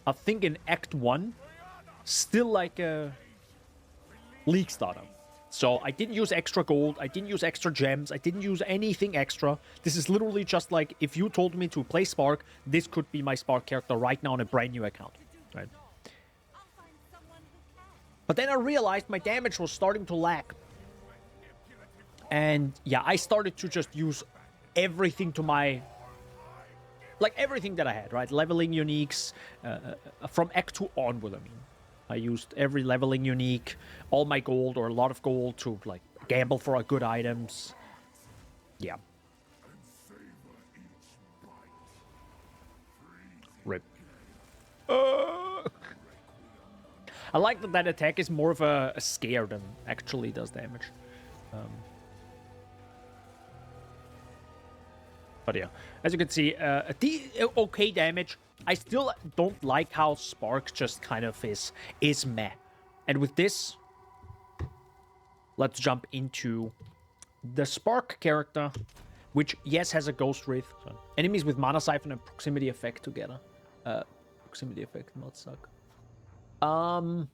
I think in Act 1, still like a League starter. So I didn't use extra gold, I didn't use extra gems, I didn't use anything extra. This is literally just like, if you told me to play Spark, this could be my Spark character right now on a brand new account, right? But then I realized my damage was starting to lag. And yeah, I started to just use everything to my... like everything that I had, right? Leveling uniques, from Act 2 onward, I mean. I used every leveling unique, all my gold or a lot of gold to like gamble for our good items. Yeah. Rip. I like that attack is more of a scare than actually does damage. But yeah, as you can see, okay damage. I still don't like how Spark just kind of is meh. And with this, let's jump into the Spark character, which, yes, has a Ghost Wraith. So enemies with Mana Siphon and Proximity Effect together. Proximity Effect not suck. No,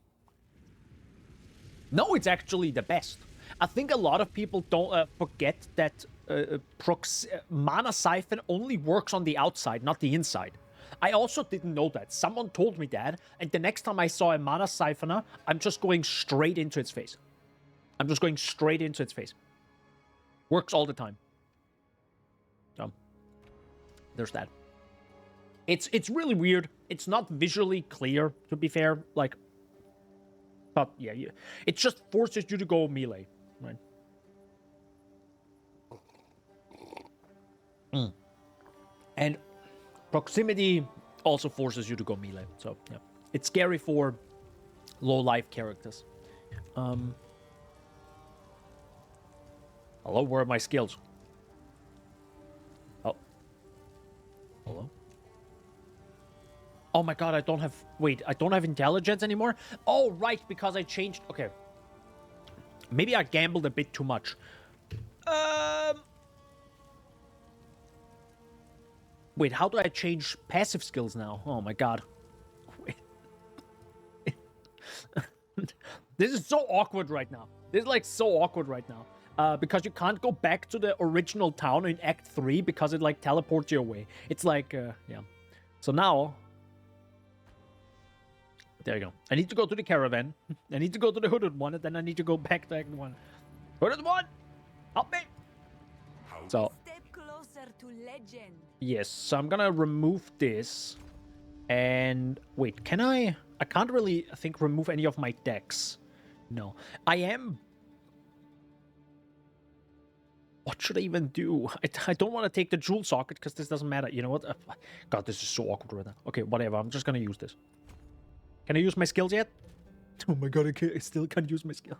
it's actually the best. I think a lot of people don't forget that Mana Siphon only works on the outside, not the inside. I also didn't know that. Someone told me that, and the next time I saw a Mana Siphoner, I'm just going straight into its face. I'm just going straight into its face. Works all the time. So, there's that. It's really weird. It's not visually clear, to be fair. Like, but yeah, it just forces you to go melee, right? And proximity also forces you to go melee. So yeah, it's scary for low life characters. Hello, where are my skills? Oh, hello. Oh my god, I don't have... wait, I don't have intelligence anymore? Oh, right, because I changed... okay. Maybe I gambled a bit too much. Wait, how do I change passive skills now? Oh my god. Wait. This is so awkward right now. This is like so awkward right now. Because you can't go back to the original town in Act 3 because it like teleports you away. It's like, yeah. So now... there you go. I need to go to the caravan. I need to go to the hooded one, and then I need to go back to Act 1. Hooded one! Help me! So... step closer to legend. yes, so I'm gonna remove this. And... wait, can I... I can't really, I think, remove any of my decks. No. I am... what should I even do? I don't want to take the jewel socket, because this doesn't matter. You know what? God, this is so awkward right now. Okay, whatever. I'm just gonna use this. Can I use my skills yet? Oh my god, I still can't use my skill.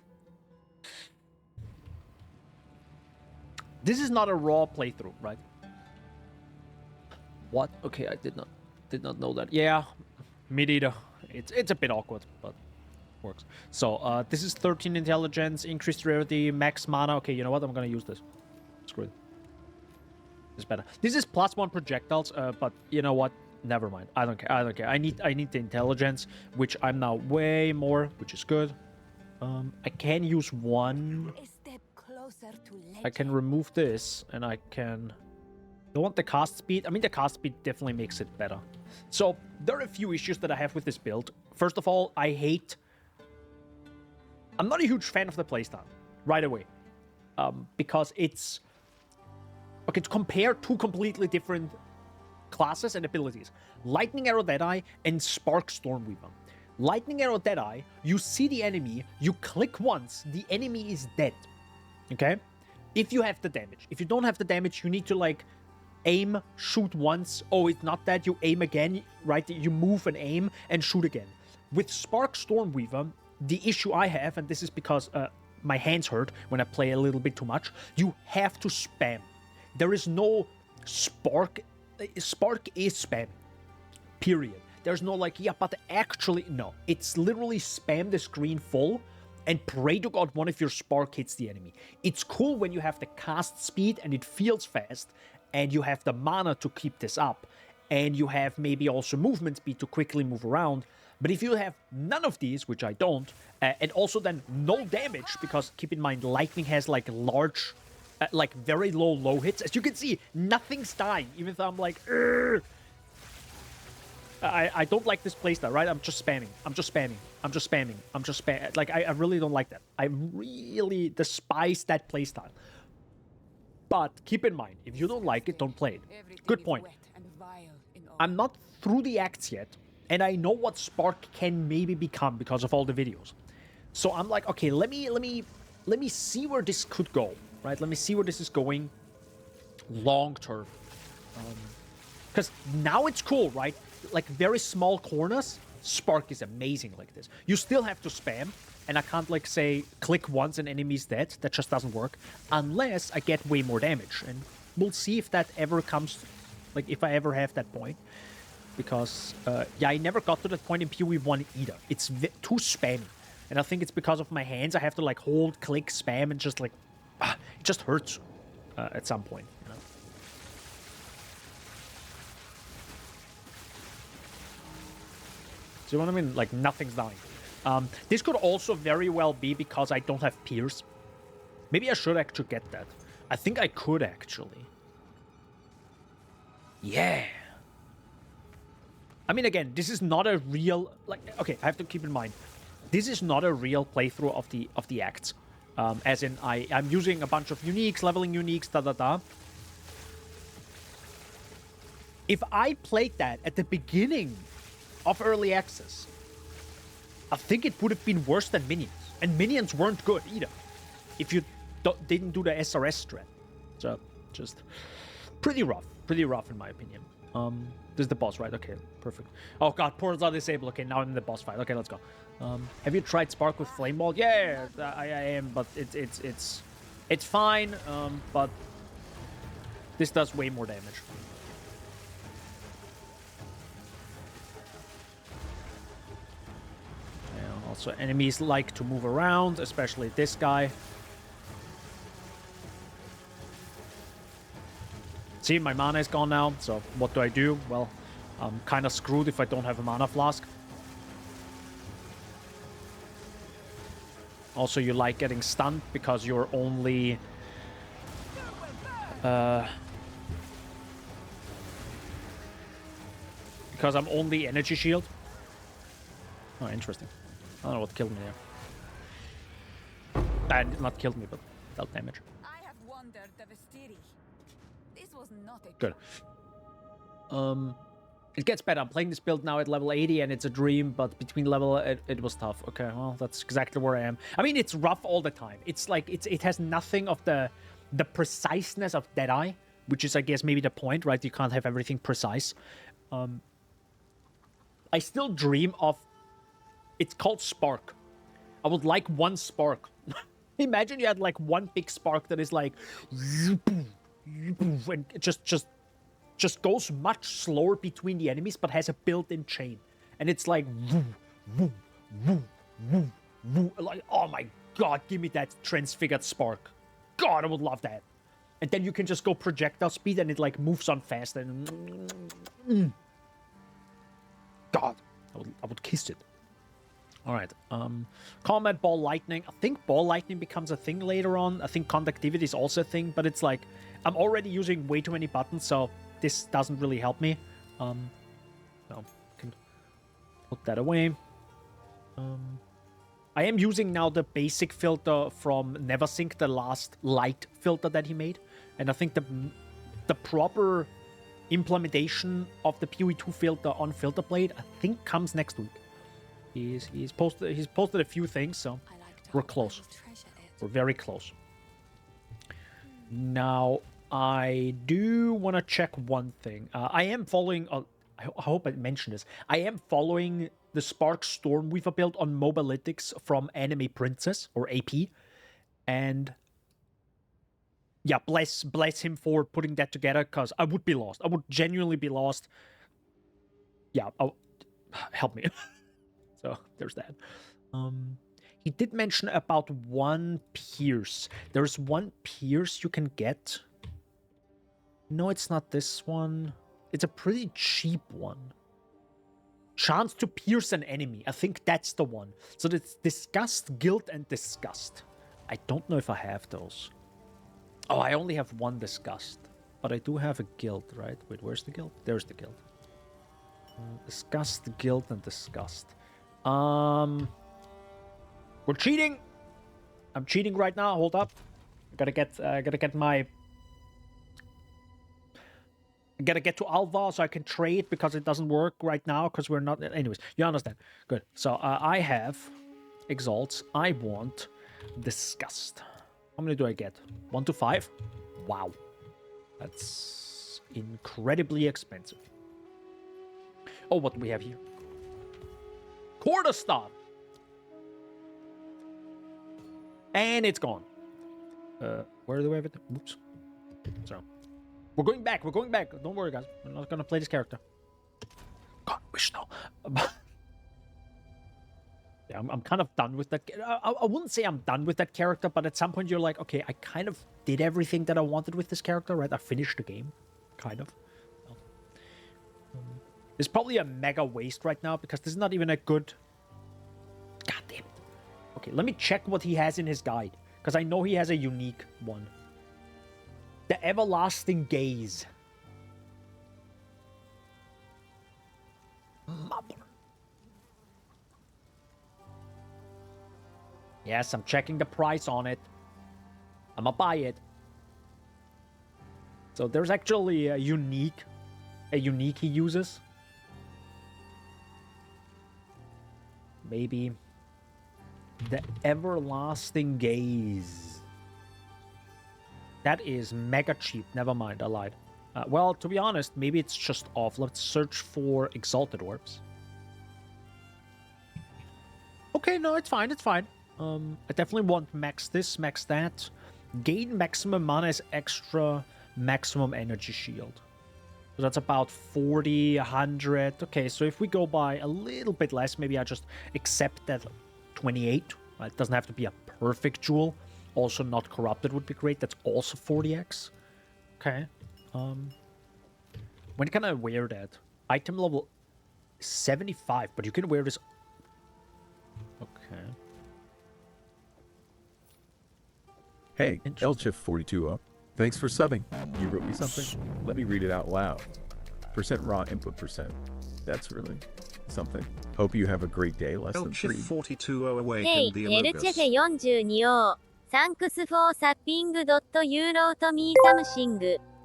This is not a raw playthrough, right? What? Okay, I did not know that. Yeah, me neither. It's a bit awkward, but works. So, this is 13 intelligence, increased rarity, max mana. Okay, you know what? I'm gonna use this. Screw it. It's better. This is +1 projectiles, but you know what? Never mind. I don't care. I don't care. I need the intelligence, which I'm now way more, which is good. I can use one. A step closer to legend. I can remove this, and I can... don't want the cast speed. I mean, the cast speed definitely makes it better. So, there are a few issues that I have with this build. First of all, I hate... I'm not a huge fan of the playstyle, right away. Because it's... okay, to compare two completely different classes and abilities. Lightning Arrow Deadeye and Spark Stormweaver. Lightning Arrow Deadeye, you see the enemy, you click once, the enemy is dead. Okay? If you have the damage. If you don't have the damage, you need to like aim, shoot once. Oh, it's not that, you aim again, right? You move and aim and shoot again. With Spark Stormweaver, the issue I have, and this is because my hands hurt when I play a little bit too much, you have to spam. There is no Spark. Spark is spam. Period. There's no like, yeah, but actually, no. It's literally spam the screen full and pray to God one of your Spark hits the enemy. It's cool when you have the cast speed and it feels fast and you have the mana to keep this up. and you have maybe also movement speed to quickly move around. But if you have none of these, which I don't, and also then no damage, because keep in mind, lightning has like large, like very low hits. As you can see, nothing's dying, even though I'm like, "Urgh." I don't like this playstyle, right? I'm just spamming. Like, I really don't like that. I really despise that playstyle. But keep in mind, if you don't like it, don't play it. Good point. I'm not through the acts yet, and I know what Spark can maybe become because of all the videos. So I'm like, okay, let me see where this could go, right? Let me see where this is going long term. Because now it's cool, right? Like very small corners, Spark is amazing like this. You still have to spam, and I can't like say click once and enemy's dead. That just doesn't work unless I get way more damage, and we'll see if that ever comes, like if I ever have that point. Because yeah, I never got to that point in PoE 1 either. It's too spammy, and I think it's because of my hands. I have to like hold, click, spam, and just like it just hurts at some point. You know? See what I mean? Like nothing's dying. This could also very well be because I don't have Pierce. Maybe I should actually get that. I think I could actually. Yeah. I mean, again, this is not a real, like, okay, I have to keep in mind, this is not a real playthrough of the acts. As in, I'm using a bunch of uniques, leveling uniques, da-da-da. If I played that at the beginning of Early Access, I think it would have been worse than Minions. And Minions weren't good either, if you didn't do the SRS strat. So, just pretty rough in my opinion. This is the boss, right? Okay, perfect. Oh god, portals are disabled. Okay, now I'm in the boss fight. Okay, let's go. Have you tried Spark with Flame Ball? Yeah, I am, but it's fine. But this does way more damage. Yeah, also, enemies like to move around, especially this guy. See, my mana is gone now, so what do I do? Well, I'm kind of screwed if I don't have a mana flask. Also, you like getting stunned because you're only... because I'm only energy shield. Oh, interesting. I don't know what killed me there. Not killed me, but dealt damage. I have wandered the Vestiri. This was not a Good. It gets better. I'm playing this build now at level 80, and it's a dream, but between level, it was tough. Okay, well, that's exactly where I am. I mean, it's rough all the time. It's like, it has nothing of the preciseness of Deadeye, which is, I guess, maybe the point, right? You can't have everything precise. I still dream of... It's called Spark. I would like one Spark. Imagine you had, like, one big Spark that is, like... and it just goes much slower between the enemies, but has a built-in chain. And it's like... like, oh my god, give me that transfigured Spark. God, I would love that. And then you can just go projectile speed and it like moves on fast and... God, I would kiss it. Alright, combat ball lightning. I think ball lightning becomes a thing later on. I think conductivity is also a thing, but it's like, I'm already using way too many buttons, so this doesn't really help me. No, can put that away. I am using now the basic filter from Neversink, the last light filter that he made. And I think the proper implementation of the PoE2 filter on Filterblade, I think, comes next week. He's posted a few things, so we're close. We're very close. Now, I do want to check one thing. I am following... I hope I mentioned this. I am following the Spark Stormweaver build on Mobalytics from Anime Princess, or AP. And... yeah, bless him for putting that together, because I would be lost. I would genuinely be lost. Yeah, help me. So, there's that. He did mention about one pierce. There's one pierce you can get. No, it's not this one. It's a pretty cheap one. Chance to pierce an enemy. I think that's the one. So it's Disgust, Guilt, and Disgust. I don't know if I have those. Oh, I only have one Disgust. But I do have a Guilt, right? Wait, where's the Guilt? There's the Guilt. Disgust, Guilt, and Disgust. We're cheating. I'm cheating right now. Hold up. I gotta get to Alva so I can trade because it doesn't work right now because we're not. Anyways, you understand. Good. So I have Exalts. I want Disgust. How many do I get? 1 to 5? Wow. That's incredibly expensive. Oh, what do we have here? Quarterstaff. And it's gone. Where do we have it? Oops. So. We're going back. We're going back. Don't worry, guys. We're not going to play this character. God, wish no. Yeah, I'm kind of done with that. I wouldn't say I'm done with that character, but at some point you're like, okay, I kind of did everything that I wanted with this character, right? I finished the game. Kind of. It's probably a mega waste right now because this is not even a good... God damn it. Okay, let me check what he has in his guide. Because I know he has a unique one. The Everlasting Gaze. Mother. Yes, I'm checking the price on it. I'm gonna buy it. So there's actually a unique he uses. Maybe the Everlasting Gaze. That is mega cheap. Never mind, I lied. Well, to be honest, maybe it's just off. Let's search for Exalted Orbs. Okay, no, it's fine, it's fine. I definitely want max this, max that. Gain maximum mana as extra maximum energy shield. So that's about 40, 100. Okay, so if we go by a little bit less, maybe I just accept that 28. It doesn't have to be a perfect jewel. Also not corrupted would be great. That's also 40x. Okay. When can I wear that? Item level 75, but you can wear this. Okay. Hey, Elchif42 thanks for subbing. You wrote me something? Let me read it out loud. Percent raw input percent. That's really something. Hope you have a great day. Less than 3. Elchif42 awakened Hey, the Elchefe Amogus. 42 Thanks for sapping. You wrote me something.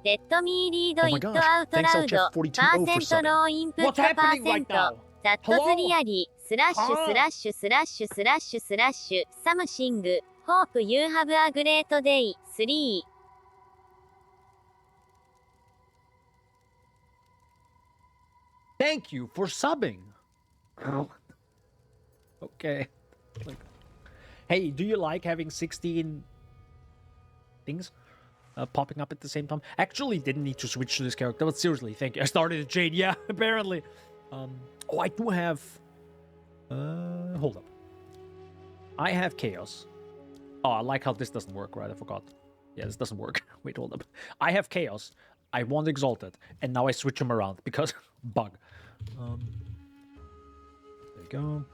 Let me read Oh my it gosh. out Thanks, loud. Elchef42 for Percent subbing. raw input What's happening right percent. now? That's Hello? really slash slash slash slash slash something. Hope you have a great day. 3. Thank you for subbing. Okay. Hey, do you like having 16 things popping up at the same time? Actually, didn't need to switch to this character, but seriously, thank you. I started at Jade, yeah, apparently. Oh, I do have... hold up. I have Chaos. Oh, I like how this doesn't work, right? I forgot. Yeah, this doesn't work. Wait, hold up. I have Chaos. I want Exalted. And now I switch them around because... bug. There you go.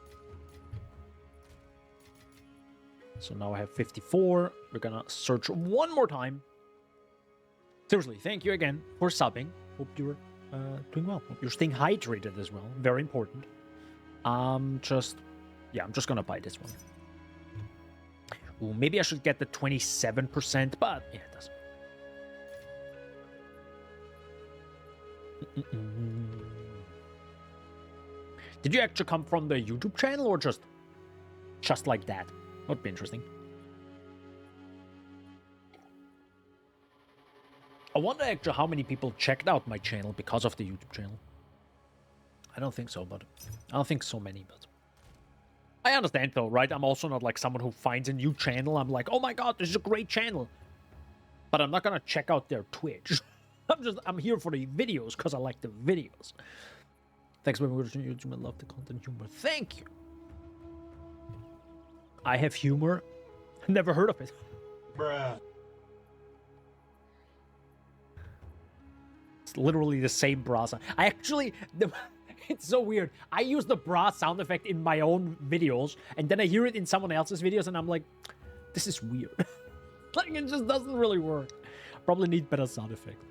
So now I have 54. We're gonna search one more time. Seriously, thank you again for subbing. Hope you're doing well. Hope you're staying hydrated as well. Very important. I'm just gonna buy this one. Ooh, maybe I should get the 27%, but yeah, it doesn't. Did you actually come from the YouTube channel or just like that? Would be interesting. I wonder actually how many people checked out my channel because of the YouTube channel. I don't think so, but I don't think so many, but I understand though, right? I'm also not like someone who finds a new channel. I'm like, oh my god, this is a great channel. But I'm not gonna check out their Twitch. I'm here for the videos because I like the videos. Thanks for watching YouTube. I love the content humor. Thank you. I have humor. Never heard of it. Bruh. literally the same brass. I actually... It's so weird. I use the brass sound effect in my own videos, and then I hear it in someone else's videos, and I'm like, this is weird. Like, it just doesn't really work. Probably need better sound effects.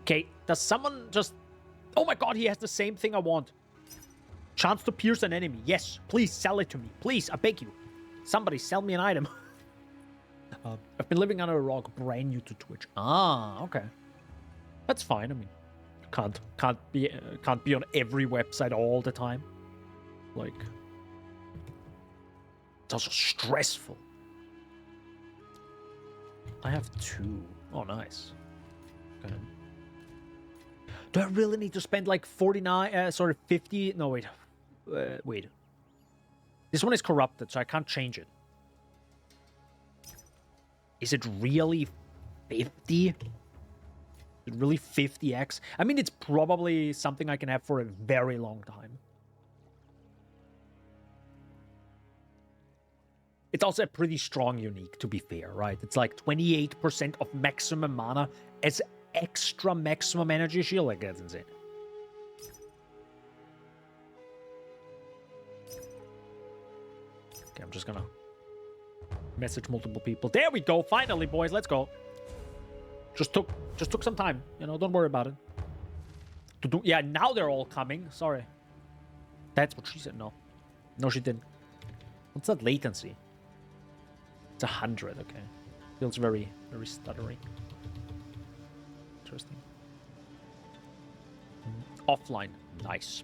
Okay, does someone just... Oh my god, he has the same thing I want. Chance to pierce an enemy. Yes, please sell it to me. Please, I beg you. Somebody sell me an item. I've been living under a rock, brand new to Twitch. Ah, okay. That's fine. I mean, can't be on every website all the time. Like, it's also stressful. I have 2. Oh, nice. Okay. Do I really need to spend like 50? No, wait. Wait. This one is corrupted, so I can't change it. Is it really 50? Is it really 50x? I mean, it's probably something I can have for a very long time. It's also a pretty strong unique, to be fair, right? It's like 28% of maximum mana as extra maximum energy shield. Like, that's insane. Okay, I'm just gonna message multiple people. There we go. Finally, boys. Let's go. Just took some time. You know, don't worry about it. Yeah, now they're all coming. Sorry. That's what she said. No. No, she didn't. What's that latency? It's 100. Okay. Feels very, very stuttery. Interesting. Offline. Nice.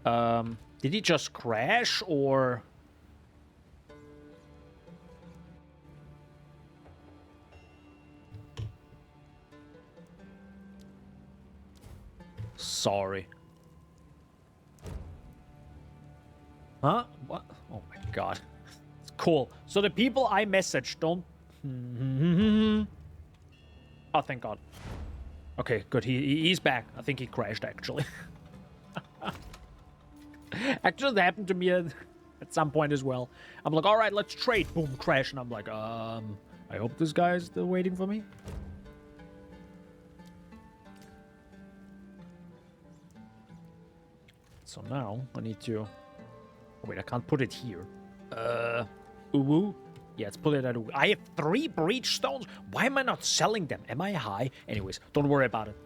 Did he just crash or... Sorry. Huh? What? Oh my god. It's cool. So the people I messaged don't... Oh, thank god. Okay, good. He's back. I think he crashed, actually. Actually, that happened to me at some point as well. I'm like, alright, let's trade. Boom, crash. And I'm like, I hope this guy is still waiting for me. So now I need to... Oh, wait, I can't put it here. Uwu? Yeah, let's put it at Uwu. I have 3 breach stones. Why am I not selling them? Am I high? Anyways, don't worry about it.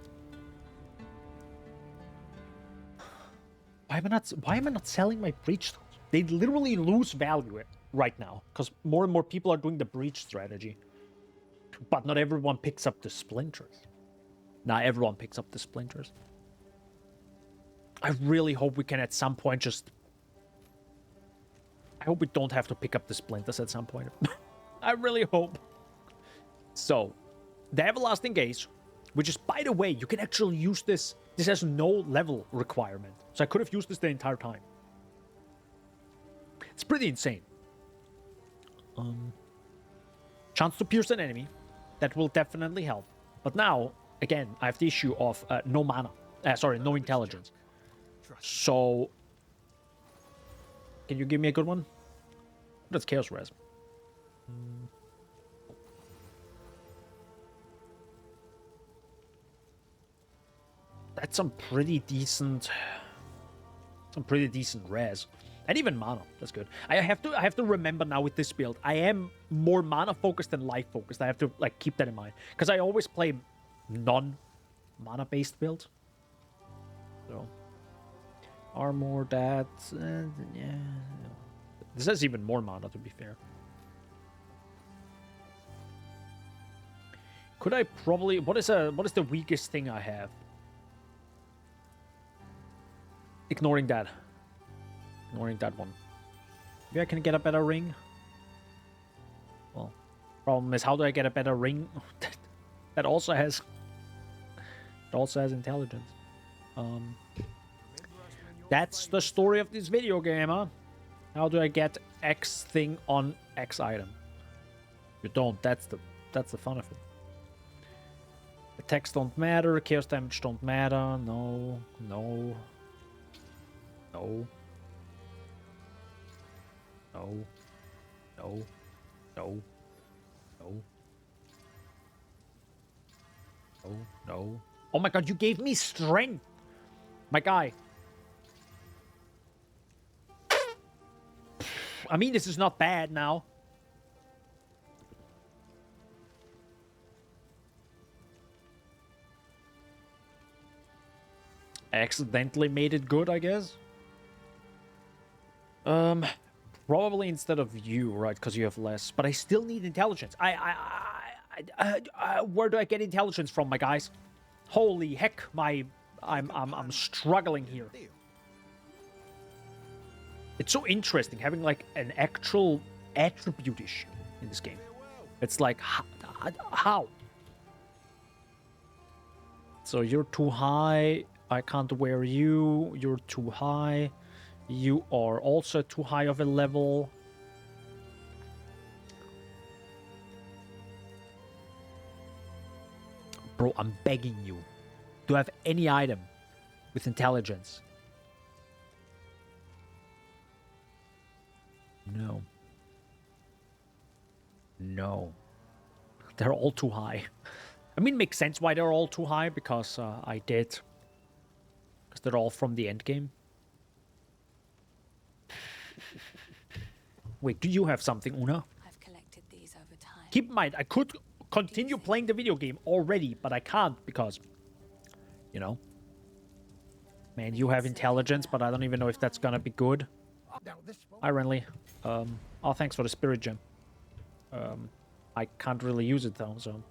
Why am I not selling my breach stones? They literally lose value right now because more and more people are doing the breach strategy. But not everyone picks up the splinters. Now everyone picks up the splinters. I really hope we can at some point just... I hope we don't have to pick up the splinters at some point. I really hope. So, the Everlasting Gaze, which is, by the way, you can actually use this. This has no level requirement. So I could have used this the entire time. It's pretty insane. Chance to pierce an enemy. That will definitely help. But now, again, I have the issue of no mana. Sorry, no intelligence. So, can you give me a good one? That's Chaos Res. That's some pretty decent res. And even mana. That's good. I have to remember now with this build, I am more mana focused than life focused. I have to like keep that in mind. Because I always play non-mana based build. So armor that yeah. This has even more mana, to be fair. Could I probably... What is the weakest thing I have? Ignoring that. Ignoring that one. Maybe I can get a better ring? Well, problem is, how do I get a better ring? that also has... It also has intelligence. That's the story of this video game, huh? How do I get X thing on X item? You don't. That's the fun of it. Attacks don't matter. Chaos damage don't matter. No. No. No. No. No. No. No. Oh, no. Oh my god, you gave me strength! My guy. I mean, this is not bad now. I accidentally made it good, I guess. Probably instead of you, right? Because you have less. But I still need intelligence. Where do I get intelligence from, my guys? Holy heck, I'm struggling here. It's so interesting having like an actual attribute issue in this game. It's like how? So you're too high. I can't wear you. You're too high. You are also too high of a level. Bro, I'm begging you. Do I have any item with intelligence? No. No. They're all too high. I mean, makes sense why they're all too high, because I did. Because they're all from the end game. Wait, do you have something, Una? I've collected these over time. Keep in mind, I could continue playing the video game already, but I can't because, you know. Man, you have intelligence, but I don't even know if that's gonna be good. Hi, Renly. Oh, thanks for the spirit gem. I can't really use it though, so.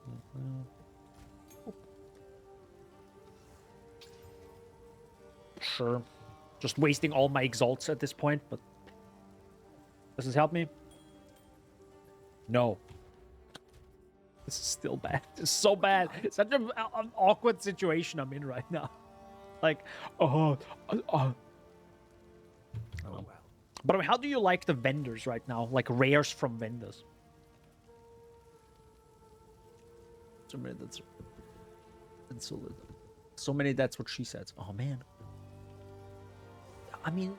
Sure. Just wasting all my exalts at this point, but does this help me? No. This is still bad. It's so bad. It's such an awkward situation I'm in right now. Like, oh. But I mean, how do you like the vendors right now? Like rares from vendors. So many that's solid. So many that's what she says. Oh man. I mean,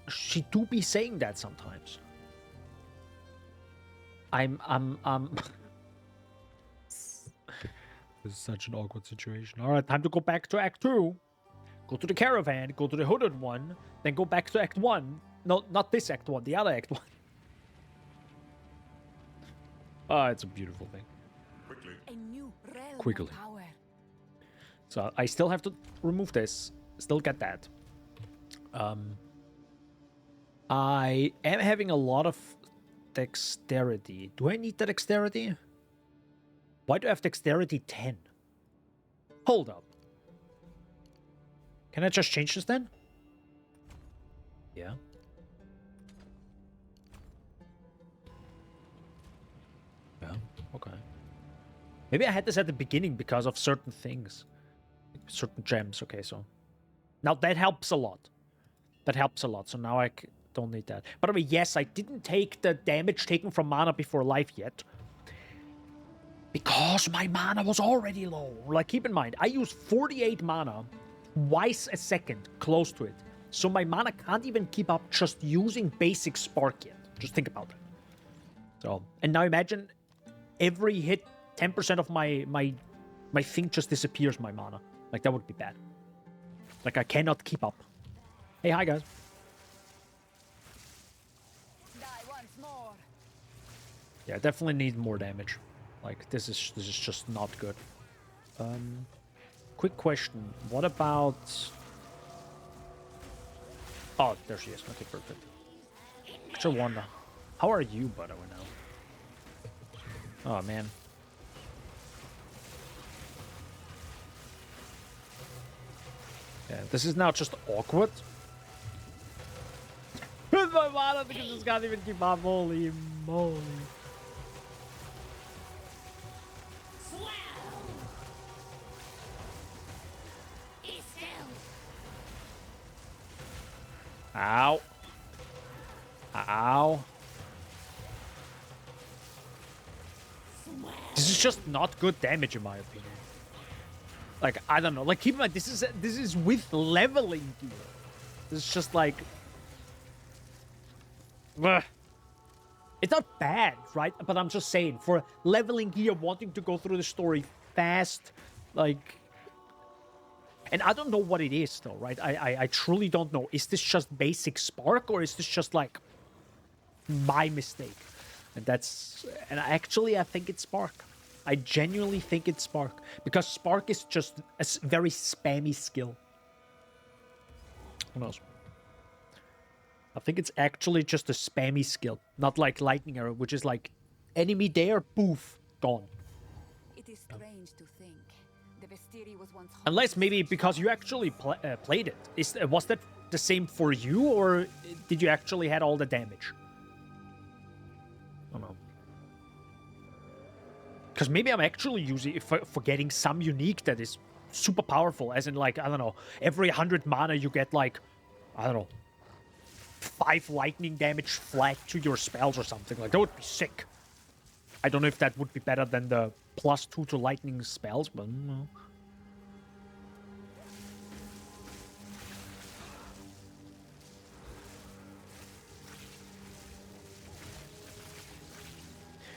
she do be saying that sometimes. This is such an awkward situation. All right, time to go back to Act 2. Go to the caravan, go to the hooded one, then go back to Act 1. No, not this Act 1, the other Act 1. Oh, it's a beautiful thing. A new realm Quickly. of power. So I still have to remove this. Still get that. I am having a lot of dexterity. Do I need the dexterity? Why do I have dexterity 10? Hold up. Can I just change this then? Yeah. Yeah, okay. Maybe I had this at the beginning because of certain things. Certain gems, okay, so. Now that helps a lot. That helps a lot, so now I don't need that. By the way, yes, I didn't take the damage taken from mana before life yet. Because my mana was already low. Like, keep in mind, I use 48 mana twice a second, close to it. So my mana can't even keep up just using basic spark yet. Just think about it. So, and now imagine every hit, 10% of my thing just disappears, my mana. Like, that would be bad. Like, I cannot keep up. Hey, hi, guys. Die once more. Yeah, I definitely need more damage. Like, this is just not good. Quick question. What about... Oh, there she is. Okay, perfect. Actually, Wanda. How are you, by the way, now? Oh, man. Yeah, this is now just awkward. With my mana, because this can't even keep up. Holy moly. Ow. Ow. This is just not good damage in my opinion. Like, I don't know. Like, keep in mind, this is with leveling gear. This is just like... Ugh. It's not bad, right? But I'm just saying, for leveling gear, wanting to go through the story fast, like... And I don't know what it is, though, right? I truly don't know. Is this just basic Spark, or is this just, like, my mistake? And that's... And actually, I think it's Spark. I genuinely think it's Spark. Because Spark is just a very spammy skill. Who knows? I think it's actually just a spammy skill. Not like Lightning Arrow, which is like, enemy there, poof, gone. It is strange to think. The Vestiri was once Unless maybe because you actually played it. Was that the same for you, or did you actually had all the damage? I don't know. Because maybe I'm actually using it for getting some unique that is super powerful. As in, like, I don't know, every 100 mana you get, like, I don't know, 5 lightning damage flat to your spells or something. Like, that would be sick. I don't know if that would be better than the +2 to lightning spells, but no.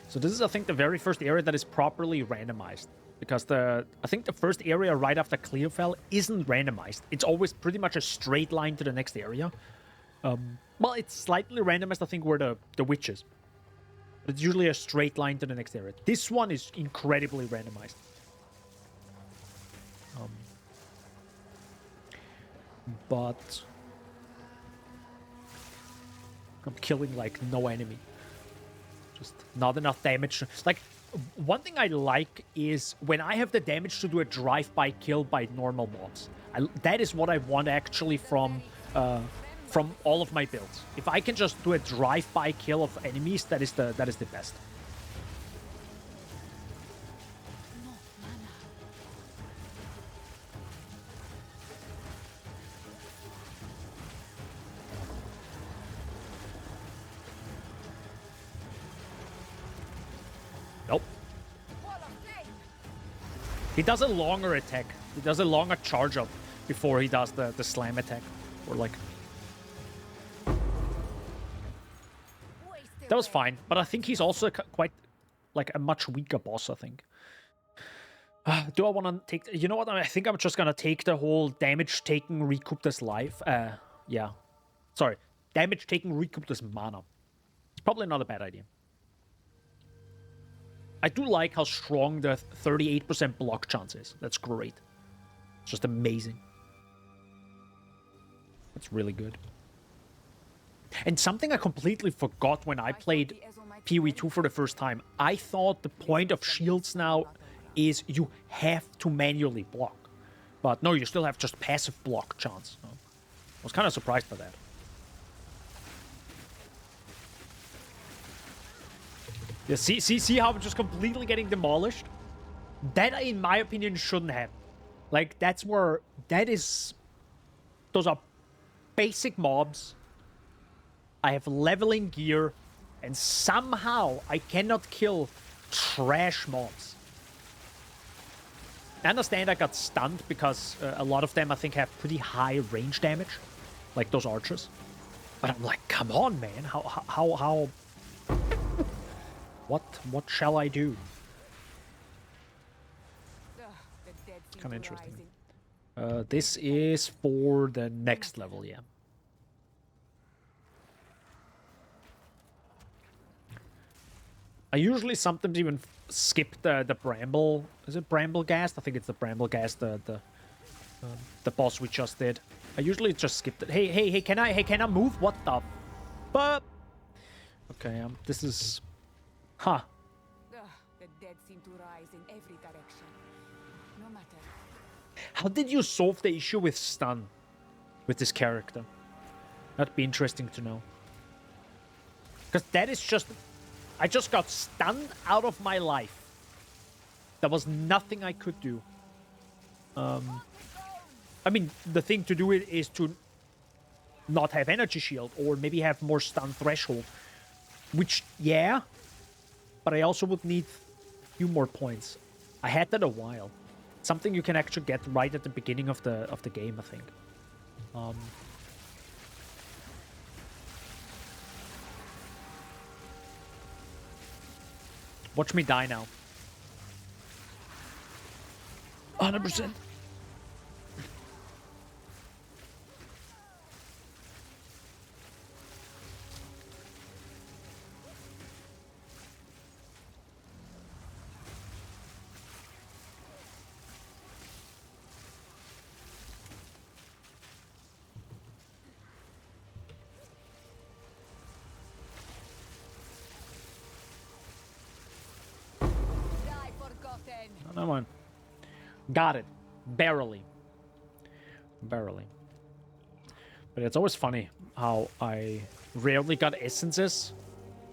So this is, I think, the very first area that is properly randomized. Because I think the first area right after Clearfell isn't randomized. It's always pretty much a straight line to the next area. Well, it's slightly randomized, I think, where the witch is. But it's usually a straight line to the next area. This one is incredibly randomized. But I'm killing, like, no enemy. Just not enough damage. Like, one thing I like is when I have the damage to do a drive-by kill by normal mobs. That is what I want actually from all of my builds. If I can just do a drive-by kill of enemies, that is the best. Nope. He does a longer attack. He does a longer charge up before he does the slam attack. Or like... That was fine, but I think he's also quite, like, a much weaker boss, I think. Do I want to take... You know what? I think I'm just going to take the whole damage taken, recouped as life. Yeah. Sorry. Damage taken, recouped as mana. It's probably not a bad idea. I do like how strong the 38% block chance is. That's great. It's just amazing. That's really good. And something I completely forgot when I played PoE2 for the first time. I thought the point of shields now is you have to manually block. But no, you still have just passive block chance. I was kind of surprised by that. Yeah, see how I'm just completely getting demolished? That, in my opinion, shouldn't happen. Like, that's where... Those are basic mobs. I have leveling gear. And somehow I cannot kill trash mobs. I understand I got stunned because a lot of them, I think, have pretty high range damage. Like those archers. But I'm like, come on, man. How... What shall I do? Kind of interesting. This is for the next level, yeah. I usually sometimes even skip the bramble. Is it Bramble-Ghast? I think it's the Bramble-Ghast, the boss we just did. I usually just skip it. Hey, can I move? What the fuck? Okay, this is... Huh. The dead seem to rise in every direction. No matter. How did you solve the issue with stun with this character? That'd be interesting to know. Because that is just... I just got stunned out of my life. There was nothing I could do. I mean, the thing to do is to not have energy shield or maybe have more stun threshold. Which, yeah... But I also would need a few more points. I had that a while. Something you can actually get right at the beginning of the game, I think. Watch me die now. 100%. Die forgotten. Oh, never mind. Got it. Barely. Barely. But it's always funny how I rarely got essences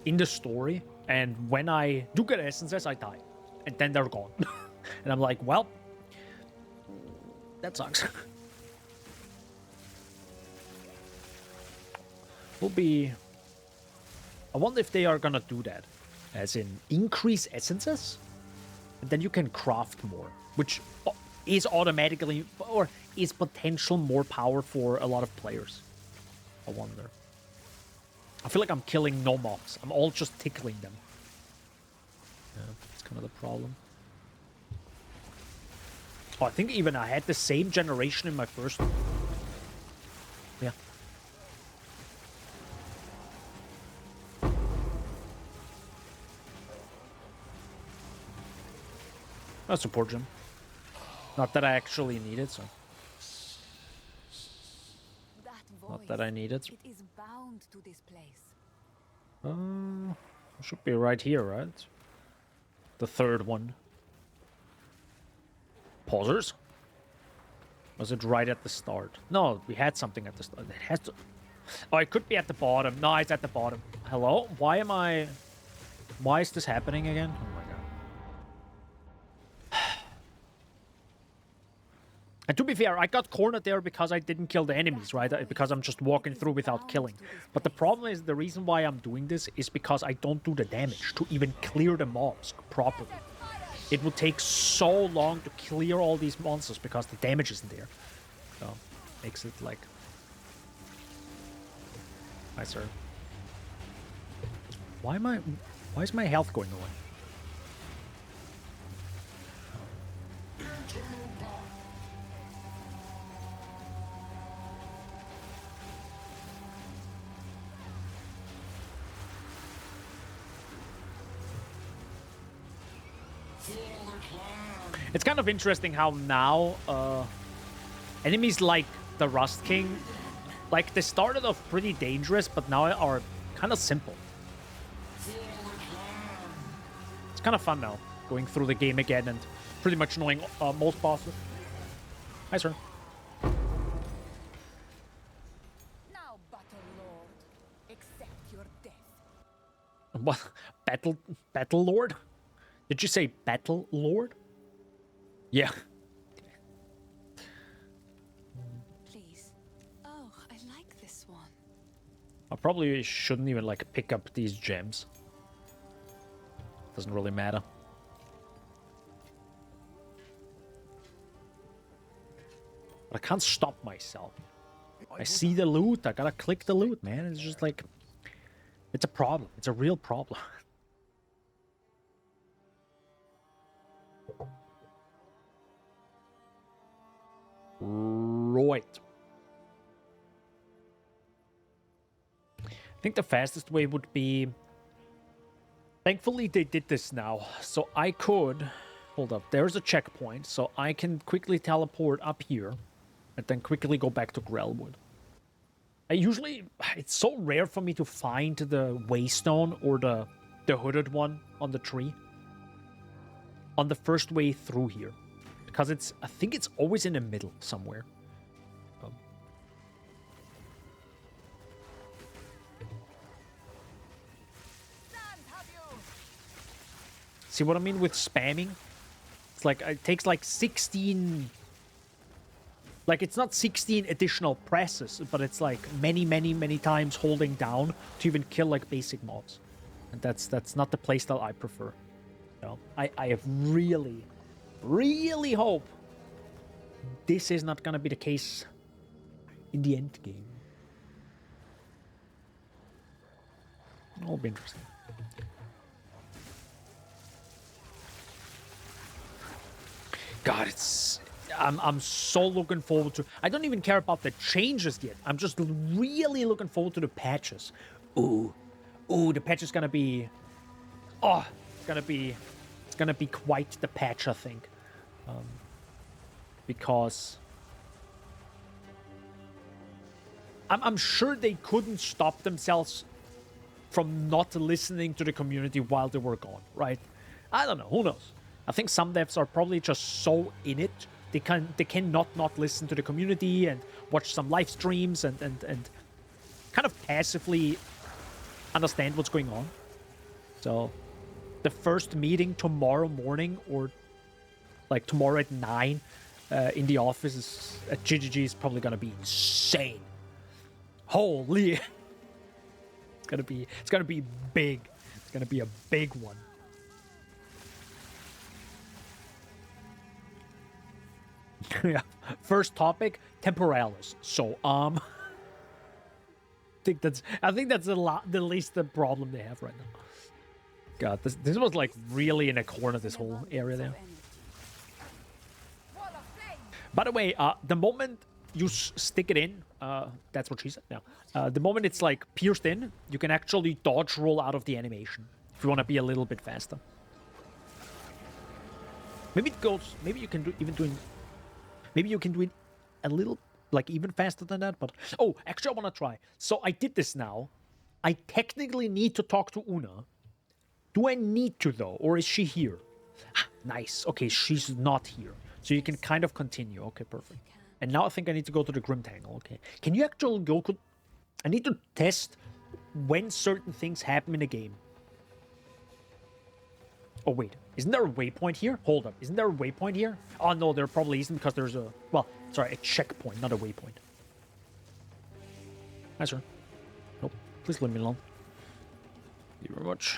in the story, and when I do get essences, I die. And then they're gone. And I'm like, well, that sucks. Will be... I wonder if they are gonna do that. As in, increase essences, and then you can craft more, which is automatically, or is potential more power for a lot of players. I wonder. I feel like I'm killing no mobs. I'm all just tickling them. Yeah, that's kind of the problem. Oh, I think even I had the same generation in my first... Yeah. A support gem. Not that I actually need it, so... That voice, Not that I need it. it is bound to this place. Should be right here, right? The third one. Pausers? Was it right at the start? No, we had something at the start. It has to... Oh, it could be at the bottom. No, it's at the bottom. Hello? Why am I... Why is this happening again? Oh my god. And to be fair, I got cornered there because I didn't kill the enemies, right? Because I'm just walking through without killing. But the problem is, the reason why I'm doing this is because I don't do the damage to even clear the mobs properly. It would take so long to clear all these monsters because the damage isn't there. So, makes it like... Hi, sir. Why is my health going away? It's kind of interesting how now enemies like the Rust King, like they started off pretty dangerous, but now are kind of simple. It's kind of fun now, going through the game again and pretty much knowing most bosses. Hi, sir. Now, Battle Lord, accept your death. What? Battle Lord? Did you say Battle Lord? Yeah. Please. Oh, I like this one. I probably shouldn't even like pick up these gems. Doesn't really matter. But I can't stop myself. I see the loot, I gotta click the loot, man. It's just like... It's a problem. It's a real problem. Right. I think the fastest way would be... Thankfully, they did this now. So I could... Hold up. There's a checkpoint. So I can quickly teleport up here. And then quickly go back to Grelwood. I usually... It's so rare for me to find the Waystone or the hooded one on the tree. On the first way through here. Because it's... I think it's always in the middle somewhere. See what I mean with spamming? It's like, it takes like 16... Like, it's not 16 additional presses, but it's like many times holding down to even kill like basic mobs. And that's not the playstyle I prefer. No, I have really hope this is not gonna be the case in the end game. It'll be interesting. God, I'm so looking forward to. I don't even care about the changes yet. I'm just really looking forward to the patches. Ooh, the patch is gonna be. Oh, it's gonna be quite the patch, I think, because I'm sure they couldn't stop themselves from not listening to the community while they were gone, right? I don't know. Who knows? I think some devs are probably just so in it they cannot not listen to the community and watch some live streams and kind of passively understand what's going on. So the first meeting tomorrow morning or like tomorrow at 9 in the office at GGG is probably gonna be insane. Holy! It's gonna be big. It's gonna be a big one. Yeah. First topic, temporalis. So I think that's the least the problem they have right now. God, this was like really in a corner, this whole area there. By the way, the moment you stick it in, that's what she said now. The moment it's like pierced in, you can actually dodge roll out of the animation if you want to be a little bit faster. Maybe it goes. Maybe you can maybe you can do it a little like even faster than that. But oh, actually, I want to try. So I did this now. I technically need to talk to Una. Do I need to though, or is she here? Ah, nice. Okay, she's not here. So you can kind of continue. Okay, perfect. And now I think I need to go to the Grimtangle. Okay. Can you actually go... I need to test when certain things happen in a game. Oh, wait. Isn't there a waypoint here? Hold up. Isn't there a waypoint here? Oh, no, there probably isn't because there's a... Well, sorry, a checkpoint, not a waypoint. Hi, sir. Nope. Please leave me alone. Thank you very much.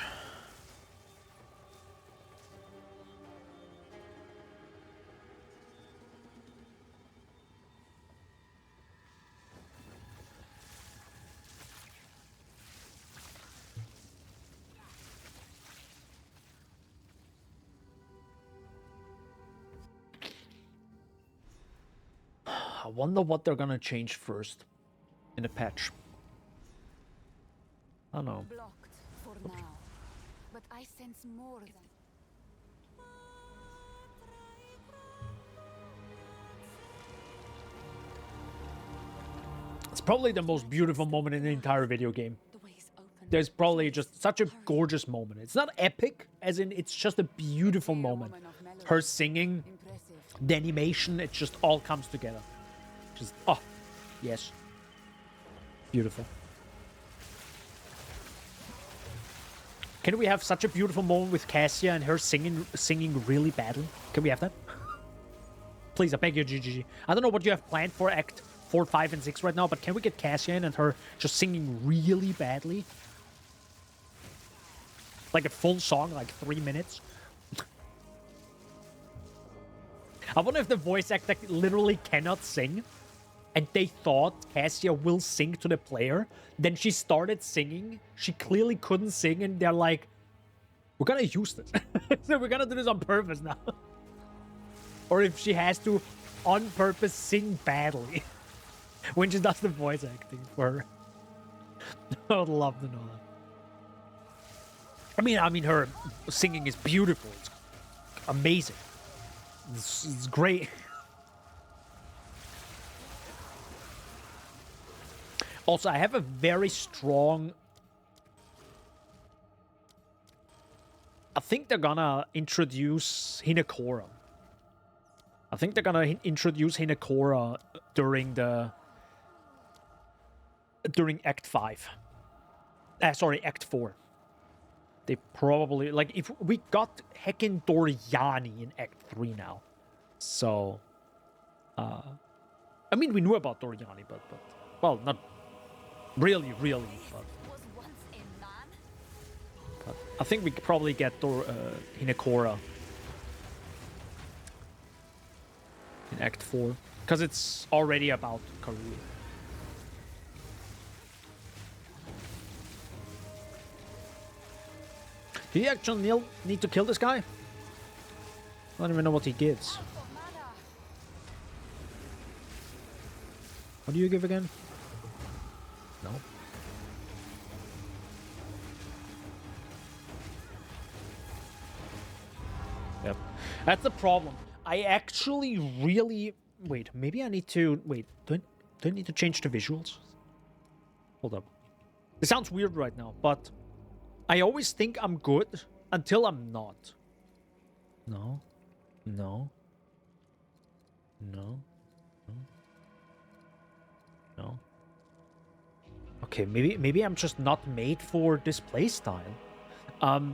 I wonder what they're gonna change first in the patch. I don't know. Blocked for now, but I sense more than. It's probably the most beautiful moment in the entire video game. There's probably just such a gorgeous moment. It's not epic, as in it's just a beautiful moment. Her singing, the animation, it just all comes together. Just, oh, yes. Beautiful. Can we have such a beautiful moment with Cassia and her singing really badly? Can we have that? Please, I beg you, GGG. I don't know what you have planned for Act 4, 5, and 6 right now, but can we get Cassia in and her just singing really badly? Like a full song, like 3 minutes? I wonder if the voice actor literally cannot sing, and they thought Cassia will sing to the player. Then she started singing. She clearly couldn't sing, and they're like, we're gonna use this. So we're gonna do this on purpose now. Or if she has to, on purpose, sing badly. When she does the voice acting for her. I would love to know that. I mean, her singing is beautiful. It's amazing. It's great. Also, I have a very strong... I think they're gonna introduce Hinekora. I think they're gonna introduce Hinekora during Act 5. Sorry, Act 4. They probably... Like, if we got heckin' Doriani in Act 3 now. So... I mean, we knew about Doriani, but well, not really, but I think we could probably get Hinekora in Act 4. Because it's already about Karui. Do you actually need to kill this guy? I don't even know what he gives. What do you give again? No. Yep. That's the problem. I actually really... Wait, maybe I need to... Wait, do I need to change the visuals? Hold up. It sounds weird right now, but I always think I'm good until I'm not. No. No. No. No. No. Okay, maybe I'm just not made for this playstyle.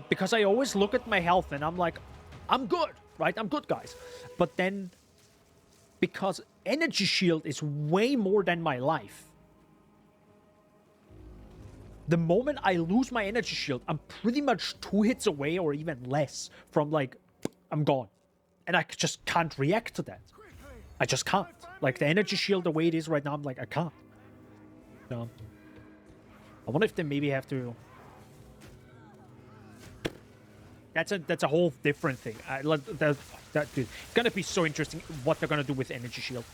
Because I always look at my health and I'm like, I'm good, right? I'm good, guys. But then, because energy shield is way more than my life, the moment I lose my energy shield, I'm pretty much 2 hits away or even less from, like, I'm gone. And I just can't react to that. I just can't. Like, the energy shield, the way it is right now, I'm like, I can't. No. I wonder if they maybe have to... That's a whole different thing. Dude, it's gonna be so interesting what they're gonna do with energy shield.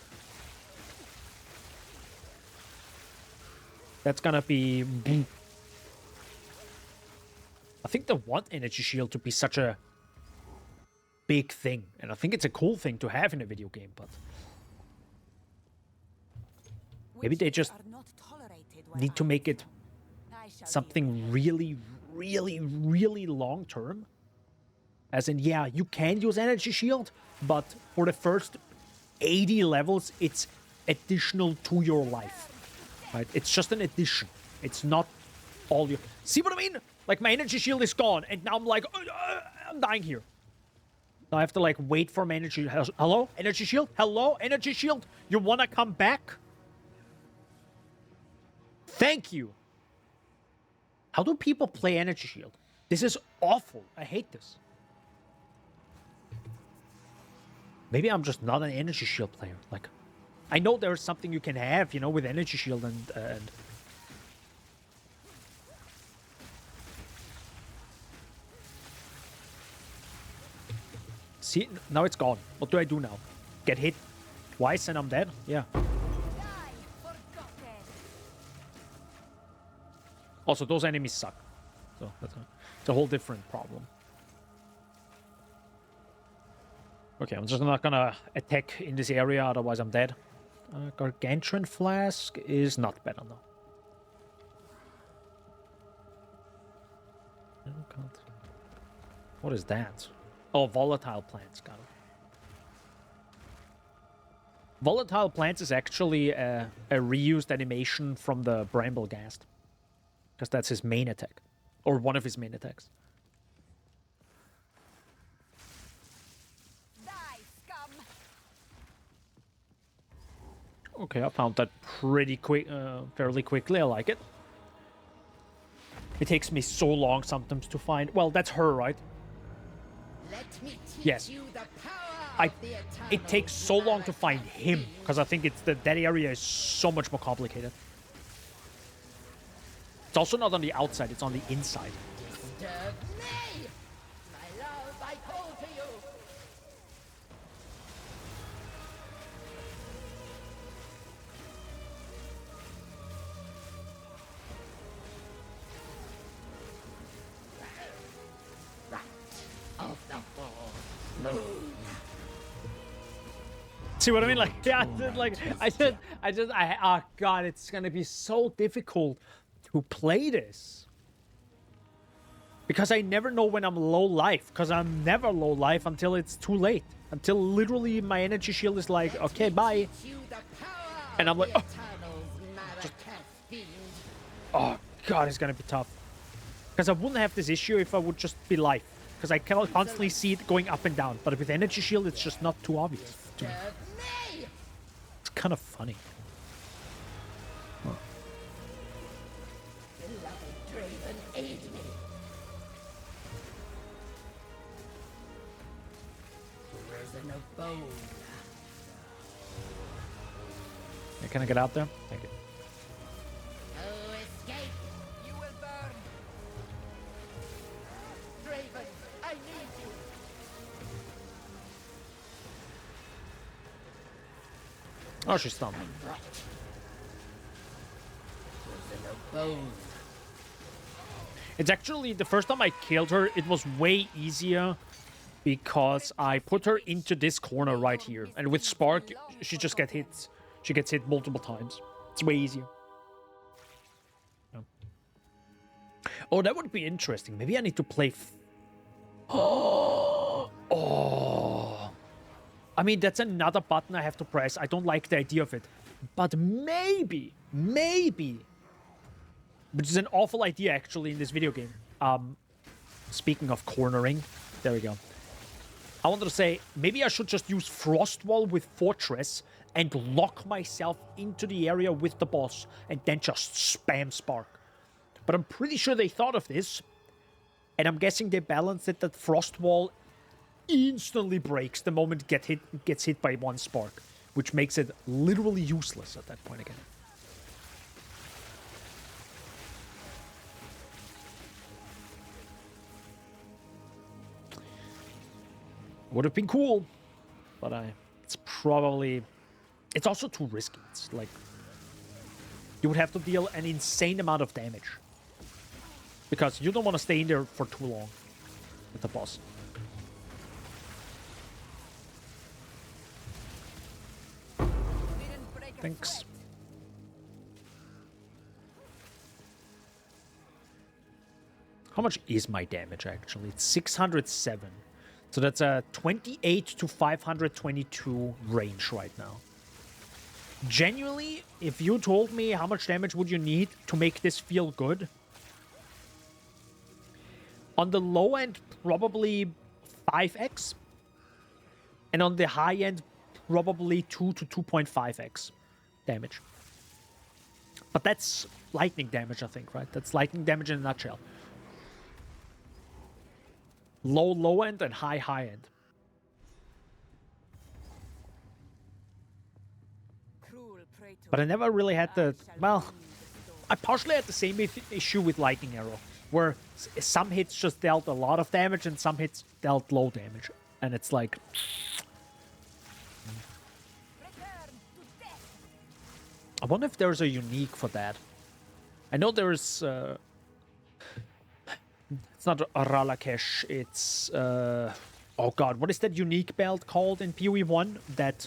That's gonna be... I think they want energy shield to be such a big thing, and I think it's a cool thing to have in a video game, but maybe they just need to make it something really, really, really long term. As in, yeah, you can use energy shield, but for the first 80 levels, it's additional to your life. Right? It's just an addition. It's not all your... See what I mean? Like, my energy shield is gone, and now I'm like, I'm dying here. Now I have to, like, wait for my energy... Hello? Energy shield? Hello? Energy shield? You wanna come back? Thank you. How do people play energy shield? This is awful. I hate this. Maybe I'm just not an energy shield player. Like, I know there's something you can have, you know, with energy shield and... See, now it's gone. What do I do now? Get hit twice and I'm dead? Yeah. Also, those enemies suck. So it's a whole different problem. Okay, I'm just not gonna attack in this area, otherwise I'm dead. Gargantuan Flask is not better now. What is that? Oh, volatile plants, got it. Volatile plants is actually a reused animation from the Bramblegast. Because that's his main attack. Or one of his main attacks. Okay, I found that pretty quick, fairly quickly. I like it. It takes me so long sometimes to find... Well, that's her, right? Yes. It takes so long to find him, because I think it's that area is so much more complicated. It's also not on the outside, it's on the inside. See what I mean? Like, yeah, oh god, it's gonna be so difficult to play this. Because I never know when I'm low life, because I'm never low life until it's too late. Until literally my energy shield is like, okay, bye. And I'm like, oh. Oh god, it's gonna be tough. Because I wouldn't have this issue if I would just be life. Because I cannot constantly see it going up and down. But with energy shield, it's just not too obvious to me. It's kind of funny. Huh. Yeah, can I get out there? Thank you. Oh, she's stunned. It's actually, the first time I killed her, it was way easier because I put her into this corner right here. And with Spark, she just gets hit. She gets hit multiple times. It's way easier. Yeah. Oh, that would be interesting. Maybe I need to play... Oh! I mean, that's another button I have to press. I don't like the idea of it. But maybe, which is an awful idea, actually, in this video game. Speaking of cornering, there we go. I wanted to say, maybe I should just use Frost Wall with Fortress and lock myself into the area with the boss and then just spam Spark. But I'm pretty sure they thought of this, and I'm guessing they balanced it that Frost Wall instantly breaks the moment it gets hit by one Spark, which makes it literally useless at that point again. Would have been cool, but it's probably... It's also too risky. It's like... You would have to deal an insane amount of damage. Because you don't want to stay in there for too long with the boss. Thanks. How much is my damage, actually? It's 607. So that's a 28 to 522 range right now. Genuinely, if you told me how much damage would you need to make this feel good, on the low end, probably 5x. And on the high end, probably 2 to 2.5x damage. But that's lightning damage, I think, right? That's lightning damage in a nutshell. Low end and high end. But I never really had the... Well, I partially had the same issue with Lightning Arrow, where some hits just dealt a lot of damage and some hits dealt low damage. And it's like... I wonder if there's a unique for that. I know there's... It's not a Ralakesh, it's... oh god, what is that unique belt called in PoE 1 that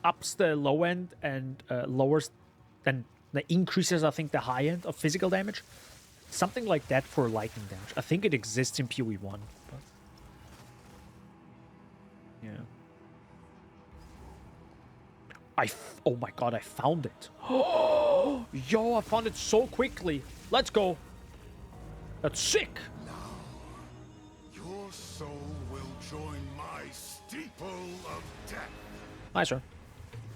ups the low end and lowers... Then that increases, I think, the high end of physical damage? Something like that for lightning damage. I think it exists in PoE 1. But... Yeah. Oh my god, I found it. Oh, yo, I found it so quickly. Let's go. That's sick. Now, your soul will join my steeple of death. Hi, sir.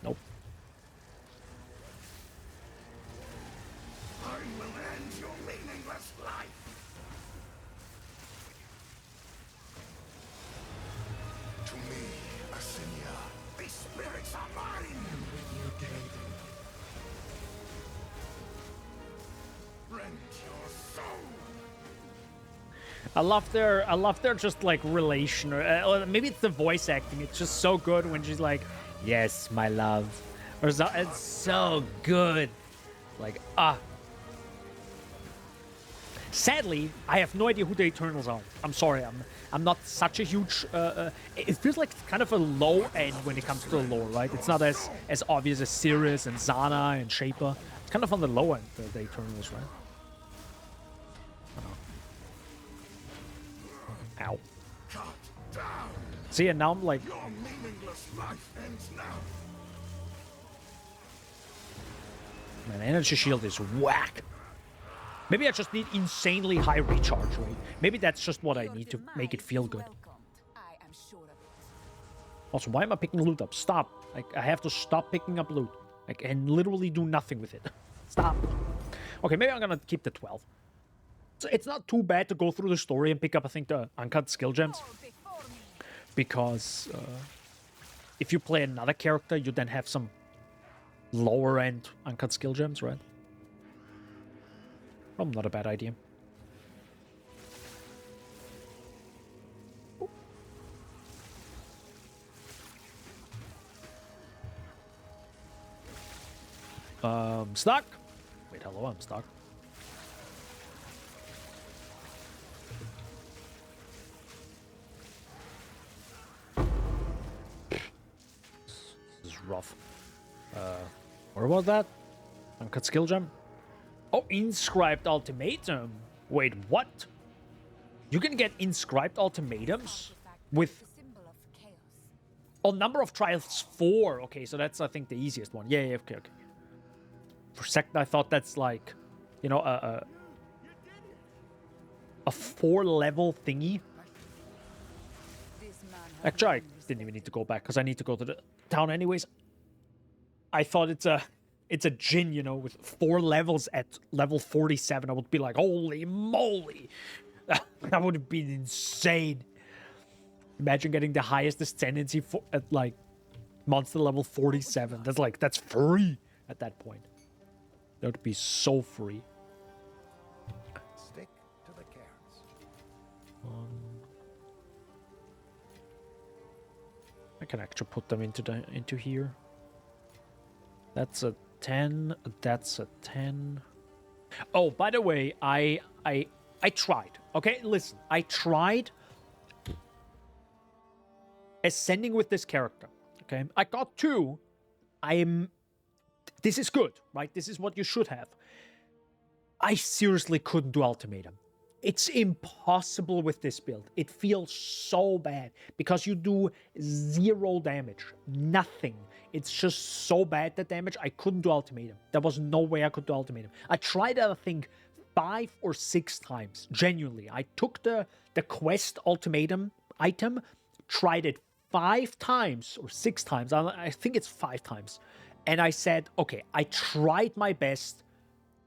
Nope. I will end your meaningless life. To me, Asinia, these spirits are mine. Rend your soul. I love their just like relation, or maybe it's the voice acting. It's just so good when she's like, "Yes, my love," or so, it's so good. Like Sadly, I have no idea who the Eternals are. I'm sorry, I'm not such a huge. It feels like it's kind of a low end when it comes to the lore, right? It's not as obvious as Sirius and Zana and Shaper. It's kind of on the low end, the Eternals, right? Ow. See, and now I'm like... Your meaningless life ends now. Man, energy shield is whack. Maybe I just need insanely high recharge rate. Maybe that's just what I need to make it feel good. Also, why am I picking loot up? Stop. Like, I have to stop picking up loot. I can literally do nothing with it. Stop. Okay, maybe I'm gonna keep the 12. So it's not too bad to go through the story and pick up, I think, the uncut skill gems. Because if you play another character, you then have some lower end uncut skill gems, right? Probably not a bad idea. Stuck. Wait, hello, I'm stuck. This is rough. Where was that? Uncut skill gem? Oh, inscribed ultimatum. Wait, what? You can get inscribed ultimatums with... The symbol of chaos. Oh, number of trials 4. Okay, so that's, I think, the easiest one. Yeah, okay. For a second, I thought that's like, you know, a 4-level thingy. This man has Actually, I been didn't even need to go back because I need to go to the town anyways. I thought it's a djinn, you know, with 4 levels at level 47. I would be like, holy moly. That would have been insane. Imagine getting the highest ascendancy at like monster level 47. That's free at that point. That would be so free. Stick to the carrots. I can actually put them into here. That's a 10. That's a 10. Oh, by the way, I tried. Okay, listen. I tried ascending with this character. Okay, I got 2. This is good, right? This is what you should have. I seriously couldn't do ultimatum. It's impossible with this build. It feels so bad because you do 0 damage. Nothing. It's just so bad, the damage. I couldn't do ultimatum. There was no way I could do ultimatum. I tried it, I think, 5 or 6 times. Genuinely. I took the quest ultimatum item, tried it 5 times or 6 times. I think it's 5 times. And I said, okay, I tried my best.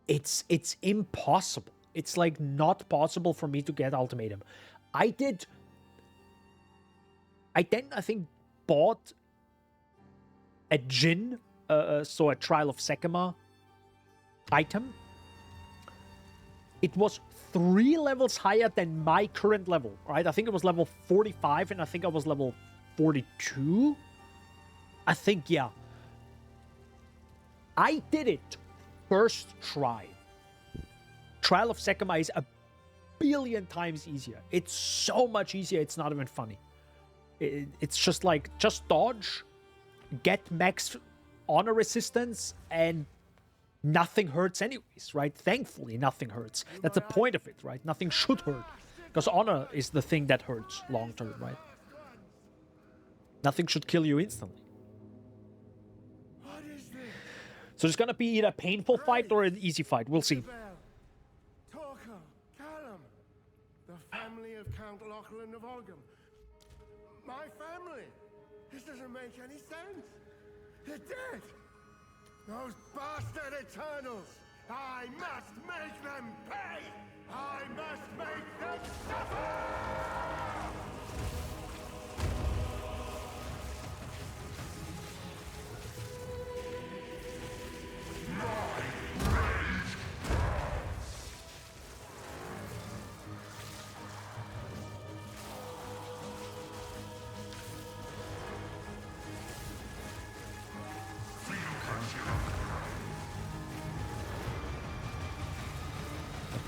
It's impossible. It's like not possible for me to get ultimatum. I then, I think, bought a djinn, so a Trial of Sekima item. It was 3 levels higher than my current level, right? I think it was level 45, and I think I was level 42. I think, yeah. I did it first try. Trial of Sekima is a billion times easier. It's so much easier, it's not even funny. It's just like, just dodge, get max honor resistance, and nothing hurts anyways, right? Thankfully, nothing hurts. That's the point of it, right? Nothing should hurt. Because honor is the thing that hurts long term, right? Nothing should kill you instantly. So it's gonna be either a painful fight or an easy fight. We'll see. Torquil, Callum, the family of Count Lachlan of Ogham. My family. This doesn't make any sense. They're dead. Those bastard Eternals. I must make them pay. I must make them suffer.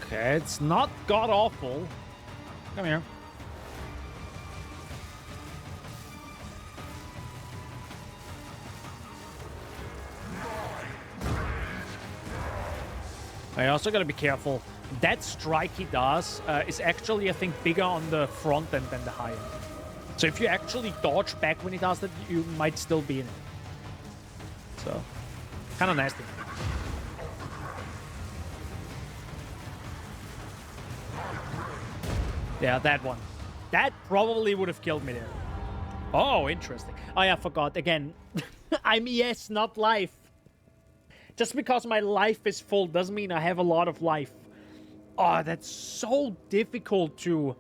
Okay, it's not god-awful. Come here. I also gotta be careful. That strike he does is actually, I think, bigger on the front end than the high end. So if you actually dodge back when he does that, you might still be in it. So, kind of nasty. Yeah, that one. That probably would have killed me there. Oh, interesting. Oh, yeah, I forgot. Again, I'm ES, not life. Just because my life is full doesn't mean I have a lot of life. Oh, that's so difficult to,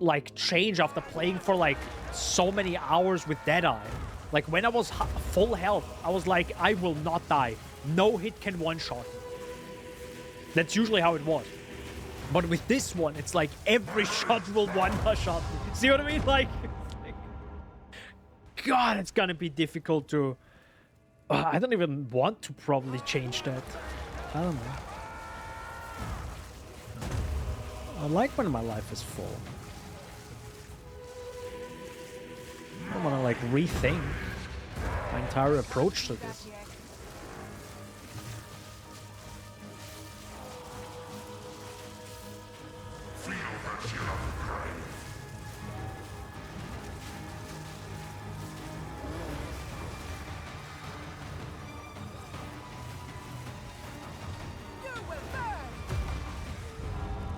like, change after playing for, like, so many hours with Deadeye. Like, when I was full health, I was like, I will not die. No hit can one-shot me. That's usually how it was. But with this one, it's like every shot will one-shot me. See what I mean? Like, God, it's gonna be difficult to... I don't even want to probably change that. I don't know. I like when my life is full. I want to like rethink my entire approach to this.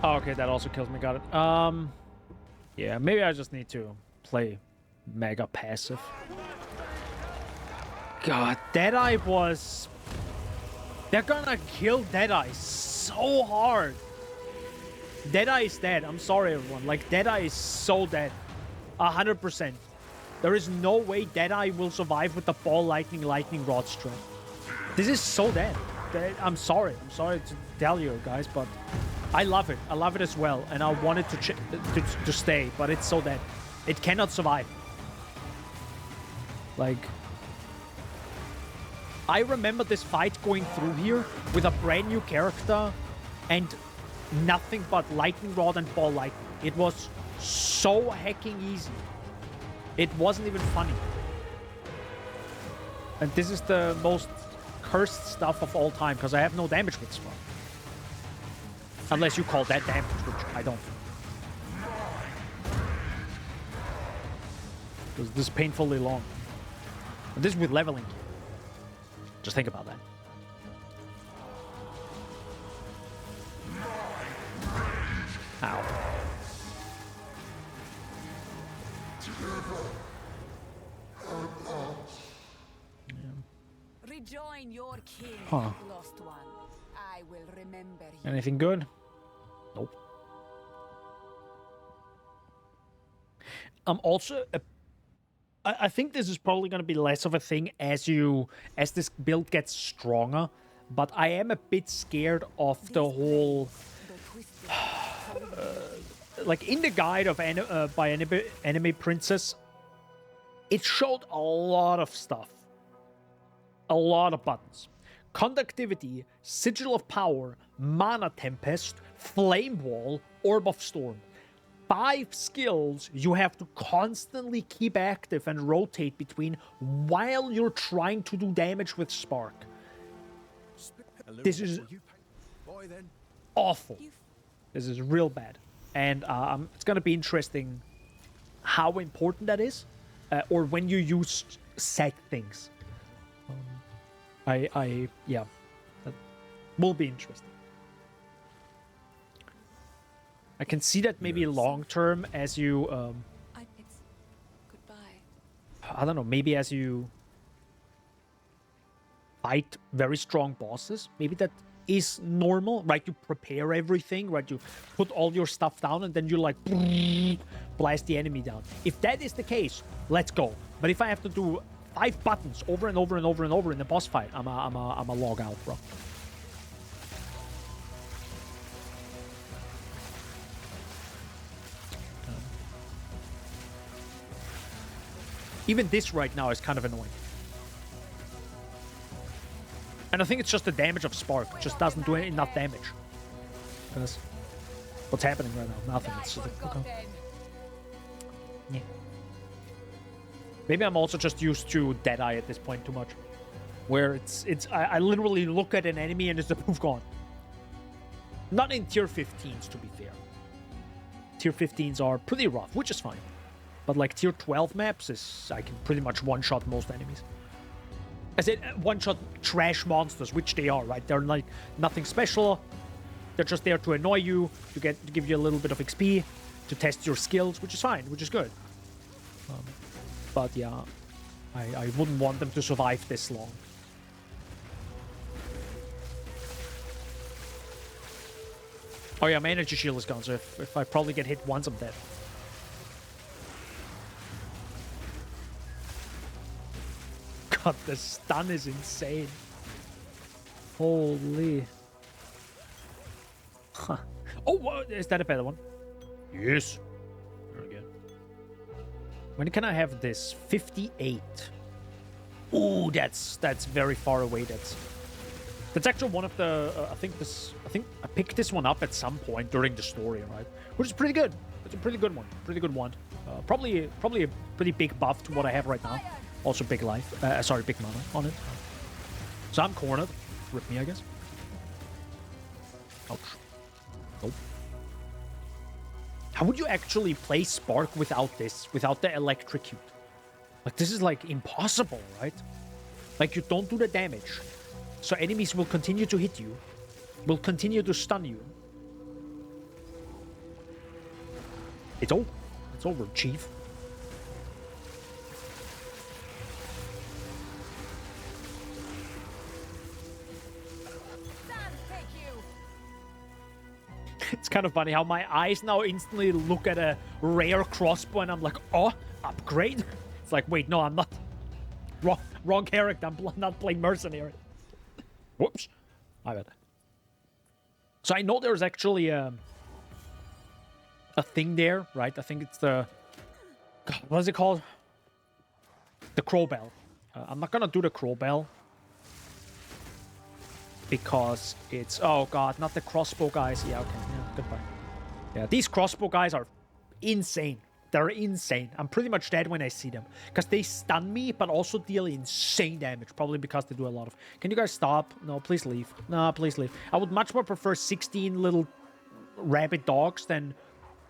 Oh, okay, that also kills me. Got it. Yeah, maybe I just need to play mega passive. God, Deadeye was... They're gonna kill Deadeye so hard. Deadeye is dead. I'm sorry, everyone. Like, Deadeye is so dead. 100%. There is no way Deadeye will survive with the ball lightning rod strat. This is so dead. I'm sorry. I'm sorry to tell you guys, but I love it. I love it as well, and I want it to stay, but it's so dead. It cannot survive. Like, I remember this fight going through here with a brand new character and nothing but lightning rod and ball lightning. It was so hecking easy. It wasn't even funny. And this is the most cursed stuff of all time because I have no damage with Spark. Unless you call that damage, which I don't. Because this is painfully long. And this is with leveling. Just think about that. Ow. Rejoin your king, Huh. lost one. I will remember you. Anything good? Nope. Also, I think this is probably going to be less of a thing as this build gets stronger, but I am a bit scared of the whole. Like in the guide of by Anime Princess, it showed a lot of stuff, a lot of buttons. Conductivity, Sigil of Power, Mana Tempest, Flame Wall, Orb of Storm. 5 skills you have to constantly keep active and rotate between while you're trying to do damage with Spark. This is awful. This is real bad. And it's going to be interesting how important that is, or when you use set things. Yeah, that will be interesting. I can see that maybe long term as you, Goodbye. I don't know, maybe as you fight very strong bosses, maybe that is normal, right? You prepare everything, right? You put all your stuff down and then you like blast the enemy down. If that is the case, let's go. But if I have to do 5 buttons over and over and over and over in the boss fight, I'm a log out, bro. Even this right now is kind of annoying. And I think it's just the damage of Spark. It just doesn't do enough damage. Because what's happening right now? Nothing. It's just like, okay. Yeah. Maybe I'm also just used to Deadeye at this point too much. Where I literally look at an enemy and it's the poof gone. Not in tier 15s, to be fair. Tier 15s are pretty rough, which is fine. But like tier 12 maps, I can pretty much one-shot most enemies. I said one-shot trash monsters, which they are, right? They're like nothing special. They're just there to annoy you, to give you a little bit of XP, to test your skills, which is fine, which is good. But yeah, I wouldn't want them to survive this long. Oh yeah, my energy shield is gone, so if I probably get hit once, I'm dead. God, the stun is insane. Holy. Huh. Oh, is that a better one? Yes. Very good. When can I have this? 58. Ooh, that's very far away. That's actually one of the I think I picked this one up at some point during the story, right? Which is pretty good. It's a pretty good one. Pretty good one. Probably a pretty big buff to what I have right now. Also big life. Sorry, big mana on it. So I'm cornered. Rip me, I guess. Ouch. Nope. How would you actually play Spark without this? Without the electrocute? Like, this is, like, impossible, right? Like, you don't do the damage. So enemies will continue to hit you. Will continue to stun you. It's over. It's over, Chief. It's kind of funny how my eyes now instantly look at a rare crossbow and I'm like, oh, upgrade? It's like, wait, no, I'm not. Wrong character. I'm not playing mercenary. Whoops. My bad. So I know there's actually a thing there, right? I think it's the... God, what is it called? The Crowbell. I'm not gonna do the Crowbell. Because it's... Oh, God, not the crossbow guys. Yeah, okay. Yeah, goodbye. Yeah, these crossbow guys are insane. They're insane. I'm pretty much dead when I see them. Because they stun me, but also deal insane damage. Probably because they do a lot of... Can you guys stop? No, please leave. No, please leave. I would much more prefer 16 little rabid dogs than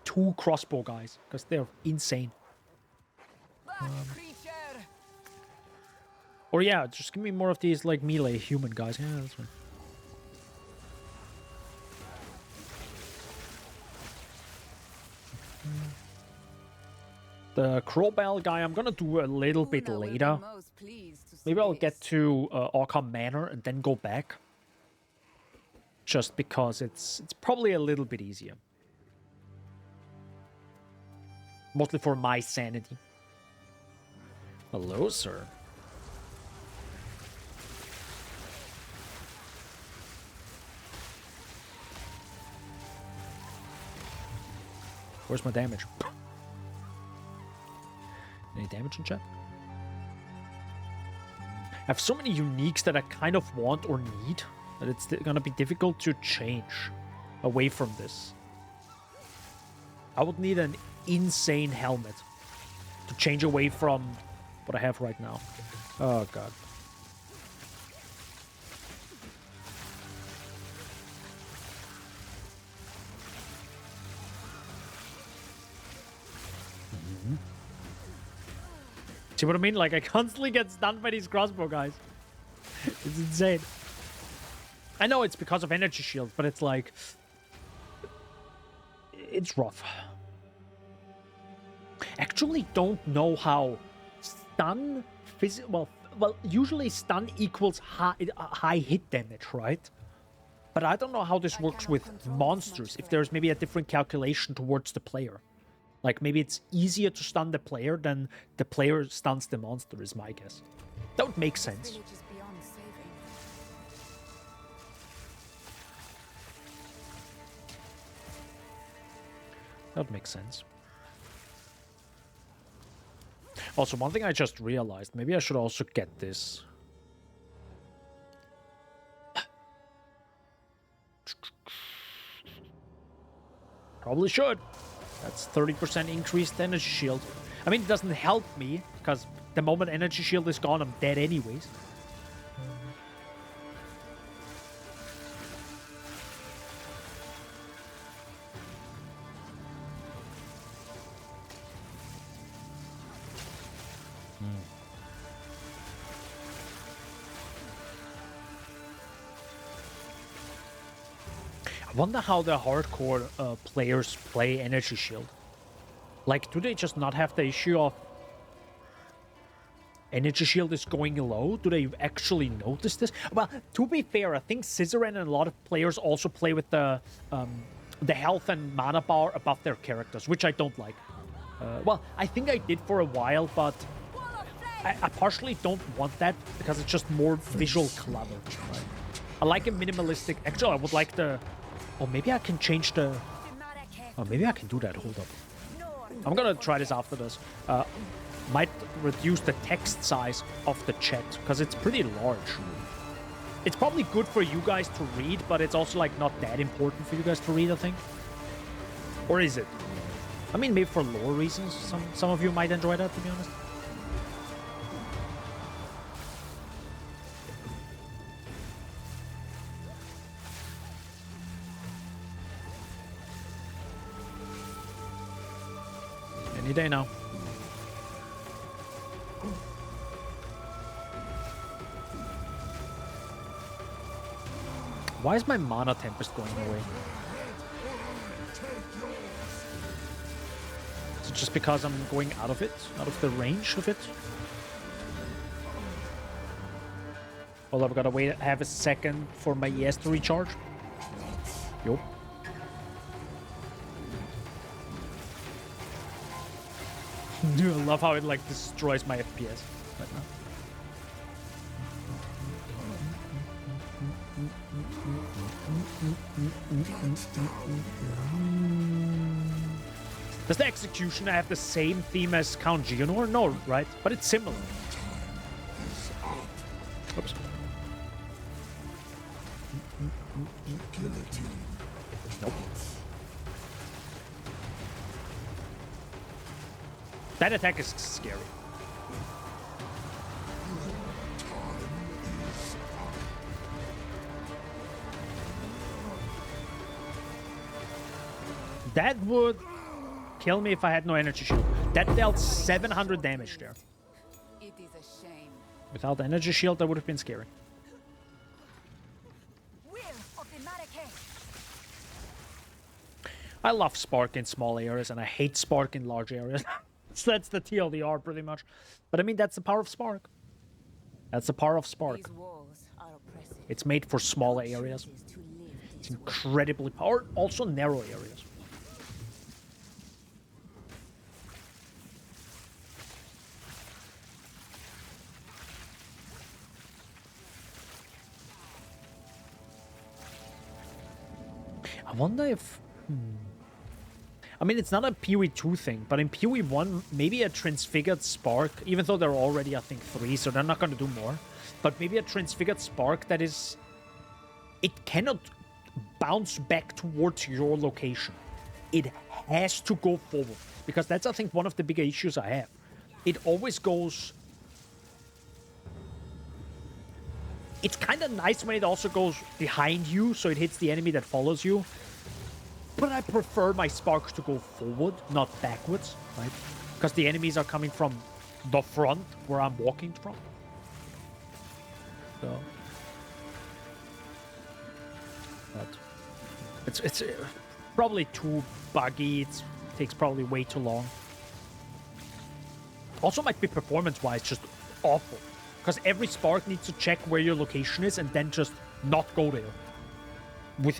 2 crossbow guys. Because they're insane. Or yeah, just give me more of these, like, melee human guys. Yeah, that's fine. The Crowbell guy, I'm gonna do a little bit later. Maybe I'll get to Arkham Manor and then go back. Just because it's probably a little bit easier. Mostly for my sanity. Hello, sir. Where's my damage? Any damage in chat? I have so many uniques that I kind of want or need that it's gonna be difficult to change away from this. I would need an insane helmet to change away from what I have right now. Oh, God. See what I mean? Like, I constantly get stunned by these crossbow guys. It's insane. I know it's because of energy shield, but it's like... It's rough. Actually don't know how stun... Well, usually stun equals high hit damage, right? But I don't know how this works with monsters. If there's maybe a different calculation towards the player. Like, maybe it's easier to stun the player than the player stuns the monster, is my guess. That would make sense. That would make sense. Also, one thing I just realized, maybe I should also get this. Probably should. That's 30% increased energy shield. I mean, it doesn't help me, because the moment energy shield is gone, I'm dead anyways. I wonder how the hardcore players play energy shield. Like, do they just not have the issue of energy shield is going low? Do they actually notice this? Well, to be fair, I think Scissoran and a lot of players also play with the health and mana bar above their characters, which I don't like. Well, I think I did for a while, but I partially don't want that because it's just more visual clutter. Right? I like a minimalistic... Actually, I would like the... Oh, maybe I can change the... Oh, maybe I can do that. Hold up. I'm gonna try this after this. Might reduce the text size of the chat, because it's pretty large. It's probably good for you guys to read, but it's also like not that important for you guys to read, I think. Or is it? I mean, maybe for lore reasons, some of you might enjoy that, to be honest. Any day now. Why is my Mana Tempest going away? Is it just because I'm going out of it? Out of the range of it? Well, I've got to wait half a second for my ES to recharge. Yup. Dude, I love how it like destroys my FPS right now. Does the Executioner have the same theme as Count Geonor? No, right? But it's similar. Oops. Nope. That attack is scary. That would kill me if I had no energy shield. That dealt 700 damage there. It is a shame. Without the energy shield, that would have been scary. Will of the Marrakech. I love Spark in small areas, and I hate Spark in large areas. So that's the TLDR, pretty much. But I mean, that's the power of Spark. That's the power of Spark. These walls are oppressive. It's made for smaller areas. Chooses to live It's this way. incredibly powerful. Also narrow areas. I wonder if... I mean, it's not a PoE 2 thing, but in PoE 1, maybe a Transfigured Spark, even though they're already, I think, 3, so they're not going to do more. But maybe a Transfigured Spark that is... It cannot bounce back towards your location. It has to go forward. Because that's, I think, one of the bigger issues I have. It always goes... It's kind of nice when it also goes behind you, so it hits the enemy that follows you. But I prefer my sparks to go forward, not backwards, right? Because the enemies are coming from the front, where I'm walking from. So... But... It's probably too buggy, it takes probably way too long. Also might be performance-wise just awful. Because every spark needs to check where your location is and then just not go there. With,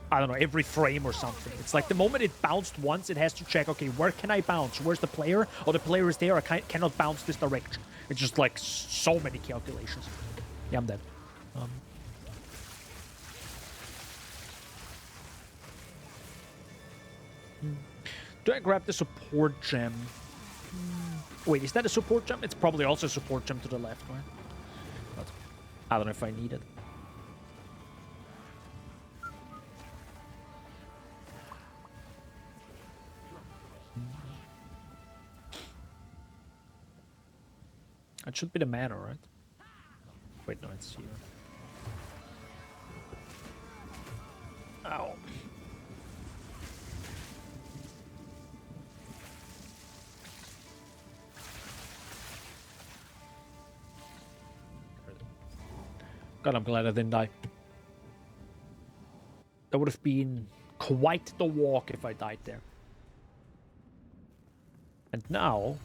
I don't know, every frame or something. It's like the moment it bounced once, it has to check, okay, where can I bounce? Where's the player? Oh, the player is there, I cannot bounce this direction. It's just like so many calculations. Yeah, I'm dead. Do I grab the support gem? Wait, is that a support gem? It's probably also a support gem to the left, right? But I don't know if I need it. It should be the mana, right? Wait, no, it's here. Ow. God, I'm glad I didn't die. That would have been quite the walk if I died there. And now,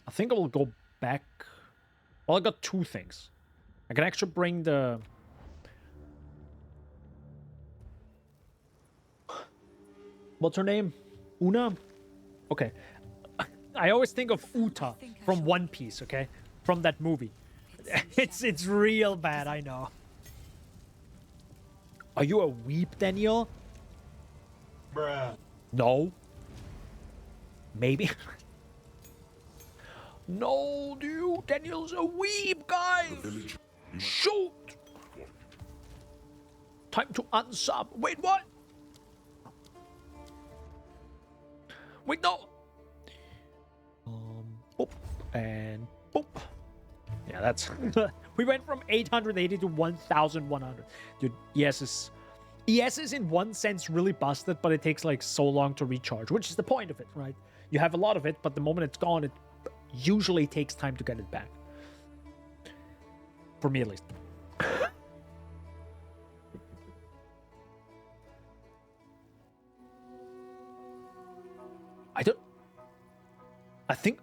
I think I will go back. Well, I got two things. I can actually bring the... What's her name? Una? Okay. I always think of Uta from One Piece, okay? From that movie. It's real bad, I know. Are you a weep, Daniel? Bruh. No. Maybe. No, dude. Daniel's a weep, guys. Shoot. Time to unsub. Wait, what? Wait, no. Boop. And boop. Yeah, that's... we went from 880 to 1,100. Dude, ES is in one sense really busted, but it takes like so long to recharge, which is the point of it, right? You have a lot of it, but the moment it's gone, it usually takes time to get it back. For me, at least. I think...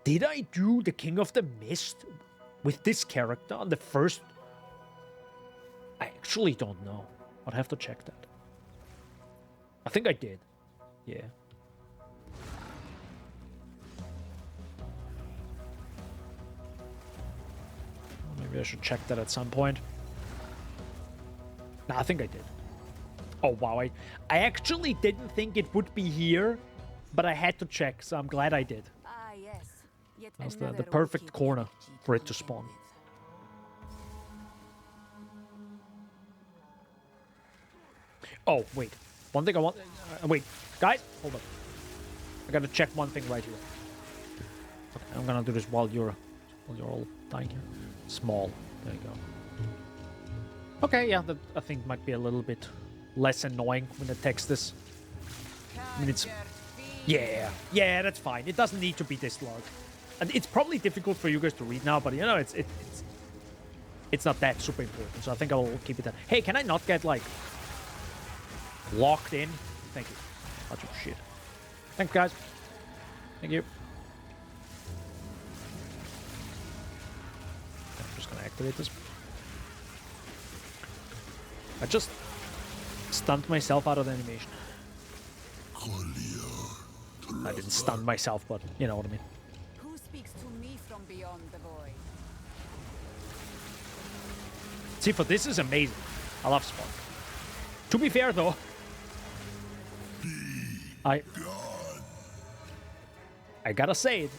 Did I do the King of the Mist with this character on the first... I actually don't know. I'd have to check that. I think I did. Yeah. Maybe I should check that at some point. Nah, I think I did. Oh, wow. I actually didn't think it would be here, but I had to check, so I'm glad I did. Ah, yes. Yet That's another the perfect wicked corner cheat for it to spawn. with. Oh, wait. One thing I want... wait. Guys, hold up. I gotta check one thing right here. Okay, I'm gonna do this while you're all dying here. Small. There you go. Okay, yeah, that I think might be a little bit less annoying when the text is... I mean, it's... Yeah, that's fine. It doesn't need to be this large. And it's probably difficult for you guys to read now, but you know, it's not that super important. So I think I will keep it that. Hey, can I not get, like... locked in? Thank you. Bunch of shit. Thanks, guys. Thank you. I'm just gonna activate this. I just stunned myself out of the animation. I didn't stun myself, but you know what I mean. Who speaks to me from beyond the void? See, for this is amazing. I love Spark. To be fair, though, I gotta say it.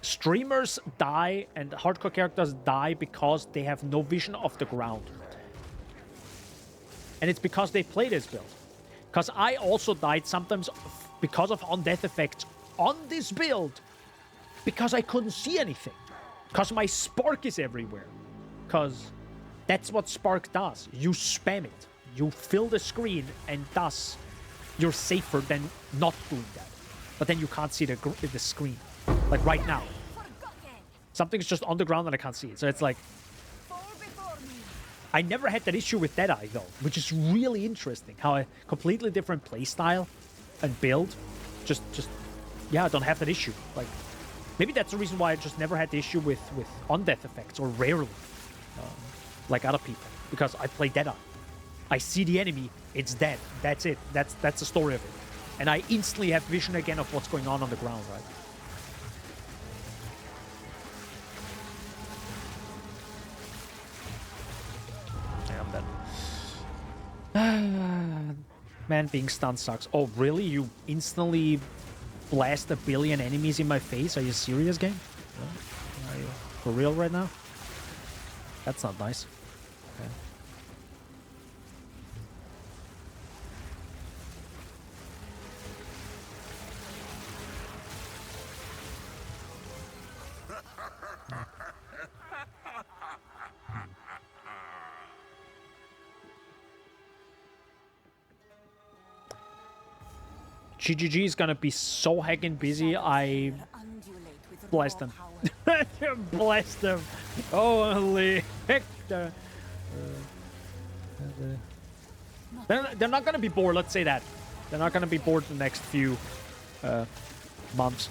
Streamers die and hardcore characters die because they have no vision of the ground. And it's because they play this build. Because I also died sometimes because of on-death effects on this build. Because I couldn't see anything. Because my Spark is everywhere. Because that's what Spark does. You spam it. You fill the screen, and thus you're safer than not doing that. But then you can't see the screen. Like right now. Something's just on the ground and I can't see it. So it's like... I never had that issue with Deadeye, though, which is really interesting. How a completely different playstyle and build yeah, I don't have that issue. Like, maybe that's the reason why I just never had the issue with on-death effects, or rarely, like other people. Because I play Deadeye. I see the enemy, it's dead. That's it. That's the story of it. And I instantly have vision again of what's going on the ground, right? Man, being stunned sucks. Oh, really? You instantly blast 1 billion enemies in my face? Are you serious, game? Are you for real right now? That's not nice. Okay. GGG is gonna be so heckin' busy, I blessed them. Bless them. Holy Hector. They're not gonna be bored, let's say that. They're not gonna be bored the next few months.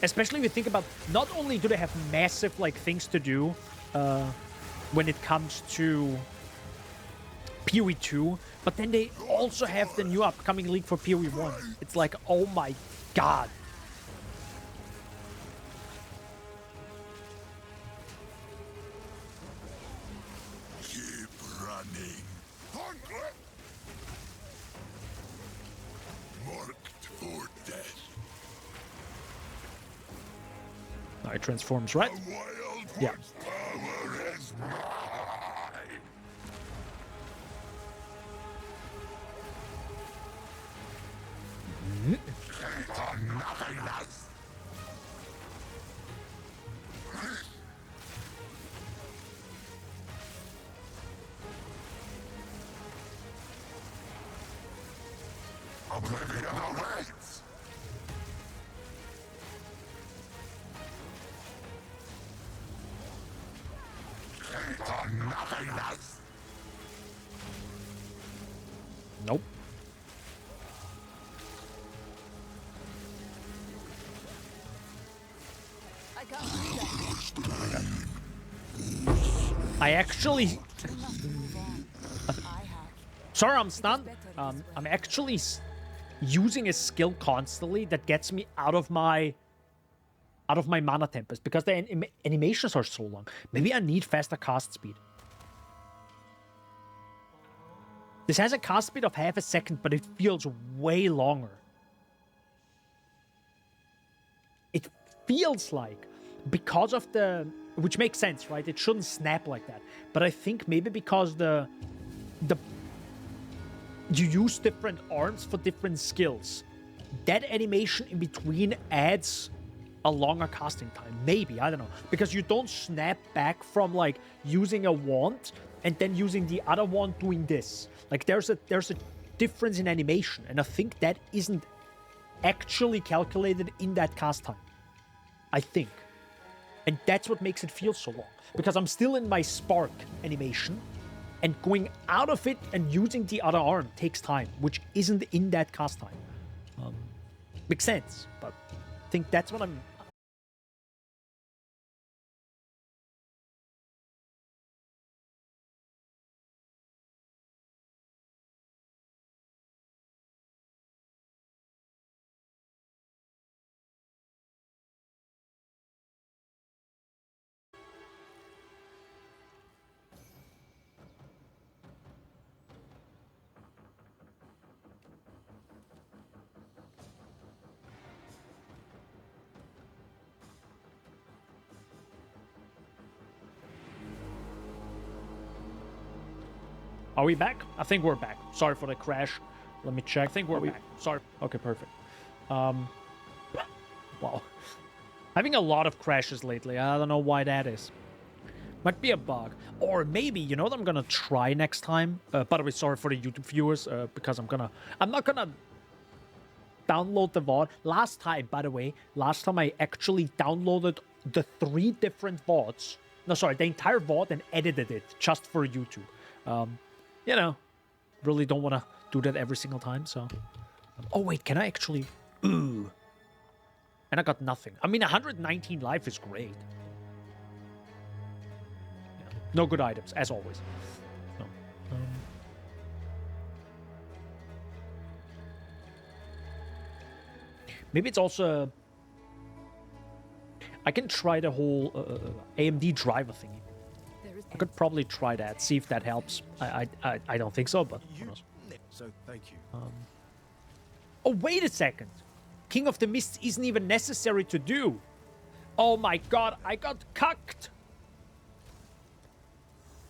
Especially if you think about, not only do they have massive like things to do when it comes to PoE 2, but then they also have the new upcoming league for PoE 1. It's like, oh my god. Keep running. Marked for death. It transforms, right? Wild Yeah. power is mine. Nope. I can't do that. I actually... Move on. I have. Sorry, I'm stunned. I'm actually using a skill constantly that gets me out of my mana tempest because the animations are so long. Maybe I need faster cast speed. This has a cast speed of half a second, but it feels way longer. It feels like, because of the... Which makes sense, right? It shouldn't snap like that. But I think maybe because the you use different arms for different skills. That animation in between adds a longer casting time. Maybe, I don't know. Because you don't snap back from, like, using a wand and then using the other wand doing this. Like, there's a difference in animation, and I think that isn't actually calculated in that cast time. I think. And that's what makes it feel so long. Because I'm still in my spark animation, and going out of it and using the other arm takes time, which isn't in that cast time. Makes sense, but I think that's what I'm... Are we back? I think we're back. Sorry for the crash. Let me check. I think we're back. Sorry. Okay, perfect. Wow. Having a lot of crashes lately. I don't know why that is. Might be a bug. Or maybe, you know what I'm gonna try next time? By the way, sorry for the YouTube viewers, because I'm not gonna download the VOD. Last time, by the way, I actually downloaded the 3 different VODs. No, sorry, the entire VOD and edited it just for YouTube. You know, really don't want to do that every single time, so... Oh, wait, can I actually... Ooh. And I got nothing. I mean, 119 life is great. Yeah. No good items, as always. No. Maybe it's also... I can try the whole AMD driver thingy. I could probably try that, see if that helps. I don't think so, but who knows. So, thank you. Oh, wait a second. King of the Mists isn't even necessary to do. Oh my god, I got cucked.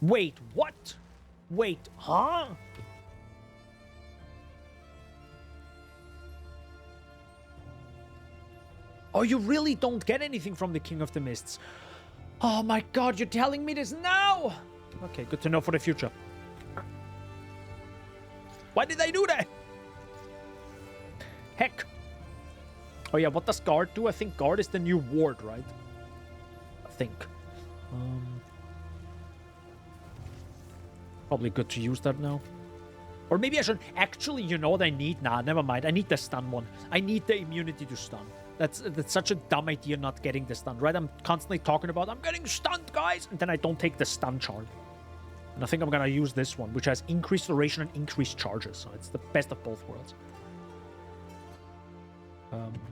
Wait, what? Wait, huh? Oh, you really don't get anything from the King of the Mists. Oh my god, you're telling me this now? Okay, good to know for the future. Why did I do that? Heck. Oh yeah, what does guard do? I think guard is the new ward, right? I think. Probably good to use that now. Or maybe I should... Actually, you know what I need? Nah, never mind. I need the stun one. I need the immunity to stun. That's such a dumb idea not getting the stun, right? I'm constantly talking about, I'm getting stunned, guys! And then I don't take the stun charge. And I think I'm gonna use this one, which has increased duration and increased charges. So it's the best of both worlds.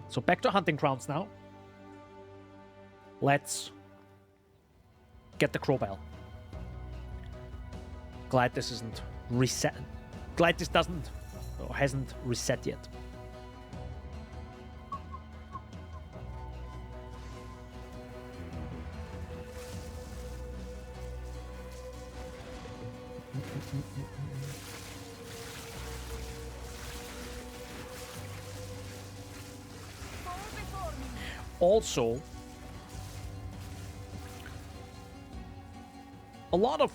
So back to Hunting Grounds now. Let's get the Crowbell. Glad this isn't reset. Glad this doesn't or hasn't reset yet. Also, a lot of...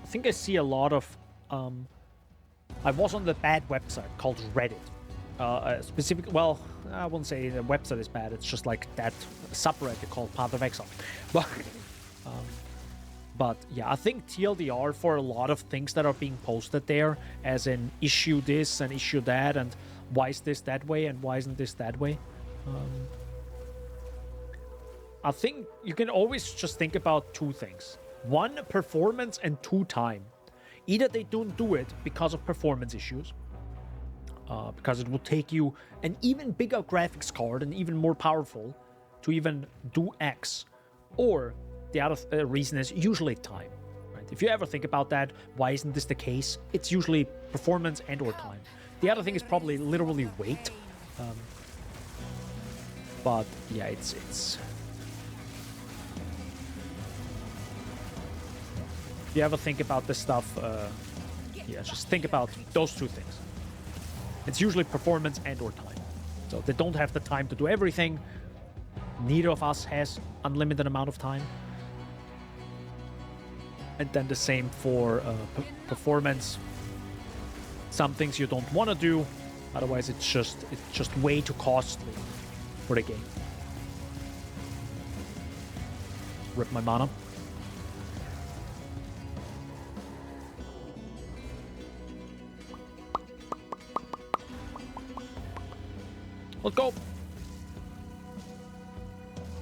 I think I see a lot of... I was on the bad website called Reddit. specific. Well, I wouldn't say the website is bad. It's just like that subreddit called Path of Exile. But yeah, I think TLDR for a lot of things that are being posted there, as in issue this and issue that, and why is this that way and why isn't this that way. I think you can always just think about two things: one, performance, and two, time. Either they don't do it because of performance issues, because it will take you an even bigger graphics card and even more powerful to even do X, or the other reason is usually time. Right? If you ever think about that, why isn't this the case? It's usually performance and or time. The other thing is probably literally weight. But yeah, it's. If you ever think about this stuff, yeah, just think about those two things. It's usually performance and or time. So they don't have the time to do everything. Neither of us has unlimited amount of time. And then the same for performance. Some things you don't want to do, otherwise it's just way too costly for the game. Rip my mana. Let's go.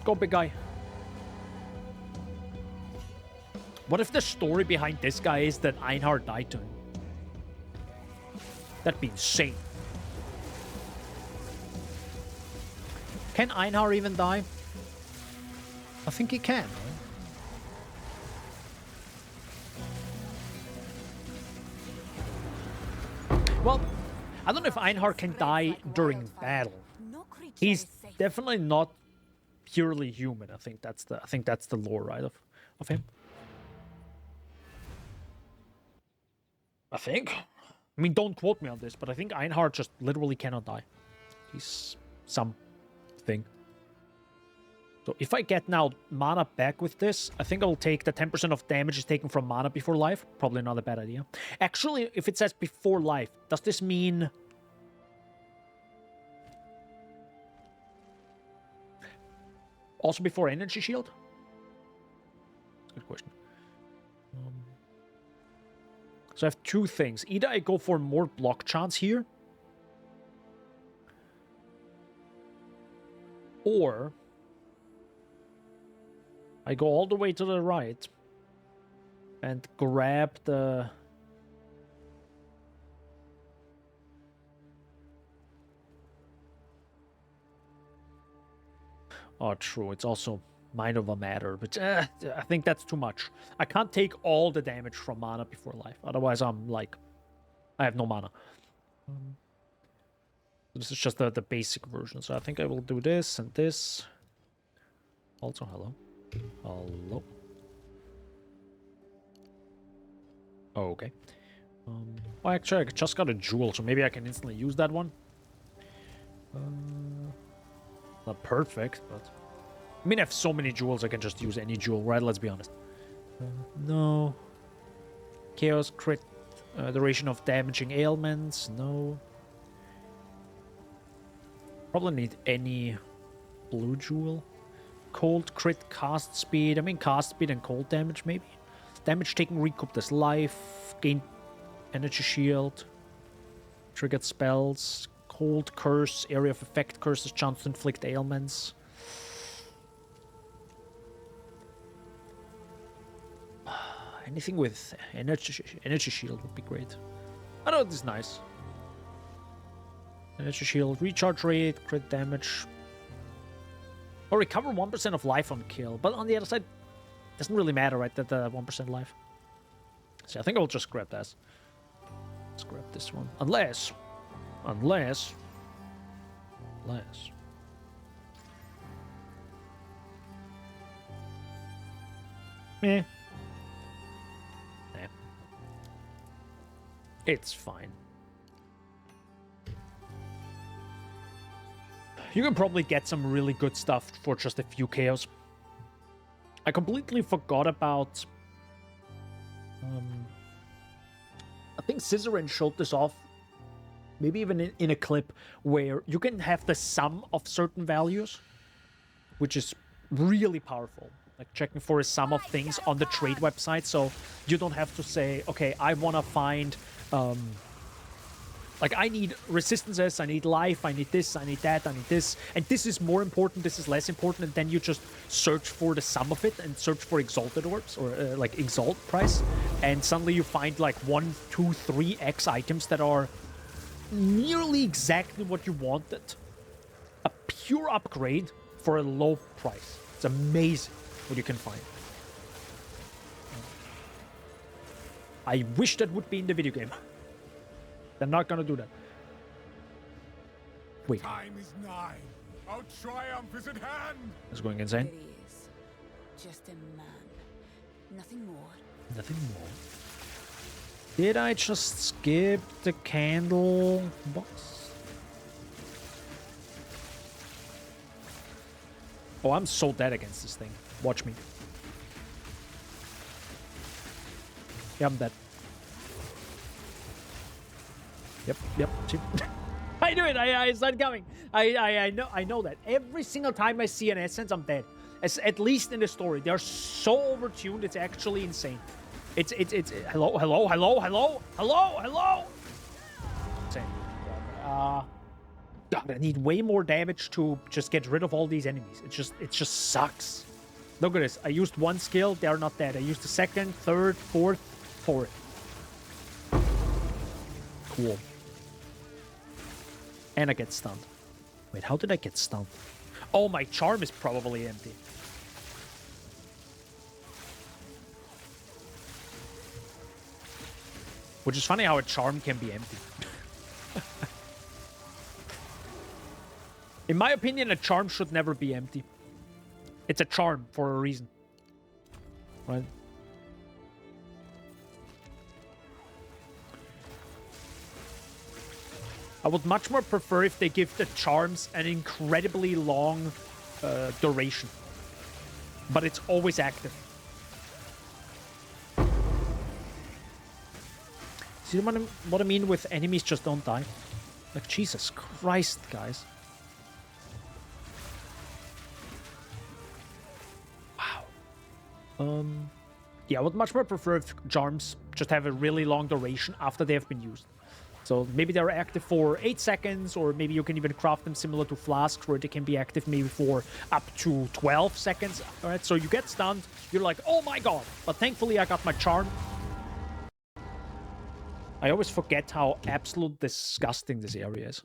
Go, big guy. What if the story behind this guy is that Einhard died to him? That'd be insane. Can Einhard even die? I think he can, right? Well, I don't know if Einhard can die during battle. He's definitely not purely human. I think that's the lore, right, of him. I think. I mean, don't quote me on this, but I think Einhard just literally cannot die. He's something. So if I get now mana back with this, I think I'll take the 10% of damage is taken from mana before life. Probably not a bad idea. Actually, if it says before life, does this mean... also before energy shield? Good question. So I have two things. Either I go for more block chance here, or I go all the way to the right and grab the... Oh, true. It's also Mind Over Matter, but I think that's too much. I can't take all the damage from mana before life. Otherwise, I'm like... I have no mana. This is just the basic version. So I think I will do this and this. Also, hello. Hello. Oh, okay. Well, actually, I just got a jewel, so maybe I can instantly use that one. Not perfect, but... I mean, I have so many jewels, I can just use any jewel, right? Let's be honest. No. Chaos crit. Duration of damaging ailments. No. Probably need any blue jewel. Cold crit cast speed. I mean, cast speed and cold damage, maybe. Damage taken recouped as life. Gain energy shield. Triggered spells. Cold curse. Area of effect curses. Chance to inflict ailments. Anything with energy shield would be great. I know this is nice. Energy shield, recharge rate, crit damage. Or recover 1% of life on kill. But on the other side, doesn't really matter, right? That 1% life. So I think I'll just grab that. Let's grab this one. Unless. Meh. It's fine. You can probably get some really good stuff for just a few chaos. I completely forgot about... I think Scissorin showed this off maybe even in a clip where you can have the sum of certain values, which is really powerful. Like checking for a sum of things on the trade website, so you don't have to say, okay, I want to find, like I need resistances, I need life, I need this, I need that, I need this, and this is more important, this is less important, and then you just search for the sum of it and search for exalted orbs or like exalt price, and suddenly you find like 1, 2, 3x items that are nearly exactly what you wanted. A pure upgrade for a low price. It's amazing what you can find. I wish that would be in the video game. They're not gonna do that. Wait. Time is nigh. Our triumph is at hand. It's going There insane. he is. Just a man. Nothing more. Nothing more. Did I just skip the candle box? Oh, I'm so dead against this thing. Watch me. Yeah, I'm dead. Yep. I knew it. I saw it coming. I know that. Every single time I see an essence, I'm dead. At least in the story, they're so overtuned. It's actually insane. It's hello. Insane. God, I need way more damage to just get rid of all these enemies. It just sucks. Look at this. I used one skill. They're not dead. I used the second, third, fourth. Cool. And I get stunned. Wait, how did I get stunned? Oh, my charm is probably empty. Which is funny how a charm can be empty. In my opinion, a charm should never be empty. It's a charm for a reason. Right? I would much more prefer if they give the charms an incredibly long duration. But it's always active. See what I mean with enemies just don't die? Like, Jesus Christ, guys. Wow. Yeah, I would much more prefer if charms just have a really long duration after they have been used. So maybe they're active for 8 seconds, or maybe you can even craft them similar to flasks where they can be active maybe for up to 12 seconds. All right, so you get stunned, you're like, oh my god. But thankfully I got my charm. I always forget how absolute disgusting this area is.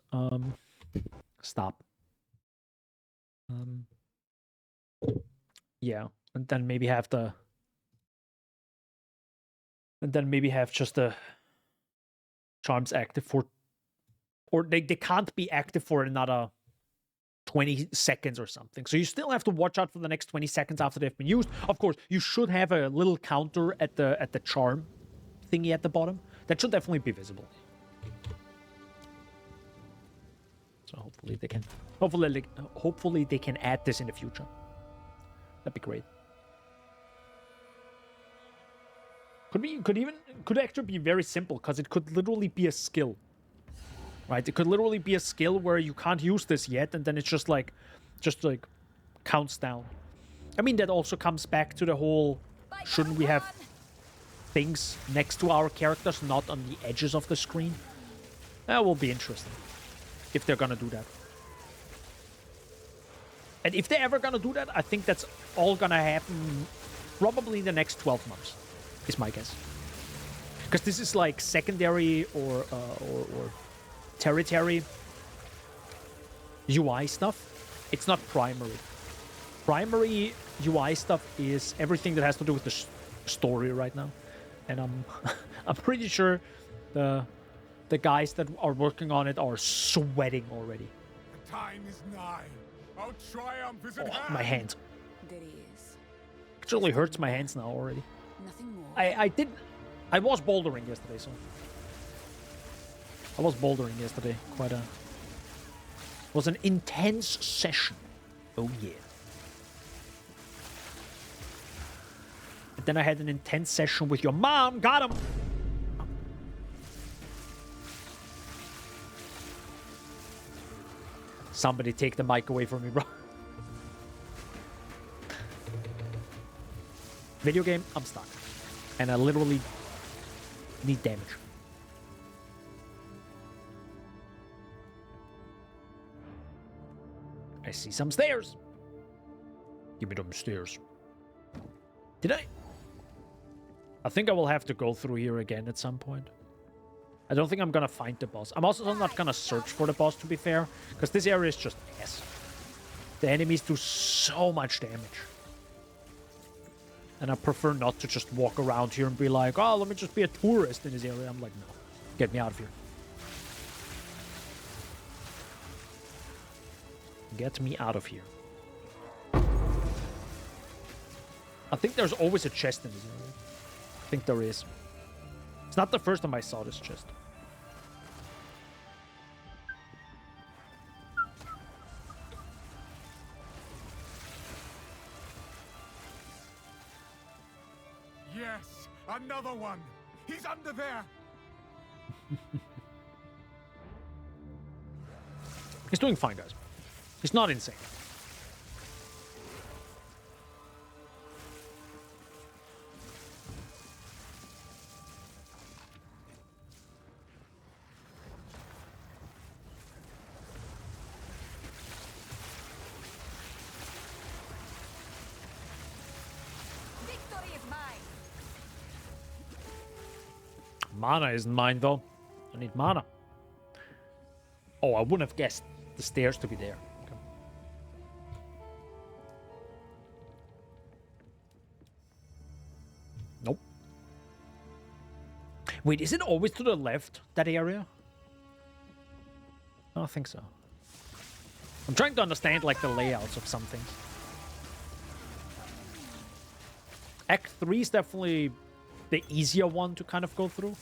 Stop. Yeah, and then maybe have the... And then maybe have just the charms active for... Or they can't be active for another 20 seconds or something. So you still have to watch out for the next 20 seconds after they've been used. Of course, you should have a little counter at the charm thingy at the bottom. That should definitely be visible. So hopefully they can... Hopefully they can add this in the future. That'd be great. Could actually be very simple, because it could literally be a skill. Right? It could literally be a skill where you can't use this yet, and then it's just like counts down. I mean, that also comes back to the whole, shouldn't we have things next to our characters, not on the edges of the screen? That will be interesting, if they're gonna do that. And if they're ever gonna do that, I think that's all gonna happen probably in the next 12 months. Is my guess. Because this is like secondary or territory UI stuff. It's not primary. Primary UI stuff is everything that has to do with the story right now. And I'm pretty sure the guys that are working on it are sweating already. The time is nigh. Our triumph is at Oh, hand. my hand. There he is. Actually hurts my hands now already. Nothing more. I was bouldering yesterday, so I was bouldering yesterday. It was an intense session. Oh yeah. And then I had an intense session with your mom. Got him. Somebody take the mic away from me, bro. Video game, I'm stuck. And I literally need damage. I see some stairs. Give me them stairs. Did I? I think I will have to go through here again at some point. I don't think I'm gonna find the boss. I'm also not gonna search for the boss, to be fair, because this area is just ass. The enemies do so much damage. And I prefer not to just walk around here and be like, oh, let me just be a tourist in this area. I'm like, no, get me out of here. Get me out of here. I think there's always a chest in this area. I think there is. It's not the first time I saw this chest. Yes, another one. He's under there. He's doing fine, guys. He's not insane. Victory is mine. Mana isn't mine, though. I need mana. Oh, I wouldn't have guessed the stairs to be there. Okay. Nope. Wait, is it always to the left, that area? I don't think so. I'm trying to understand, like, the layouts of some things. Act 3 is definitely the easier one to kind of go through.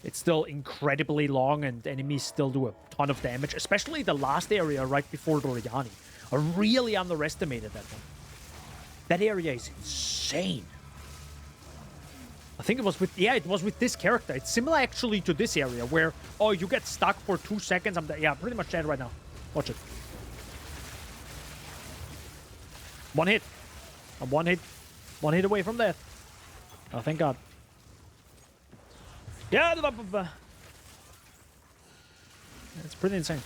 It's still incredibly long, and enemies still do a ton of damage, especially the last area right before Doriani. I really underestimated that one. That area is insane. I think it was with, yeah, it was with this character. It's similar actually to this area where, oh, you get stuck for 2 seconds. Yeah, pretty much dead right now. Watch it. One hit. I'm one hit away from death. Oh, thank God. Yeah, it's pretty insane.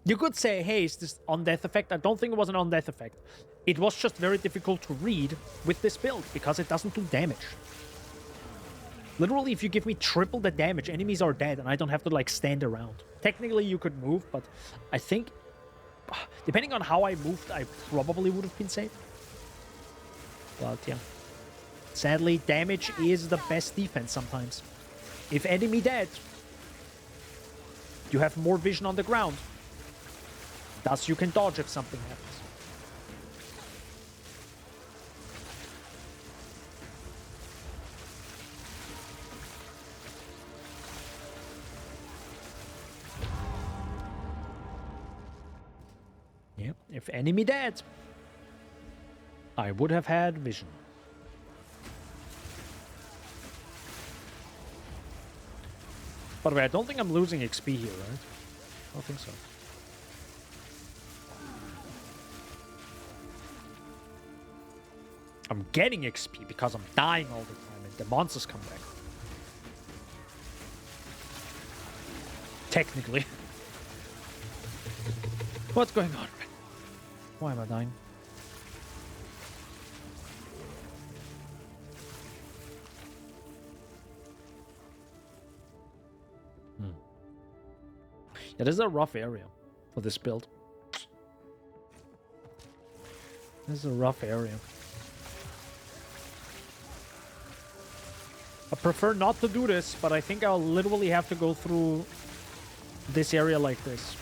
You could say, hey, is this on-death effect? I don't think it was an on-death effect. It was just very difficult to read with this build because it doesn't do damage. Literally, if you give me triple the damage, enemies are dead and I don't have to, like, stand around. Technically, you could move, but I think, depending on how I moved, I probably would have been safe. But, yeah. Sadly, damage is the best defense sometimes. If enemy dead, you have more vision on the ground. Thus, you can dodge if something happens. Yep, if enemy dead, I would have had vision. By the way, I don't think I'm losing XP here, right? I don't think so. I'm getting XP because I'm dying all the time and the monsters come back. Technically. What's going on? Why am I dying? Yeah, this is a rough area for this build. This is a rough area. I prefer not to do this, but I think I'll literally have to go through this area like this.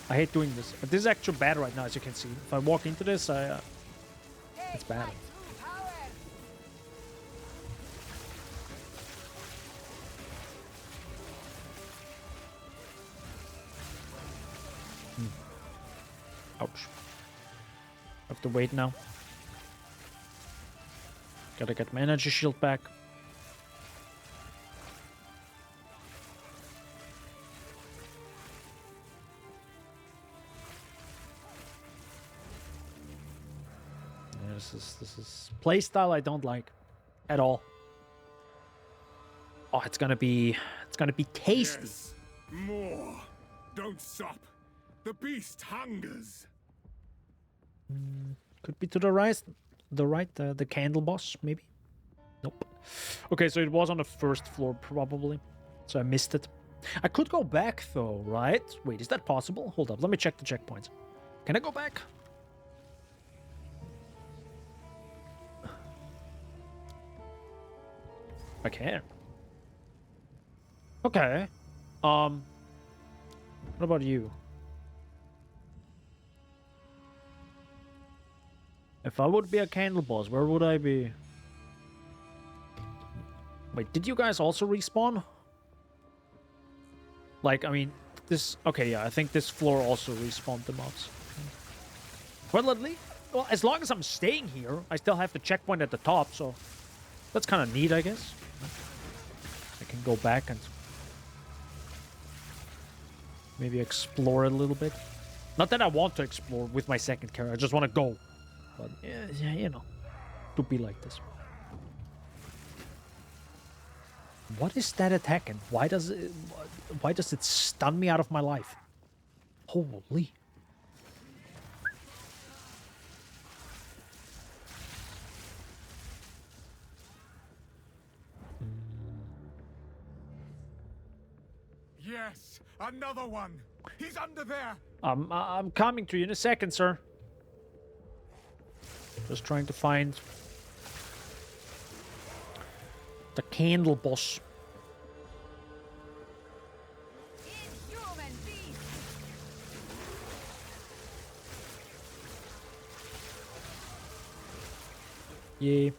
I hate doing this. But this is actually bad right now, as you can see. If I walk into this, it's bad. Have to wait now. Gotta get my energy shield back. This is playstyle I don't like at all. Oh, it's gonna be tasty. Yes, more. Don't stop. The beast hungers. Could be to the right, the candle boss maybe. Nope. Okay, so it was on the first floor probably, so I missed it. I could go back though, right? Wait, is that possible? Hold up, let me check the checkpoints. Can I go back? I can. Okay. What about you? If I would be a candle boss, where would I be? Wait, did you guys also respawn? Like, I mean, this... Okay, yeah, I think this floor also respawned the mobs. Well, at least... Well, as long as I'm staying here, I still have the checkpoint at the top, so... That's kind of neat, I guess. I can go back and... maybe explore a little bit. Not that I want to explore with my second character, I just want to go. But, yeah, you know, to be like this. What is that attacking? Why does it stun me out of my life? Holy. Yes, another one. He's under there. I'm coming to you in a second, sir. Just trying to find the candle boss. Inhuman beast! Yeah.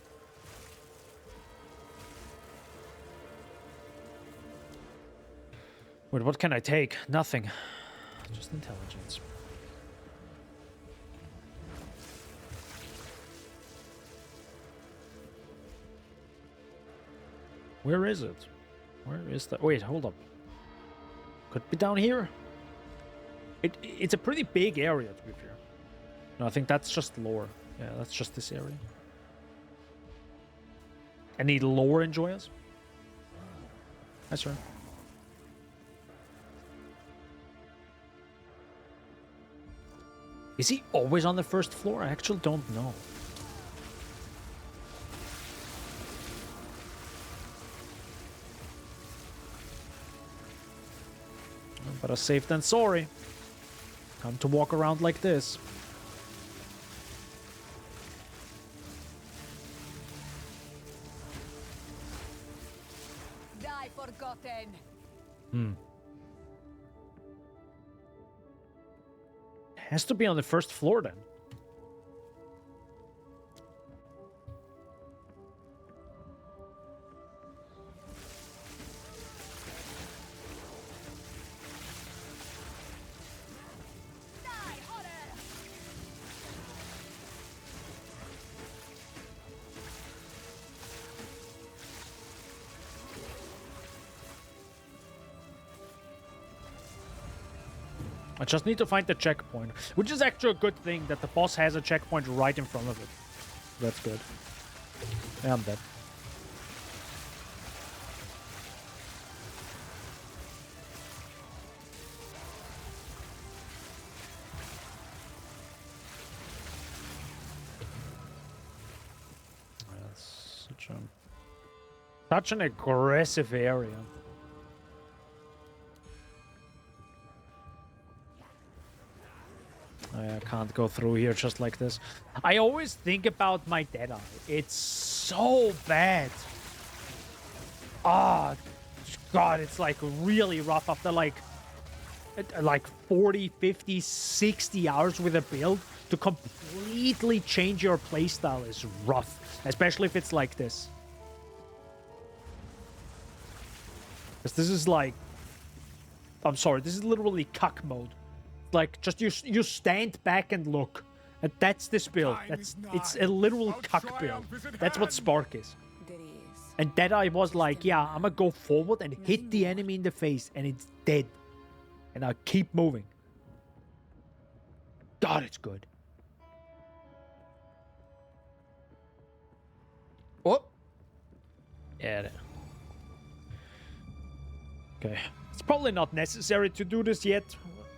Wait, what can I take? Nothing. Just intelligence. Where is it? Where is that? Wait, hold up. Could be down here. It's a pretty big area, to be fair. No, I think that's just lore. Yeah, that's just this area. Any lore enjoyers? Hi, sir. Is he always on the first floor? I actually don't know. Better safe than sorry. Time to walk around like this. Die forgotten! Has to be on the first floor then. I just need to find the checkpoint, which is actually a good thing that the boss has a checkpoint right in front of it. That's good. Yeah, I'm dead. That's such an aggressive area. I can't go through here just like this. I always think about my Deadeye. It's so bad. Ah, God, it's like really rough after like 40, 50, 60 hours with a build. To completely change your playstyle is rough. Especially if it's like this. Because this is like... I'm sorry, this is literally cuck mode. Like, just you stand back and look. And that's this build. It's a literal cuck build. That's what Spark is. There is. And Deadeye was like, yeah, I'm gonna go forward and hit the enemy in the face, and it's dead. And I keep moving. God, it's good. Oh. Yeah. Okay. It's probably not necessary to do this yet.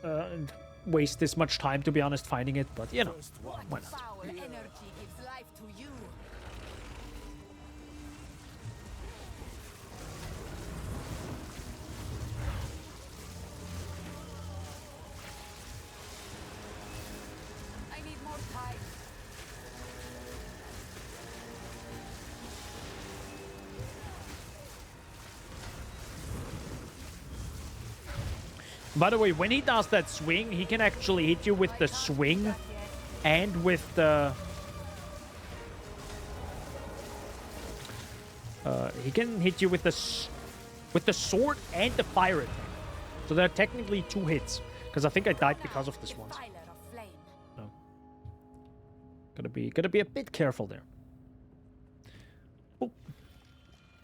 And waste this much time, to be honest, finding it. But, you know, why not? Foul energy gives life to you. I need more time. By the way, when he does that swing, he can actually hit you with the swing and with the... he can hit you with the sword and the fire attack. So there are technically 2 hits. Because I think I died because of this once. Defiler of flame. No. Gotta be a bit careful there. Oh.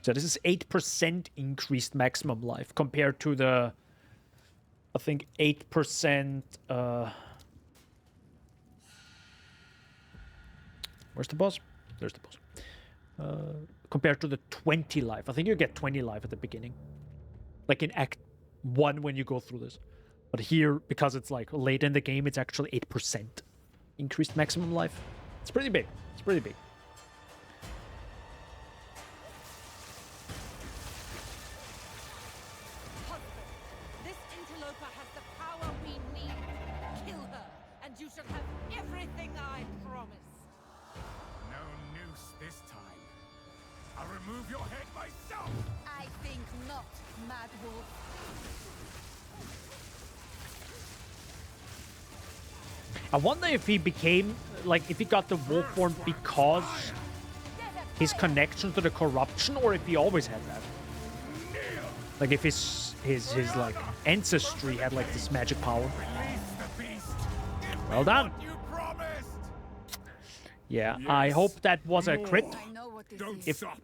So this is 8% increased maximum life compared to the... I think 8%. Where's the boss? There's the boss. Compared to the 20 life. I think you get 20 life at the beginning. Like in Act 1 when you go through this. But here, because it's like late in the game, it's actually 8% increased maximum life. It's pretty big. It's pretty big. This interloper has the power we need. Kill her, and you shall have everything I promise. No noose this time. I'll remove your head myself. I think not, Mad Wolf. I wonder if he became, like, if he got the wolf form because his connection to the corruption, or if he always had that. Like, if his like, ancestry had, like, this magic power. Well done. Yeah, I hope that was a crit. I know what this Don't is. If stop.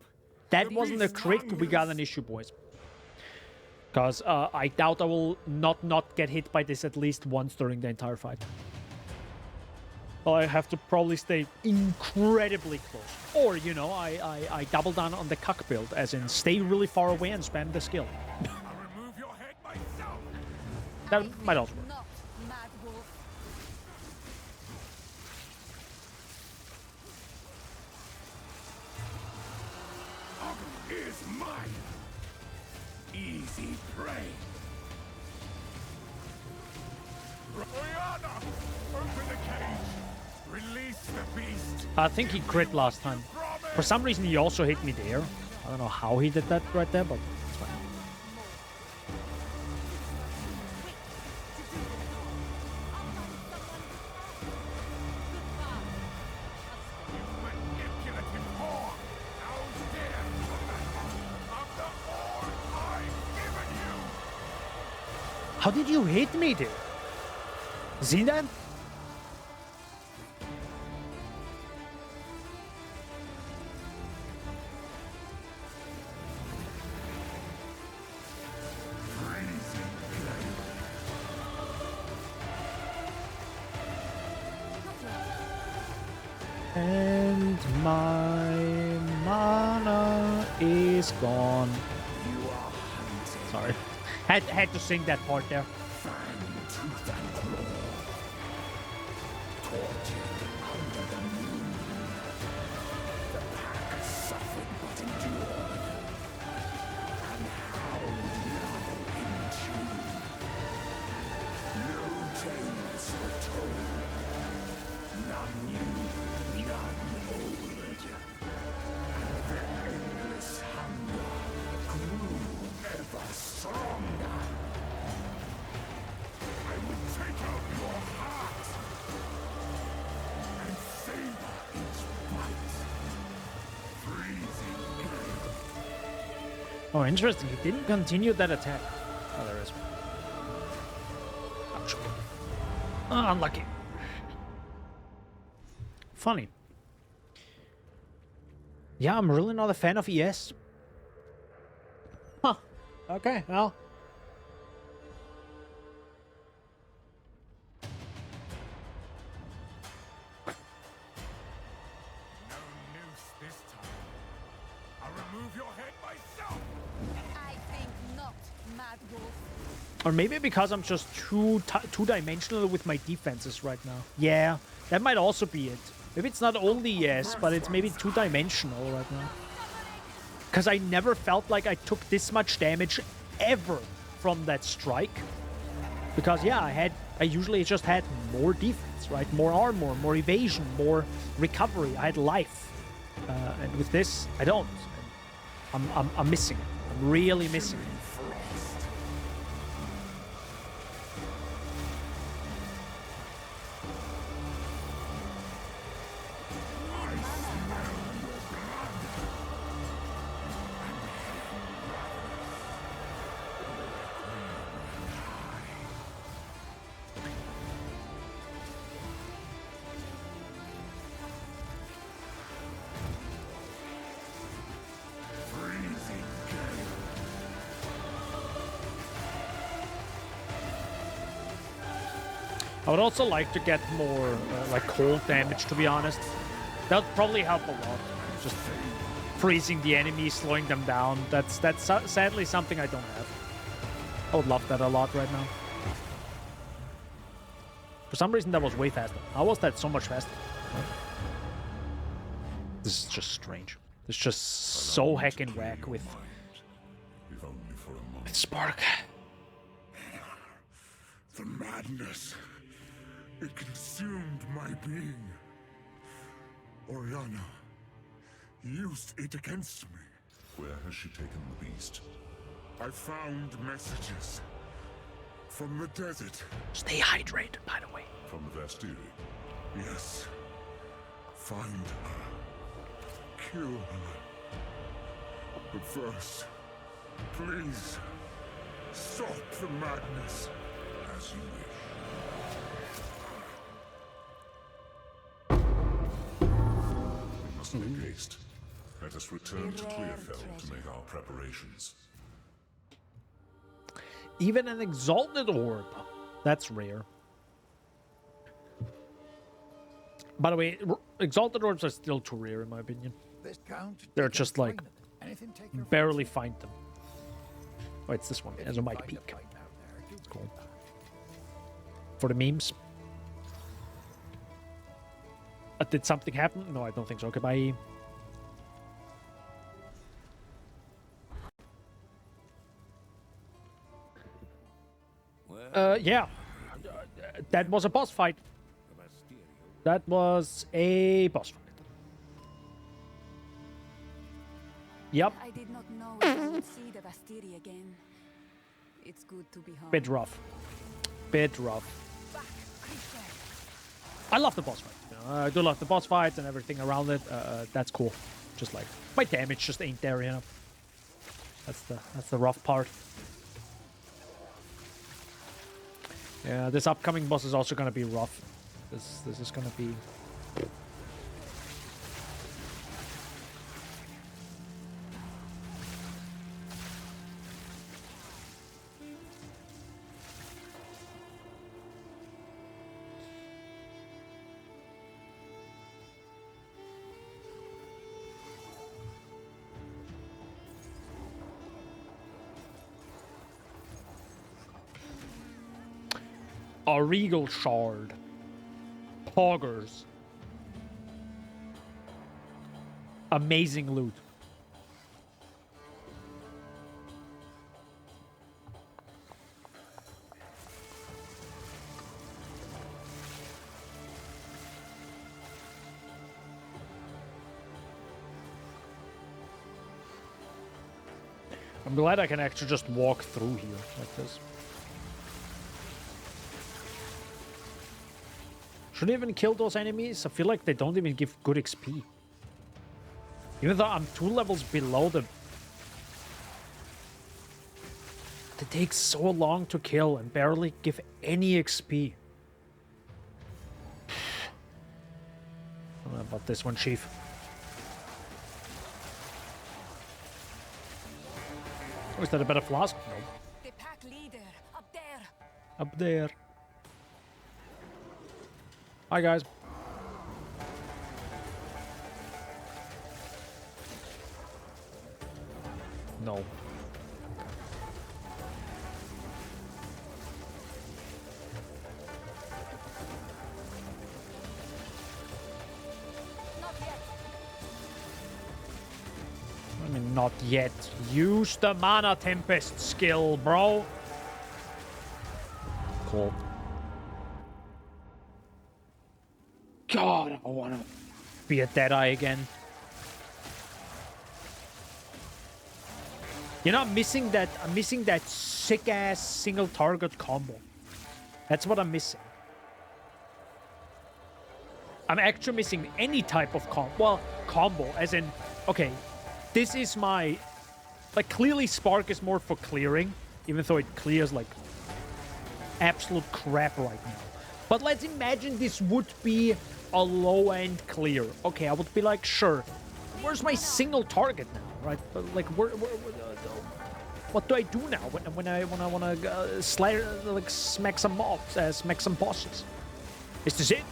that wasn't a crit, we got an issue, boys. Because I doubt I will not get hit by this at least once during the entire fight. Well, I have to probably stay incredibly close. Or, you know, I double down on the cuck build, as in stay really far away and spam the skill. I'll remove your head myself. That might also work. Not Mad Wolf. Is mine. Easy prey. Rihanna, open the cage. Release the beast. I think he crit last time. For some reason, he also hit me there. I don't know how he did that right there, but it's fine. Manipulative whore. How dare you of the ore I've given you. How did you hit me there? See that? And my mana is gone. Sorry. Had to sing that part there. Oh, interesting. He didn't continue that attack. Oh, there is. Ouch. Unlucky. Funny. Yeah, I'm really not a fan of ES. Huh. Okay, well. No noose this time. I'll remove your head myself. I think not, Mad Wolf. Or maybe because I'm just two-dimensional with my defenses right now. Yeah, that might also be it. Maybe it's not only yes, but it's maybe two-dimensional right now. Because I never felt like I took this much damage ever from that strike. Because yeah, I usually just had more defense, right? More armor, more evasion, more recovery. I had life, and with this, I don't. I'm missing it. I'm really missing it. I would also like to get more like cold damage, to be honest. That would probably help a lot. Just freezing the enemy, slowing them down. That's sadly something I don't have. I would love that a lot right now. For some reason, that was way faster. How was that so much faster? This is just strange. It's just so heckin' whack with Spark. The madness. It consumed my being. Oriana used it against me. Where has she taken the beast? I found messages from the desert. Stay hydrated, by the way. From the Vastiri? Yes. Find her. Kill her. But first, please, stop the madness. As you wish. We must make haste. Let us return to Clearfell to make our preparations. Even an exalted orb. That's rare. By the way, exalted orbs are still too rare in my opinion. They're just like barely find them. Oh, it's this one as a might peak. Cool. For the memes. Did something happen? No, I don't think so. Okay, bye. Yeah. That was a boss fight. That was a boss fight. Yep. I did not know I would see the Vastiri again. It's good to be home. Bit rough. Bit rough. I love the boss fight. You know, I do love the boss fights and everything around it. That's cool. Just like my damage just ain't there, you know. That's the rough part. Yeah, this upcoming boss is also gonna be rough. This is gonna be. A regal shard. Poggers. Amazing loot. I'm glad I can actually just walk through here like this. Should I even kill those enemies? I feel like they don't even give good XP. Even though I'm 2 levels below them. They take so long to kill and barely give any XP. about this one, Chief. Oh, is that a better flask? No. The pack leader, up there. Up there. Hi, guys. No. Not yet. I mean, not yet. Use the Mana Tempest skill, bro. Cool. God, I wanna be a Deadeye again. You know, I'm missing that sick-ass single-target combo. That's what I'm missing. I'm actually missing any type of combo, as in, okay, this is my... Like, clearly Spark is more for clearing, even though it clears, like, absolute crap right now. But let's imagine this would be a low-end clear. Okay, I would be like, sure, where's my single target now, right? But, like, what do I do now when I wanna smack some mobs, smack some bosses? Is this it?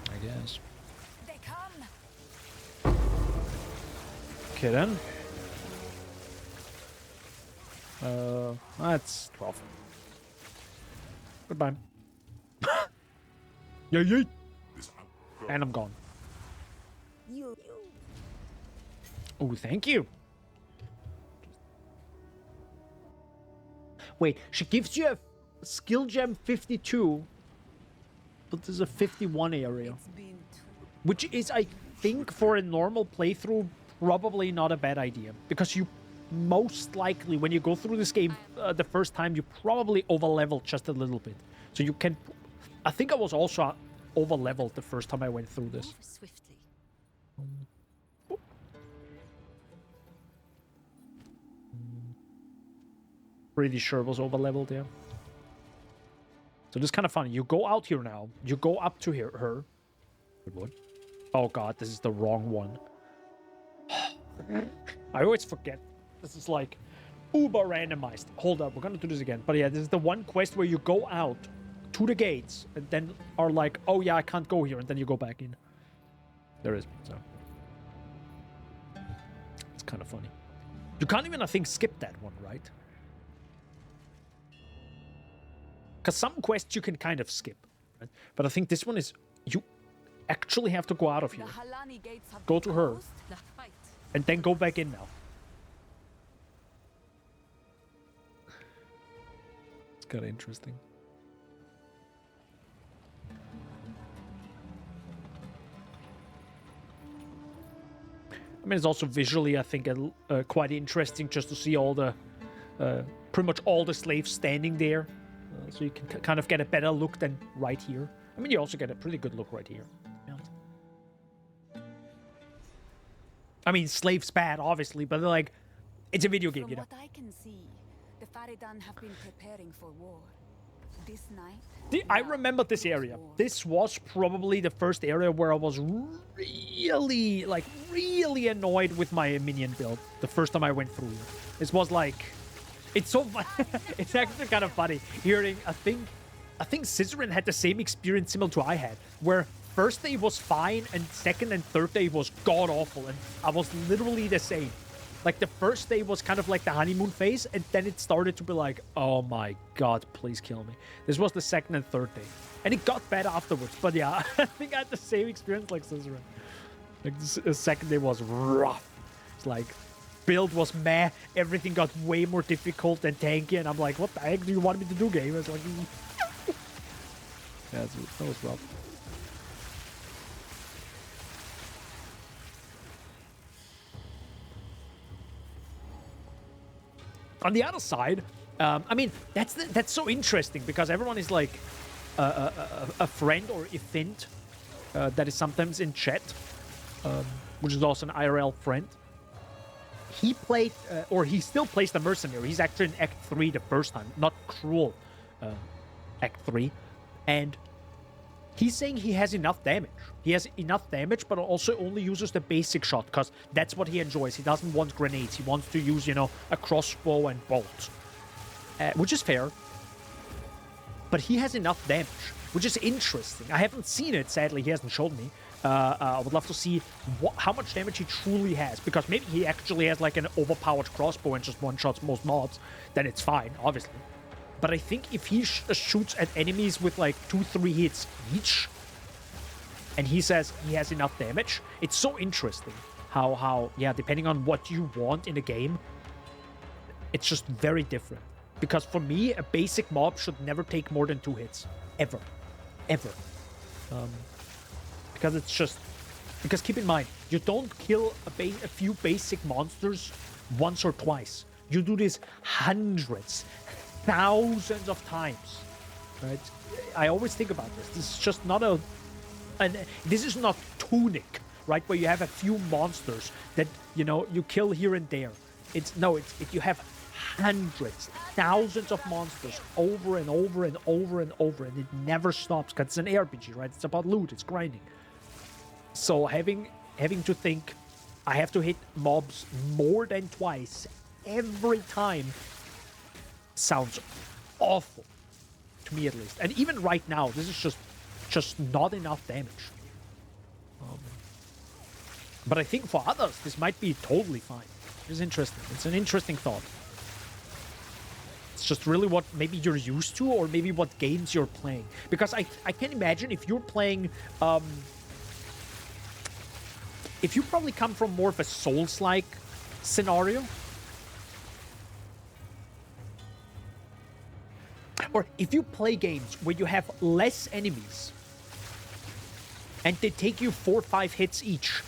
I guess. They come. Okay then. That's 12. Goodbye. Yeah, yeah. And I'm gone. Oh, thank you. Wait, she gives you a skill gem 52, but there's a 51 area. It's been Which is, I think, for a normal playthrough, probably not a bad idea. Because you most likely, when you go through this game the first time, you probably over-leveled just a little bit. So you can... I think I was also over-leveled the first time I went through this. Move swiftly. Pretty sure it was over-leveled, yeah. So this is kind of funny. You go out here now. You go up to her. Good one. Oh god, this is the wrong one. I always forget. This is like uber randomized. Hold up, we're gonna do this again. But yeah, this is the one quest where you go out to the gates and then are like, oh yeah, I can't go here, and then you go back in. There is, so. It's kind of funny. You can't even, I think, skip that one, right? Because some quests you can kind of skip, right? But I think this one is, you actually have to go out of here. the Halani gates have Go been to her. closed. The fight. And then go back in now. It's kind of interesting. I mean, it's also visually, I think, quite interesting just to see all the, pretty much all the slaves standing there. So you can kind of get a better look than right here. I mean, you also get a pretty good look right here. I mean, slaves bad, obviously, but like, it's a video game, From you know. what I can see, the Faridan have been preparing for war. This night. I now remember this is area. war. This was probably the first area where I was really, like, really annoyed with my minion build the first time I went through here. This was like, it's so fun. It's actually kind of funny hearing. I think Scissorin had the same experience similar to I had, where first day was fine and second and third day was god awful, and I was literally the same. Like, the first day was kind of like the honeymoon phase, and then it started to be like, oh my god, please kill me. This was the second and third day. And it got better afterwards, but yeah, I think I had the same experience like Scissorin. Like, the second day was rough. It's like, build was meh, everything got way more difficult and tanky, and I'm like, what the heck do you want me to do, game? It's like, yeah, that was rough. On the other side, I mean, that's so interesting because everyone is like, a friend or a Fint that is sometimes in chat, which is also an IRL friend. He played, or he still plays the Mercenary. He's actually in Act 3 the first time, not Cruel Act 3. And he's saying he has enough damage. He has enough damage, but also only uses the basic shot, because that's what he enjoys. He doesn't want grenades. He wants to use, you know, a crossbow and bolt, which is fair. But he has enough damage, which is interesting. I haven't seen it, sadly. He hasn't shown me. I would love to see how much damage he truly has, because maybe he actually has like an overpowered crossbow and just one-shots most mobs. Then it's fine, obviously. But I think if he shoots at enemies with like 2-3 hits each, and he says he has enough damage, it's so interesting how yeah, depending on what you want in the game, it's just very different. Because for me, a basic mob should never take more than 2 hits. Ever. Because it's just... Because keep in mind, you don't kill a few basic monsters once or twice. You do this hundreds, thousands of times. Right? I always think about this. This is just not a... this is not Tunic, right? Where you have a few monsters that, you know, you kill here and there. You have hundreds, thousands of monsters over and over and over and over, and it never stops, because it's an RPG, right? It's about loot, it's grinding. So having to think I have to hit mobs more than twice every time sounds awful, to me at least. And even right now, this is just not enough damage. But I think for others, this might be totally fine. It's interesting. It's an interesting thought. It's just really what maybe you're used to, or maybe what games you're playing. Because I can imagine if you're playing... if you probably come from more of a Souls-like scenario, or if you play games where you have less enemies and they take you 4 or 5 hits each,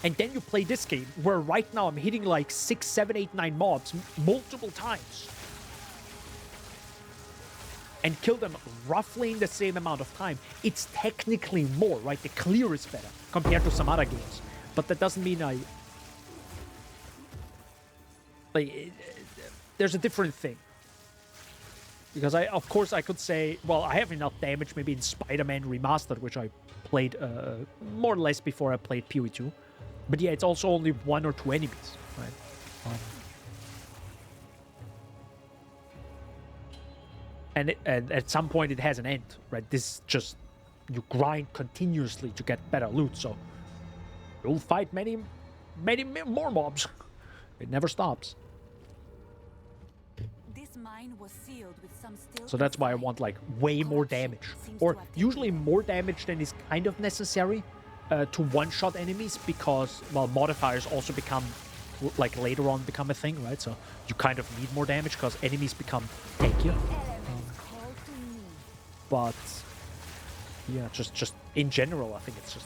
and then you play this game where right now I'm hitting like 6, 7, 8, 9 mobs multiple times and kill them roughly in the same amount of time, it's technically more, right? The clear is better compared to some other games. But that doesn't mean there's a different thing. Because of course I could say, well, I have enough damage maybe in Spider-Man Remastered, which I played more or less before I played PoE2. But yeah, it's also only 1 or 2 enemies, right? And at some point it has an end, right? This just, you grind continuously to get better loot, so you'll fight many more mobs. It never stops. This mine was sealed with some still So that's why I want like way more damage, or usually more damage than is kind of necessary to one-shot enemies, because, well, modifiers also become, like, later on become a thing, right? So you kind of need more damage because enemies become tankier. But yeah, just in general, I think it's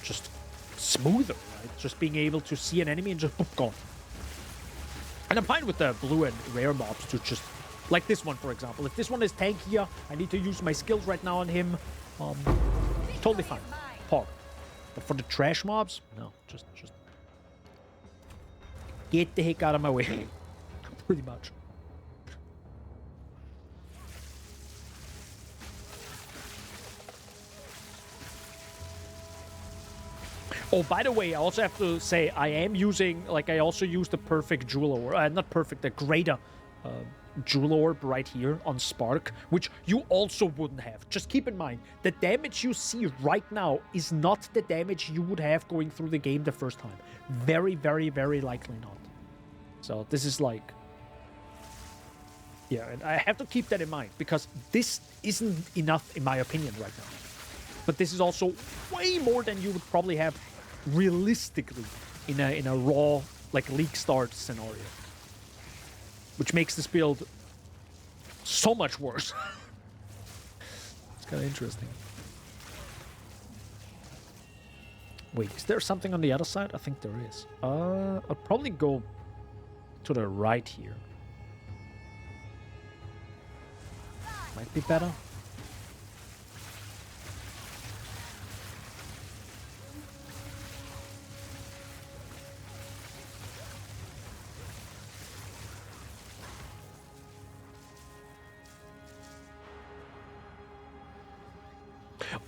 just smoother, right? Just being able to see an enemy and just boop, gone. And I'm fine with the blue and rare mobs to just, like this one, for example. If this one is tankier, I need to use my skills right now on him. Totally fine. Pog. But for the trash mobs, no, just get the heck out of my way. Pretty much. Oh, by the way, I also have to say I am using, like, I also use the perfect jewel orb, not perfect, the greater jewel orb right here on Spark, which you also wouldn't have. Just keep in mind, the damage you see right now is not the damage you would have going through the game the first time. Very, very, very likely not. So this is like... Yeah, and I have to keep that in mind, because this isn't enough in my opinion right now. But this is also way more than you would probably have realistically in a raw, like, league start scenario. Which makes this build so much worse. It's kind of interesting. Wait, is there something on the other side? I think there is. I'll probably go to the right here. Might be better.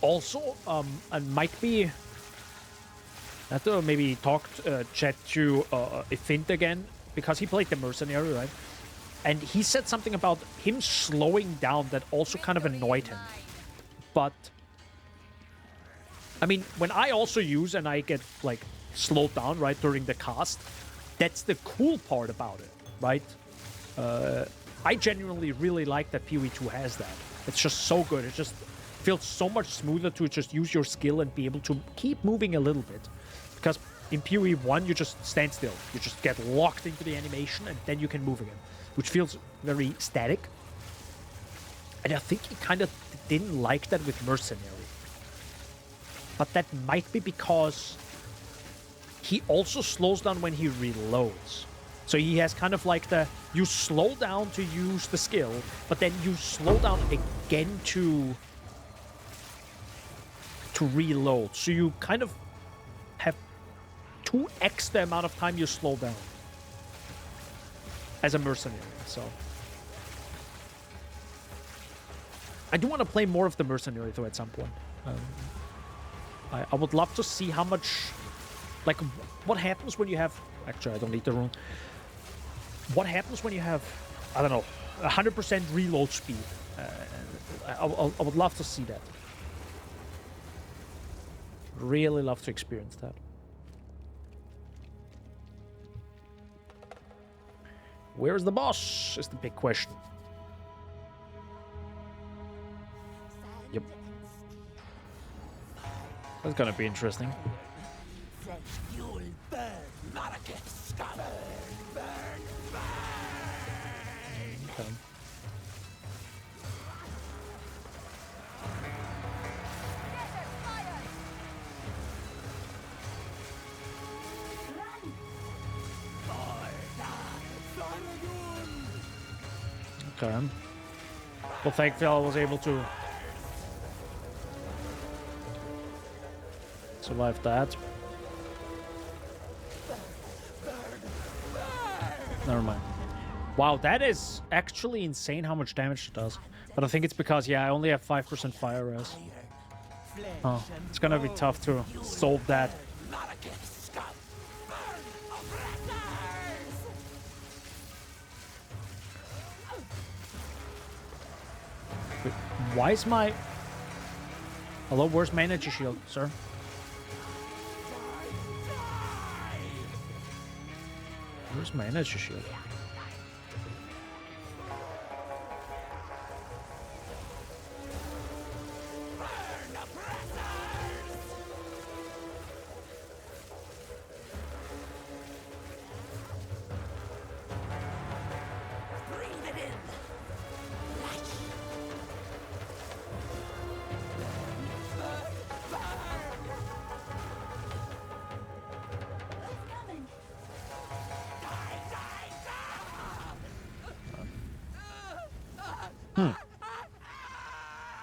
Also, and might be. I have to maybe chat to Ifint again, because he played the mercenary, right? And he said something about him slowing down that also kind of annoyed him. But I mean, when I also use and I get like slowed down right during the cast, that's the cool part about it, right? I genuinely really like that PoE2 has that. It's just so good. It just feels so much smoother to just use your skill and be able to keep moving a little bit. Because in PoE1, you just stand still. You just get locked into the animation and then you can move again, which feels very static. And I think he kind of didn't like that with Mercenary. But that might be because he also slows down when he reloads. So he has kind of like you slow down to use the skill, but then you slow down again to reload. So you kind of have 2x the amount of time you slow down as a mercenary. So I do want to play more of the mercenary though at some point. I would love to see how much, like, what happens when you have. Actually, I don't need the rune. What happens when you have, I don't know, 100% reload speed? I would love to see that. Really love to experience that. Where's the boss? Is the big question. Yep. That's gonna be interesting. Okay. Okay. Well, thankfully I was able to survive that. Never mind. Wow, that is actually insane how much damage it does. But I think it's because, yeah, I only have 5% fire res. Oh, it's gonna be tough to solve that. Wait, why is my... Hello, where's my energy shield, sir? Where's my energy shield?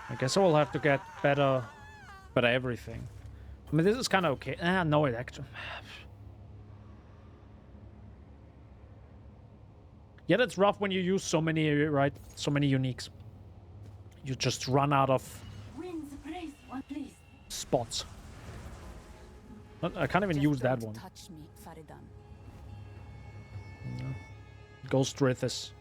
I guess I will have to get better everything. I mean, this is kind of okay. No, it actually... Yeah, that's rough when you use so many, right? So many uniques. You just run out of spots. I can't even use that one. Touch me, Faridan. No. Ghost Rithis.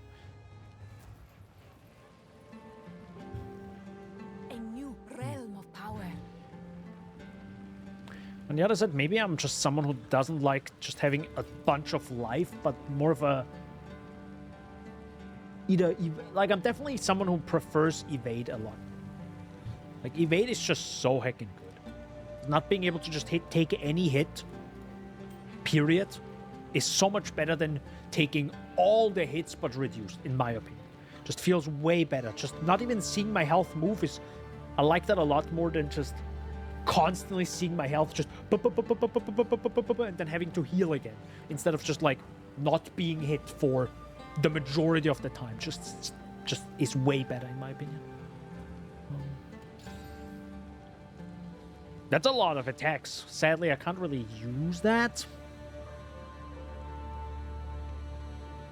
On the other side, maybe I'm just someone who doesn't like just having a bunch of life, but more of a... Like, I'm definitely someone who prefers evade a lot. Like, evade is just so heckin' good. Not being able to just take any hit, period, is so much better than taking all the hits but reduced, in my opinion. Just feels way better. Just not even seeing my health move is... I like that a lot more than just... constantly seeing my health just and then having to heal again instead of just like not being hit for the majority of the time. Just just is way better in my opinion. That's a lot of attacks. Sadly, I can't really use that.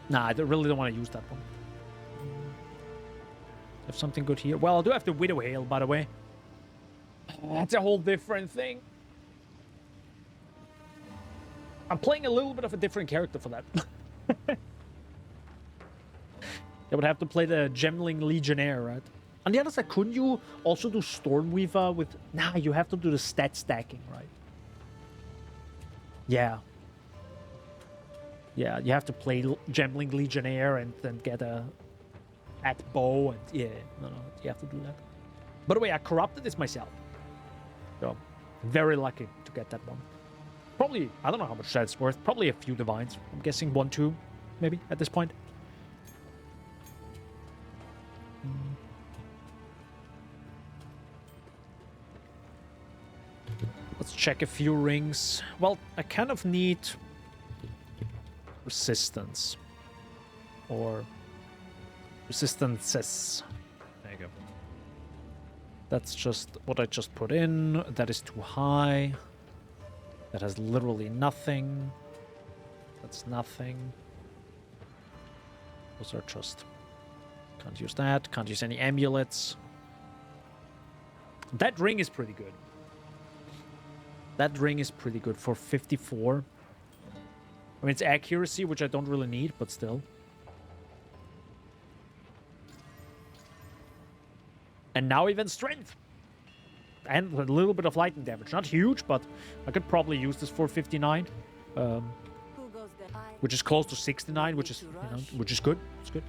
Nah, I really don't want to use that one. Have something good here. Well, I do have the Widow Hail, by the way. That's a whole different thing. I'm playing a little bit of a different character for that. I would have to play the Gemling Legionnaire, right? On the other side, couldn't you also do Stormweaver with... Nah, you have to do the stat stacking, right? Yeah. Yeah, you have to play Gemling Legionnaire and then get a... at bow and... Yeah, no, you have to do that. By the way, I corrupted this myself. So, very lucky to get that one. Probably, I don't know how much that's worth. Probably a few divines. I'm guessing 1, 2, maybe, at this point. Let's check a few rings. Well, I kind of need resistance. Or resistances. There you go. That's just what I just put in. That is too high. That has literally nothing. That's nothing. Those are just... Can't use that. Can't use any amulets. That ring is pretty good. That ring is pretty good for 54. I mean, it's accuracy, which I don't really need, but still. And now even strength. And a little bit of lightning damage. Not huge, but I could probably use this for 59. Which is close to 69, which is, you know, which is good. It's good.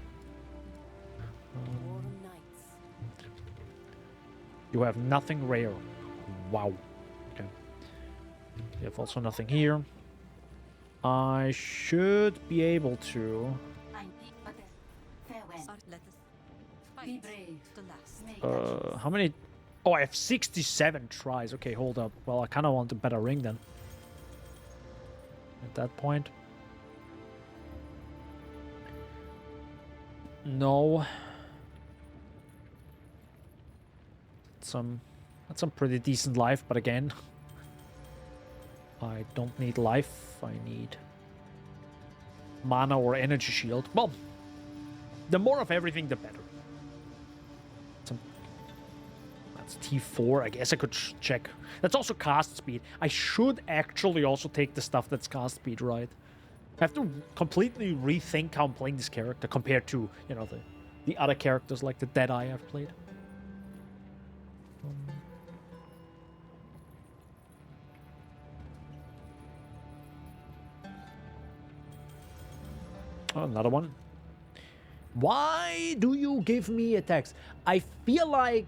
You have nothing rare. Wow. Okay. You have also nothing here. I should be able to... how many... Oh, I have 67 tries. Okay, hold up. Well, I kind of want a better ring then. At that point. No. That's some pretty decent life, but again, I don't need life. I need mana or energy shield. Well, the more of everything, the better. That's T4. I guess I could check. That's also cast speed. I should actually also take the stuff that's cast speed, right? I have to completely rethink how I'm playing this character compared to, you know, the other characters like the Deadeye I've played. Oh, another one. Why do you give me attacks? I feel like...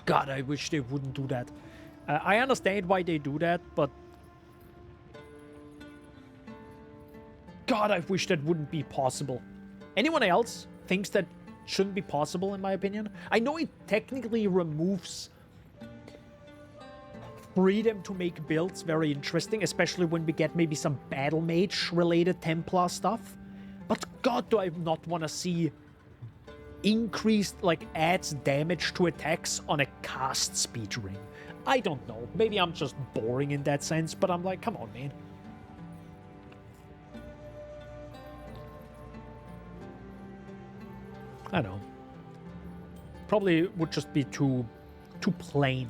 God, I wish they wouldn't do that. I understand why they do that, but... God, I wish that wouldn't be possible. Anyone else thinks that shouldn't be possible, in my opinion? I know it technically removes freedom to make builds very interesting, especially when we get maybe some battle mage related Templar stuff. But God, do I not want to see increased, like, adds damage to attacks on a cast speed ring. I don't know. Maybe I'm just boring in that sense, but I'm like, come on, man. I don't know. Probably would just be too plain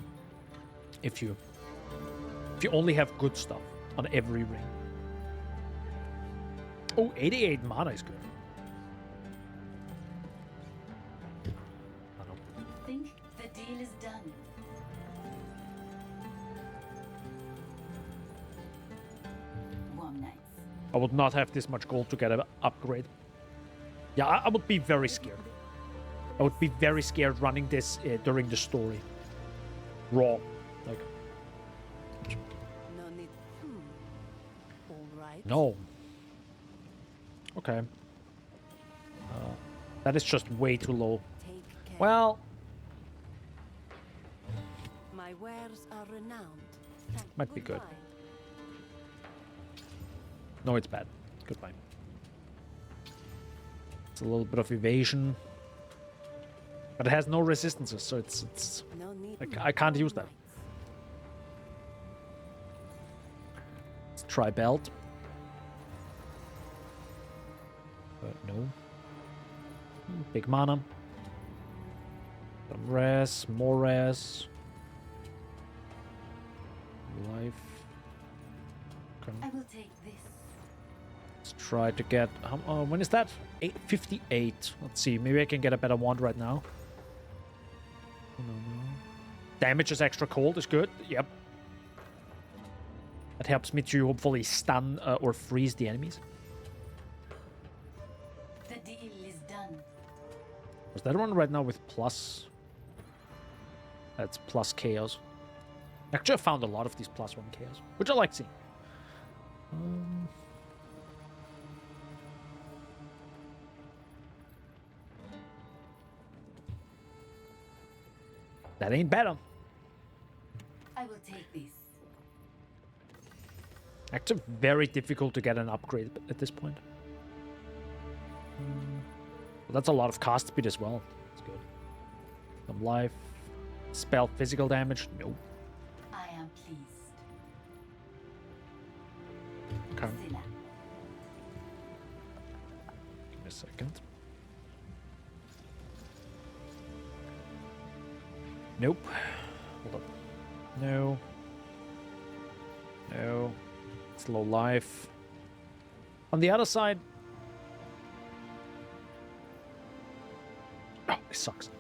if you only have good stuff on every ring. Oh, 88 mana is good. I don't Think the deal is done. One night. I would not have this much gold to get an upgrade. Yeah, I would be very scared. I would be very scared running this during the story. Raw. Like... No need. All right. No. Okay. That is just way too low. Take care. Well, My wares are renowned. might be good. Goodbye. No, it's bad. Goodbye. It's a little bit of evasion. But it has no resistances, so it's No need. I can't use that. Let's try belt. No. Big mana. Some res, more res. Life. Okay. I will take this. Let's try to get. When is that? 858. Let's see. Maybe I can get a better wand right now. Oh, no. Damage is extra cold is good. Yep. That helps me to hopefully stun or freeze the enemies. The deal is done. Was that one right now with plus? That's plus chaos. Actually, I found a lot of these plus 1 chaos, which I like seeing. That ain't better. I will take this. Actually, very difficult to get an upgrade at this point. Well, that's a lot of cast speed as well. That's good. Some life. Spell physical damage. Nope. I am pleased. Okay. Zilla. Give me a second. Nope. Hold up. No. No. It's low life. On the other side. Oh, this sucks.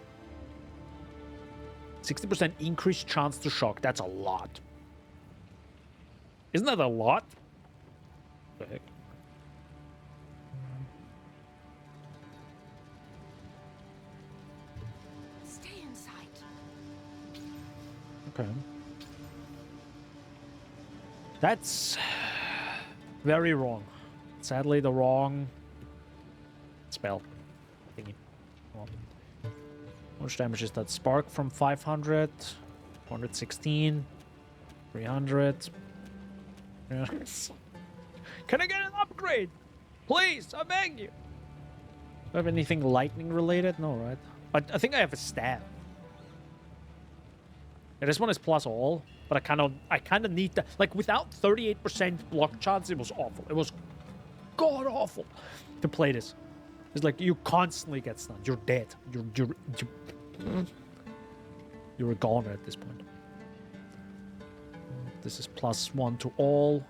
60% increased chance to shock. That's a lot. Isn't that a lot? What the heck? Stay inside. Okay. That's very wrong. Sadly, the wrong spell. Thingy. Well, how much damage is that? Spark from 500, 416, 300. Yes. Can I get an upgrade? Please, I beg you. Do I have anything lightning related? No, right? I think I have a staff. Yeah, this one is plus all, but I kind of need that. Like, without 38% block chance, it was awful. It was god awful to play this. It's like you constantly get stunned. You're dead. You're a goner at this point. This is plus 1 to all.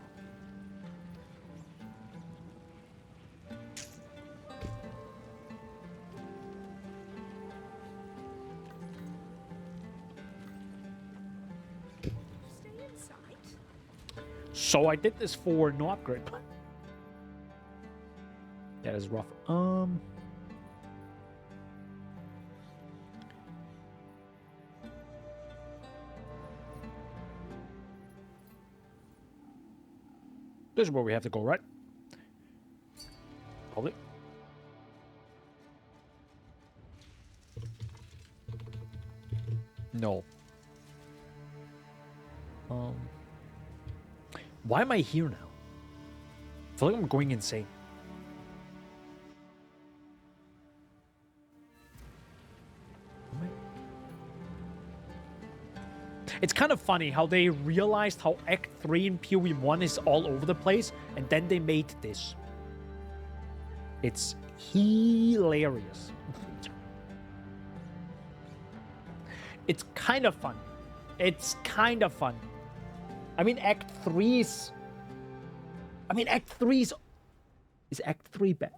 Stay inside. So I did this for no upgrade. That is rough. This is where we have to go, right? Probably. No. Why am I here now? I feel like I'm going insane. It's kind of funny how they realized how Act 3 in PoE1 is all over the place, and then they made this. It's hilarious. It's kind of fun. It's kind of fun. I mean, Act 3's... Act 3's... Is Act 3 bad?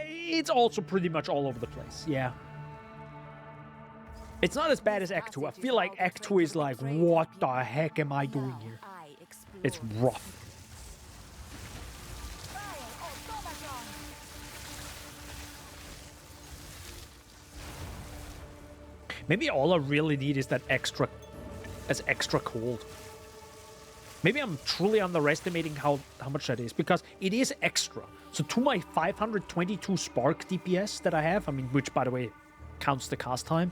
It's also pretty much all over the place, yeah. It's not as bad as Act 2. I feel like Act 2 is like, what the heck am I doing here? It's rough. Maybe all I really need is that extra cold. Maybe I'm truly underestimating how much that is, because it is extra. So to my 522 spark DPS that I have, which by the way counts the cast time.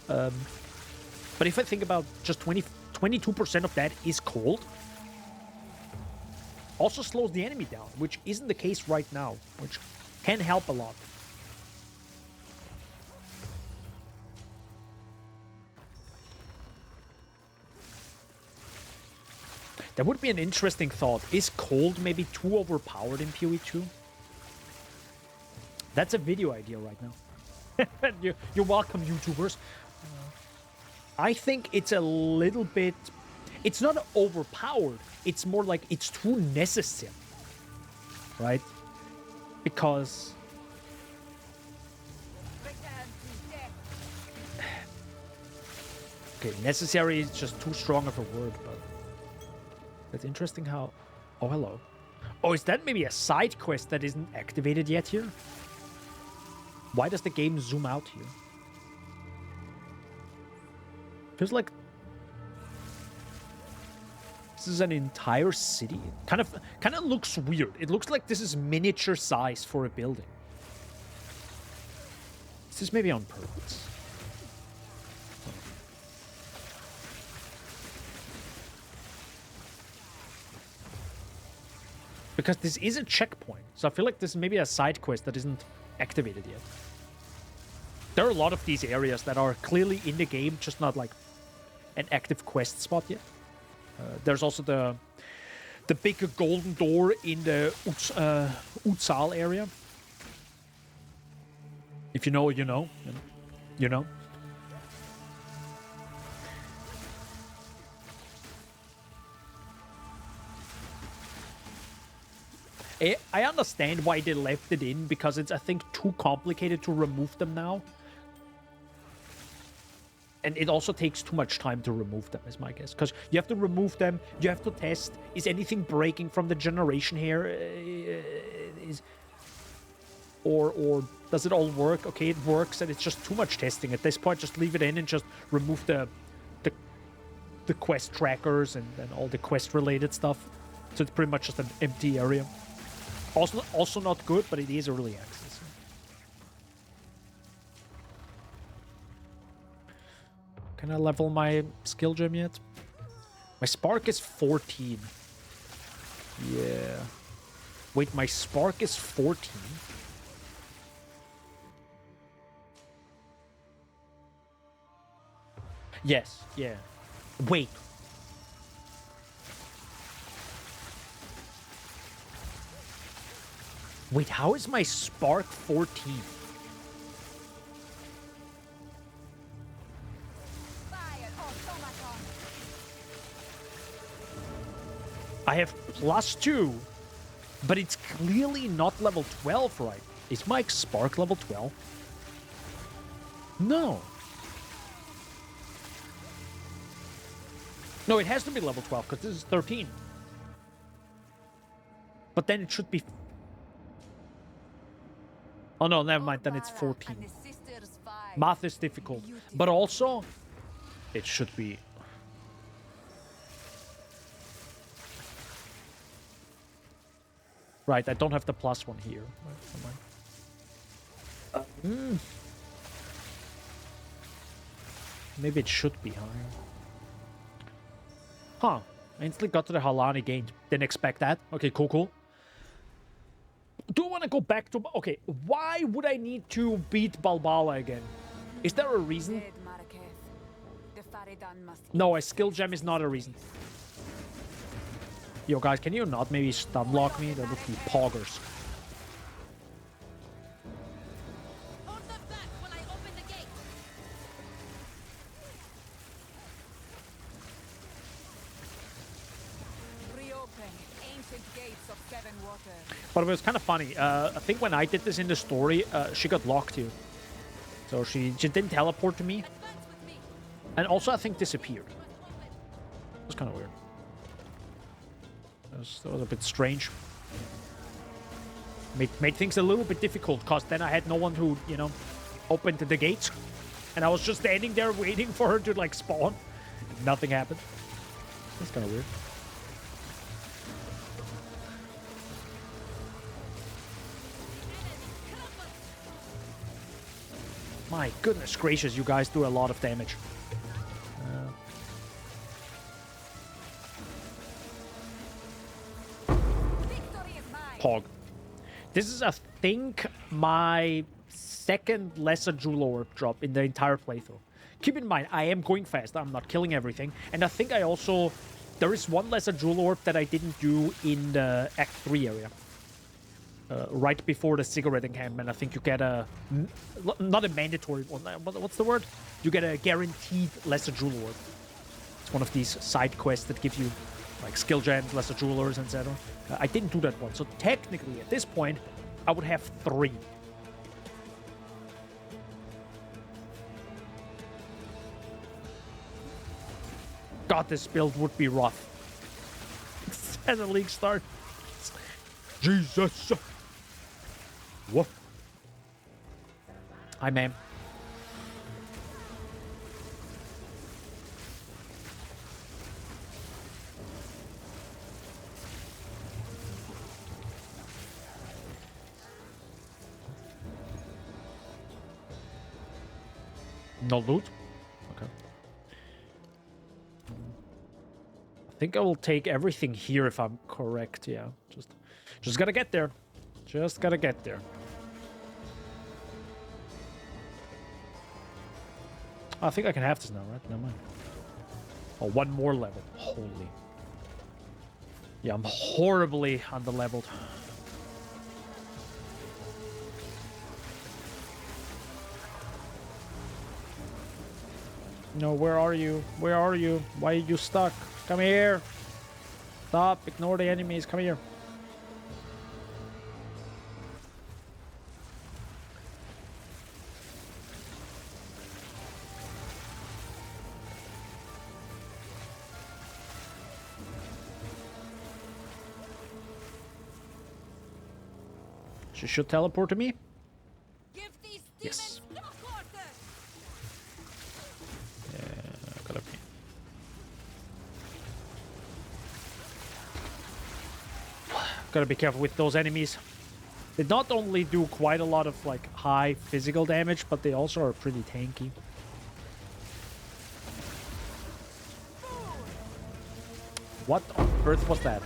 But if I think about just 22% of that is cold, also slows the enemy down, which isn't the case right now, which can help a lot. That would be an interesting thought. Is cold maybe too overpowered in PoE2? That's a video idea right now. You're welcome, YouTubers. I think it's a little bit... It's not overpowered. It's more like it's too necessary. Right? Because... Okay, necessary is just too strong of a word, but... That's interesting how... Oh, hello. Oh, is that maybe a side quest that isn't activated yet here? Why does the game zoom out here? Feels like... This is an entire city. Kind of looks weird. It looks like this is miniature size for a building. Is this maybe on purpose? Because this is a checkpoint. So I feel like this is maybe a side quest that isn't activated yet. There are a lot of these areas that are clearly in the game, just not like an active quest spot yet. There's also the big golden door in the Exile area. If you know, you know. You know. I understand why they left it in, because it's, I think, too complicated to remove them now. And it also takes too much time to remove them, is my guess. Because you have to remove them, you have to test, is anything breaking from the generation here? Or does it all work? Okay, it works, and it's just too much testing. At this point, just leave it in and just remove the quest trackers and all the quest-related stuff. So it's pretty much just an empty area. Also not good, but it is early access. Can I level my skill gem yet? My spark is 14. Yeah. Wait, my spark is 14? Yes, yeah. Wait. Wait, how is my spark 14? I have +2, but it's clearly not level 12, right? Is my spark level 12? No. No, it has to be level 12, because this is 13. But then it should be... Oh no, never mind, then it's 14. Math is difficult. But also, it should be... Right, I don't have the +1 here. Maybe it should be higher. Huh. I instantly got to the Halani game. Didn't expect that. Okay, cool. Do I want to go back to... Okay, why would I need to beat Balbala again? Is there a reason? No, a skill gem is not a reason. Yo, guys, can you not maybe stun lock me? That would be poggers. Hold them back when I open the gate. Reopen ancient gates of seven waters. But it was kind of funny. I think when I did this in the story, she got locked here. So she didn't teleport to me. Advance with me. And also, I think disappeared. It was kind of weird. That was a bit strange. Made things a little bit difficult, because then I had no one who, you know, opened the gates. And I was just standing there waiting for her to, like, spawn. Nothing happened. That's kind of weird. My goodness gracious, you guys do a lot of damage. Pog. This is, I think, my second lesser jewel orb drop in the entire playthrough. Keep in mind, I am going fast. I'm not killing everything. And I think I also... There is one lesser jewel orb that I didn't do in the Act 3 area. Right before the cigarette encampment, I think you get a... Not a mandatory one. What's the word? You get a guaranteed lesser jewel orb. It's one of these side quests that give you like skill gems, lesser jewelers, etc. I didn't do that one. So technically, at this point, I would have 3. God, this build would be rough. As a league start. Jesus. What? Hi, ma'am. No loot? Okay. I think I will take everything here if I'm correct, yeah. Just gotta get there. Just gotta get there. I think I can have this now, right? Never mind. Oh, one more level. Holy. Yeah, I'm horribly under-leveled. No, where are you? Where are you? Why are you stuck? Come here. Stop. Ignore the enemies. Come here. She should teleport to me. Give these Yes. demons no quarter. Yeah, gotta be. Gotta be careful with those enemies. They not only do quite a lot of like high physical damage, but they also are pretty tanky. What on earth was that?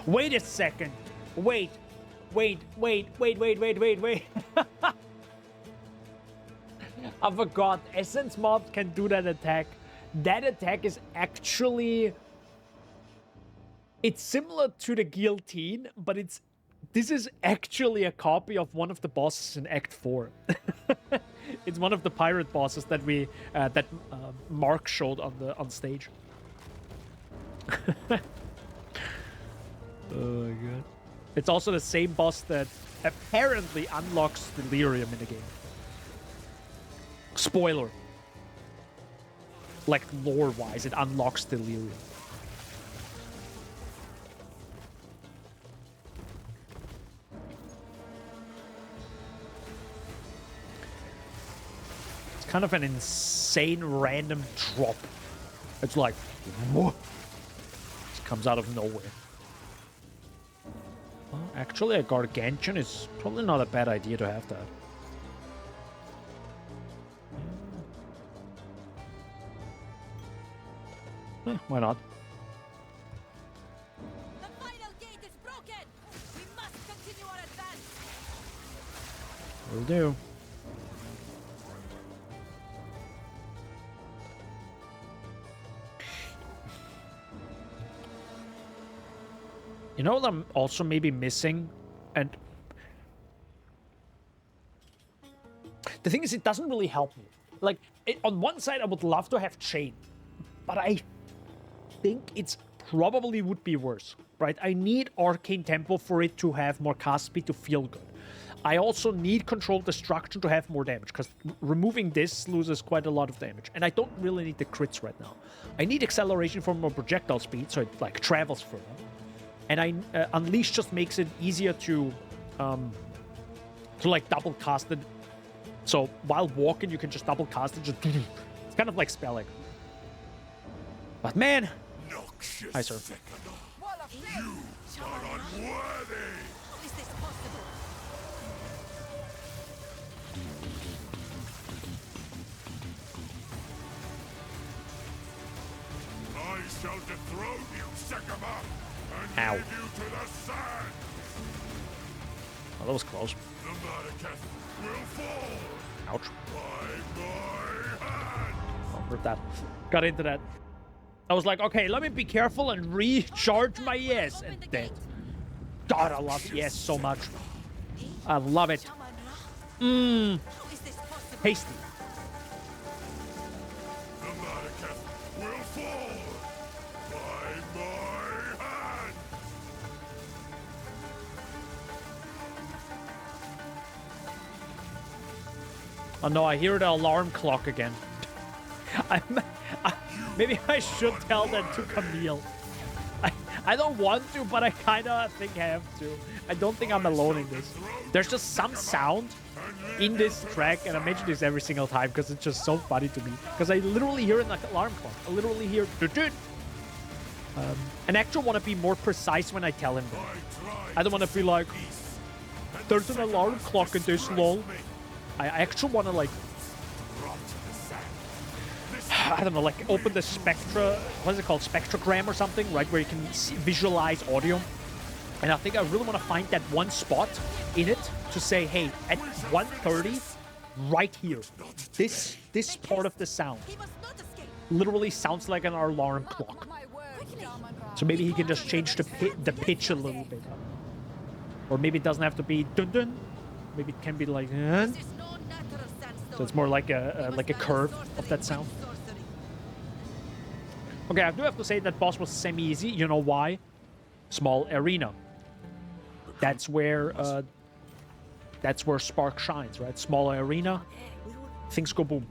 Wait a second. Wait. I forgot. Essence Mob can do that attack. That attack is actually... It's similar to the Guillotine, but this is actually a copy of one of the bosses in Act 4. It's one of the pirate bosses that Mark showed on stage. Oh my god. It's also the same boss that apparently unlocks Delirium in the game. Spoiler. Like lore-wise, it unlocks Delirium. It's kind of an insane random drop. It's like, whoa. It comes out of nowhere. Well, actually, a Gargantuan is probably not a bad idea to have that. Why not? The final gate is broken. We must continue our advance. Will do. You know what I'm also maybe missing? And the thing is, it doesn't really help me. Like, on one side, I would love to have Chain, but I think it's probably would be worse, right? I need Arcane Tempo for it to have more cast speed to feel good. I also need Controlled Destruction to have more damage, because removing this loses quite a lot of damage. And I don't really need the crits right now. I need Acceleration for more projectile speed, so it, like, travels further. And Unleash just makes it easier to like, double cast it. So, while walking, you can just double cast it, just... It's kind of like Spelling. But man... Hi, sir. Wall of flame. You are unworthy! How is this possible? I shall dethrone you, Sekama, and Ow. leave you to the sand! Oh, that was close. The Madaketh will fall Ouch. by my hand. Oh, heard that. Got into that. I was like, okay, let me be careful and recharge my yes. And dead. God, I love yes so much. I love it. Mmm. Tasty. The Madaketh will fall by my hand. Oh no, I hear the alarm clock again. Maybe I should tell that to Camille. I don't want to, but I kind of think I have to. I don't think I'm alone in this. There's just some sound in this track, and I mention this every single time because it's just so funny to me. Because I literally hear it like an alarm clock. I literally hear "dut-dut." And I actually want to be more precise when I tell him that. I don't want to be like, there's an alarm clock in this, lol. I actually want to like, I don't know, like open the spectra, what is it called, spectrogram or something, right, where you can visualize audio. And I think I really want to find that one spot in it to say, hey, at 1:30, right here, this part of the sound literally sounds like an alarm clock. So maybe he can just change the pitch a little bit. Or maybe it doesn't have to be dun dun. Maybe it can be like, so it's more like a curve of that sound. Okay, I do have to say that boss was semi-easy. You know why? Small arena. That's where Spark shines, right? Small arena, things go boom.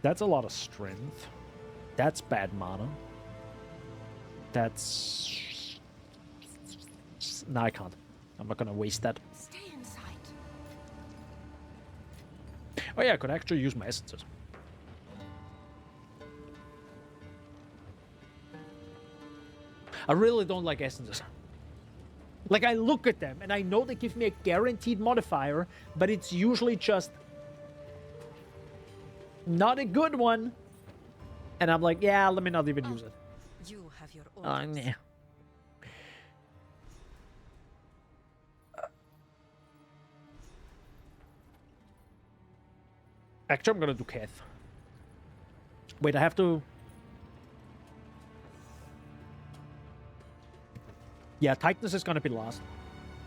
That's a lot of strength. That's bad mana. That's... No, I can't. I'm not gonna waste that. Stay inside. Oh yeah, I could actually use my essences. I really don't like essences. Like, I look at them, and I know they give me a guaranteed modifier, but it's usually just not a good one. And I'm like, yeah, let me not even use it. You have your orders. Nah. Actually, I'm gonna do Keth. Wait, I have to... Yeah, Tightness is gonna be last.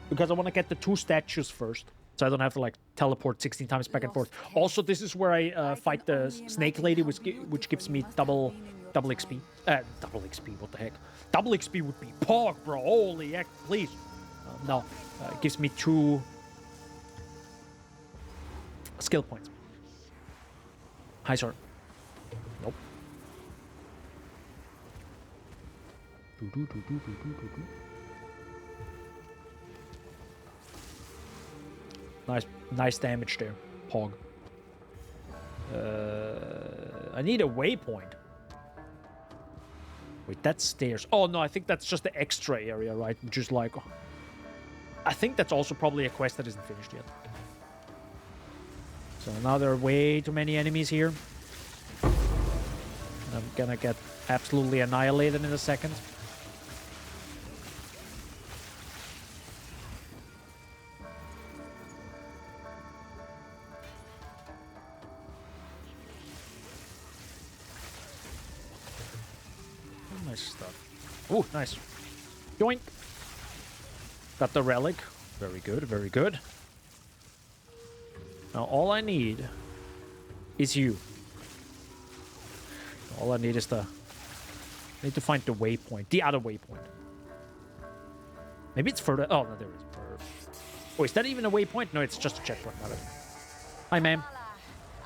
Because I want to get the 2 statues first. So I don't have to, like, teleport 16 times back and forth. Also, this is where I fight the Snake Lady, which gives me double XP. Double XP, what the heck? Double XP would be pork, bro. Holy heck, please. No, it gives me 2 skill points. Hi, sir. Nope. Nice damage there, Pog. I need a waypoint. Wait, that's stairs. Oh no, I think that's just the extra area, right? Which is like... I think that's also probably a quest that isn't finished yet. So now there are way too many enemies here. And I'm gonna get absolutely annihilated in a second. Nice stuff. Ooh, nice. Yoink. Got the relic. Very good, very good. Now all I need is you. All I need is I need to find the waypoint. The other waypoint. Maybe it's further... Oh, no, there it is. Oh, is that even a waypoint? No, it's just a checkpoint. Hi, ma'am.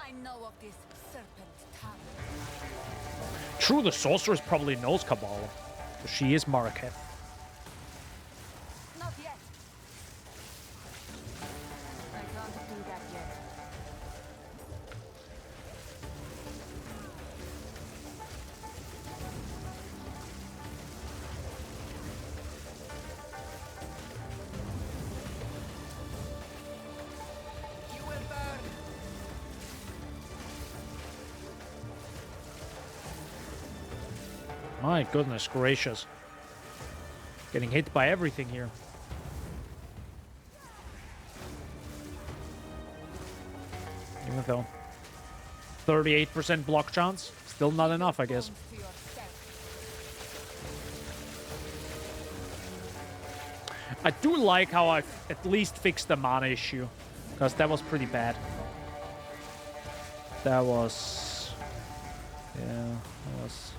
I know of this serpent tongue. True, the sorceress probably knows Kabbalah. She is Maraketh. Not yet. I can't do that yet. You will burn. My goodness gracious. Getting hit by everything here. Even though 38% block chance, still not enough, I guess. To yourself. I do like how I've at least fixed the mana issue, because that was pretty bad. That was... yeah, that was...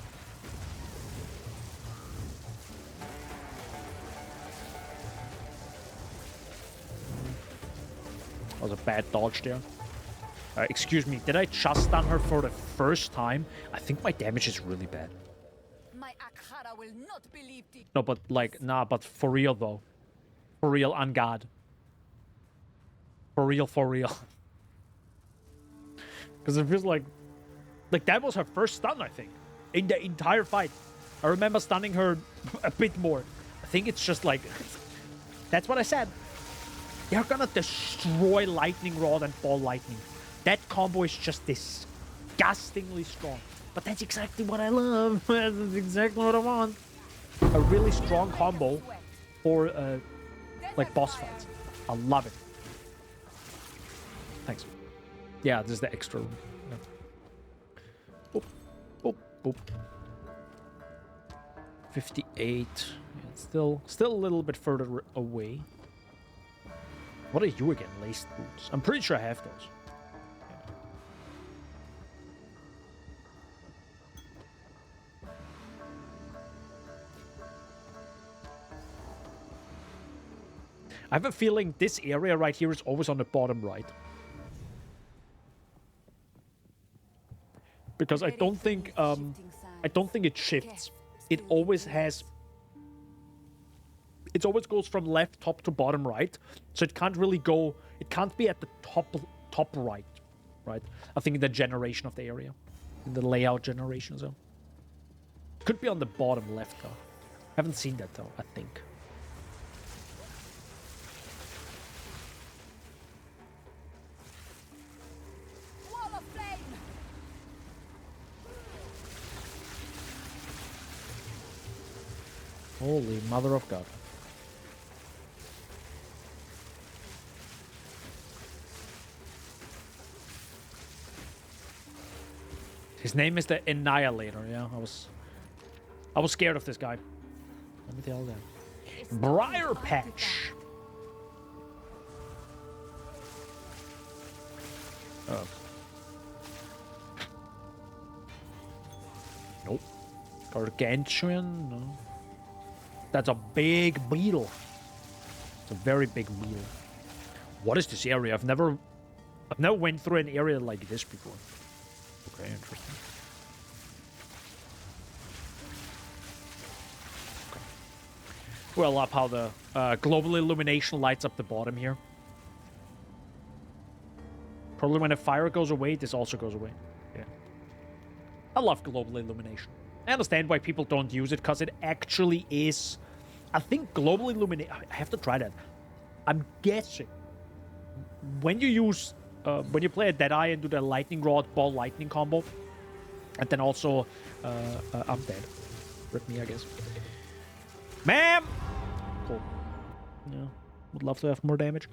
That was a bad dodge there. Excuse me, did I just stun her for the first time? I think my damage is really bad. My Akhara will not believe the No, but like, nah, but for real though. For real, on God. For real, for real. Because it feels like that was her first stun, I think, in the entire fight. I remember stunning her a bit more. I think it's just like, that's what I said. They're gonna destroy Lightning Rod and Ball Lightning. That combo is just disgustingly strong. But that's exactly what I love. That's exactly what I want. A really strong combo for like boss fights. I love it. Thanks. Yeah, this is the extra room. Yeah. Boop, boop, boop. 58. Yeah, it's still a little bit further away. What are you again? Laced boots. I'm pretty sure I have those. I have a feeling this area right here is always on the bottom right. Because I don't think it shifts. It always has... It always goes from left top to bottom right. So it can't really go... It can't be at the top right. Right? I think in the generation of the area. In the layout generation, so. Could be on the bottom left, though. Haven't seen that, though, I think. wall of flame. Holy mother of God. His name is the Annihilator, yeah. I was scared of this guy. Let me tell you that. Briar Patch. Oh. Nope. Gargantuan? No. That's a big beetle. It's a very big beetle. What is this area? I've never went through an area like this before. Okay, interesting. Okay. Well, I love how the global illumination lights up the bottom here. Probably when the fire goes away, this also goes away. Yeah. I love global illumination. I understand why people don't use it, because it actually is... I think global illumination... I have to try that. I'm guessing when you use... when you play a Deadeye and do the Lightning Rod Ball Lightning combo, and then also... I'm dead. Rip me, I guess. Ma'am! Cool. Yeah. Would love to have more damage.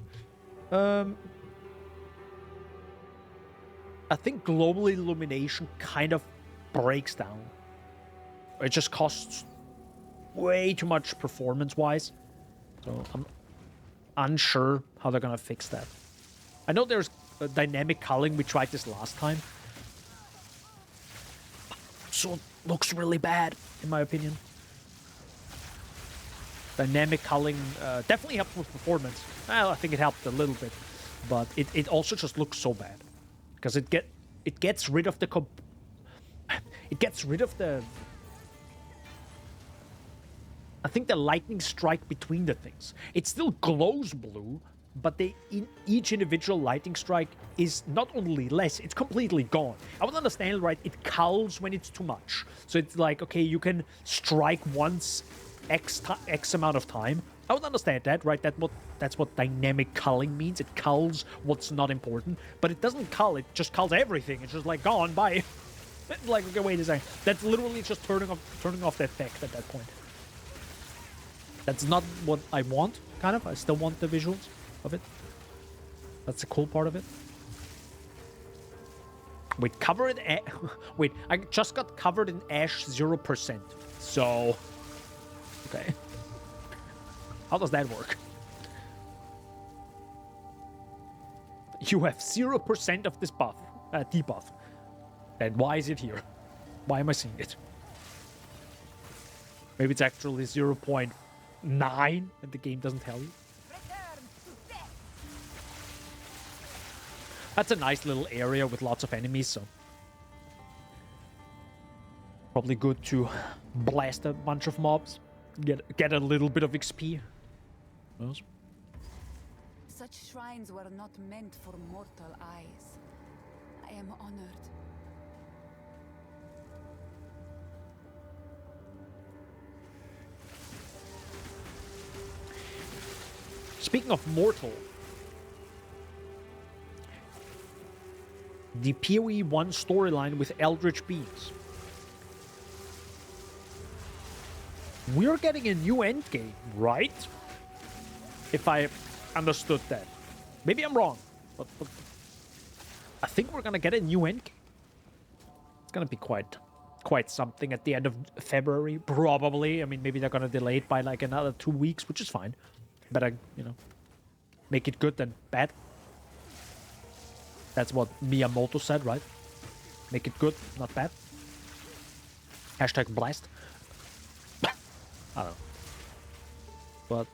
I think global illumination kind of breaks down. It just costs way too much performance-wise. So I'm unsure how they're gonna fix that. I know there's dynamic culling. We tried this last time. So it looks really bad, in my opinion. Dynamic culling definitely helped with performance. Well, I think it helped a little bit. But it also just looks so bad. Because it gets rid of the... It gets rid of the... I think the lightning strike between the things. It still glows blue, but each individual lightning strike is not only less, it's completely gone. I would understand, right? It culls when it's too much. So it's like, okay, you can strike once X amount of time. I would understand that, right? That's what dynamic culling means. It culls what's not important, but it doesn't cull. It just culls everything. It's just like, gone, bye. It's like, okay, wait a second. That's literally just turning off the effect at that point. That's not what I want, kind of. I still want the visuals of it. That's the cool part of it. Wait, covered in wait, I just got covered in ash 0%. So, okay. How does that work? You have 0% of this buff, debuff. Then why is it here? Why am I seeing it? Maybe it's actually 0.9 and the game doesn't tell you. That's a nice little area with lots of enemies, so probably good to blast a bunch of mobs, get a little bit of XP. Yes. Such shrines were not meant for mortal eyes. I am honored. Speaking of mortal, the PoE 1 storyline with Eldritch Beings. We're getting a new endgame, right? If I understood that. Maybe I'm wrong, but I think we're gonna get a new endgame. It's gonna be quite something at the end of February, probably. I mean, maybe they're gonna delay it by like another 2 weeks, which is fine. Better, you know, make it good than bad. That's what Miyamoto said, right? Make it good, not bad. Hashtag blast. I don't know. But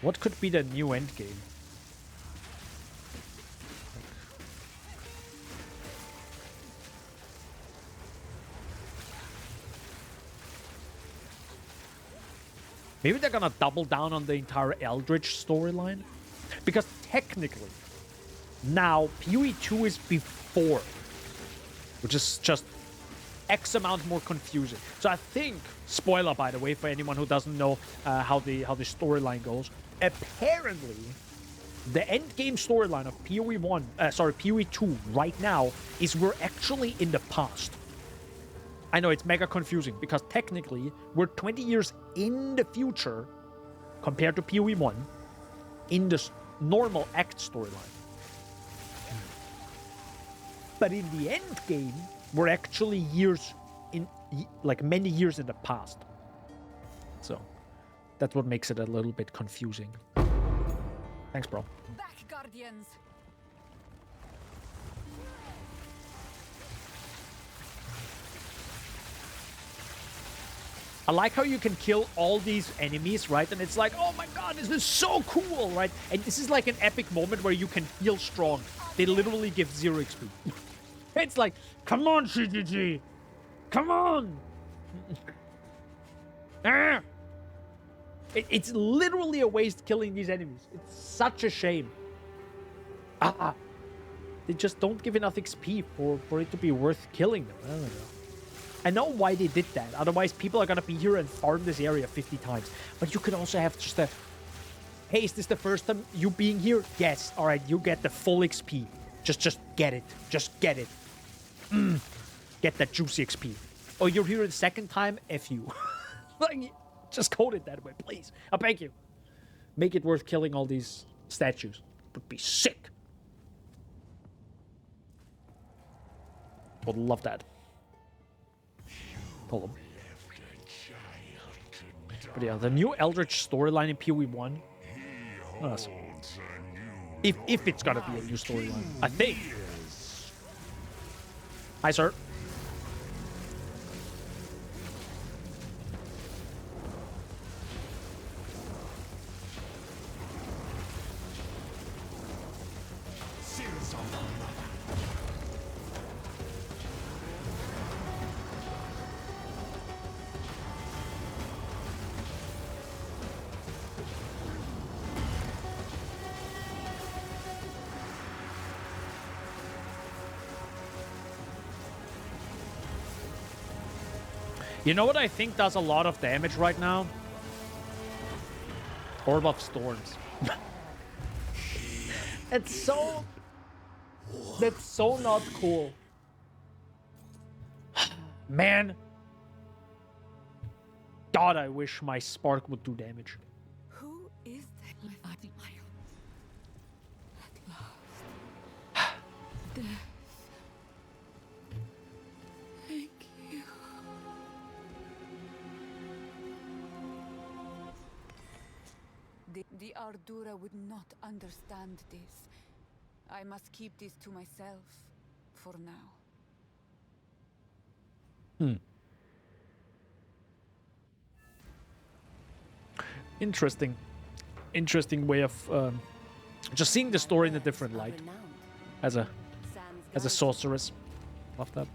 what could be the new endgame? Maybe they're gonna double down on the entire Eldritch storyline? Because technically, now PoE 2 is before, which is just X amount more confusing. So I think, spoiler by the way, for anyone who doesn't know how the storyline goes, apparently the endgame storyline of PoE 2 right now is we're actually in the past. I know it's mega confusing because technically we're 20 years in the future compared to PoE 1 in the normal Act storyline. But in the end game, we're actually like many years in the past. So that's what makes it a little bit confusing. Thanks, bro. Back, Guardians! I like how you can kill all these enemies, right? And it's like, oh my god, this is so cool, right? And this is like an epic moment where you can feel strong. They literally give 0 XP. It's like, come on, CGG! Come on! Ah! It's literally a waste killing these enemies. It's such a shame. They just don't give enough XP for it to be worth killing them. I don't know. I know why they did that. Otherwise, people are gonna be here and farm this area 50 times. But you could also have just a... Hey, is this the first time you being here? Yes. Alright, you get the full XP. Just get it. Just get it. Get that juicy XP. Oh, you're here the second time? F you. Like, just code it that way, please. I beg you. Make it worth killing all these statues. Would be sick. Would love that. Hold on. But yeah, the new Eldritch storyline in PoE 1. Awesome. If it's gonna be a new storyline, I think. Hi, sir. You know what I think does a lot of damage right now? Orb of Storms. That's so not cool. Man. God, I wish my Spark would do damage. Who is that Leviathan? At last. The The Ardura would not understand this. I must keep this to myself for now. Interesting. Interesting way of just seeing the story in a different light. As a sorceress. Love that.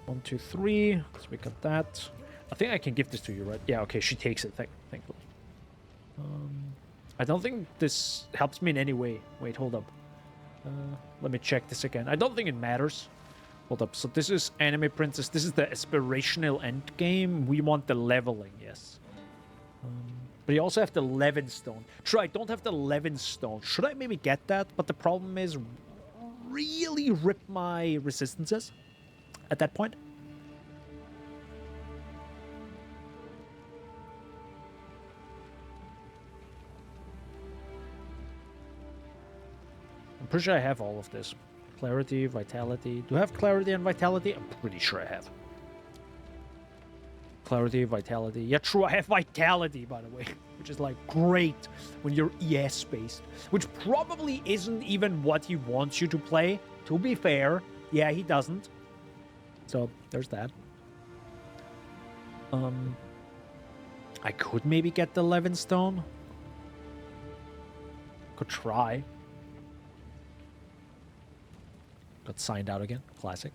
1, 2, 3. So we got that. I think I can give this to you, right? Yeah, okay, she takes it, thankfully. I don't think this helps me in any way. Wait, hold up. Let me check this again. I don't think it matters. Hold up. So this is Anime Princess. This is the aspirational end game. We want the leveling, yes. But you also have the Levin Stone. True, I don't have the Levin Stone. Should I maybe get that? But the problem is really rip my resistances at that point. I'm pretty sure I have all of this. Clarity, Vitality. Do I have Clarity and Vitality? I'm pretty sure I have. Clarity, Vitality. Yeah, true, I have Vitality, by the way. Which is, like, great when you're ES-based. Which probably isn't even what he wants you to play. To be fair. Yeah, he doesn't. So, there's that. I could maybe get the Levin Stone. Could try. Got signed out again. Classic.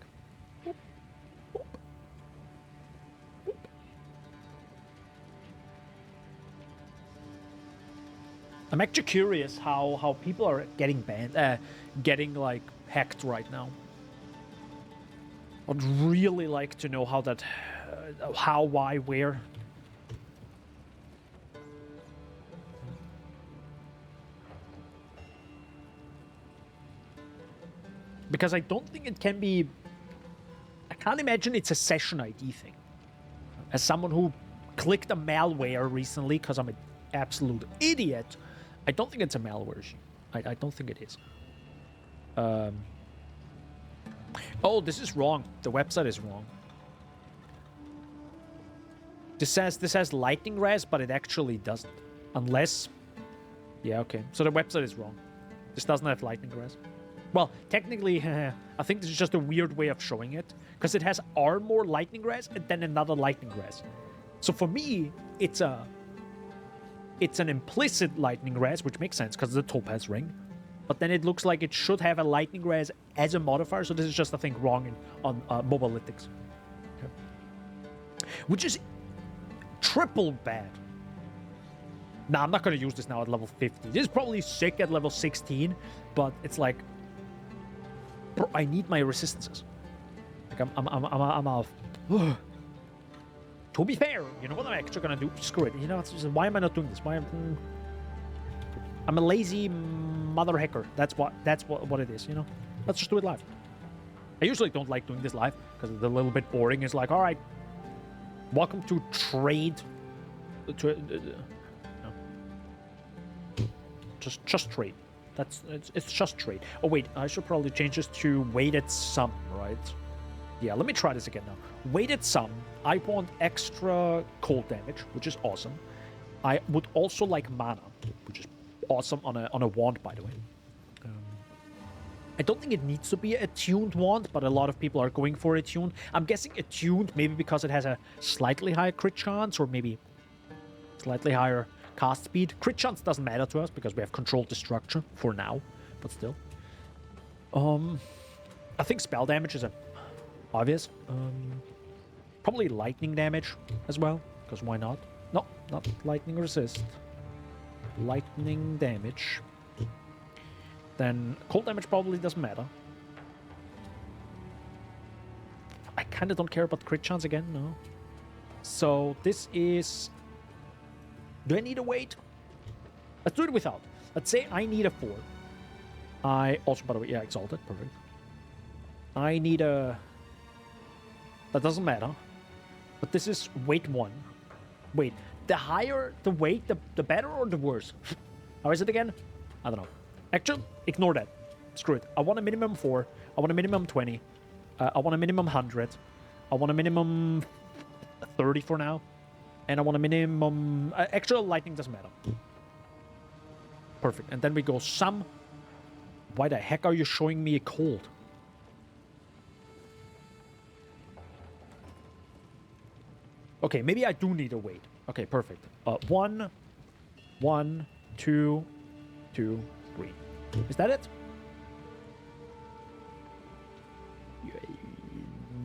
I'm actually curious how people are getting banned, getting like hacked right now. I'd really like to know how that, how, why, where. Because I don't think it can be... I can't imagine it's a session ID thing. As someone who clicked a malware recently, because I'm an absolute idiot, I don't think it's a malware issue. I don't think it is. Oh, this is wrong. The website is wrong. This says lightning res, but it actually doesn't. Unless... Yeah, okay. So the website is wrong. This doesn't have lightning res. Well, technically, I think this is just a weird way of showing it. Because it has armor lightning res and then another lightning res. So for me, it's an implicit lightning res, which makes sense because it's a topaz ring. But then it looks like it should have a lightning res as a modifier. So this is just, I think, wrong on Mobalytics. Okay. Which is triple bad. Nah, I'm not going to use this now at level 50. This is probably sick at level 16. But it's like... Bro, I need my resistances. Like, I'm a... To be fair, you know what I'm actually gonna do? Screw it. You know, why am I not doing this? Why I'm a lazy mother hacker. That's what it is, you know? Let's just do it live. I usually don't like doing this live, because it's a little bit boring. It's like, alright, welcome to trade. No. Just trade. It's just trade. Oh wait, I should probably change this to weighted sum, right? Yeah, let me try this again now. Weighted sum. I want extra cold damage, which is awesome. I would also like mana, which is awesome on a wand, by the way. I don't think it needs to be a tuned wand, but a lot of people are going for a tuned. I'm guessing attuned, maybe because it has a slightly higher crit chance, or maybe slightly higher cast speed. Crit chance doesn't matter to us because we have controlled destruction for now, but still. I think spell damage is obvious. Probably lightning damage as well, because why not? No, not lightning resist. Lightning damage. Then cold damage probably doesn't matter. I kind of don't care about crit chance again, no. So this is... Do I need a weight? Let's do it without. Let's say I need a 4. I also, by the way, yeah, exalted, perfect. I need a... That doesn't matter. But this is weight 1. Wait, the higher the weight, the better or the worse? How is it again? I don't know. Actually, ignore that. Screw it. I want a minimum 4. I want a minimum 20. I want a minimum 100. I want a minimum 30 for now. And I want a minimum... extra lightning doesn't matter. Perfect. And then we go some... Why the heck are you showing me a cold? Okay, maybe I do need a wait. Okay, perfect. 1, 1, 2, 2, 3. Is that it?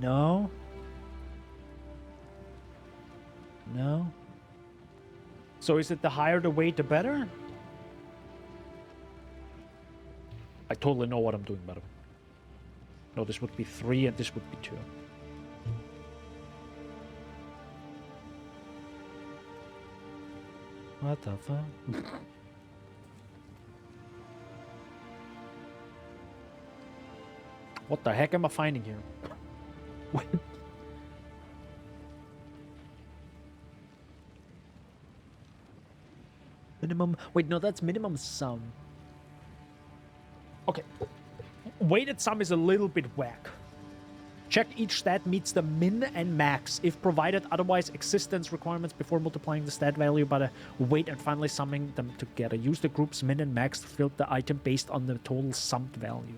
No. No. So is it the higher the weight, the better? I totally know what I'm doing, by the way. No, this would be 3 and this would be 2. What the fuck? What the heck am I finding here? Wait. Minimum... Wait, no, that's minimum sum. Okay. Weighted sum is a little bit whack. Check each stat meets the min and max if provided, otherwise existence requirements before multiplying the stat value by the weight and finally summing them together. Use the group's min and max to filter the item based on the total summed value.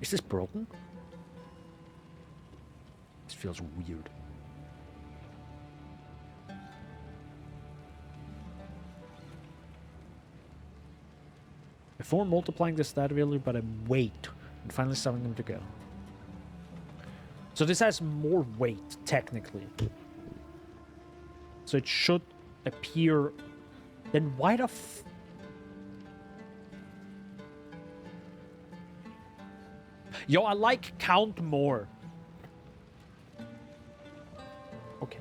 Is this broken? This feels weird. Before multiplying the stat value by the weight and finally summing them together. So this has more weight, technically. So it should appear... Then why the f... Yo, I like count more. Okay.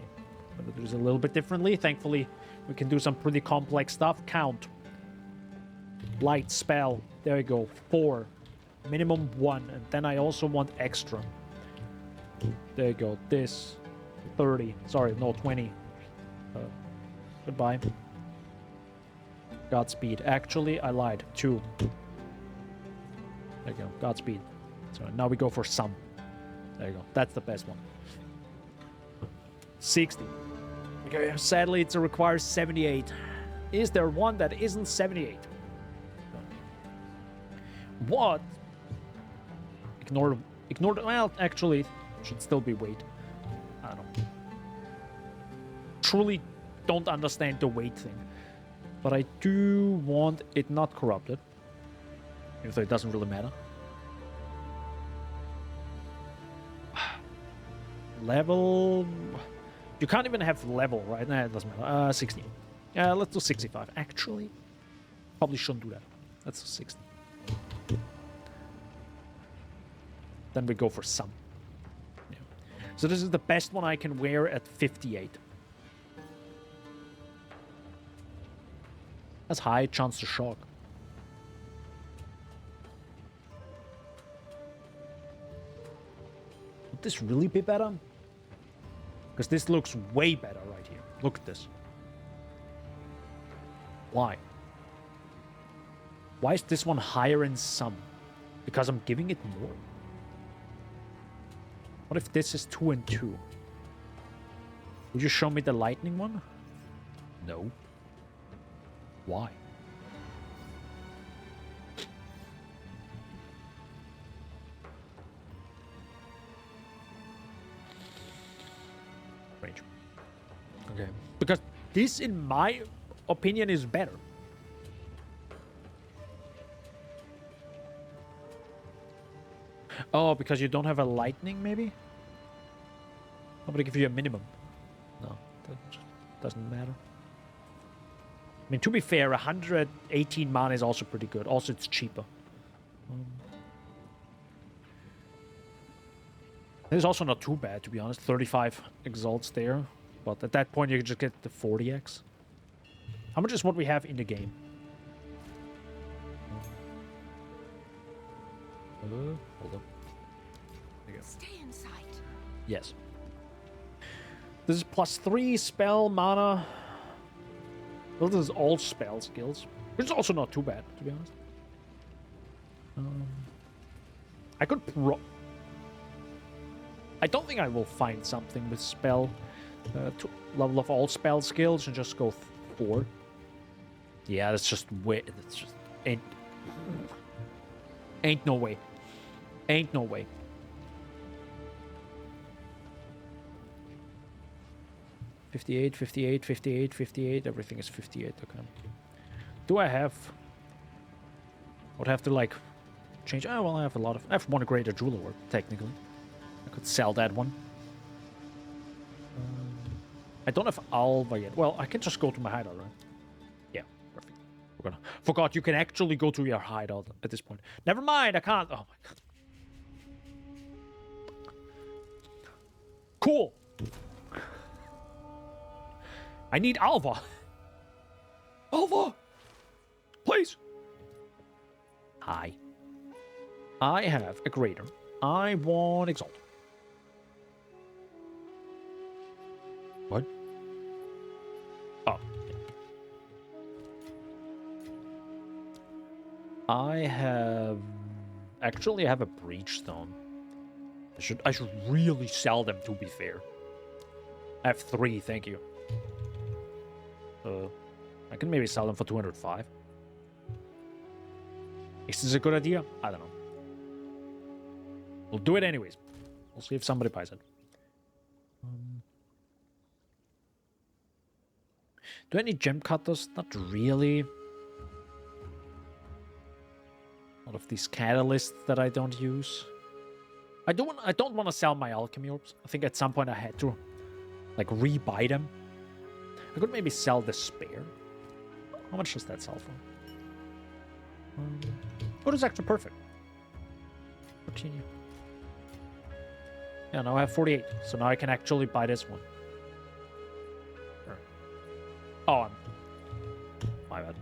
I'm gonna do this a little bit differently. Thankfully, we can do some pretty complex stuff. Count. Light spell. There you go. 4. Minimum 1. And then I also want extra. There you go. This. 30. Sorry, no, 20. Goodbye. Godspeed. Actually, I lied. 2. There you go. Godspeed. So now we go for some. There you go. That's the best one. 60. Okay, sadly, it requires 78. Is there one that isn't 78? What? Ignore. Well, actually, it should still be weight. I don't. Truly don't understand the weight thing. But I do want it not corrupted. Even though it doesn't really matter. Level... You can't even have level, right? Nah, it doesn't matter. 60. Let's do 65. Actually, probably shouldn't do that. Let's do 60. Then we go for some. Yeah. So this is the best one I can wear at 58. That's high chance to shock. Would this really be better? Because this looks way better right here. Look at this. Why? Why is this one higher in sum? Because I'm giving it more. What if this is 2 and 2? Would you show me the lightning one? No. Why? Range. Okay. Because this, in my opinion, is better. Oh, because you don't have a lightning, maybe? I'm gonna give you a minimum. No, that doesn't matter. I mean, to be fair, 118 mana is also pretty good. Also, it's cheaper. It's also not too bad, to be honest. 35 exalts there. But at that point, you can just get the 40x. How much is what we have in the game? Hold up. There you go. Stay in sight. Yes. This is +3 spell mana. Well, this is all spell skills. Which is also not too bad, to be honest. I could I don't think I will find something with spell to level of all spell skills and just go 4. Yeah, that's just way. That's just ain't no way. Ain't no way. $58, $58, $58, $58. Everything is 58. Okay. Do I have? I would have to like change. Oh well, I have a lot of. I have one greater jeweler work technically. I could sell that one. I don't have Alva yet. Well, I can just go to my hideout, right? Yeah, perfect. We're gonna. Forgot you can actually go to your hideout at this point. Never mind, I can't. Oh my god. Cool. I need Alva. Alva! Please. Hi. I have a greater. I want Exalt. What? Oh. Yeah. I have... Actually, I have a Breach Stone. I should really sell them, to be fair. I have 3, thank you. I can maybe sell them for 205. Is this a good idea? I don't know. We'll do it anyways. We'll see if somebody buys it. Do I need gem cutters? Not really. A lot of these catalysts that I don't use. I don't want to sell my alchemy orbs. I think at some point I had to like rebuy them. I could maybe sell the spare. How much does that sell for? Oh, that's actually perfect. Continue. Yeah, now I have 48. So now I can actually buy this one. Oh, my bad.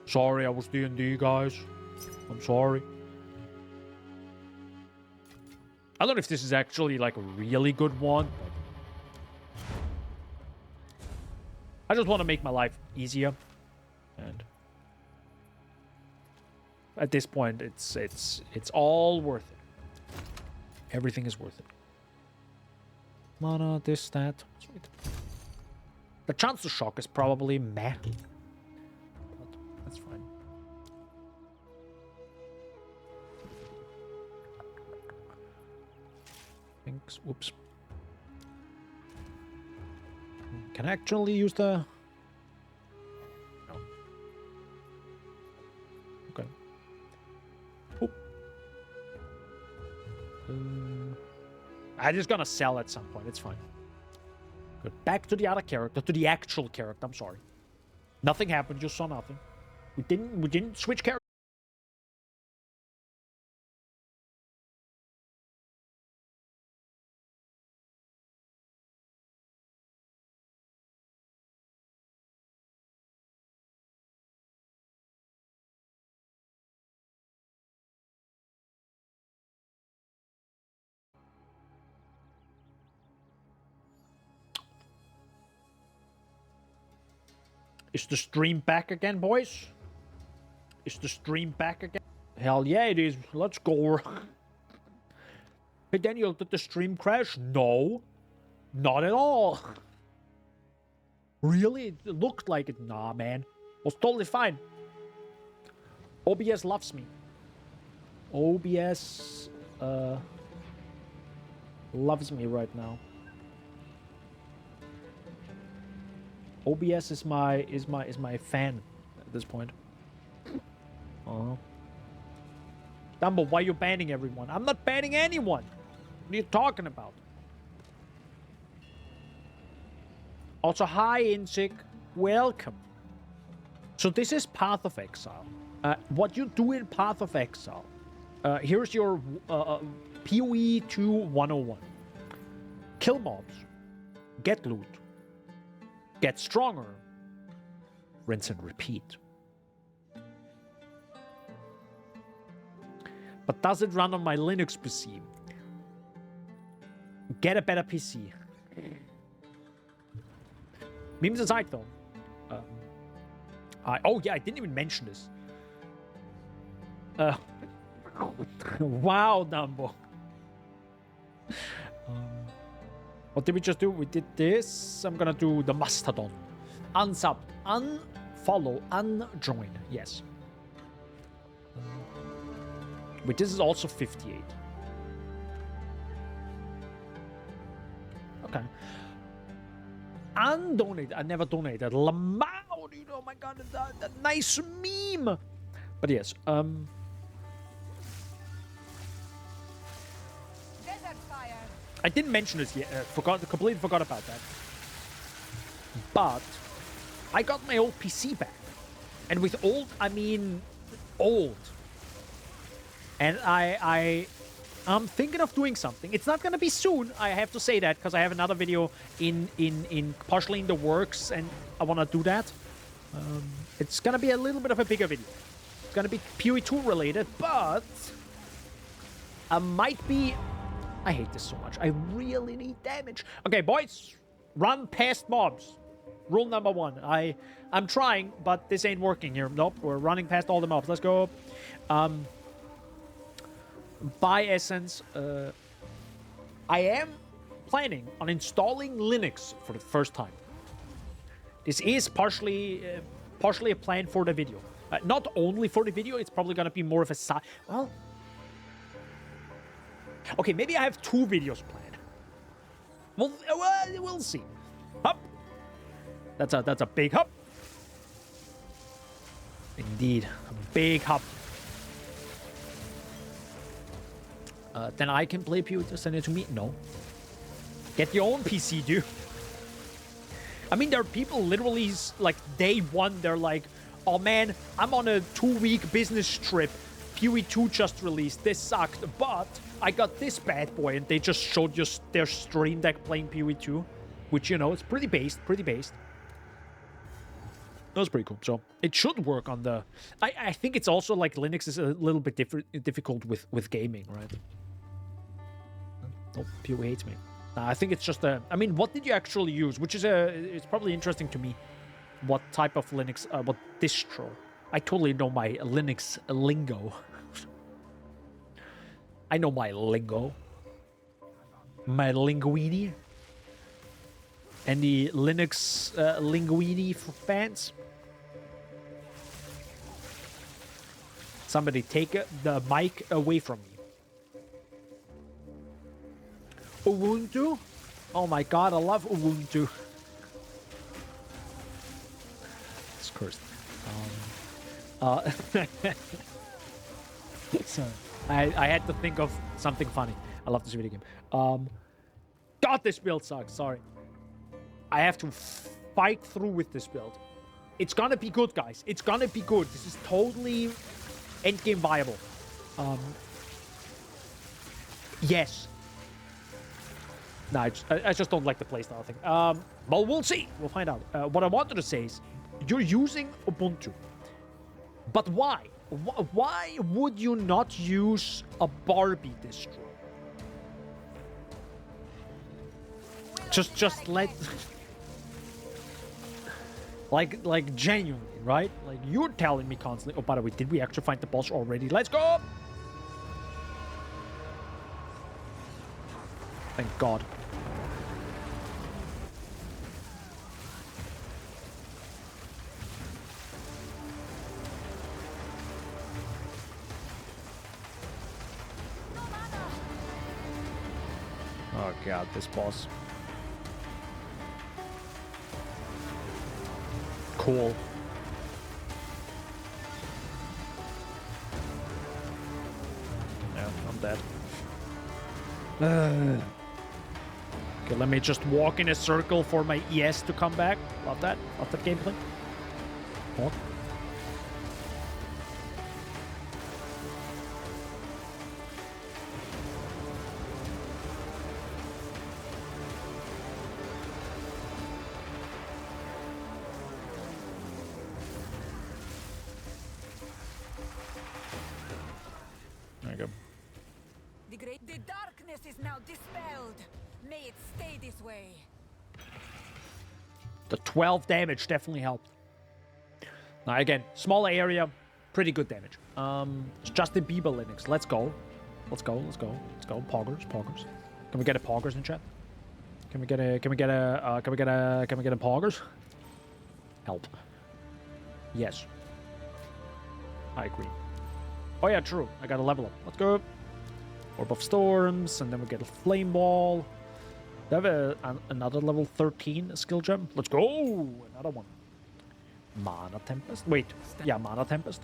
Sorry, I was D&D, guys. I'm sorry. I don't know if this is actually like a really good one. I just want to make my life easier. And at this point, it's all worth it. Everything is worth it. Mana, this, that. Sweet. The chance to shock is probably meh. But that's fine. Thanks. Whoops. Can I actually use the... No. Okay. Oop. I'm just gonna sell at some point. It's fine. Good. Back to the other character, to the actual character. I'm sorry. Nothing happened. You saw nothing. We didn't switch characters. Is the stream back again, boys? Is the stream back again? Hell yeah, it is. Let's go. Hey, Daniel, did the stream crash? No. Not at all. Really? It looked like it. Nah, man. It was totally fine. OBS loves me. OBS, loves me right now. OBS is my fan at this point. Dumbo, why are you banning everyone? I'm not banning anyone. What are you talking about? Also, hi Insig, welcome. So this is Path of Exile. What you do in Path of Exile. Here's your PoE 2 101. Kill mobs. Get loot. Get stronger. Rinse and repeat. But does it run on my Linux PC? Get a better PC. Memes aside though. Oh yeah, I didn't even mention this. Wow, Dumbo. What did we just do? We did this. I'm gonna do the Mastodon. Unsub, unfollow, unjoin. Yes. Wait, this is also 58. Okay. Undonate. I never donated. Lamau, dude. Oh my god, that nice meme. But yes, Desert fire. I didn't mention it yet. Completely forgot about that. But I got my old PC back, and with old I mean old. And I'm thinking of doing something. It's not gonna be soon. I have to say that because I have another video in partially in the works, and I wanna do that. It's gonna be a little bit of a bigger video. It's gonna be PoE2 related, but I might be. I hate this so much. I really need damage. Okay, boys, run past mobs. Rule number 1. I'm trying, but this ain't working here. Nope, we're running past all the mobs. Let's go. By essence, I am planning on installing Linux for the first time. This is partially a plan for the video. Not only for the video, it's probably gonna be more of a side. Well, okay, maybe I have 2 videos planned. We'll see. Hop. That's a big hop. Indeed, a big hop. Then I can play PoE. Send it to me? No. Get your own PC, dude. I mean, there are people literally, like, day 1, they're like, oh man, I'm on a 2-week business trip. PoE2 just released. This sucked, but I got this bad boy. And they just showed you their stream deck playing PoE2, which, you know, it's pretty based. That was pretty cool. So it should work on the... I think it's also like Linux is a little bit difficult with gaming, right? Oh, PoE hates me. I think it's just a... I mean, what did you actually use? Which is it's probably interesting to me. What type of Linux... what distro? I totally know my Linux lingo. I know my lingo. My linguini. And the Linux linguini fans. Somebody take the mic away from me. Ubuntu? Oh my god, I love Ubuntu. It's cursed. Sorry. I had to think of something funny. I love this video game. God, this build sucks. Sorry. I have to fight through with this build. It's gonna be good, guys. It's gonna be good. This is totally endgame viable. Yes. No, I just don't like the playstyle thing. Well, we'll see. We'll find out. What I wanted to say is, you're using Ubuntu. But why? Why would you not use a Barbie distro? Just let... like genuinely, right? Like, you're telling me constantly... Oh, by the way, did we actually find the boss already? Let's go! Thank God. Oh god, this boss. Cool. Yeah, I'm dead. Okay, let me just walk in a circle for my ES to come back. Love that. Love that gameplay. What? There you go. The darkness is now dispelled. May it stay this way. The 12 damage definitely helped. Now again, small area, Pretty good damage. It's Justin Bieber Linux. Let's go. Let's go. Let's go. Let's go. Poggers. Poggers. Can we get a poggers in chat? Can we get a poggers? Help. Yes. I agree. Oh yeah, true. I got a level up. Let's go. Orb of Storms, and then we get a Flame Ball. Do I have another level 13 skill gem? Let's go! Another one. Mana Tempest? Wait. Yeah, Mana Tempest.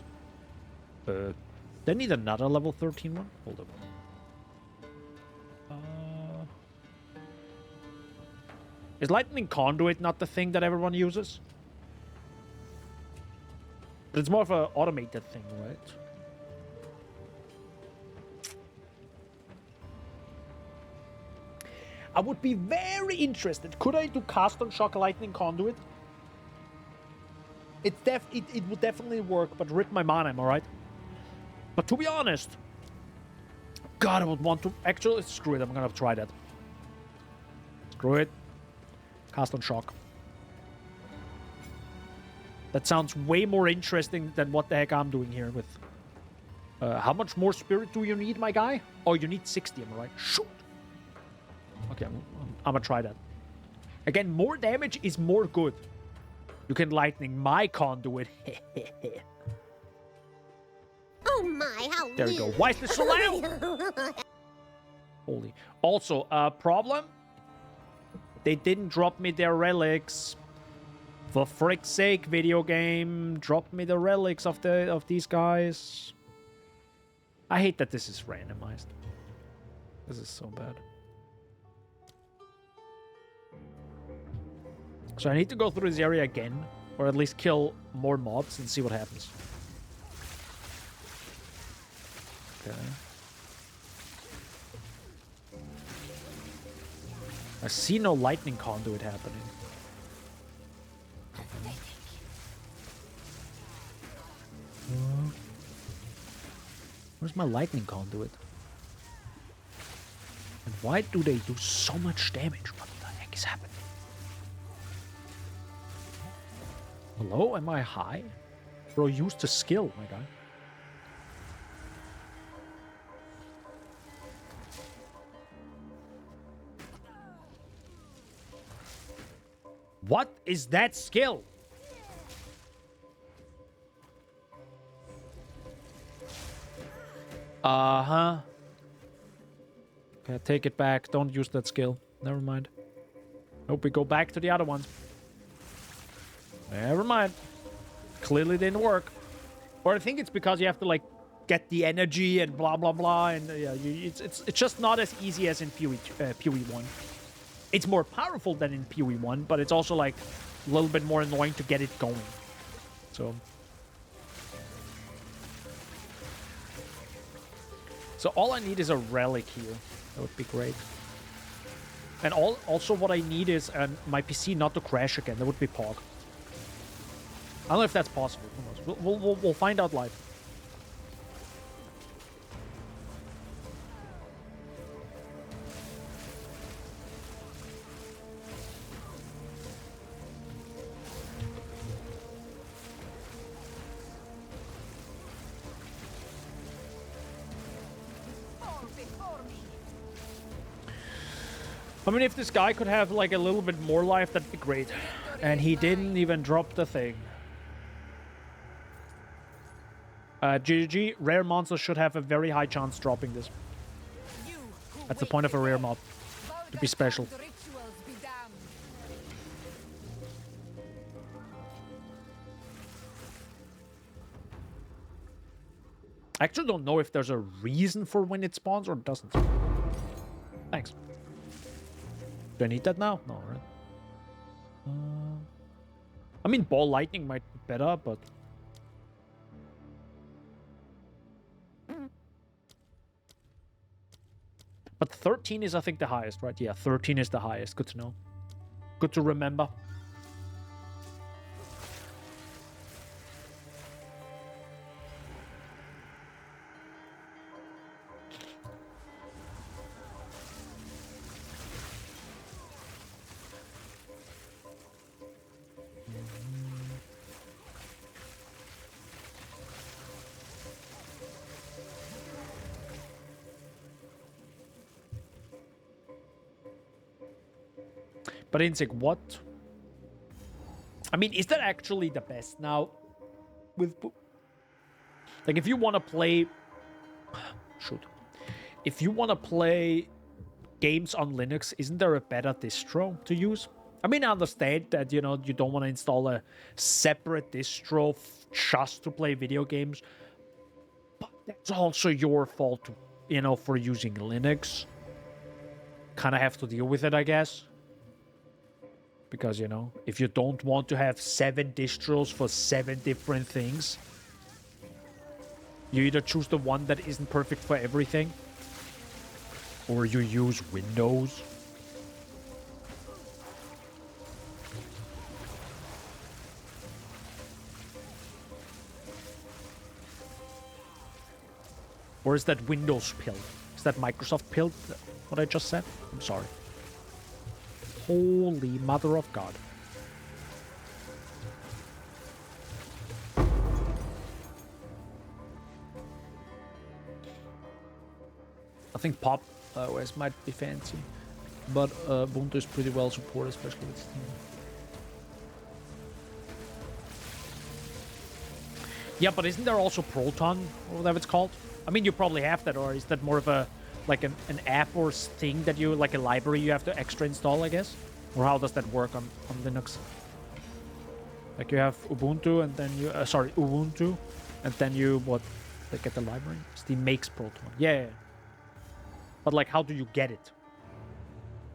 They need another level 13 one? Hold up. Is Lightning Conduit not the thing that everyone uses? But it's more of an automated thing, right? I would be very interested. Could I do Cast on Shock Lightning Conduit? It would definitely work, but rip my mana, am I right? But to be honest, God, I would want to... Actually, screw it. I'm gonna try that. Screw it. Cast on Shock. That sounds way more interesting than what the heck I'm doing here with... how much more spirit do you need, my guy? Oh, you need 60, am I right? Shoot. Okay, I'm gonna try that. Again, more damage is more good. You can lightning my conduit. Oh my, how There we go. Why is this so loud? Holy. Also, problem? They didn't drop me their relics. For frick's sake, video game, drop me the relics of these guys. I hate that this is randomized. This is so bad. So I need to go through this area again, or at least kill more mobs and see what happens. Okay. I see no lightning conduit happening. Where's my lightning conduit? And why do they do so much damage? What the heck is happening? Hello? Am I high? Bro, use the skill, my guy. What is that skill? Uh-huh. Okay, take it back. Don't use that skill. Never mind. Nope, we go back to the other ones. Never mind. Clearly didn't work. Or I think it's because you have to, like, get the energy and blah, blah, blah. And, yeah, it's just not as easy as in PoE 1. It's more powerful than in PoE 1, but it's also, like, a little bit more annoying to get it going. So all I need is a relic here. That would be great. And also what I need is my PC not to crash again. That would be Pog. I don't know if that's possible. Who knows? We'll find out live. I mean, if this guy could have, like, a little bit more life, that'd be great. And he didn't even drop the thing. GG, rare monsters should have a very high chance dropping this. That's the point of a rare mob. To be special. I actually don't know if there's a reason for when it spawns or it doesn't. Thanks. Do I need that now? No, right? I mean, ball lightning might be better, but... But 13 is, I think, the highest, right? Yeah, 13 is the highest. Good to know. Good to remember. But Insig, what? I mean, is that actually the best now? With like, if you want to play, shoot, if you want to play games on Linux, isn't there a better distro to use? I mean, I understand that, you know, you don't want to install a separate distro just to play video games, but that's also your fault, you know, for using Linux. Kind of have to deal with it, I guess. Because, you know, if you don't want to have 7 distros for 7 different things, you either choose the one that isn't perfect for everything, or you use Windows. Or is that Windows pilled? Is that Microsoft pilled, what I just said? I'm sorry. Holy mother of God. I think Pop OS might be fancy, but Ubuntu is pretty well supported, especially with Steam. Yeah, but isn't there also Proton, or whatever it's called? I mean, you probably have that, or is that more of a like an app or thing that you, like a library you have to extra install, I guess? Or how does that work on Linux? Like you have Ubuntu and then you, Ubuntu, and then you, what, like get the library? Steam makes Proton. Yeah. But like, how do you get it?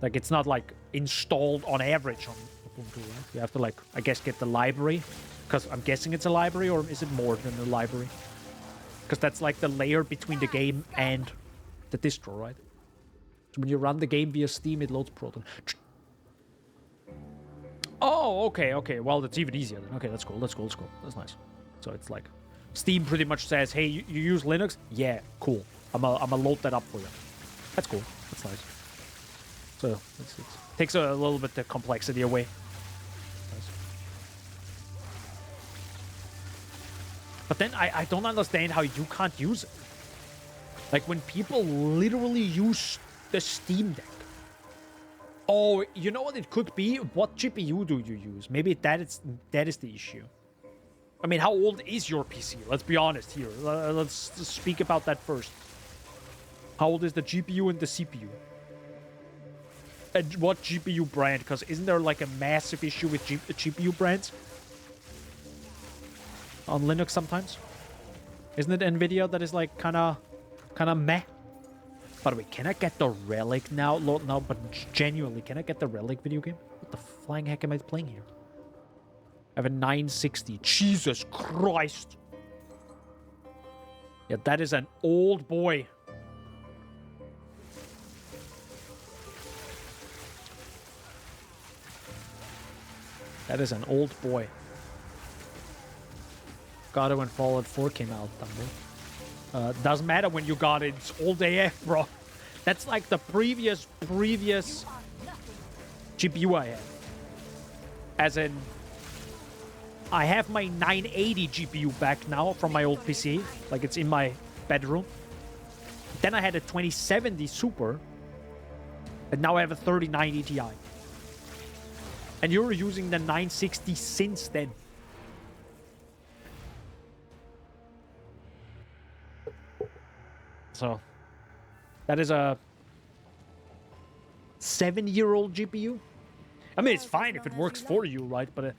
Like, it's not like installed on average on Ubuntu, right? You have to like, I guess, get the library, because I'm guessing it's a library, or is it more than a library? Because that's like the layer between the game and the distro, right? So when you run the game via Steam, it loads Proton. Oh, okay. Well, that's even easier then. Okay, that's cool. That's nice. So it's like, Steam pretty much says, hey, you use Linux? Yeah, cool. I'm gonna load that up for you. That's cool. That's nice. So it takes a little bit the complexity away. Nice. But then I don't understand how you can't use it. Like when people literally use the Steam Deck. Oh, you know what it could be? What GPU do you use? Maybe that is the issue. I mean, how old is your PC? Let's be honest here. Let's speak about that first. How old is the GPU and the CPU? And what GPU brand? Because isn't there like a massive issue with GPU brands on Linux sometimes? Isn't it NVIDIA that is like kind of meh? By the way, can I get the Relic now? No, but genuinely, can I get the Relic video game? What the flying heck am I playing here? I have a 960. Jesus Christ. Yeah, that is an old boy. That is an old boy. Got it when Fallout 4 came out, Dumbo. Doesn't matter when you got it. It's old AF, bro. That's like the previous GPU I had. As in, I have my 980 GPU back now from my old PC. Like, it's in my bedroom. Then I had a 2070 Super. And now I have a 3090 Ti. And you're using the 960 since then. So, that is a 7-year-old GPU. I mean, it's fine if it works for you, right? But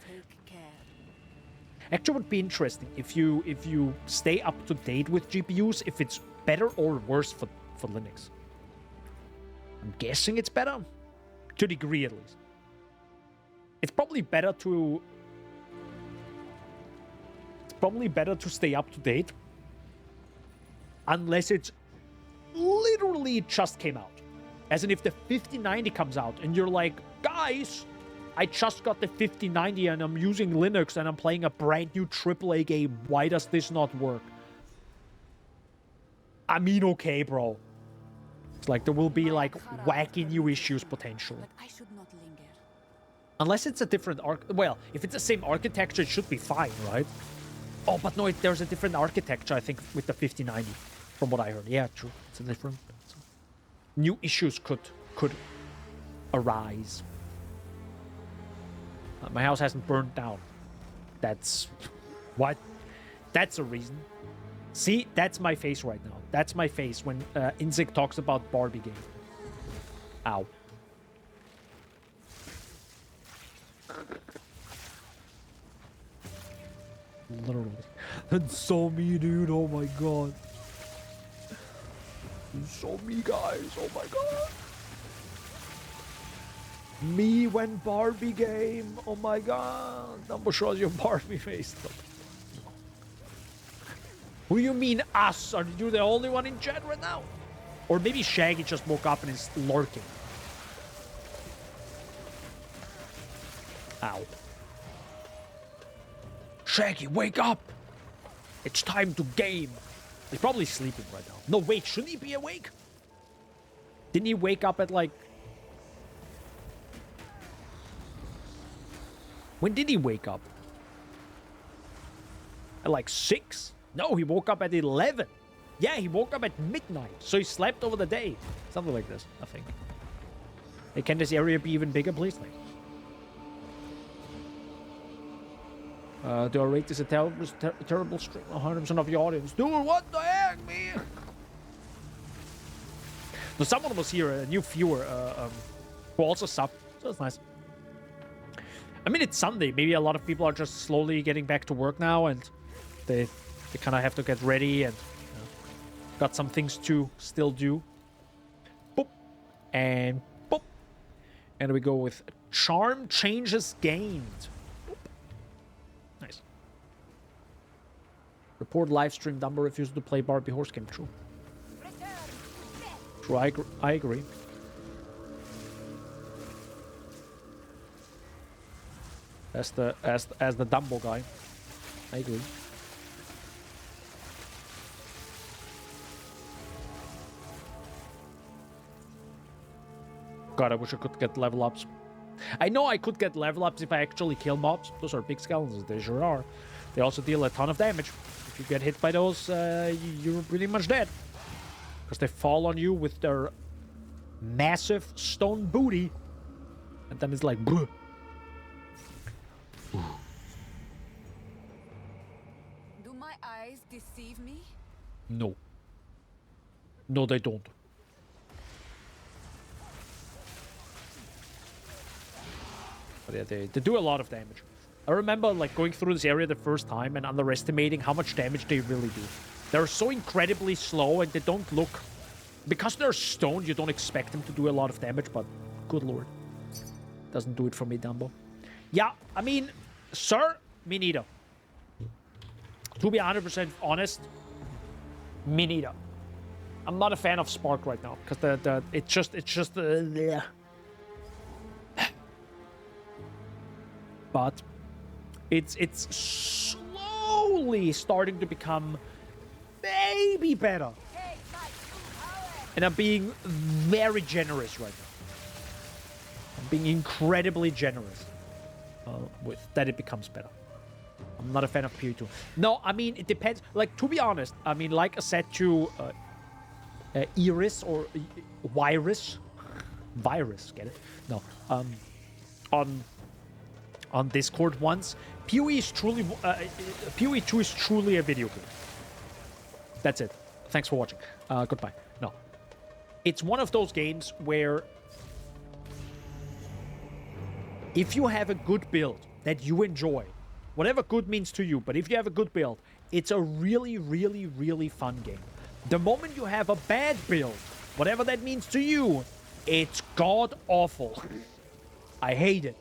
actually, would be interesting if you stay up to date with GPUs, if it's better or worse for Linux. I'm guessing it's better, to a degree at least. It's probably better to stay up to date, unless it's literally just came out. As in, if the 5090 comes out and you're like, guys, I just got the 5090 and I'm using Linux and I'm playing a brand new AAA game. Why does this not work? I mean, okay, bro. It's like there will be like wacky new issues potentially. But I should not linger. Unless it's a different well, if it's the same architecture, it should be fine, right? Oh, but no, there's a different architecture, I think, with the 5090, from what I heard. Yeah, true. It's a different. New issues could arise. My house hasn't burned down. That's... What? That's a reason. See, that's my face right now. That's my face when Inzik talks about Barbie game. Ow. Literally. That's so me, dude. Oh my god. It's so me, guys. Oh my god. Me when Barbie game. Oh my god. Dumbo shows your Barbie face. Who do you mean us? Are you the only one in chat right now? Or maybe Shaggy just woke up and is lurking. Ow. Shaggy, wake up! It's time to game. He's probably sleeping right now. No, wait, shouldn't he be awake? Didn't he wake up at like... When did he wake up? At like 6? No, he woke up at 11. Yeah, he woke up at midnight. So he slept over the day. Something like this, I think. Hey, can this area be even bigger, please? Do I rate this a terrible stream? 100% of the audience. Dude, what the heck, man? So someone was here, a new viewer, who also subbed. So it's nice. I mean, it's Sunday. Maybe a lot of people are just slowly getting back to work now, and they kind of have to get ready and got some things to still do. Boop. And boop. And we go with charm changes gained. Boop. Nice. Report live stream. Dumbo refused to play Barbie horse game. True. True, I agree. As the Dumbo guy. I agree. God, I wish I could get level ups. I know I could get level ups if I actually kill mobs. Those are big skeletons, they sure are. They also deal a ton of damage. If you get hit by those, you're pretty much dead. Because they fall on you with their massive stone booty. And then it's like, bruh. Do my eyes deceive me? No. No, they don't. But yeah, they do a lot of damage. I remember like going through this area the first time and underestimating how much damage they really do. They're so incredibly slow and they don't look... Because they're stoned, you don't expect them to do a lot of damage, but good lord. Doesn't do it for me, Dumbo. Yeah, I mean, sir, me neither. To be 100% honest, me neither. I'm not a fan of Spark right now, because it's just but it's slowly starting to become maybe better. And I'm being very generous right now. I'm being incredibly generous with that it becomes better. I'm not a fan of PoE2. No, I mean, it depends. Like, to be honest, I mean, like I said to Iris or Virus, get it? No, on Discord once, PoE is truly, PoE2 is truly a video game. That's it. Thanks for watching. Goodbye. No. It's one of those games where if you have a good build that you enjoy, whatever good means to you, but if you have a good build, it's a really, really, really fun game. The moment you have a bad build, whatever that means to you, it's god awful. I hate it.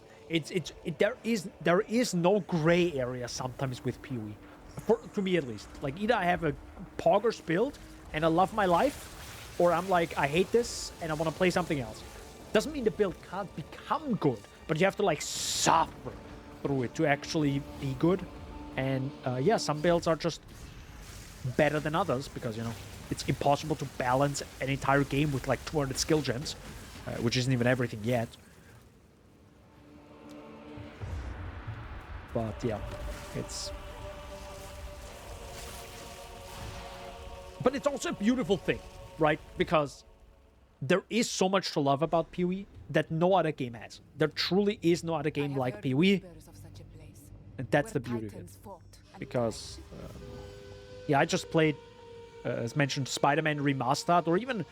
There is no gray area sometimes with PoE, to me at least. Like, either I have a poggers build and I love my life, or I'm like, I hate this and I want to play something else. Doesn't mean the build can't become good, but you have to like suffer through it to actually be good. And yeah, some builds are just better than others because, you know, it's impossible to balance an entire game with like 200 skill gems, which isn't even everything yet. But yeah, it's... But it's also a beautiful thing, right? Because there is so much to love about PoE that no other game has. There truly is no other game like PoE, and that's the beauty of it. Because, yeah, I just played, as mentioned, Spider-Man Remastered, or even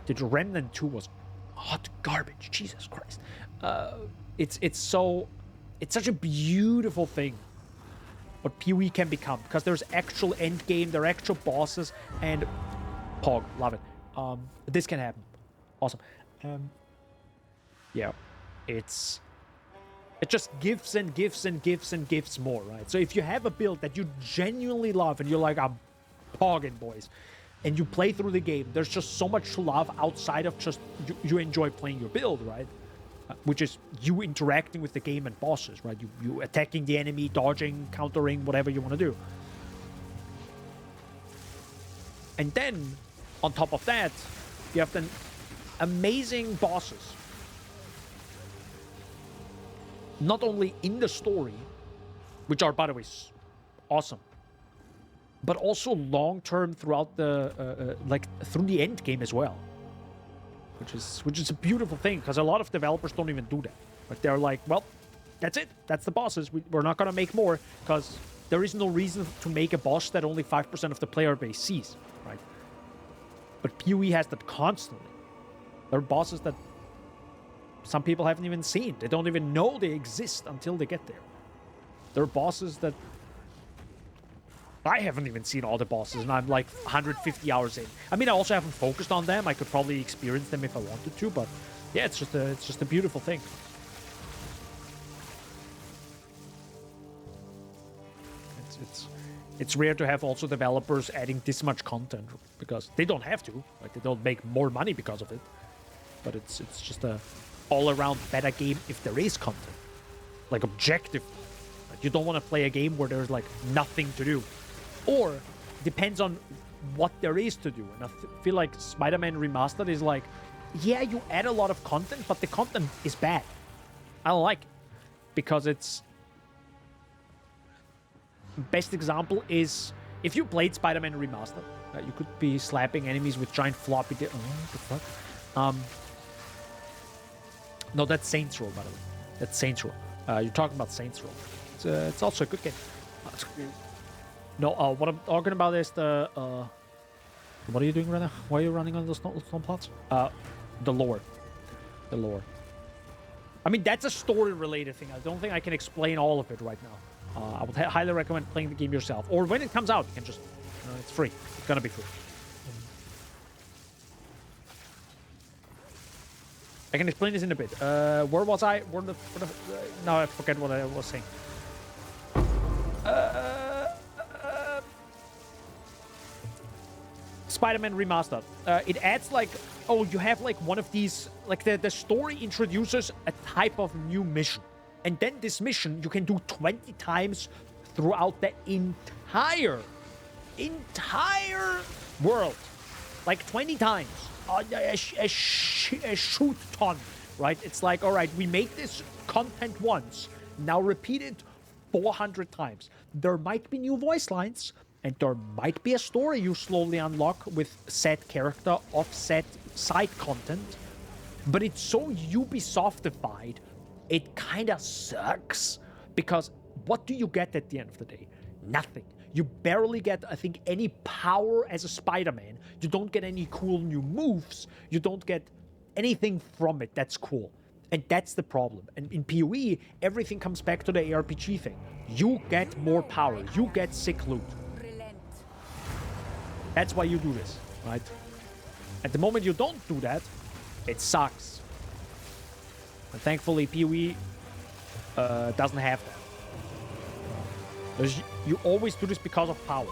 the Remnant 2 was hot garbage. Jesus Christ. It's such a beautiful thing what PoE can become, because there's actual end game, there are actual bosses, and Pog, love it. This can happen. Awesome. Yeah, it just gives and gives and gives and gives more, right? So if you have a build that you genuinely love and you're like, I'm pogging, boys, and you play through the game, there's just so much to love outside of just you enjoy playing your build, right? Which is you interacting with the game and bosses, right? You attacking the enemy, dodging, countering, whatever you want to do. And then, on top of that, you have the amazing bosses. Not only in the story, which are, by the way, awesome, but also long-term throughout the, like, through the end game as well. Which is a beautiful thing, because a lot of developers don't even do that. Like, they're like, well, that's it. That's the bosses. We're not going to make more, because there is no reason to make a boss that only 5% of the player base sees, right? But PoE has that constantly. There are bosses that some people haven't even seen. They don't even know they exist until they get there. There are bosses that I haven't even seen all the bosses, and I'm like 150 hours in. I mean, I also haven't focused on them. I could probably experience them if I wanted to, but yeah, it's just a beautiful thing. It's rare to have also developers adding this much content, because they don't have to. Like, they don't make more money because of it. But it's just a all-around better game if there is content. Like, objective. Like, you don't want to play a game where there's like nothing to do. Or depends on what there is to do. And I feel like Spider-Man Remastered is like, yeah, you add a lot of content, but the content is bad. I don't like it, because it's... Best example is, if you played Spider-Man Remastered, you could be slapping enemies with giant floppy... Oh, what the fuck? No, that's Saints Row, by the way. That's Saints Row. You're talking about Saints Row. It's also a good game. No, what I'm talking about is the... what are you doing right now? Why are you running on those stone plots? The lore. The lore. I mean, that's a story-related thing. I don't think I can explain all of it right now. I would highly recommend playing the game yourself. Or when it comes out, you can just... it's free. It's gonna be free. I can explain this in a bit. Where was I? No, I forget what I was saying. Spider-Man Remastered. It adds like... Oh, you have like one of these... Like the story introduces a type of new mission. And then this mission you can do 20 times throughout the entire world. Like 20 times. A shoot ton, right? It's like, all right, we make this content once. Now repeat it 400 times. There might be new voice lines, and there might be a story you slowly unlock with set character, offset side content. But it's so Ubisoftified, it kind of sucks, because what do you get at the end of the day? Nothing. You barely get, I think, any power as a Spider-Man. You don't get any cool new moves. You don't get anything from it that's cool. And that's the problem. And in PoE, everything comes back to the ARPG thing. You get more power. You get sick loot. That's why you do this, right? At the moment you don't do that, it sucks. And thankfully, PoE doesn't have that. You always do this because of power.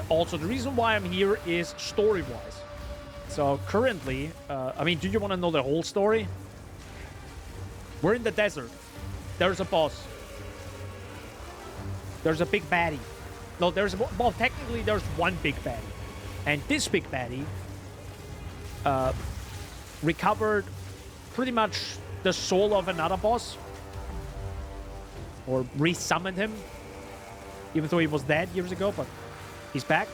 Also, the reason why I'm here is story-wise. So currently, I mean, do you want to know the whole story? We're in the desert. There's a boss. There's a big baddie. No, well, technically there's one big baddie. And this big baddie recovered pretty much the soul of another boss. Or resummoned him. even though he was dead years ago, but he's back.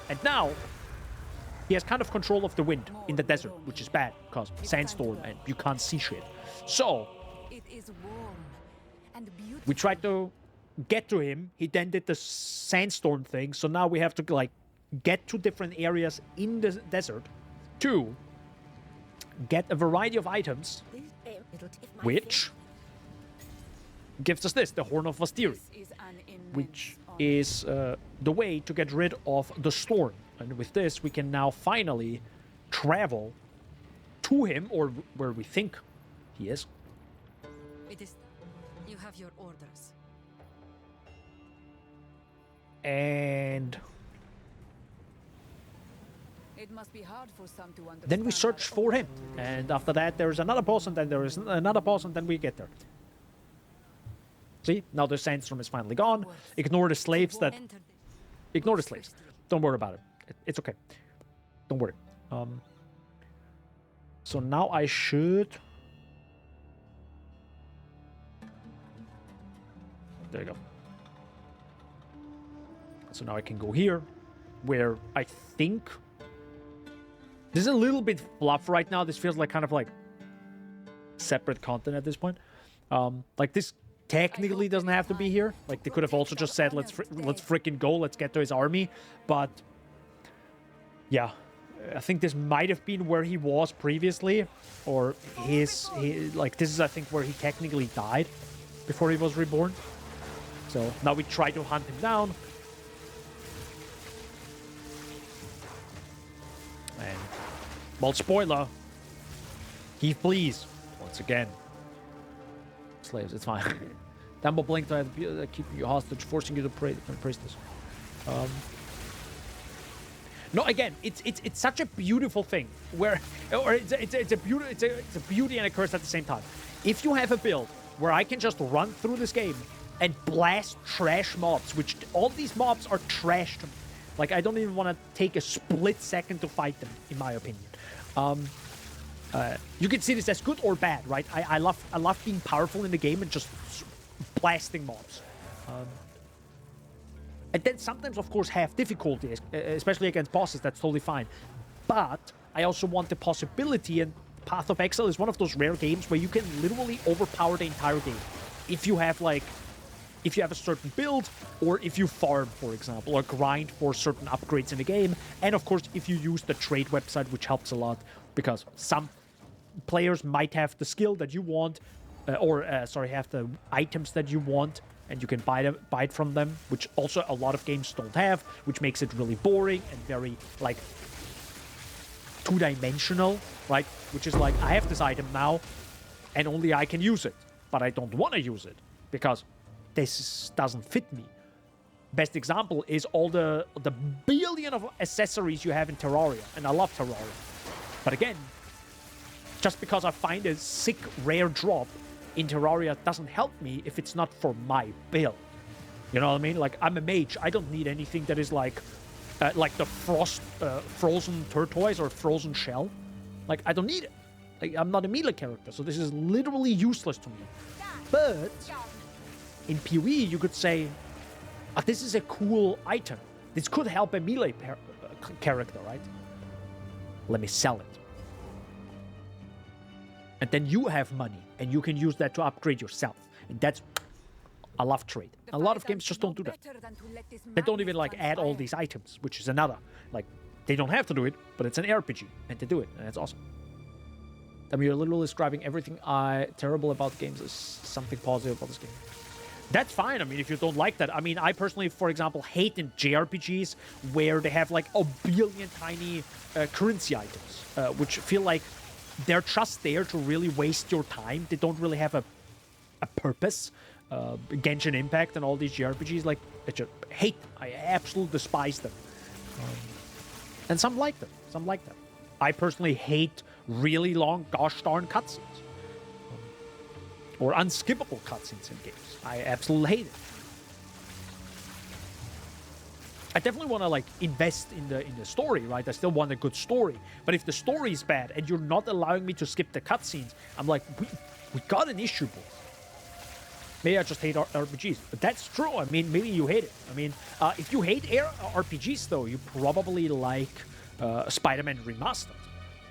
And now he has kind of control of the wind in the desert, which is bad because sandstorm and you can't see shit. So It is warm and beautiful. we tried to get to him. He then did the sandstorm thing. So now we have to like get to different areas in the desert to get a variety of items, which gives us this, the Horn of Vastiri, Is an which immense honor. is the way to get rid of the storm. And with this, we can now finally travel to him, or where we think he is. It is. You have your orders. And It must be hard for some to understand. then we search for him. And after that, there is another boss, and then there is another boss, and then we get there. See? Now the sandstorm is finally gone. Ignore the slaves that... Enter the Ignore the slaves. Don't worry about it. It's okay. Don't worry. So now I should... There you go. So now I can go here, where I think... This is a little bit fluff right now. This feels like kind of like separate content at this point. Like this technically doesn't have to be here. Like they could have also just said, let's freaking go. Let's get to his army. But yeah, I think this might have been where he was previously, or like this is I think where he technically died before he was reborn. So now we try to hunt him down. And, well, spoiler, he flees once again. Slaves, it's fine. Dumbo blinked, I keep you hostage, forcing you to praise this. No, again, it's such a beautiful thing where, or it's a beauty and a curse at the same time. If you have a build where I can just run through this game and blast trash mobs, which all these mobs are trash to me. Like, I don't even want to take a split second to fight them, in my opinion. You can see this as good or bad, right? I love being powerful in the game and just blasting mobs. And then sometimes, of course, have difficulty, especially against bosses. That's totally fine. But I also want the possibility, and Path of Exile is one of those rare games where you can literally overpower the entire game. If you have, like, if you have a certain build, or if you farm, for example, or grind for certain upgrades in the game. And of course, if you use the trade website, which helps a lot, because some players might have the skill that you want, have the items that you want, and you can buy it from them, which also a lot of games don't have, which makes it really boring and very, like, two-dimensional, right? Which is like, I have this item now, and only I can use it, but I don't want to use it, because this doesn't fit me. Best example is all the billion of accessories you have in Terraria, and I love Terraria. But again, just because I find a sick rare drop in Terraria doesn't help me if it's not for my build. You know what I mean? Like, I'm a mage. I don't need anything that is like the frozen turquoise or frozen shell. Like, I don't need it. Like, I'm not a melee character, so this is literally useless to me. But in PoE, you could say, this is a cool item. This could help a melee character, right? Let me sell it. And then you have money, and you can use that to upgrade yourself. And that's... I love trade. A lot of games just don't do that. They don't even, like, add all these items, which is another. Like, they don't have to do it, but it's an RPG, and they do it, and it's awesome. I mean, you're literally describing everything terrible about games as something positive about this game. That's fine. I mean, if you don't like that. I mean, I personally, for example, hate in JRPGs where they have like a billion tiny currency items, which feel like they're just there to really waste your time. They don't really have a purpose. Genshin Impact and all these JRPGs, like, I just hate them. I absolutely despise them. And some like them. Some like them. I personally hate really long, gosh darn cutscenes. Or unskippable cutscenes in games. I absolutely hate it. I definitely want to, like, invest in the story, right? I still want a good story. But if the story is bad and you're not allowing me to skip the cutscenes, I'm like, we got an issue, boys. Maybe I just hate RPGs. But that's true. I mean, maybe you hate it. I mean, if you hate RPGs, though, you probably like Spider-Man Remastered.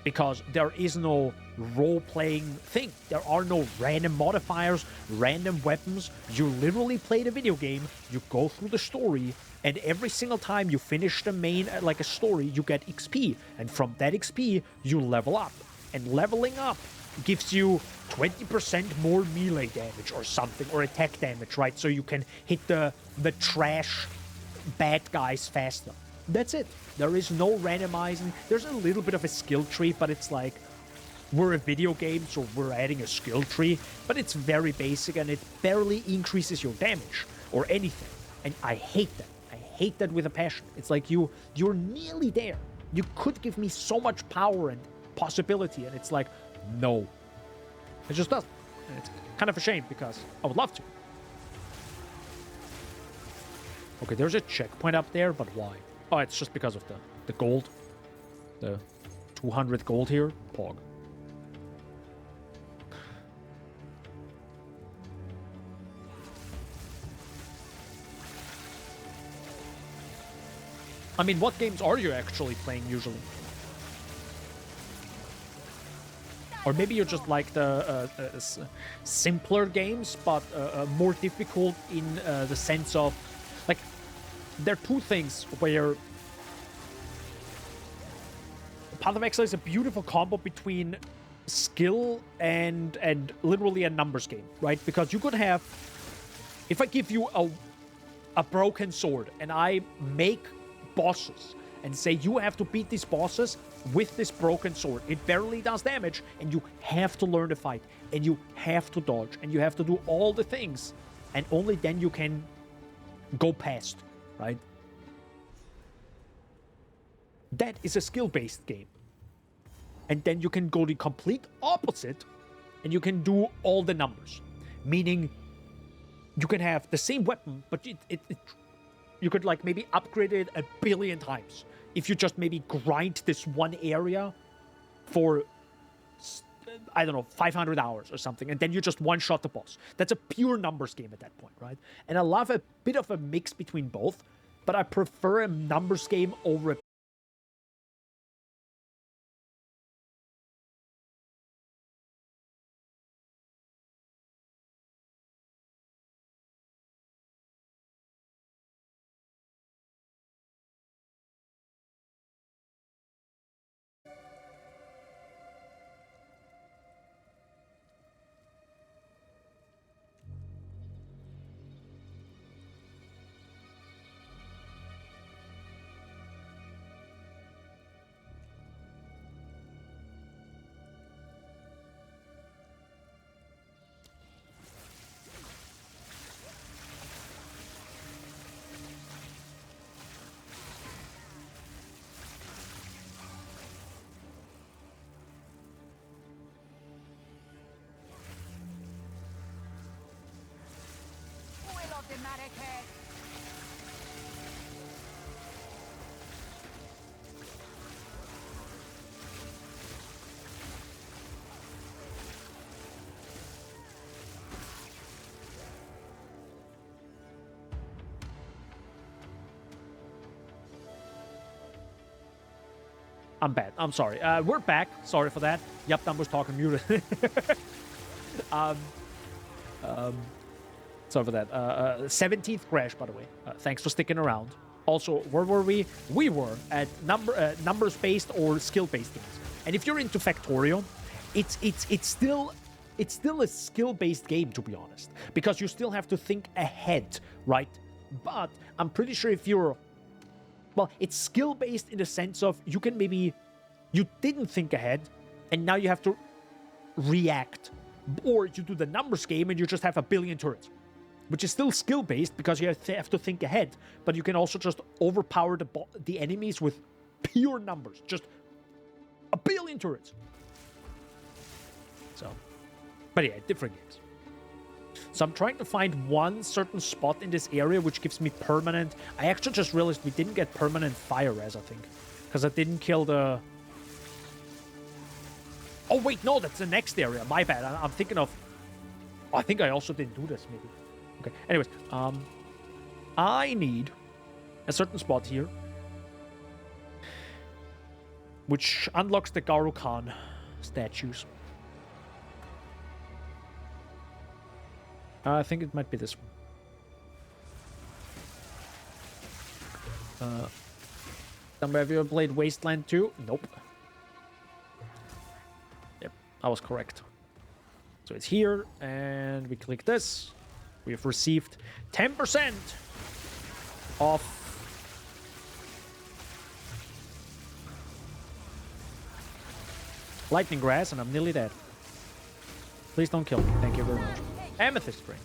Because there is no role-playing thing. There are no random modifiers, random weapons. You literally play the video game, you go through the story, and every single time you finish the main, like a story, you get XP. And from that XP, you level up. And leveling up gives you 20% more melee damage or something, or attack damage, right? So you can hit the trash bad guys faster. That's it. There is no randomizing. There's a little bit of a skill tree, but it's like, we're a video game, so we're adding a skill tree, but it's very basic and it barely increases your damage or anything. And I hate that. I hate that with a passion. It's like you're nearly there. You could give me so much power and possibility, and it's like, no. It just doesn't. And it's kind of a shame because I would love to. Okay, there's a checkpoint up there, but why? Oh, it's just because of the gold. The 200 gold here. Pog. I mean, what games are you actually playing usually? Or maybe you just like the simpler games, but more difficult in the sense of, like, there are two things where Path of Exile is a beautiful combo between skill and literally a numbers game, right? Because you could have, if I give you a broken sword and I make bosses and say you have to beat these bosses with this broken sword, it barely does damage, and you have to learn to fight, and you have to dodge, and you have to do all the things, and only then you can go past, right? That is a skill-based game. And then you can go the complete opposite, and you can do all the numbers. Meaning, you can have the same weapon, but you could, like, maybe upgrade it 1 billion times. If you just maybe grind this one area for, I don't know, 500 hours or something, and then you just one-shot the boss. That's a pure numbers game at that point, right? And I love a bit of a mix between both, but I prefer a numbers game over a I'm bad. I'm sorry. We're back. Sorry for that. Yep, Dumb was talking muted. Sorry for that. 17th crash, by the way. Thanks for sticking around. Also, where were we? We were at numbers-based or skill-based games. And if you're into Factorio, it's still a skill-based game, to be honest, because you still have to think ahead, right? But I'm pretty sure if you're, well, it's skill-based in the sense of you can maybe, you didn't think ahead, and now you have to react. Or you do the numbers game and you just have 1 billion turrets, which is still skill-based because you have to think ahead, but you can also just overpower the enemies with pure numbers, just 1 billion turrets. So, but yeah, different games. So I'm trying to find one certain spot in this area which gives me permanent... I actually just realized we didn't get permanent fire res, I think. Because I didn't kill the... Oh, wait, no, that's the next area. My bad. I'm thinking of... Oh, I think I also didn't do this, maybe. Okay, anyways, I need a certain spot here, which unlocks the Garu Khan statues. I think it might be this one. Somebody have you ever played Wasteland 2? Nope. Yep, I was correct. So it's here, and we click this. We have received 10% of lightning grass, and I'm nearly dead. Please don't kill me. Thank you very much. Amethyst ring.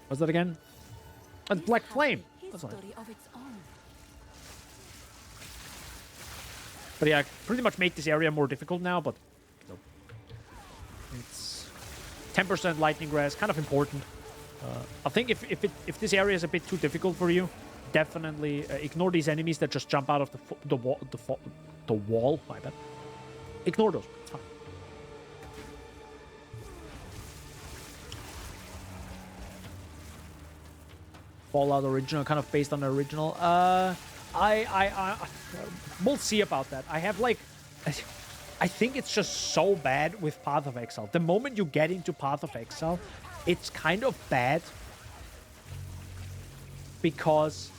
What's that again? A black flame. That's nice. But yeah, I pretty much made this area more difficult now, but nope. It's 10% lightning grass, kind of important. I think if this area is a bit too difficult for you, definitely ignore these enemies that just jump out of the wall. My bad. Ignore those. It's fine. Fallout original, kind of based on the original. We'll see about that. I have like, I think it's just so bad with Path of Exile. The moment you get into Path of Exile, it's kind of bad because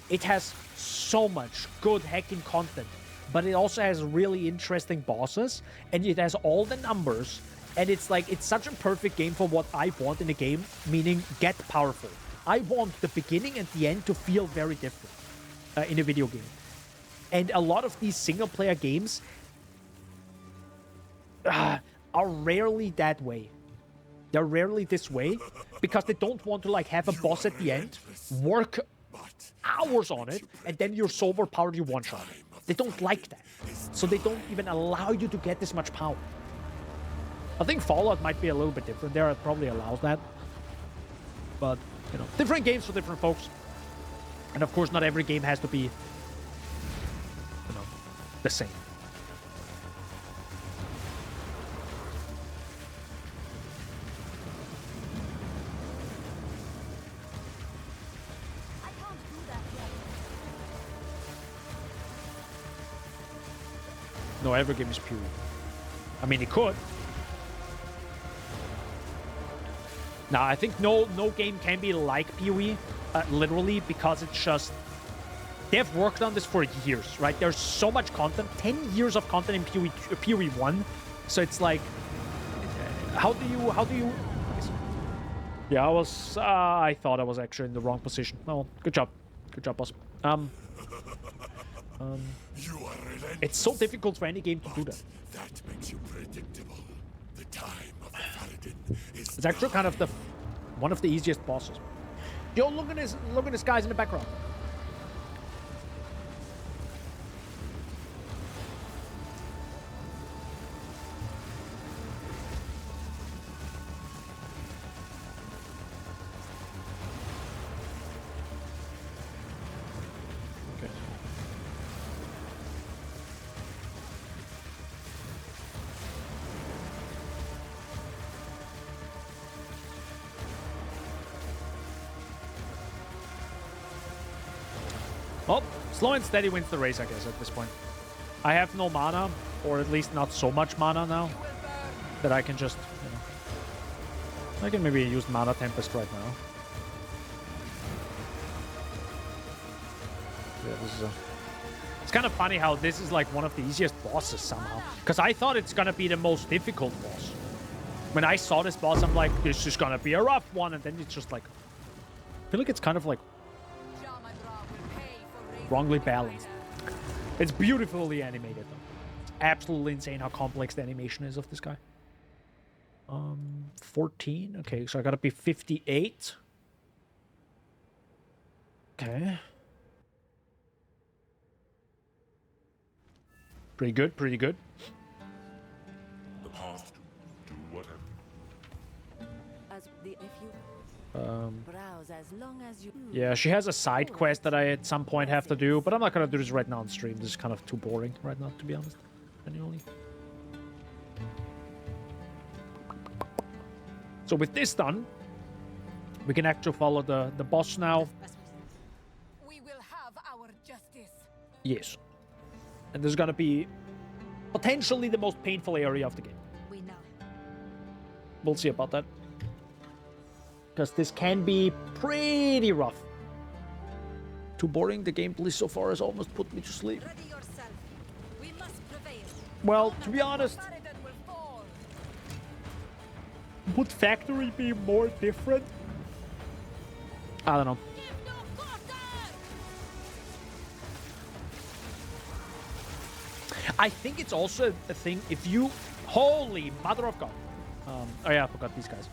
it has so much good hacking content, but it also has really interesting bosses, and it has all the numbers, and it's like, it's such a perfect game for what I want in a game, meaning get powerful. I want the beginning and the end to feel very different in a video game. And a lot of these single-player games are rarely that way. They're rarely this way because they don't want to like have a boss at the end, work hours on it, and then you're so overpowered you one-shot it. They don't like that. So they don't even allow you to get this much power. I think Fallout might be a little bit different there. It probably allows that. But, you know, different games for different folks. And of course, not every game has to be, you know, the same. No, every game is pure. I mean, it could. Now, I think no game can be like PoE, literally, because it's just... They've worked on this for years, right? There's so much content, 10 years of content in PoE 1. So it's like, how do you... Yeah, I thought I was actually in the wrong position. Oh, good job. Good job, boss. It's so difficult for any game to do that. That makes you predictable. The time of the Paladin is It's actually kind of one of the easiest bosses. Yo, look at this guys in the background. Well, slow and steady wins the race, I guess, at this point. I have no mana, or at least not so much mana now, that I can just, you know... I can maybe use Mana Tempest right now. Yeah, this is It's kind of funny how this is like one of the easiest bosses somehow. Because I thought it's gonna be the most difficult boss. When I saw this boss, I'm like, this is gonna be a rough one, and then it's just like... I feel like it's kind of like... wrongly balanced. It's beautifully animated though. It's absolutely insane how complex the animation is of this guy. 14. Okay, so I gotta be 58. Okay. Pretty good, pretty good. the path to whatever. Browse as long as you... Yeah, she has a side quest that I at some point have to do, but I'm not gonna do this right now on stream. This is kind of too boring right now, to be honest. Genuinely. So with this done, We can actually follow the boss now. We will have our justice. Yes. And this is gonna be potentially the most painful area of the game. We know. We'll see about that. Because this can be pretty rough. Too boring. The gameplay so far has almost put me to sleep. Ready yourself. We must prevail. Well, to be honest, Paradon will fall. would Factory be more different? I don't know. Give no quarter! I think it's also a thing if you... Holy mother of God. Oh yeah, I forgot these guys.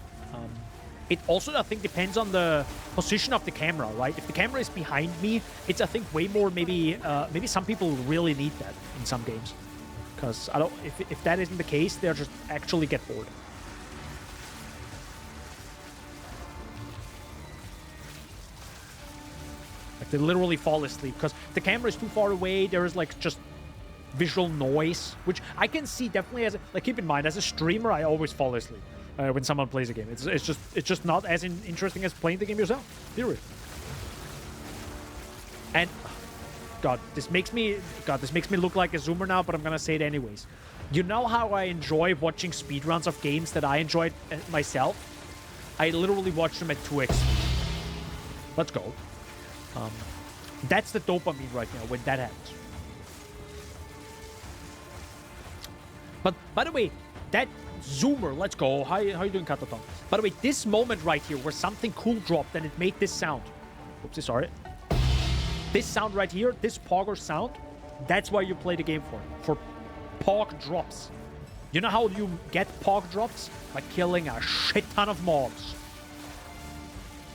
It also, I think, depends on the position of the camera, right? If the camera is behind me, it's, I think, way more maybe... maybe some people really need that in some games. Because I don't... If that isn't the case, they'll just actually get bored. Like, they literally fall asleep. Because the camera is too far away, there is, like, just... visual noise, which I can see definitely as a, like, keep in mind, as a streamer, I always fall asleep when someone plays a game. It's just not as interesting as playing the game yourself. Period. And God, this makes me look like a zoomer now, but I'm gonna say it anyways. You know how I enjoy watching speedruns of games that I enjoyed myself? I literally watch them at 2x. Let's go. That's the dopamine right now when that happens. But by the way, that zoomer, let's go. How you doing, Kataton? By the way, this moment right here where something cool dropped and it made this sound. Oopsie, sorry. This sound right here, this Pogger sound, that's why you play the game for Pog drops. You know how you get Pog drops? By killing a shit ton of mobs.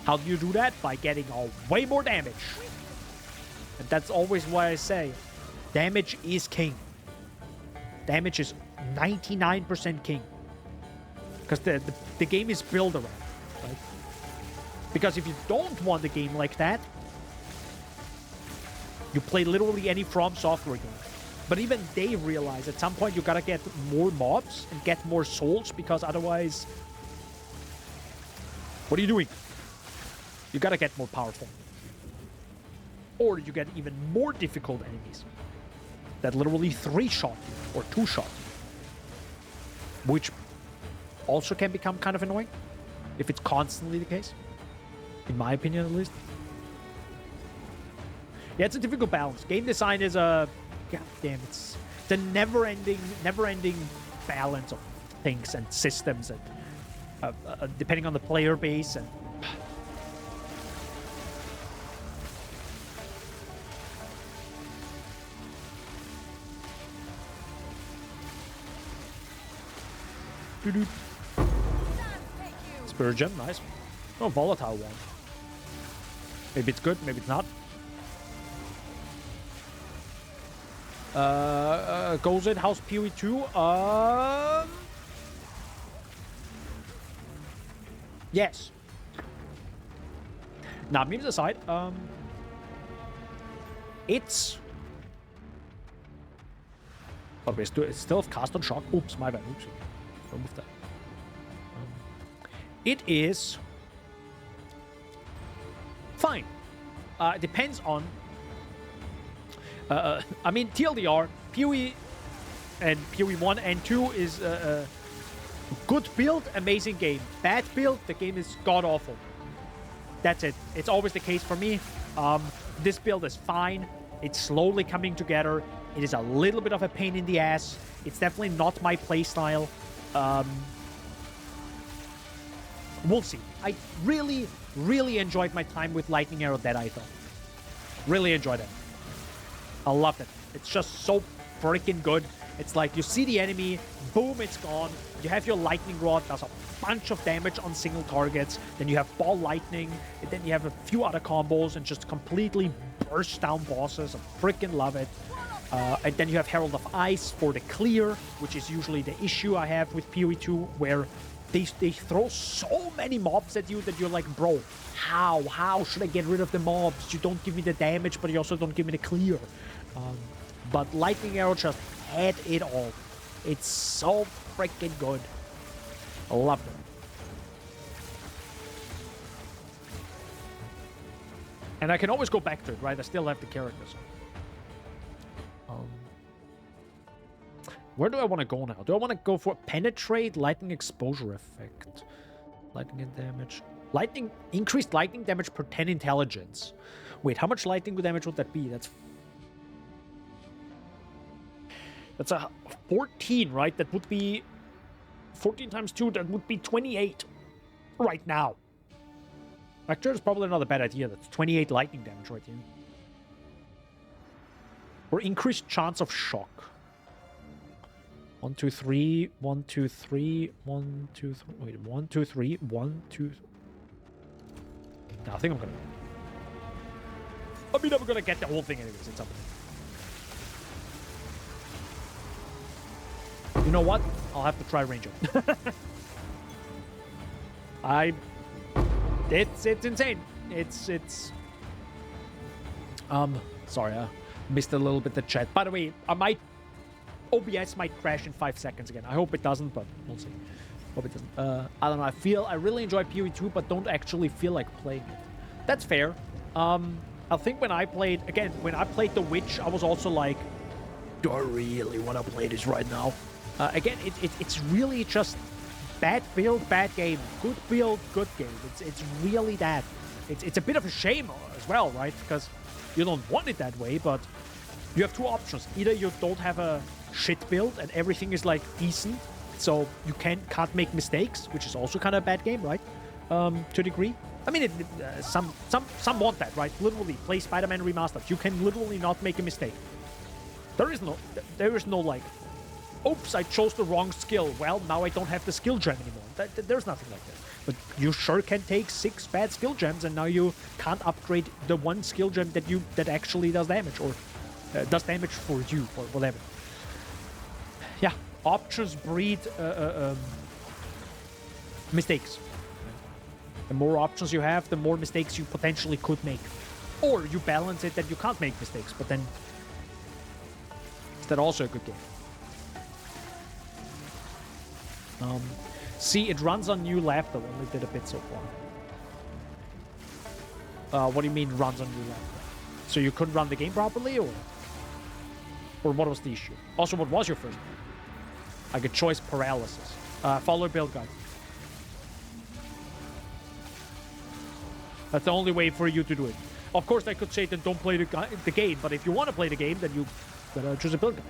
How do you do that? By getting way more damage. And that's always why I say, damage is king. Damage is 99% king. Because the game is built around it, right? Because if you don't want a game like that, you play literally any From Software game. But even they realize at some point you gotta get more mobs and get more souls, because otherwise... What are you doing? You gotta get more powerful. Or you get even more difficult enemies that literally 3-shot you or 2-shot you. Which also can become kind of annoying if it's constantly the case. In my opinion, at least. Yeah, it's a difficult balance. Game design is a... God damn, it's a never-ending balance of things and systems, and depending on the player base and... Spirit Gem, nice. Oh, volatile one. Maybe it's good, maybe it's not. Goes in House PoE 2. Yes. Now, memes aside, it's... Okay, it's still cast on shock. Oops, my bad. Oops. Remove that. It is fine. Depends on... I mean, TLDR, PoE and PoE 1 and 2 is a good build, amazing game. Bad build, the game is god-awful. That's it. It's always the case for me. This build is fine. It's slowly coming together. It is a little bit of a pain in the ass. It's definitely not my playstyle. We'll see. I really, really enjoyed my time with Lightning Arrow Dead, I thought. Really enjoyed it. I loved it. It's just so freaking good. It's like you see the enemy, boom, it's gone. You have your Lightning Rod, does a bunch of damage on single targets. Then you have Ball Lightning, and then you have a few other combos and just completely burst down bosses. I freaking love it. And then you have Herald of Ice for the clear, which is usually the issue I have with PoE 2, where they throw so many mobs at you that you're like, bro, how should I get rid of the mobs? You don't give me the damage, but you also don't give me the clear. But Lightning Arrow just had it all. It's so freaking good. I loved it. And I can always go back to it, right? I still have the characters. Where do I want to go now? Do I want to go for penetrate, lightning exposure effect, lightning damage, increased lightning damage per 10 intelligence? Wait, how much lightning damage would that be? That's a 14, right? That would be 14 times 2. That would be 28 right now. Actually, it's probably not a bad idea. That's 28 lightning damage right here. Or increased chance of shock. 1, 2, 3, 1, 2, 3, 1, 2, 3. Wait, 1, 2, 3, 1, 2. No, I think I'm gonna. I'm gonna get the whole thing anyways. It's up. You know what? I'll have to try range up. It's insane. It's sorry, I missed a little bit the chat. By the way, OBS might crash in 5 seconds again. I hope it doesn't, but we'll see. Hope it doesn't. I don't know. I really enjoy PoE 2, but don't actually feel like playing it. That's fair. I think when I played The Witch, I was also like, do I really want to play this right now? Again, it's really just bad build, bad game. Good build, good game. It's really that. It's a bit of a shame as well, right? Because you don't want it that way, but you have two options. Either you don't have a shit build and everything is like decent, so you can't make mistakes, which is also kind of a bad game, right? To a degree. I mean, some want that, right? Literally, play Spider-Man Remastered. You can literally not make a mistake. There is no like, oops, I chose the wrong skill. Well, now I don't have the skill gem anymore. There's nothing like that. But you sure can take 6 bad skill gems, and now you can't upgrade the one skill gem that actually does damage, or does damage for you, or whatever. Yeah, options breed mistakes. The more options you have, the more mistakes you potentially could make. Or you balance it that you can't make mistakes, but then is that also a good game? See, it runs on new laptop. Only did a bit so far. What do you mean runs on new laptop? So you couldn't run the game properly, or what was the issue? Also, what was your first one? Like a choice paralysis. Follow build guide. That's the only way for you to do it. Of course, I could say then don't play the game, but if you want to play the game, then you gotta choose a build guide.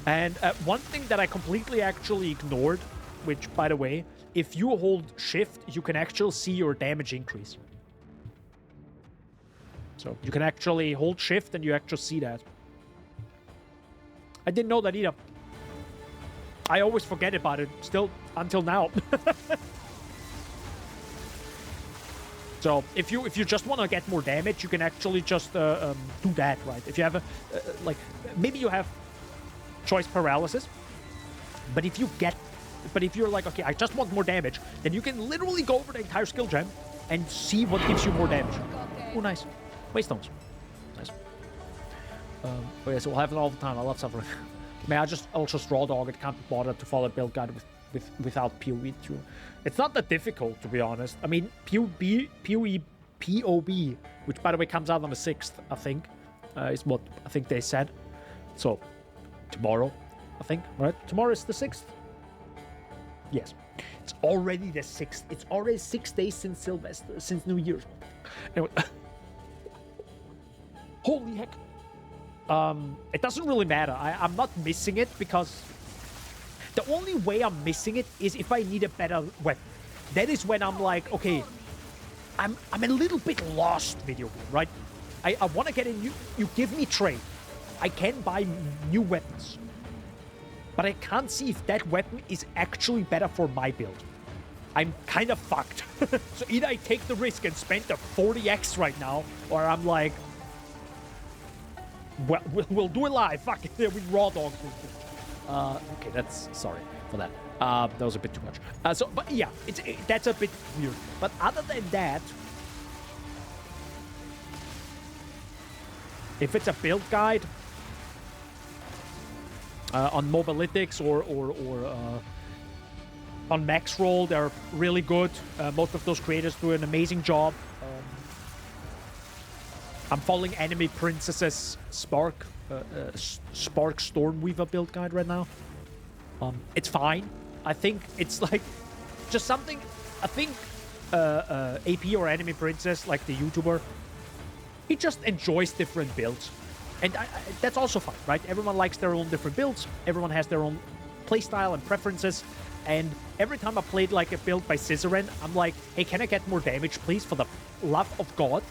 And one thing that I completely actually ignored, which, by the way, if you hold shift, you can actually see your damage increase. So you can actually hold shift and you actually see that. I didn't know that either. I always forget about it, still until now. So if you just want to get more damage, you can actually just do that, right? If you have like maybe you have choice paralysis, but if you're like, okay, I just want more damage, then you can literally go over the entire skill gem and see what gives you more damage. Oh, nice. Waystones. Nice. Oh yeah, so we'll have it all the time. I love suffering. May I just also straw dog it? Can't be bothered to follow build guide without PoE 2. It's not that difficult, to be honest. I mean, PoB, which by the way comes out on the 6th, I think, is what I think they said. So tomorrow, I think, right? Tomorrow is the 6th. Yes, it's already the 6th. It's already 6 days since since New Year's. Anyway, holy heck. It doesn't really matter. I'm not missing it because the only way I'm missing it is if I need a better weapon. That is when I'm like, okay, I'm a little bit lost, video game, right? I want to get a new. You give me trade. I can buy new weapons, but I can't see if that weapon is actually better for my build. I'm kind of fucked. So either I take the risk and spend the 40x right now, or I'm like, well, we'll do it live. Fuck it, we raw dog this. Okay, that's sorry for that. That was a bit too much. But yeah, that's a bit weird. But other than that, if it's a build guide on Mobalytics or on max roll, they're really good. Most of those creators do an amazing job. I'm following Enemy Princess's Spark Stormweaver build guide right now. It's fine. I think it's like just something. I think AP or Enemy Princess, like the YouTuber, he just enjoys different builds, and that's also fine, right? Everyone likes their own different builds. Everyone has their own playstyle and preferences. And every time I played like a build by Scissorin, I'm like, hey, can I get more damage, please, for the love of God?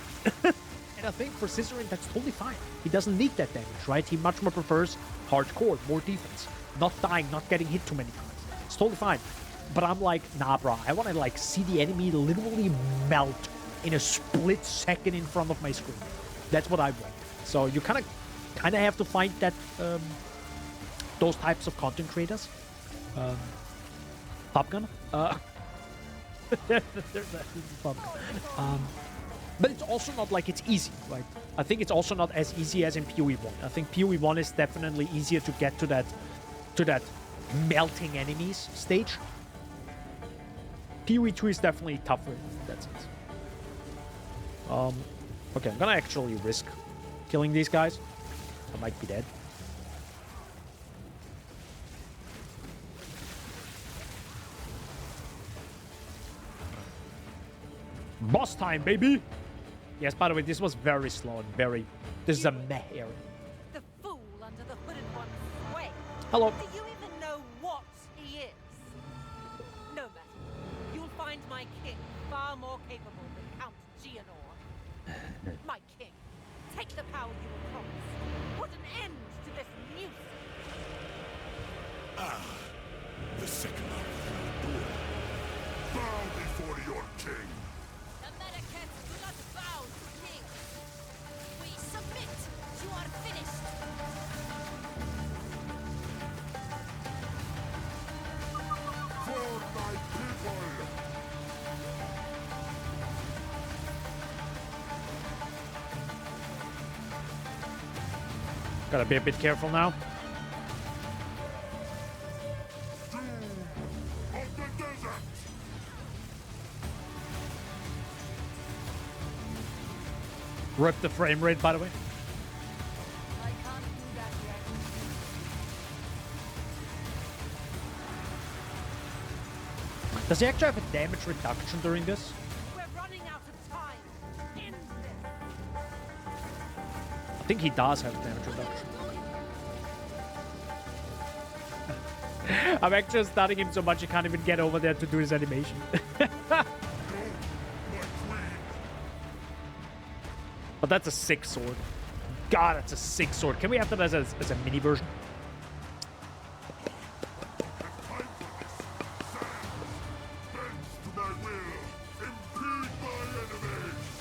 And I think for Scissorin, that's totally fine. He doesn't need that damage, right? He much more prefers hardcore, more defense, not dying, not getting hit too many times. It's totally fine. But I'm like, nah, bro. I want to like see the enemy literally melt in a split second in front of my screen. That's what I want. So you kind of have to find that those types of content creators. Top Gun. There's that Top Gun. But it's also not like it's easy, right? I think it's also not as easy as in PoE 1. I think PoE 1 is definitely easier to get to that melting enemies stage. PoE 2 is definitely tougher in that sense. Okay, I'm gonna actually risk killing these guys. I might be dead. Boss time, baby! Yes, by the way, this was very slow and very... This is a meh area. The fool under the hooded one's way. Hello. Do you even know what he is? No matter. You'll find my king far more capable than Count Geonor. My king, take the power you were promised. Put an end to this nuisance. The second hour of your door. Bow before your king. The Medicats do not bow to king. We submit. You are finished. For my people. Gotta be a bit careful now. Doom of the desert. Rip the frame rate, by the way. I can't do that yet. Does he actually have a damage reduction during this? We're running out of time. End this. I think he does have damage reduction. I'm actually stunning him so much he can't even get over there to do his animation. But that's a sick sword. God, that's a sick sword. Can we have that as a mini version? To my will, impede my enemies.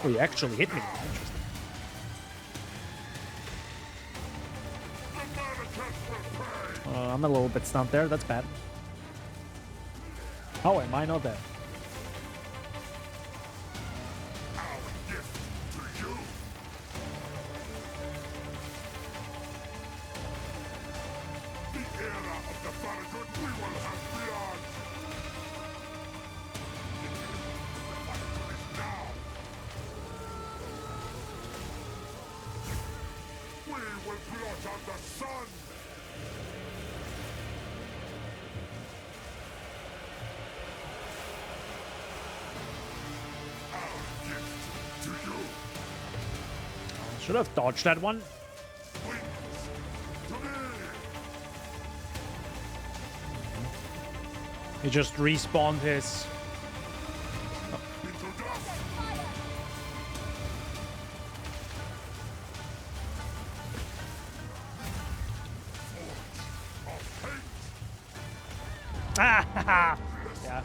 Oh, he actually hit me. Interesting. I'm a little bit stunned there. That's bad. How am I not dead? Should have dodged that one. He just respawned his... Ah, yeah.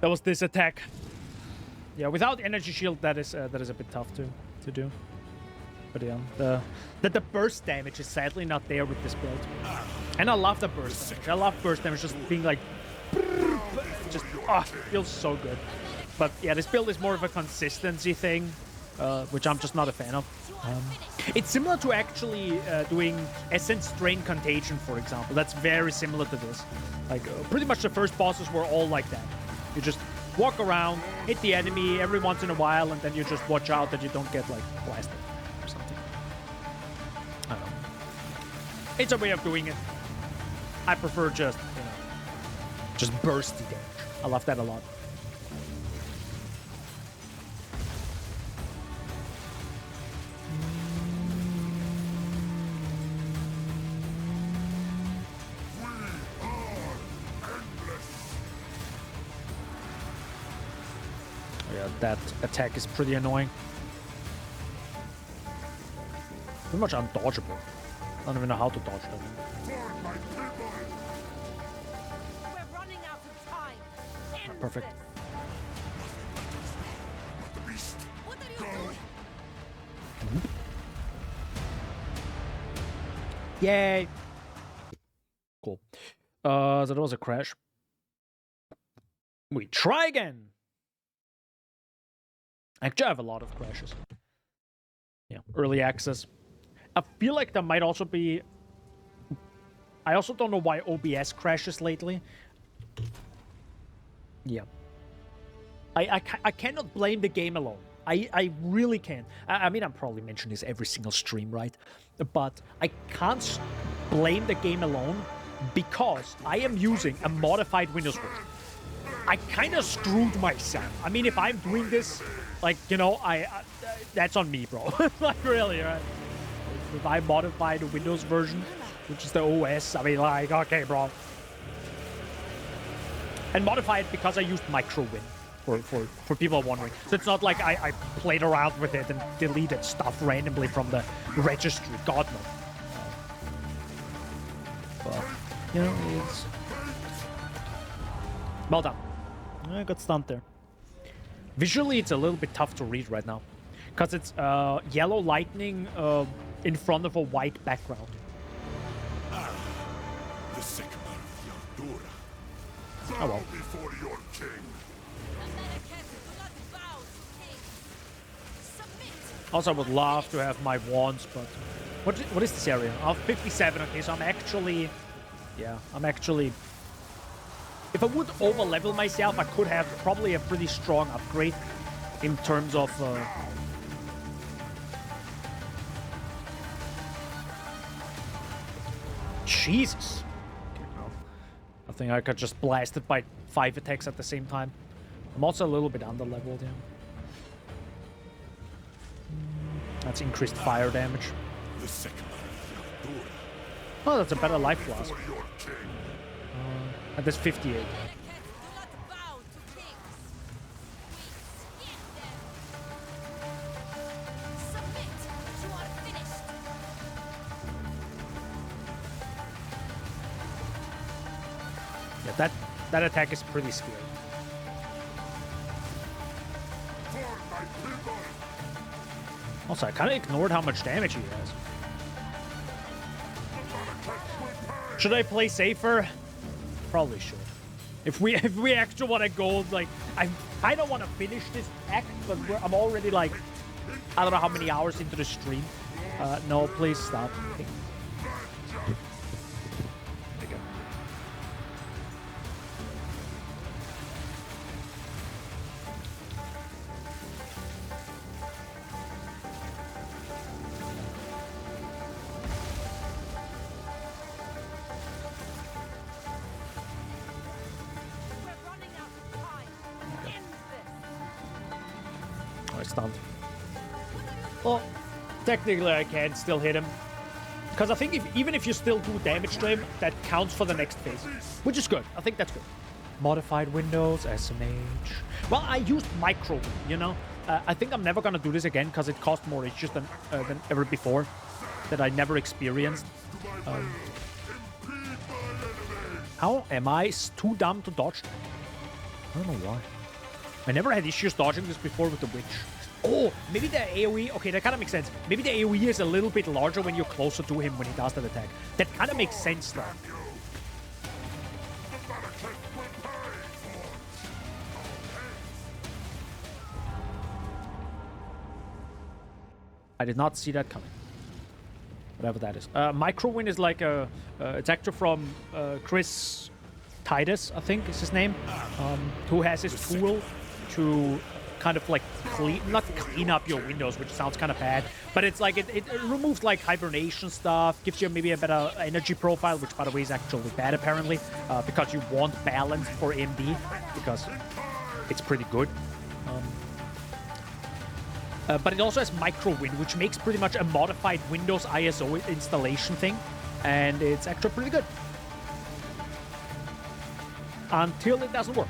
That was this attack. Yeah, without energy shield, that is a bit tough to do. But yeah, the burst damage is sadly not there with this build. And I love the burst damage. I love burst damage just being like... Just, feels so good. But yeah, this build is more of a consistency thing. which I'm just not a fan of. It's similar to actually doing Essence Drain Contagion, for example. That's very similar to this. Like, pretty much the first bosses were all like that. You just walk around, hit the enemy every once in a while, and then you just watch out that you don't get, like, blasted or something. I don't know. It's a way of doing it. I prefer just, you know, just bursty damage. I love that a lot. Yeah, that attack is pretty annoying. Pretty much undodgeable. I don't even know how to dodge that. We're running out of time. End Perfect. this. What are you doing? Yay! Cool. So that was a crash. We try again! Actually, I have a lot of crashes. Yeah, early access. I feel like there might also be... I also don't know why OBS crashes lately. Yeah. I cannot blame the game alone. I really can't. I mean, I'm probably mentioning this every single stream, right? But I can't blame the game alone because I am using a modified Windows version. I kind of screwed myself. I mean, if I'm doing this, like, you know, that's on me, bro. Like, really, right? If I modify the Windows version, which is the OS, I mean, like, okay, bro. And modify it because I used MicroWin, for people wondering. So it's not like I played around with it and deleted stuff randomly from the registry. God, no. But, you know, it's... Well done. I got stunned there. Visually, it's a little bit tough to read right now. Because it's yellow lightning in front of a white background. The sycamore of Yaldura. Oh well. Before your king. Also, I would love to have my wands, but... What is this area? Oh, 57, okay, so I'm actually... Yeah, I'm actually... If I would over-level myself, I could have probably a pretty strong upgrade in terms of... Jesus! Okay, well, I think I got just blasted by 5 attacks at the same time. I'm also a little bit under-leveled, yeah. That's increased fire damage. The sycamore of Yaldura. Oh, that's a better life blast. And there's 58. Yeah, that attack is pretty scary. Also, I kind of ignored how much damage he has. Should I play safer? Probably should. If we actually want to go, like, I don't want to finish this act, but I'm already like, I don't know how many hours into the stream. No, please stop. Okay. There you go. Stunned. Well, technically I can still hit him. Because I think even if you still do damage to him, that counts for the next phase. Which is good. I think that's good. Modified Windows, SMH. Well, I used micro, you know? I think I'm never going to do this again because it cost more issues than ever before. That I never experienced. How am I too dumb to dodge? I don't know why. I never had issues dodging this before with the witch. Oh, maybe the AoE... Okay, that kind of makes sense. Maybe the AoE is a little bit larger when you're closer to him when he does that attack. That kind of makes sense, though. I did not see that coming. Whatever that is. Microwin is like a... it's actually from Chris Titus, I think is his name. Who has his tool to kind of like not clean up your windows, which sounds kind of bad, but it's like it removes like hibernation stuff, gives you maybe a better energy profile, which by the way is actually bad apparently, because you want balance for AMD, because it's pretty good. But it also has Microwin, which makes pretty much a modified Windows ISO installation thing, and it's actually pretty good. Until it doesn't work.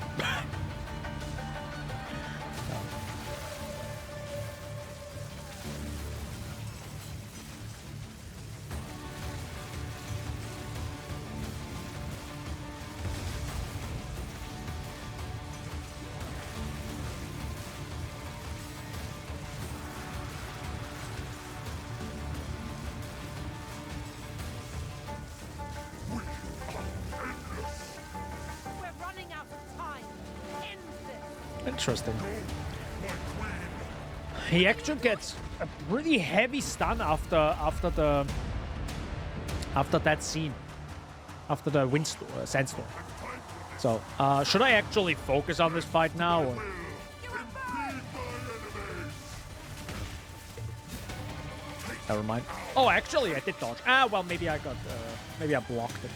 Interesting. He actually gets a pretty heavy stun after that scene, after the sandstorm. So, should I actually focus on this fight now? Or? Never mind. Oh, actually, I did dodge. Ah, well, maybe I got, maybe I blocked it.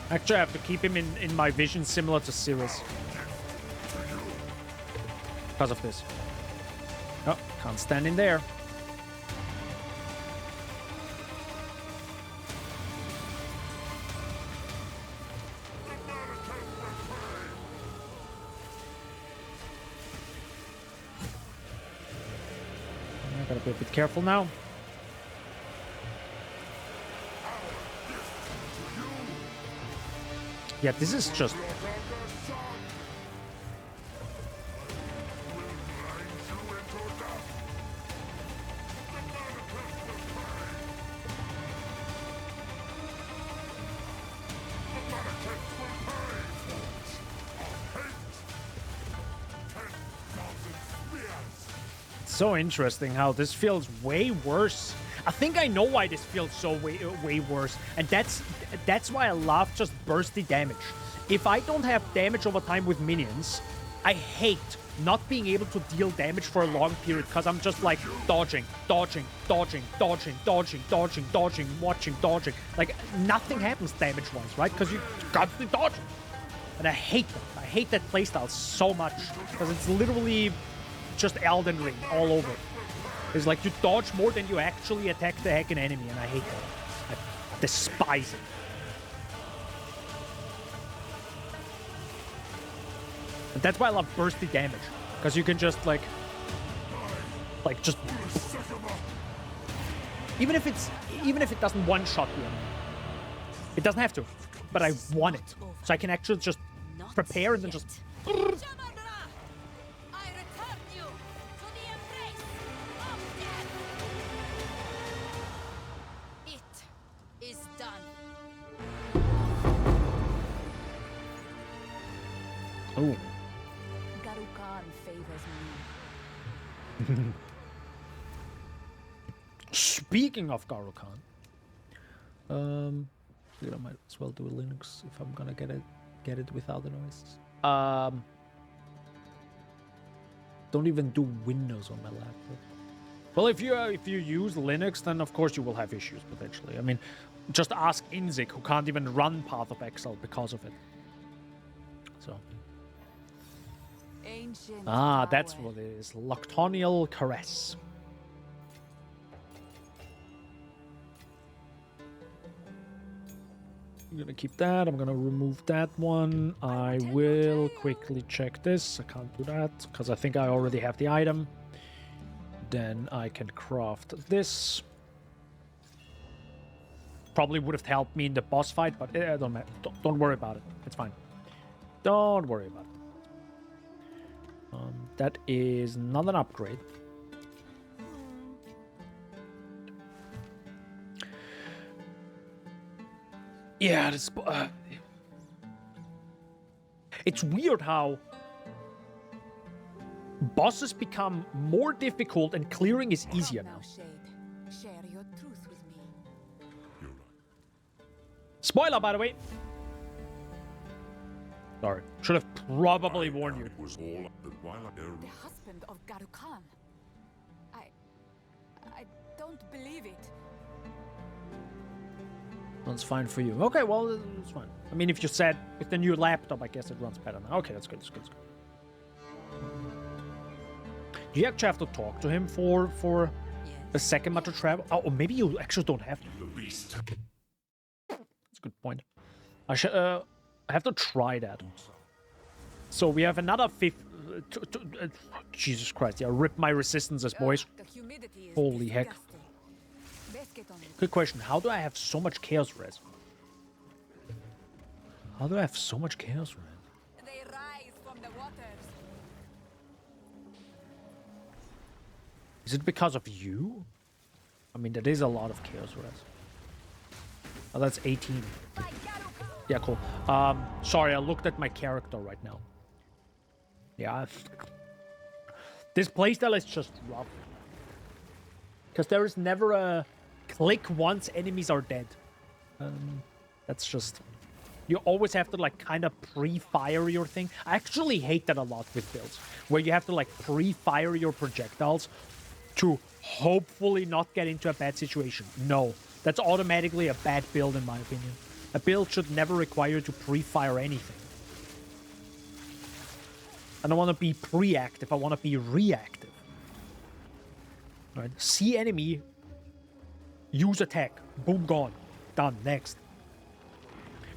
Actually, I have to keep him in my vision similar to Cirrus. Because of this. Oh, can't stand in there. I gotta be a bit careful now. Yeah, this is just... so interesting how this feels way worse. I think I know why this feels so way worse, and that's why I love just bursty damage. If I don't have damage over time with minions, I hate not being able to deal damage for a long period because I'm just like dodging, watching, dodging. Like nothing happens damage-wise, right? Because you constantly dodge. And I hate that. I hate that playstyle so much because it's literally just Elden Ring all over. It's like you dodge more than you actually attack the heckin' enemy, and I hate that. I despise it. And that's why I love bursty damage, because you can just like just even if it doesn't one-shot you, it doesn't have to, but I want it, so I can actually just prepare and then just. Oh. Garukan favors me. Speaking of Garukan, I might as well do a Linux if I'm gonna get it without the noise. Don't even do Windows on my laptop. Well, if you use Linux, then of course you will have issues potentially. I mean, just ask Inzik, who can't even run Path of Exile because of it. So. Ancient That's what it is. Loctonial Caress. I'm gonna keep that. I'm gonna remove that one. I will quickly check this. I can't do that because I think I already have the item. Then I can craft this. Probably would have helped me in the boss fight, but don't worry about it. It's fine. Don't worry about it. That is not an upgrade. Yeah, it's weird how bosses become more difficult and clearing is easier now. Shade. Share your truth with me. You're right. Spoiler, by the way. Sorry, should have probably warned you. It was all while The husband of Garu Khan. I don't believe it. Runs fine for you. Okay, well, it's fine. I mean, if you said with the new laptop, I guess it runs better now. Okay, that's good. That's good. That's good. Do you actually have to talk to him for a second month to travel? Oh, or maybe you actually don't have to. the beast. That's a good point. I have to try that. So we have another Jesus Christ! Yeah, rip my resistances, boys. The humidity is Holy heck. disgusting. Let's get on it. Good question. How do I have so much chaos res? How do I have so much chaos res? They rise from the waters. Is it because of you? I mean, that is a lot of chaos res. Oh, that's 18. Yeah, cool. Sorry, I looked at my character right now. Yeah. This playstyle is just rough. Because there is never a click once enemies are dead. That's just... You always have to, like, kind of pre-fire your thing. I actually hate that a lot with builds. Where you have to, like, pre-fire your projectiles to hopefully not get into a bad situation. No. That's automatically a bad build, in my opinion. A build should never require you to pre-fire anything. I don't want to be pre-active, I want to be reactive. Right? See enemy, use attack, boom, gone, done, next.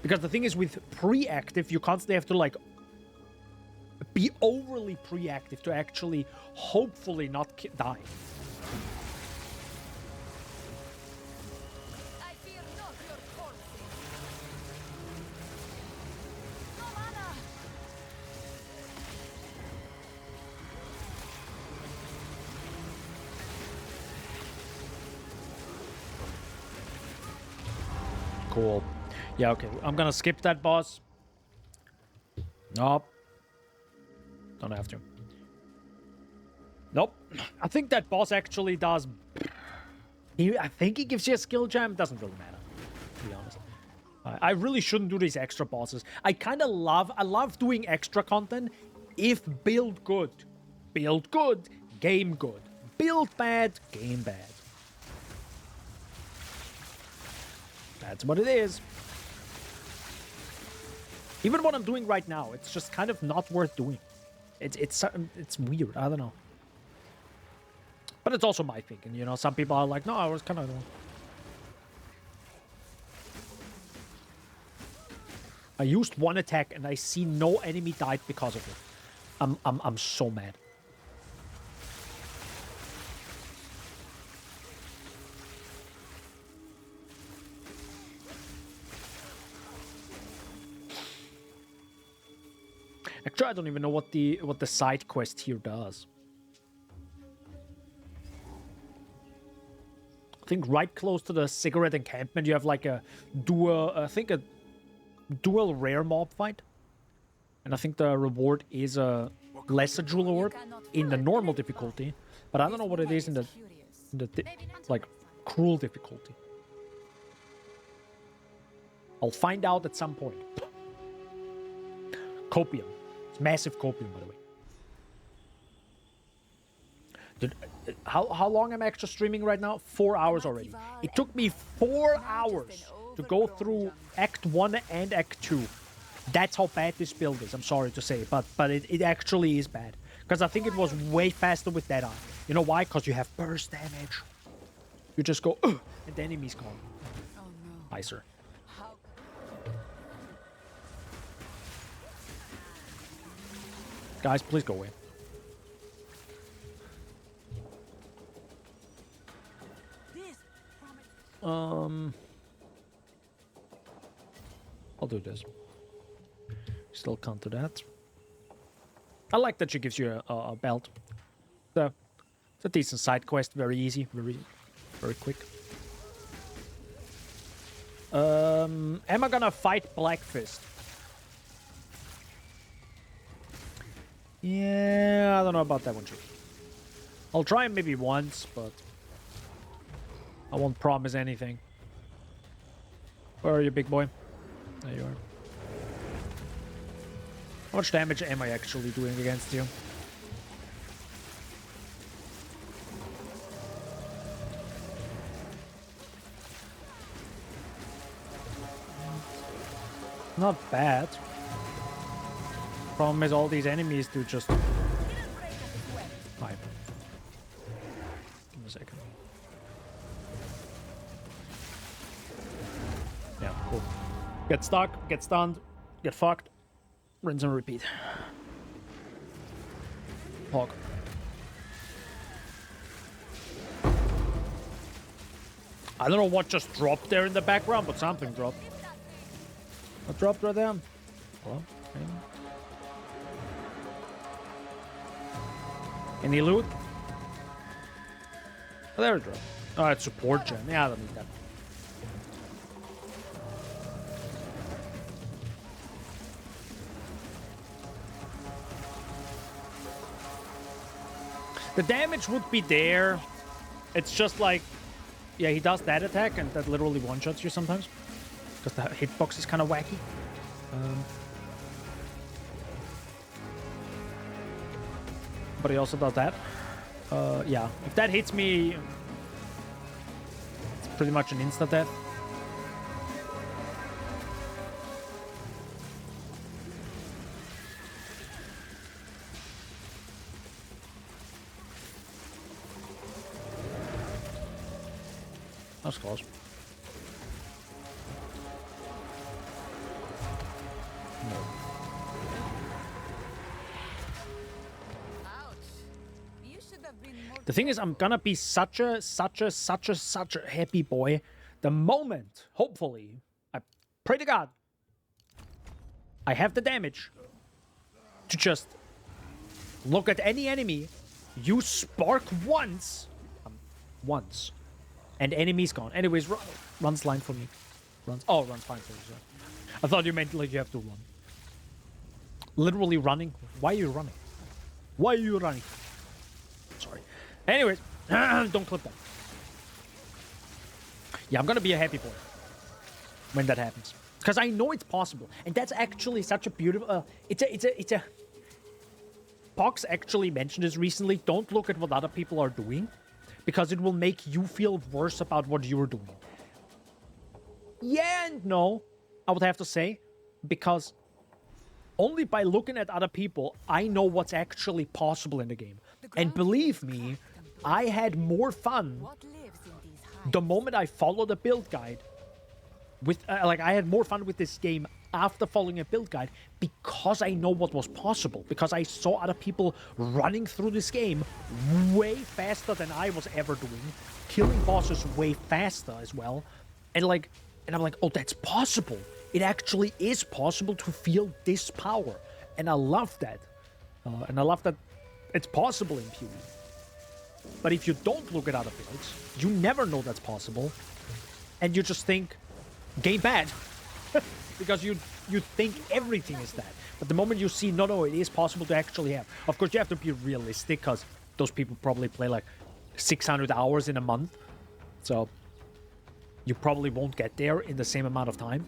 Because the thing is, with pre-active, you constantly have to, like, be overly pre-active to actually, hopefully, not die. I fear not your corpses. No mana. Cool. Yeah, okay. I'm gonna skip that boss. Nope. Don't have to. Nope. I think that boss actually does... I think he gives you a skill gem. Doesn't really matter, to be honest. I really shouldn't do these extra bosses. I love doing extra content if build good. Build good, game good. Build bad, game bad. That's what it is. Even what I'm doing right now, it's just kind of not worth doing. It's weird. I don't know. But it's also my thinking, you know. Some people are like, no, I was kind of... I used one attack and I see no enemy died because of it. I'm so mad. Actually, I don't even know what the side quest here does. I think right close to the cigarette encampment, you have like a dual, I think a dual rare mob fight. And I think the reward is a lesser jewel orb in the normal difficulty. But I don't know what it is in the like, cruel difficulty. I'll find out at some point. Copium. It's massive copium, by the way. Dude, how long am I actually streaming right now? 4 hours already. It took me 4 hours to go through Act 1 and Act 2. That's how bad this build is, I'm sorry to say, but it actually is bad. Because I think it was way faster with Deadeye. You know why? Because you have burst damage. You just go, and the enemy's gone. Oh no. Hi, sir. How? Guys, please go away. I'll do this. Still can't do that. I like that she gives you a belt. So, it's a decent side quest. Very easy. Very quick. Am I gonna fight Black Fist? Yeah, I don't know about that one, too. I'll try him maybe once, but I won't promise anything. Where are you, big boy? There you are. How much damage am I actually doing against you? Not bad. Problem is all these enemies do just... Hi. Give me a second. Yeah, cool. Get stuck, get stunned, get fucked. Rinse and repeat. Hog. I don't know what just dropped there in the background, but something dropped. What dropped right there? Hello? Any loot? Oh, there it dropped. Oh, it's support gen. Yeah, I don't need that. The damage would be there. It's just like, yeah, he does that attack and that literally one-shots you sometimes. Because the hitbox is kind of wacky. But he also does that. Yeah, if that hits me, it's pretty much an instant death. That's close. No. The thing is, I'm gonna be such a happy boy the moment, hopefully, I pray to God, I have the damage to just look at any enemy, use spark once, and enemy's gone. Anyways, runs line for me. Runs fine for you. Sorry. I thought you meant like you have to run. Literally running. Why are you running? Why are you running? Sorry. Anyways, don't clip that. Yeah, I'm gonna be a happy boy when that happens, because I know it's possible, and that's actually such a beautiful. It's a. Pox actually mentioned this recently. Don't look at what other people are doing, because it will make you feel worse about what you're doing. Yeah and no, I would have to say, because only by looking at other people, I know what's actually possible in the game. And believe me, I had more fun the moment I followed a build guide. I had more fun with this game after following a build guide, because I know what was possible. Because I saw other people running through this game way faster than I was ever doing, killing bosses way faster as well, and I'm like, oh, that's possible. It actually is possible to feel this power, and I love that. And I love that it's possible in PoE. But if you don't look at other builds, you never know that's possible, and you just think game bad. Because you think everything is that. But the moment you see, no, it is possible to actually have. Of course, you have to be realistic, because those people probably play like 600 hours in a month. So you probably won't get there in the same amount of time.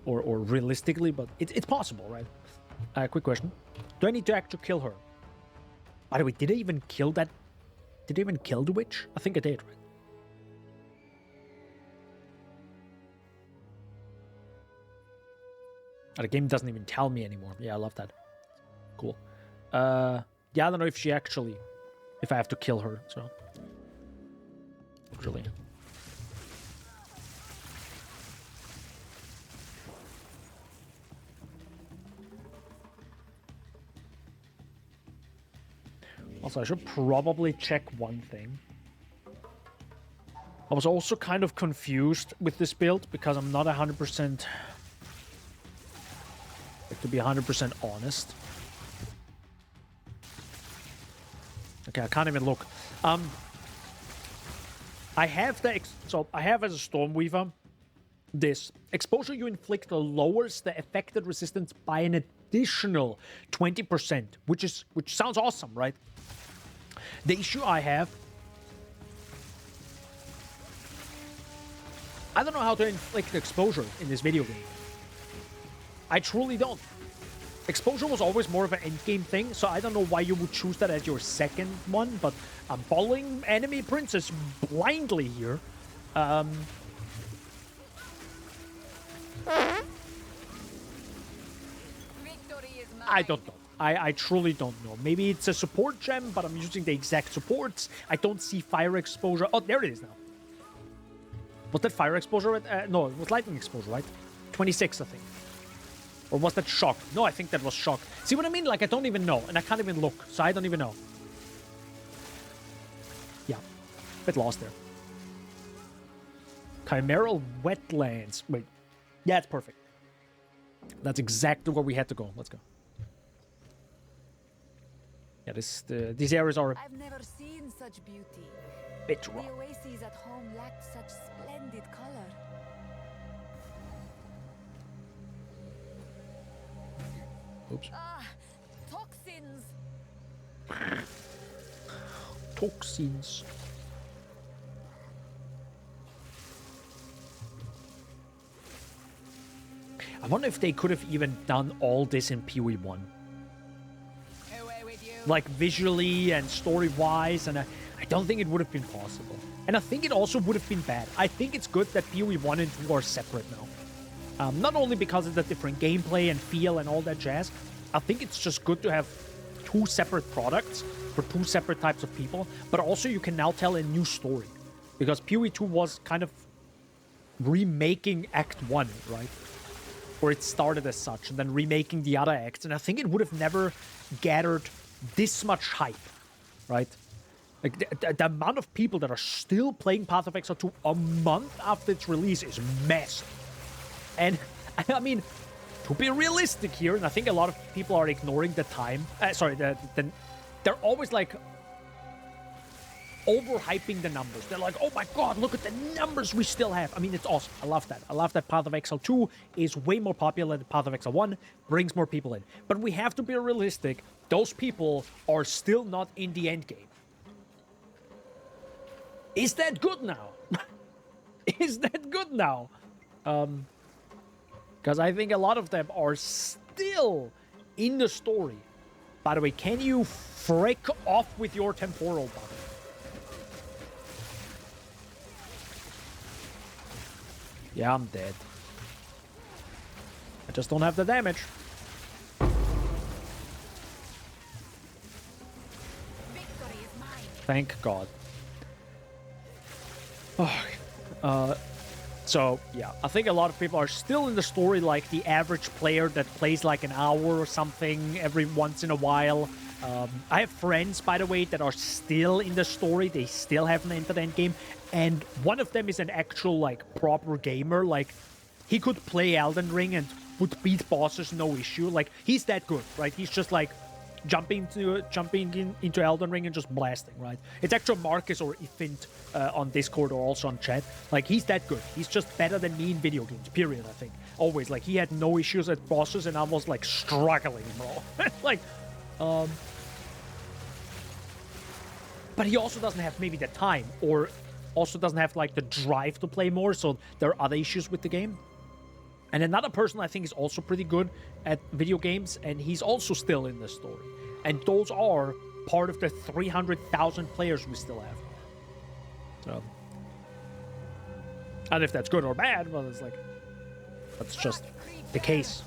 Or realistically, but it's possible, right? Quick question. Do I need to actually kill her? By the way, did I even kill that? Did I even kill the witch? I think I did, right? The game doesn't even tell me anymore. Yeah, I love that. Cool. Yeah, I don't know if she actually... If I have to kill her, so... Really. Also, I should probably check one thing. I was also kind of confused with this build, because I'm not 100%... to be 100% honest. Okay, I can't even look. I have the... So, I have as a Stormweaver this. Exposure you inflict lowers the affected resistance by an additional 20%, which sounds awesome, right? The issue I have, I don't know how to inflict exposure in this video game. I truly don't. Exposure was always more of an endgame thing, so I don't know why you would choose that as your second one, but I'm following enemy princess blindly here. I don't know. I truly don't know. Maybe it's a support gem, but I'm using the exact supports. I don't see fire exposure. Oh, there it is now. Was that fire exposure? No, it was lightning exposure, right? 26, I think. Or was that shock? No, I think that was shock. See what I mean? Like, I don't even know. And I can't even look. So I don't even know. Yeah. Bit lost there. Chimeral wetlands. Wait. Yeah, it's perfect. That's exactly where we had to go. Let's go. Yeah, these areas are I've never seen such beauty. bit The rough. oases at home lacked such splendid color. Oops. Ah, toxins. Toxins. I wonder if they could have even done all this in PoE 1. Away with you. Like visually and story-wise, and I don't think it would have been possible. And I think it also would have been bad. I think it's good that PoE 1 and 2 are separate now. Not only because of the different gameplay and feel and all that jazz, I think it's just good to have two separate products for two separate types of people, but also you can now tell a new story. Because PoE 2 was kind of remaking Act 1, right? Or it started as such, and then remaking the other acts, and I think it would have never gathered this much hype, right? Like, the amount of people that are still playing Path of Exile 2 a month after its release is massive. And, I mean, to be realistic here, and I think a lot of people are ignoring the time, they're always, like, overhyping the numbers. They're like, oh my god, look at the numbers we still have. I mean, it's awesome. I love that. I love that Path of Exile 2 is way more popular than Path of Exile 1, brings more people in. But we have to be realistic. Those people are still not in the end game. Is that good now? Is that good now? Because I think a lot of them are still in the story. By the way, can you frick off with your temporal button? Yeah, I'm dead. I just don't have the damage. Thank God. So, yeah, I think a lot of people are still in the story like the average player that plays like an hour or something every once in a while. I have friends, by the way, that are still in the story. They still haven't entered endgame. And one of them is an actual, like, proper gamer. Like, he could play Elden Ring and would beat bosses no issue. Like, he's that good, right? He's just, like, jumping into Elden Ring and just blasting, right? It's actually Marcus or Ifint on Discord or also on chat. Like, he's that good. He's just better than me in video games, period, I think. Always. Like, he had no issues at bosses and I was, like, struggling, bro. Like, but he also doesn't have maybe the time or also doesn't have, like, the drive to play more, so there are other issues with the game. And another person I think is also pretty good at video games, and he's also still in the story. And those are part of the 300,000 players we still have. So, and if that's good or bad, well, it's like, that's just the case.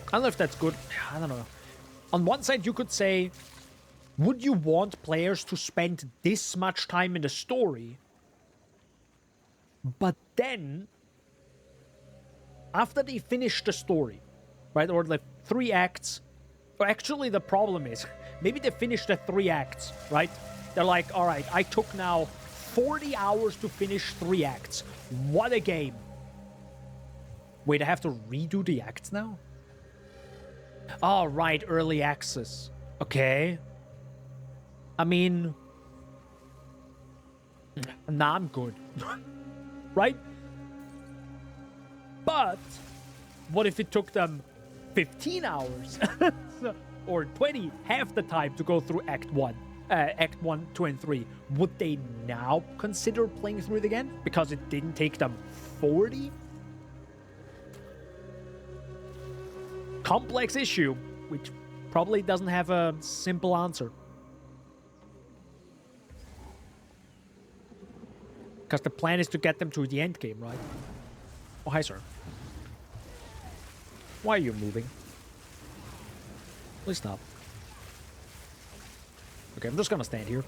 I don't know if that's good. I don't know. On one side, you could say, would you want players to spend this much time in the story? But then, after they finish the story, right, or the 3 acts, or actually the problem is, maybe they finish the 3 acts, right? They're like, all right, I took now 40 hours to finish 3 acts. What a game. Wait, I have to redo the acts now? Oh, right, early access. Okay. I mean, nah, I'm good. Right? But what if it took them 15 hours or 20, half the time to go through Act 1, 2, and 3? Would they now consider playing through it again because it didn't take them 40? Complex issue, which probably doesn't have a simple answer. Because the plan is to get them to the end game, right? Oh, hi, sir. Why are you moving? Please stop. Okay, I'm just gonna stand here.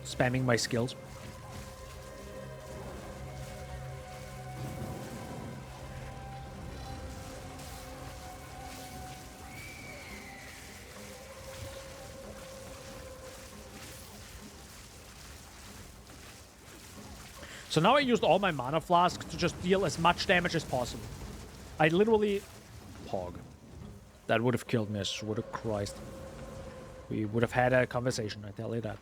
Spamming my skills. So now I used all my mana flasks to just deal as much damage as possible. I literally... Pog. That would have killed me, I swear to Christ. We would have had a conversation, I tell you that.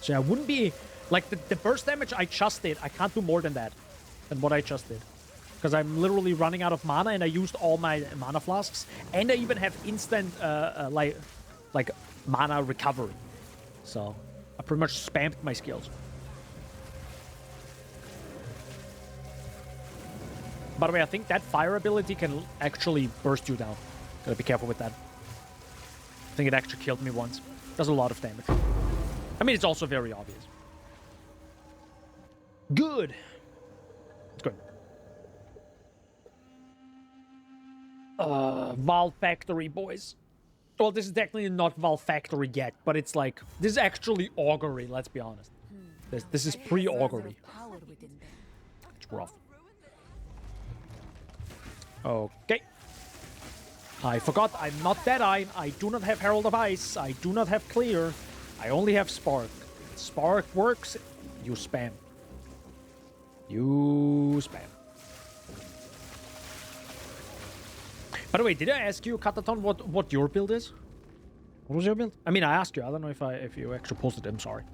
So I wouldn't be... Like, the burst damage I just did, I can't do more than that. Than what I just did. Because I'm literally running out of mana and I used all my mana flasks. And I even have instant, like mana recovery. So, I pretty much spammed my skills. By the way, I think that fire ability can actually burst you down. Gotta be careful with that. I think it actually killed me once. Does a lot of damage. I mean, it's also very obvious. Good. It's good. Valve Factory, boys. Well, this is technically not Valve Factory yet, but it's like... This is actually augury, let's be honest. This is pre-augury. It's rough. Okay. I forgot, I'm not Deadeye. I do not have Herald of Ice. I do not have Clear. I only have Spark. Spark works, you spam. You spam. By the way, did I ask you, Kataton, what your build is? What was your build? I mean, I asked you. I don't know if you actually posted it. I'm sorry.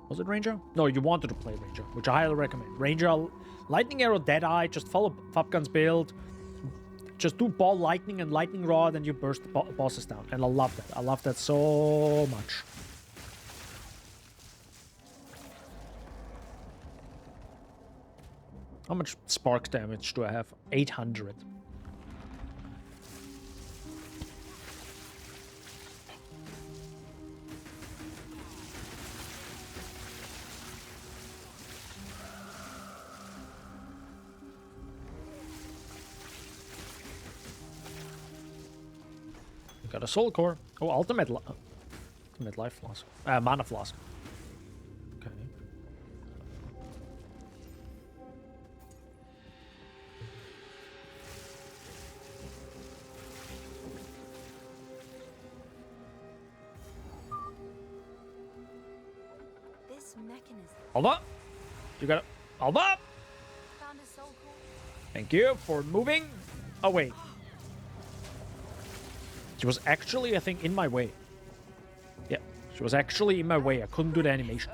Was it Ranger? No, you wanted to play Ranger, which I highly recommend. Ranger, Lightning Arrow, Deadeye, just follow Fabgun's build. Just do Ball Lightning and Lightning Rod, and you burst the bosses down. And I love that. I love that so much. How much spark damage do I have? 800. Got a soul core. Oh, ultimate life flask. Mana flask. Okay. This mechanism. Hold up. You got it. Hold up. Found a soul core. Thank you for moving. Oh, wait. She was actually, I think, in my way. Yeah, she was actually in my way. I couldn't do the animation.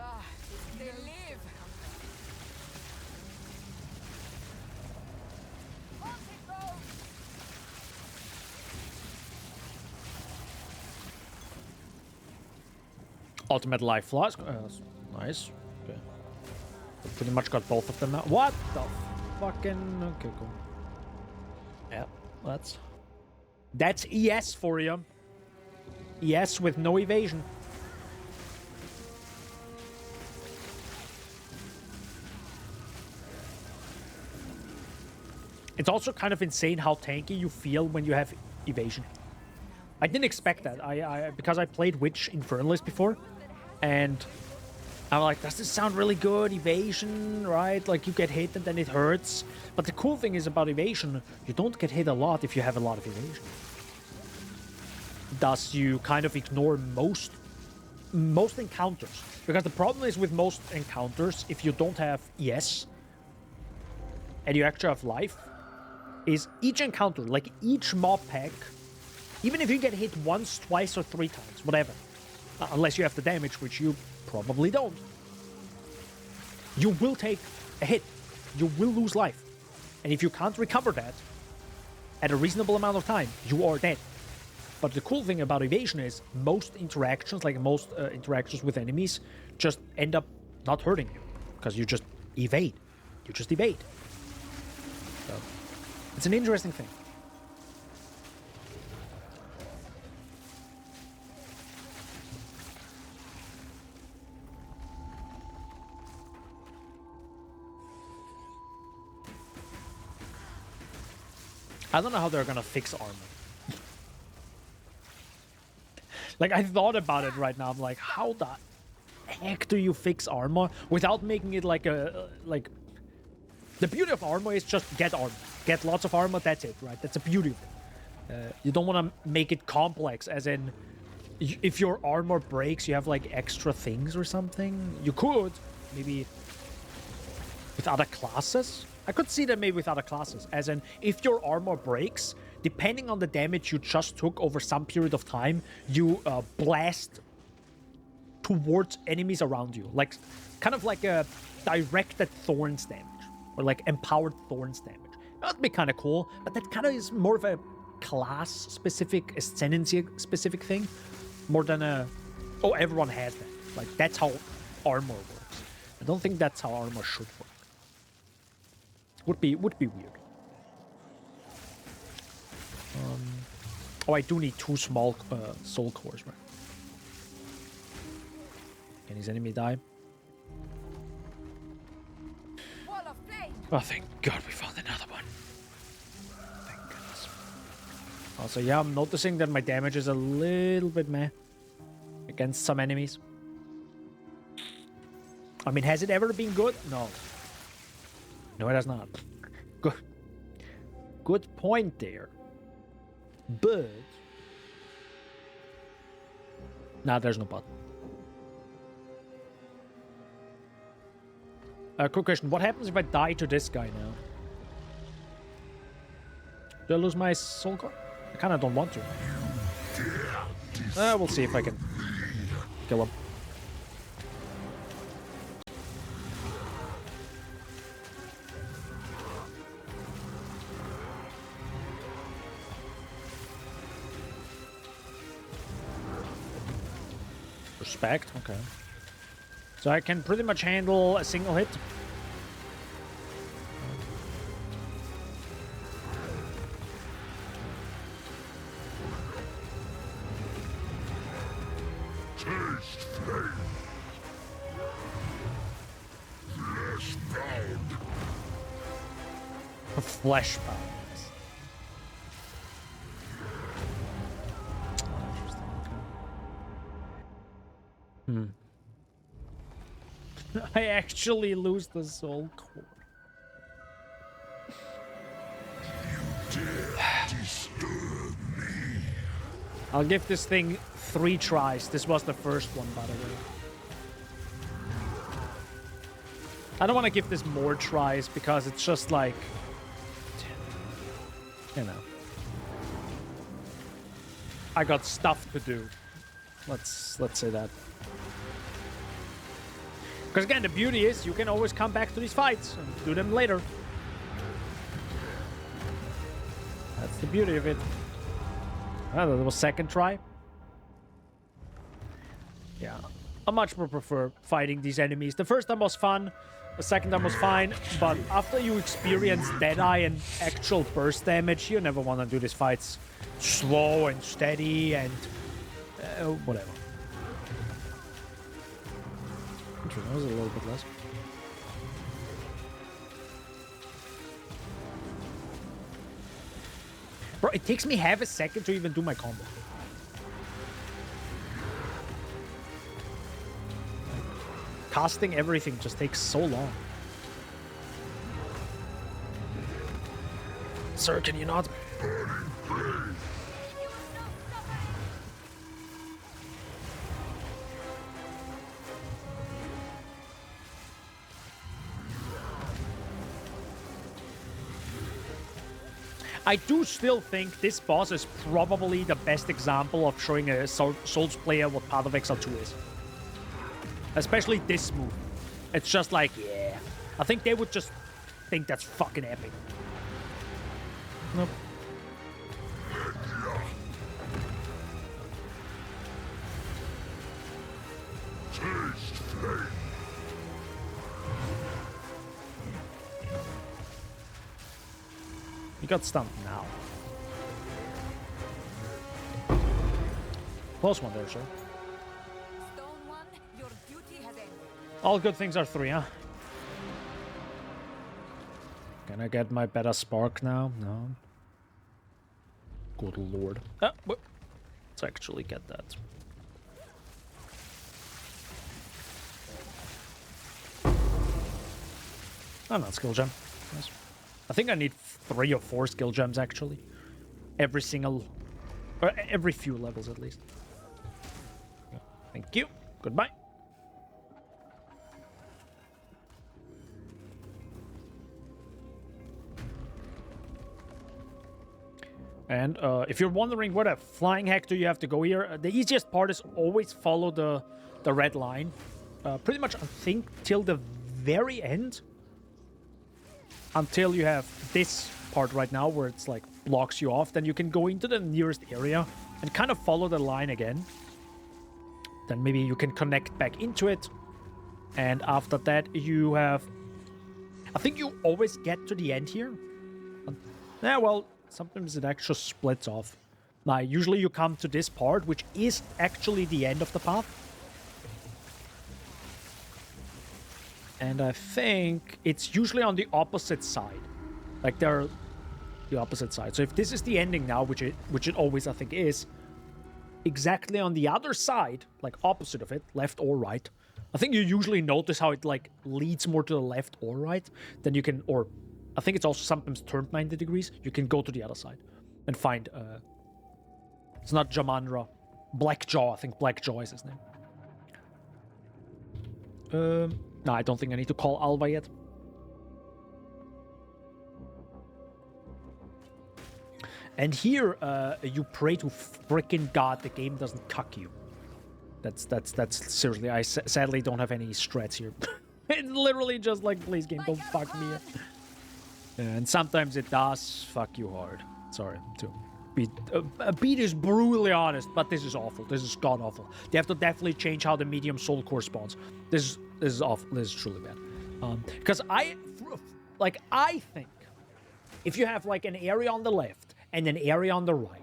They live. Ultimate life flask. Nice. Okay. I pretty much got both of them now. What the fucking... Okay, cool. Yeah, that's ES for you. ES with no evasion. It's also kind of insane how tanky you feel when you have evasion. I didn't expect that. Because I played Witch Infernalist before, and I'm like, does this sound really good? Evasion, right? Like, you get hit and then it hurts. But the cool thing is about evasion, you don't get hit a lot if you have a lot of evasion. Thus, you kind of ignore most most encounters. Because the problem is with most encounters, if you don't have ES and you actually have life, is each encounter, like each mob pack, even if you get hit once, twice, or 3 times, whatever, unless you have the damage, which you probably don't, you will take a hit. You will lose life. And if you can't recover that at a reasonable amount of time, you are dead. But the cool thing about evasion is most interactions, like most interactions with enemies, just end up not hurting you. Because you just evade. You just evade. So, it's an interesting thing. I don't know how they're gonna fix armor. Like, I thought about it right now. I'm like, how the heck do you fix armor without making it like a... like... The beauty of armor is just get armor. Get lots of armor, that's it, right? That's the beauty of it. You don't want to make it complex, as in... If your armor breaks, you have, like, extra things or something. You could, maybe... with other classes? I could see that maybe with other classes. As in, if your armor breaks... depending on the damage you just took over some period of time, you blast towards enemies around you. Like, kind of like a directed thorns damage. Or like empowered thorns damage. That would be kind of cool, but that kind of is more of a class-specific, ascendancy-specific thing. More than a, oh, everyone has that. Like, that's how armor works. I don't think that's how armor should work. Would be weird. Oh, I do need 2 small soul cores, right? Can his enemy die? Oh, thank God we found another one. Thank goodness. Also, yeah, I'm noticing that my damage is a little bit meh against some enemies. I mean, has it ever been good? No. No, it has not. Good point there. But... nah, there's no button. Quick question. What happens if I die to this guy now? Do I lose my soul core? I kind of don't want to. We'll see if I can kill him. Respect, okay. So I can pretty much handle a single hit. Taste flame. Flesh bound. Flesh bound. I actually lose the soul core. I'll give this thing 3 tries. This was the first one, by the way. I don't want to give this more tries because it's just like, you know, I got stuff to do. Let's say that. Because again, the beauty is you can always come back to these fights and do them later. That's the beauty of it. Ah, that was second try. Yeah, I much more prefer fighting these enemies. The first time was fun. The second time was fine. But after you experience Deadeye and actual burst damage, you never want to do these fights slow and steady and whatever. That was a little bit less. Bro, it takes me half a second to even do my combo. Casting everything just takes so long. Sir, can you not? I do still think this boss is probably the best example of showing a Souls player what Path of Exile 2 is. Especially this move. It's just like, yeah. I think they would just think that's fucking epic. Nope. You got stunned now. Close one there, sir. Stone one, your duty has ended. All good things are 3, huh? Can I get my better spark now? No. Good lord. Let's actually get that. Oh, not skill gem. Nice. I think I need 3 or 4 skill gems actually. Every single, or every few levels at least. Thank you. Goodbye. And if you're wondering what a flying hack do you have to go here, the easiest part is always follow the red line. Pretty much, I think, till the very end. Until you have this part right now where it's like blocks you off, then you can go into the nearest area and kind of follow the line again. Then maybe you can connect back into it. And after that, you have... I think you always get to the end here. Yeah, well, sometimes it actually splits off. Now, usually you come to this part, which is actually the end of the path. And I think it's usually on the opposite side. Like, they're the opposite side. So if this is the ending now, which it always, I think, is, exactly on the other side, like opposite of it, left or right, I think you usually notice how it, like, leads more to the left or right. Then you can, or I think it's also sometimes turned 90 degrees. You can go to the other side and find, it's not Jamandra. Blackjaw, I think Blackjaw is his name. No, I don't think I need to call Alva yet. And here, you pray to frickin' God the game doesn't cuck you. That's seriously, I sadly don't have any strats here. It's literally just like, please game, don't fuck me. And sometimes it does fuck you hard. Sorry, to be this brutally honest, but this is awful. This is god awful. They have to definitely change how the medium soul core spawns. This is awful. This is truly bad. Because I think if you have like an area on the left and an area on the right,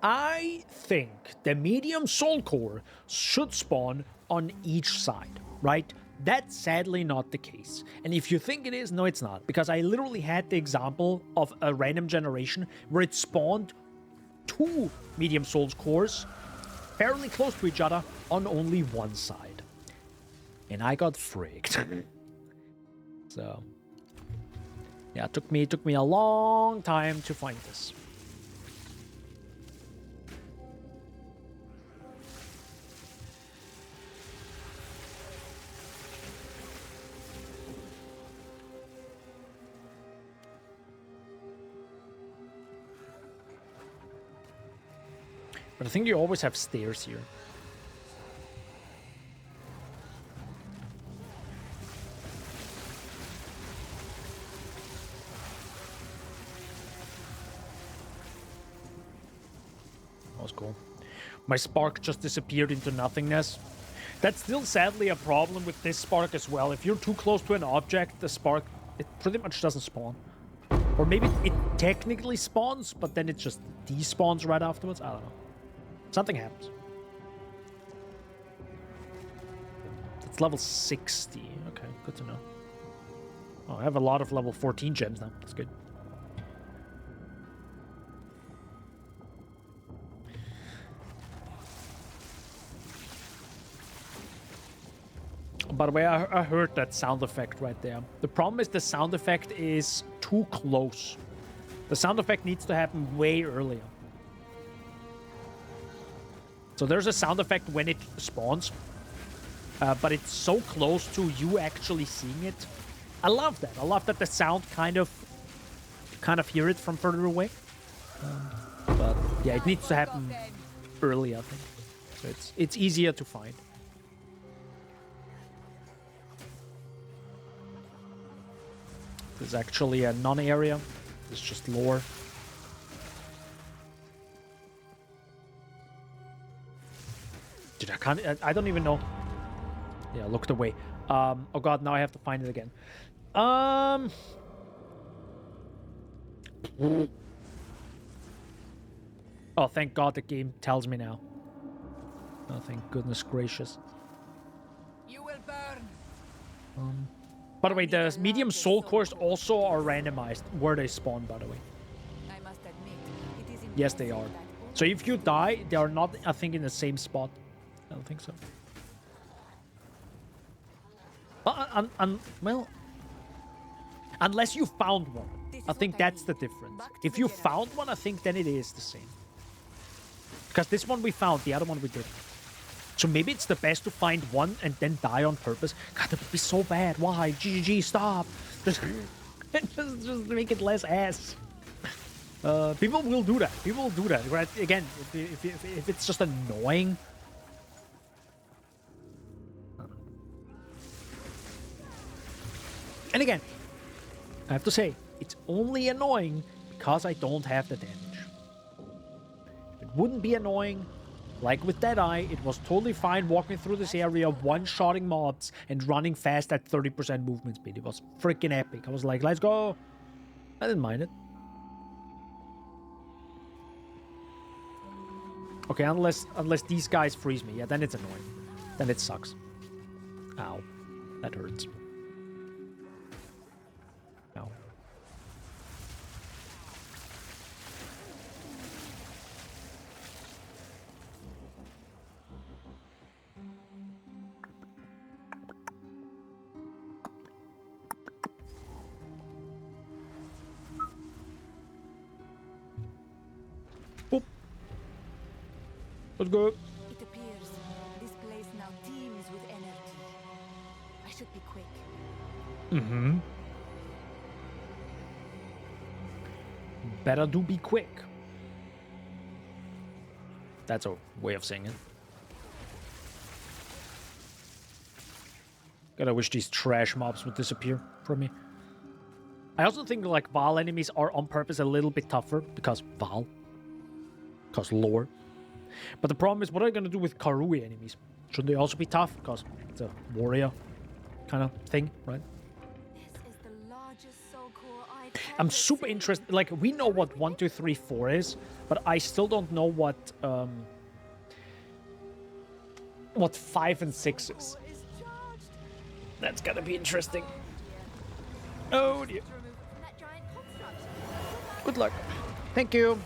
I think the medium soul core should spawn on each side, right? That's sadly not the case. And if you think it is, no, it's not. Because I literally had the example of a random generation where it spawned 2 medium souls cores fairly close to each other on only one side. And I got fricked. So, yeah, it took me a long time to find this. But I think you always have stairs here. That was cool. My spark just disappeared into nothingness. That's still sadly a problem with this spark as well. If you're too close to an object, the spark, it pretty much doesn't spawn. Or maybe it technically spawns, but then it just despawns right afterwards. I don't know. Something happens. It's level 60. Okay, good to know. Oh, I have a lot of level 14 gems now. That's good. By the way, I heard that sound effect right there. The problem is the sound effect is too close. The sound effect needs to happen way earlier. So there's a sound effect when it spawns, but it's so close to you actually seeing it. I love that. I love that the sound kind of kind of hear it from further away. But yeah, it needs to happen early, I think. So it's easier to find. There's actually a non-area. It's just lore. Dude, I don't even know. Yeah, looked away. Oh god, now I have to find it again. Oh, thank god the game tells me now. Oh, thank goodness gracious. You will burn. By the way, the medium soul cores also are randomized where they spawn, by the way. I must admit, it is Yes, they are. So if you die, they are not, I think, in the same spot. I don't think so. Well, unless you found one. I think that's the difference. If you found one, I think then it is the same. Because this one we found, the other one we didn't. So maybe it's the best to find one and then die on purpose. God, that would be so bad. Why? GGG, stop. Just make it less ass. People will do that. People will do that. Right? Again, if it's just annoying. And again, I have to say, it's only annoying because I don't have the damage. If it wouldn't be annoying, like with Deadeye, it was totally fine walking through this area, one-shotting mobs, and running fast at 30% movement speed. It was freaking epic. I was like, let's go. I didn't mind it. Okay, unless these guys freeze me. Yeah, then it's annoying. Then it sucks. Ow. That hurts. Ow. Boop. Let's go. It appears this place now teems with energy. I should be quick. Mm-hmm. Better do be quick. That's a way of saying it. Gotta wish these trash mobs would disappear from me. I also think like Val enemies are on purpose a little bit tougher because Val. Because lore. But the problem is, what are you gonna do with Karui enemies? Shouldn't they also be tough? Because it's a warrior kind of thing, right? This is the largest soul core I've I'm super interested. Like, we know what 1, 2, 3, 4 is, but I still don't know what 5 and 6 is. That's gonna be interesting. Oh dear. Good luck. Thank you.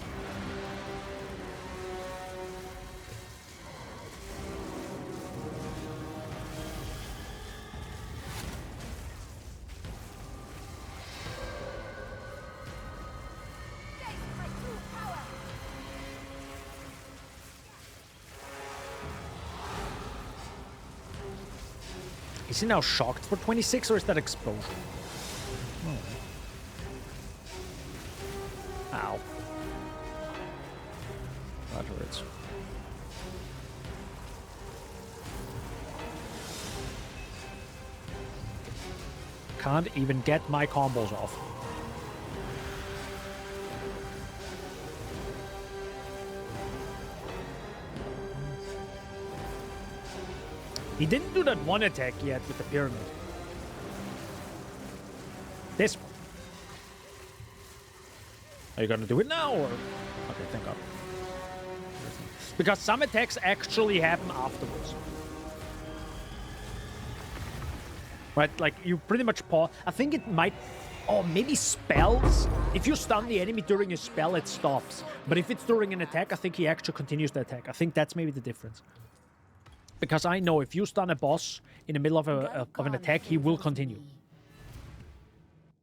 Is he now shocked for 26, or is that explosion? Oh. Ow. That hurts. Can't even get my combos off. He didn't do that one attack yet with the pyramid. This one. Are you gonna do it now, or? Okay, thank God. Because some attacks actually happen afterwards. Right, like you pretty much pause. I think it might. Oh, maybe spells. If you stun the enemy during a spell, it stops. But if it's during an attack, I think he actually continues the attack. I think that's maybe the difference. Because I know if you stun a boss in the middle of an attack, he will continue.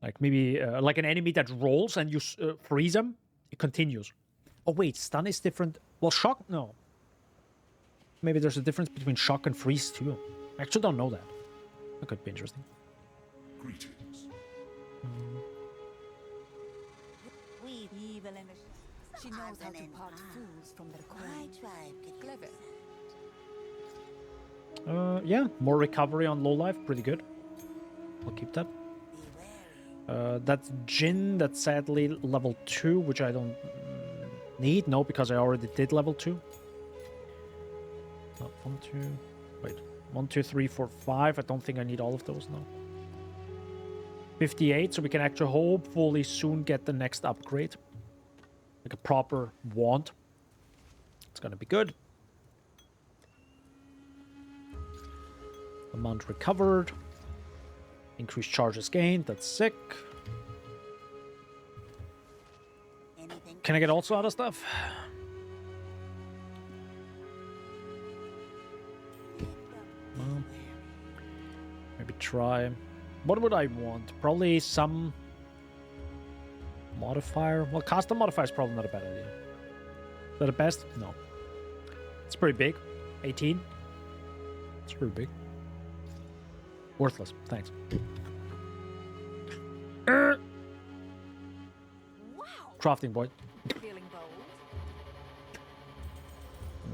Like maybe like an enemy that rolls and you freeze him, it continues. Oh wait, stun is different. Well, shock, no. Maybe there's a difference between shock and freeze too. I actually don't know that. That could be interesting. Greetings. evil in the She knows how to part fools from their coin. Clever. Yeah, more recovery on low life, pretty good. I'll keep that. That's Jin, that's sadly level 2, which I don't need. No, because I already did level 2. 1, 2, wait. 1, 2, 3, 4, 5. I don't think I need all of those now. 58, so we can actually hopefully soon get the next upgrade. Like a proper wand. It's gonna be good. Amount recovered. Increased charges gained. That's sick. Can I get also other stuff? Well, maybe try. What would I want? Probably some modifier. Well, custom modifier is probably not a bad idea. Is that the best? No. It's pretty big. 18. It's pretty big. Worthless. Thanks. Wow. Crafting boy. Feeling bold?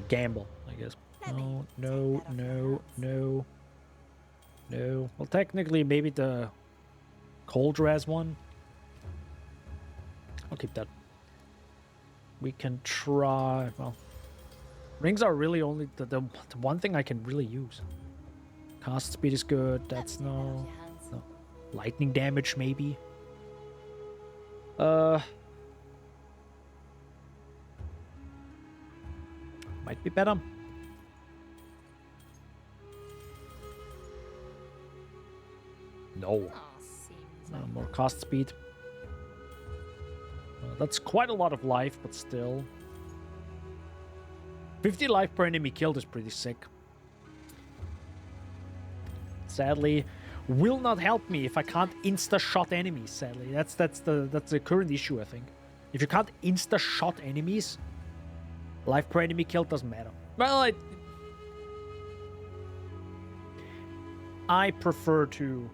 Gamble, I guess. No, no, no, no. No. Well, technically, maybe the cold res one. I'll keep that. We can try. Well, rings are really only the one thing I can really use. Cast speed is good. That's no. Lightning damage, maybe. Might be better. No. More cast speed. That's quite a lot of life, but still. 50 life per enemy killed is pretty sick. Sadly, will not help me if I can't insta-shot enemies, sadly. That's the current issue, I think. If you can't insta-shot enemies, life per enemy killed doesn't matter. Well, I prefer to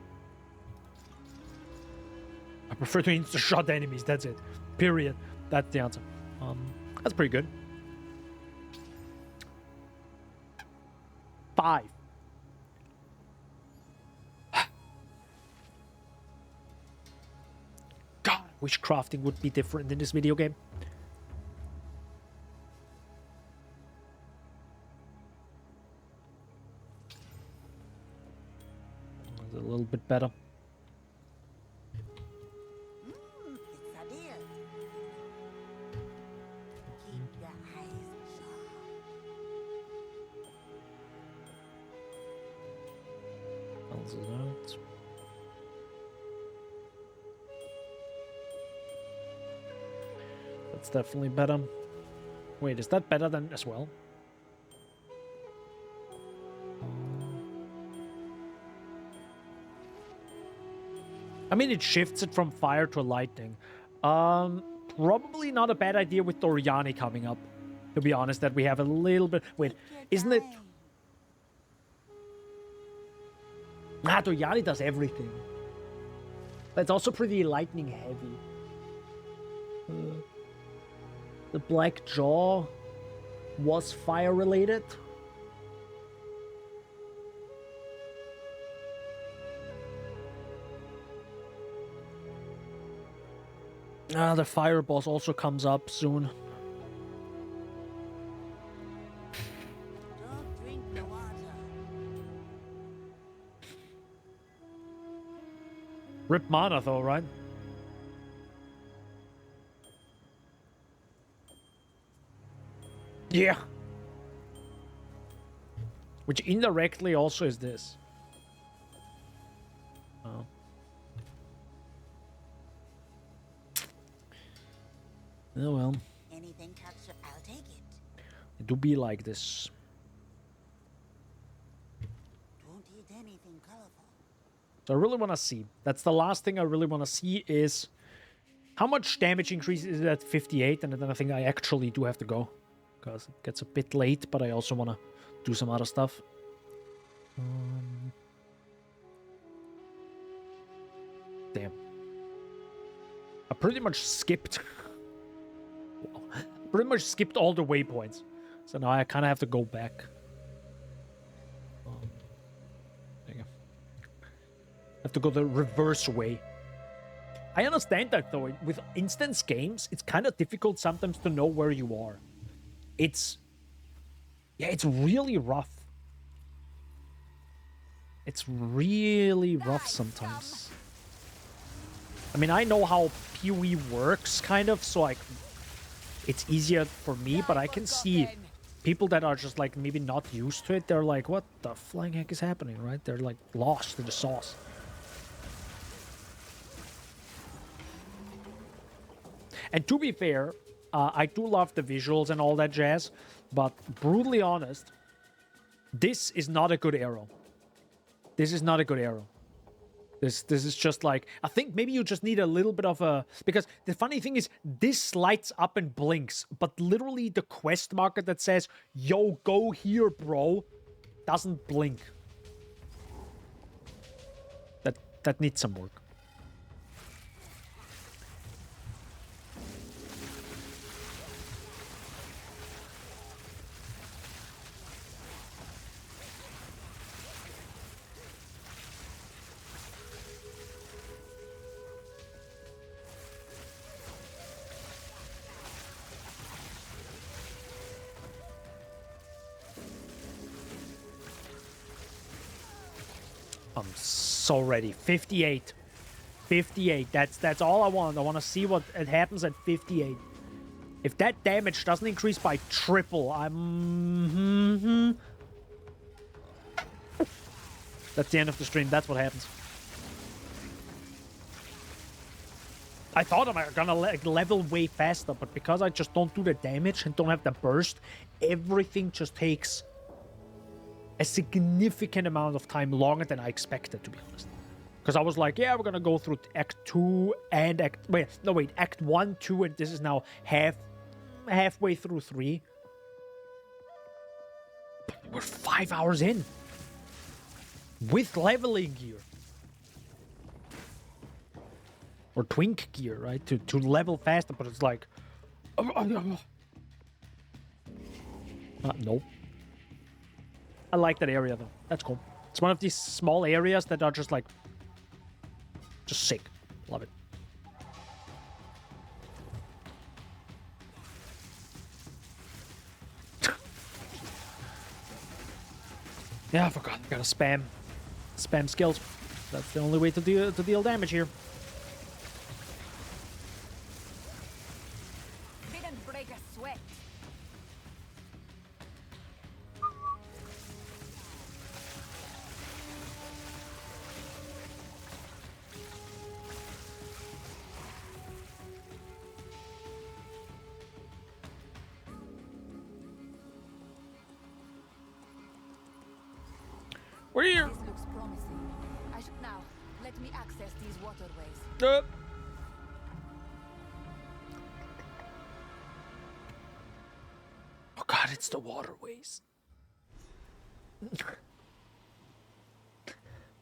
insta-shot enemies, that's it. Period. That's the answer. That's pretty good. 5. God, I wish crafting would be different in this video game. A little bit better. Balance it out. That's definitely better. Wait, is that better than as well? I mean, it shifts it from fire to lightning. Probably not a bad idea with Doriani coming up. To be honest, that we have a little bit... Wait, isn't it... Doriani does everything. That's also pretty lightning heavy. The Black Jaw was fire related. The fire boss also comes up soon. Don't drink the water. Rip mana though, right? Yeah. Which indirectly also is this. Oh. Oh well. Anything touch, I'll take it. It do be like this. Don't eat anything colorful. So I really want to see. That's the last thing I really want to see is how much damage increase is it at 58, and then I think I actually do have to go. Because it gets a bit late, but I also want to do some other stuff. Damn. I pretty much skipped Pretty much skipped all the waypoints. So now I kind of have to go back. There you go. Have to go the reverse way. I understand that though. With instance games, it's kind of difficult sometimes to know where you are. It's really rough. It's really rough sometimes. I mean, I know how PoE works, kind of, so like, it's easier for me, but I can see people that are just like maybe not used to it. They're like, what the flying heck is happening, right? They're like lost in the sauce. And to be fair, I do love the visuals and all that jazz, but brutally honest, this is not a good arrow. This is not a good arrow. This is just like, I think maybe you just need a little bit of a, because the funny thing is this lights up and blinks, but literally the quest marker that says, yo, go here, bro, doesn't blink. That needs some work. I'm so ready. 58. 58. That's all I want. I want to see what it happens at 58. If that damage doesn't increase by triple, I'm... That's the end of the stream. That's what happens. I thought I'm gonna level way faster, but because I just don't do the damage and don't have the burst, everything just takes a significant amount of time longer than I expected, to be honest. Because I was like, yeah, we're gonna go through Act 2 and Act 1, 2, and this is now halfway through 3. But we're 5 hours in. With leveling gear. Or twink gear, right? To level faster, but it's like... nope. I like that area, though. That's cool. It's one of these small areas that are just, like... just sick. Love it. Yeah, I forgot. I gotta spam skills. That's the only way to deal damage here. Didn't break a sweat. We're here. This looks promising. I should now let me access these waterways. Oh god, it's the waterways.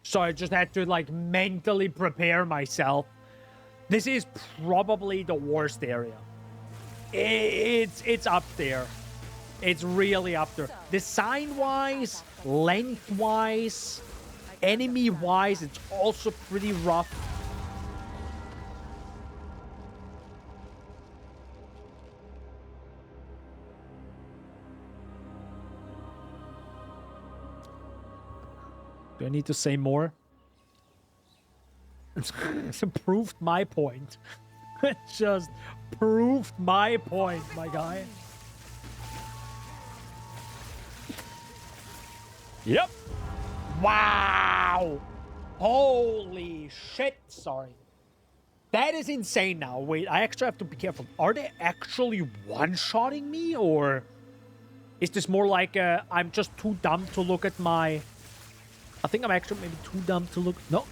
So I just had to like mentally prepare myself. This is probably the worst area. It's up there. It's really up there. Design-wise, length-wise, enemy-wise, it's also pretty rough. Do I need to say more? It's proved my point. It just proved my point, my guy. Yep. Wow. Holy shit. Sorry. That is insane now. Wait, I actually have to be careful. Are they actually one-shotting me? Or is this more like I'm just too dumb to look at my... I think I'm actually maybe too dumb to look... No.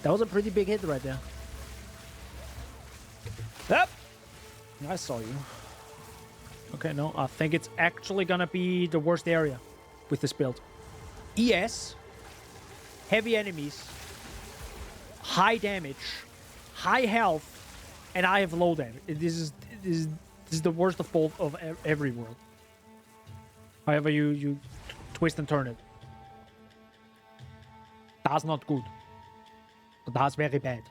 That was a pretty big hit right there. Yep. I saw you. Okay, no. I think it's actually gonna be the worst area with this build. ES, heavy enemies, high damage, high health, and I have low damage. This is This is the worst of both of every world. However you twist and turn it. That's not good. That's very bad.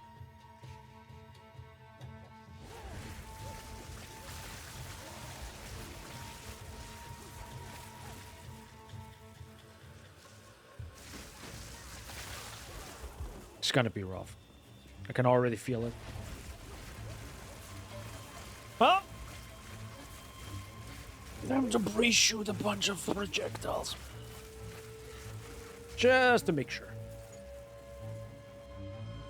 It's gonna be rough. I can already feel it. Oh! Time to pre-shoot a bunch of projectiles. Just to make sure.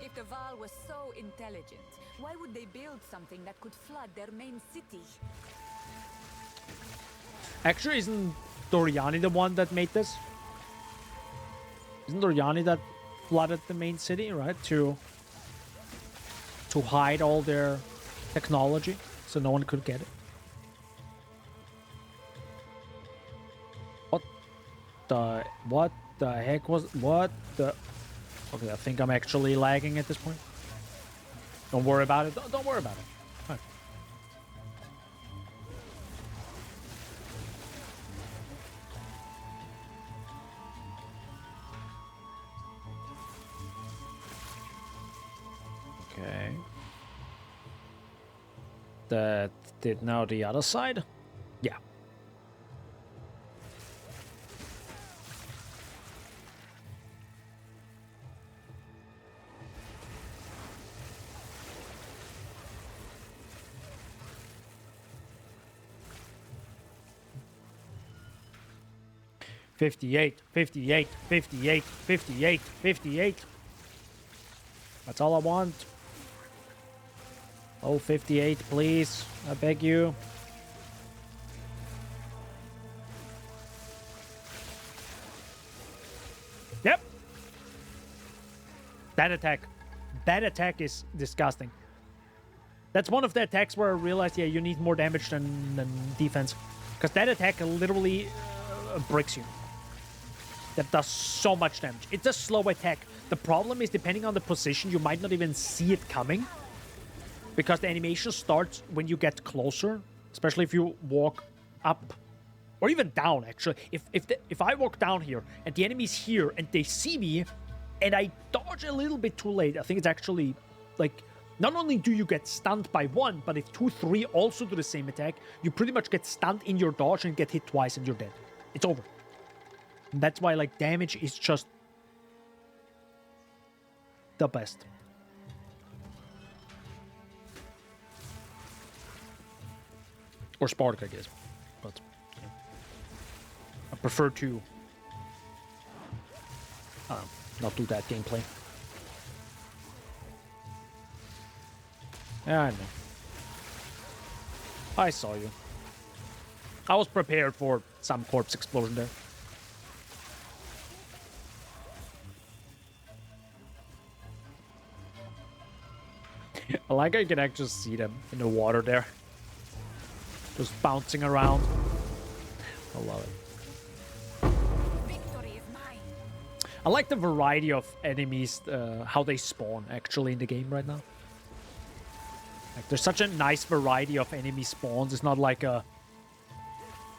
If the Val was so intelligent, why would they build something that could flood their main city? Actually, isn't Doriani the one that made this? Isn't Doriani that flooded the main city, right? To hide all their technology so no one could get it. What the heck was what the Okay, I think I'm actually lagging at this point. Don't worry about it. Don't worry about it. Fine. Okay. That did now the other side? Yeah. $58, $58, $58, $58, $58. That's all I want. Oh, 58, please. I beg you. Yep. That attack is disgusting. That's one of the attacks where I realized, yeah, you need more damage than defense. Because that attack literally bricks you. That does so much damage. It's a slow attack. The problem is, depending on the position, you might not even see it coming. Because the animation starts when you get closer. Especially if you walk up. Or even down, actually. If I walk down here, and the enemy's here, and they see me, and I dodge a little bit too late, I think it's actually, like, not only do you get stunned by one, but if 2, 3 also do the same attack, you pretty much get stunned in your dodge and get hit twice and you're dead. It's over. And that's why, like, damage is just the best. Or Spark, I guess. But yeah. I prefer to not do that gameplay. Yeah, I know. I saw you. I was prepared for some corpse explosion there. I like how you can actually see them in the water there. Just bouncing around. I love it. Victory is mine. I like the variety of enemies, how they spawn actually in the game right now. Like, there's such a nice variety of enemy spawns. It's not like a...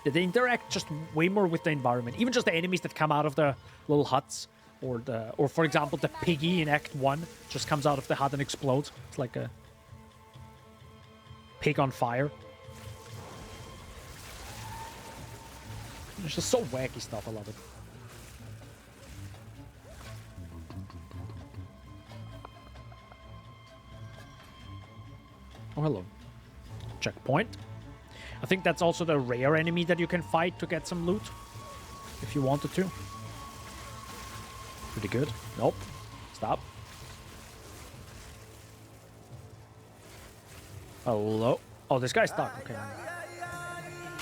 They interact just way more with the environment. Even just the enemies that come out of the little huts. Or for example, the piggy in Act 1 just comes out of the hut and explodes. It's like a pig on fire. It's just so wacky stuff. I love it. Oh, hello. Checkpoint. I think that's also the rare enemy that you can fight to get some loot. If you wanted to. Pretty good. Nope. Stop. Hello. Oh, this guy's stuck. Okay.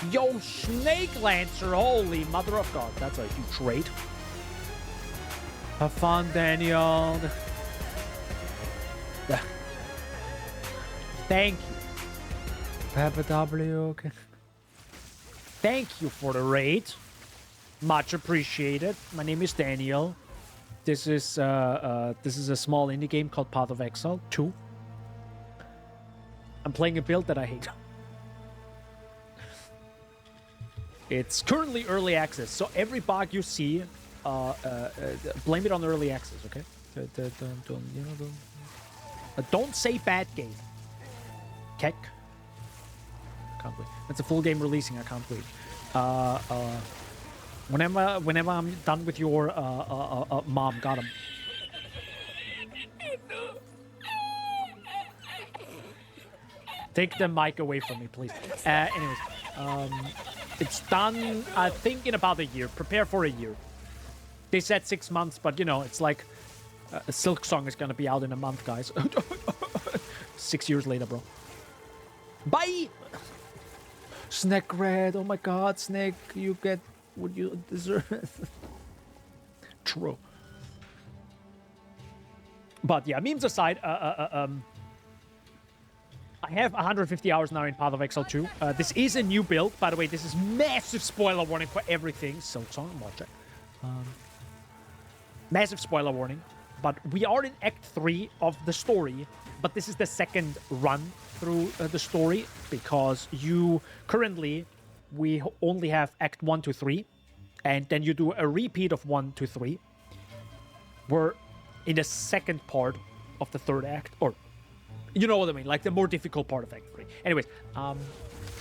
Yo, Snake Lancer. Holy mother of God. That's a huge raid. Have fun, Daniel. Thank you. Peppa W. Okay. Thank you for the raid. Much appreciated. My name is Daniel. This is a small indie game called Path of Exile 2. I'm playing a build that I hate. It's currently early access, so every bug you see, blame it on early access, okay? Don't say bad game. Keck. Can't wait. It's a full game releasing. I can't wait. Whenever I'm done with your mom, got him. Take the mic away from me, please. Anyways, it's done, I think, in about a year. Prepare for a year. They said 6 months, but, you know, it's like a Silk Song is going to be out in a month, guys. 6 years later, bro. Bye! Snake Red. Oh, my God, Snake. You get what you deserve. True. But, yeah, memes aside, I have 150 hours now in Path of Exile 2. This is a new build. By the way, this is massive spoiler warning for everything. Silk Song, watch it. Massive spoiler warning. But we are in Act 3 of the story. But this is the second run through the story. Because we only have Act 1 to 3. And then you do a repeat of 1 to 3. We're in the second part of the third act. Or... you know what I mean, like the more difficult part of Act 3. Anyways,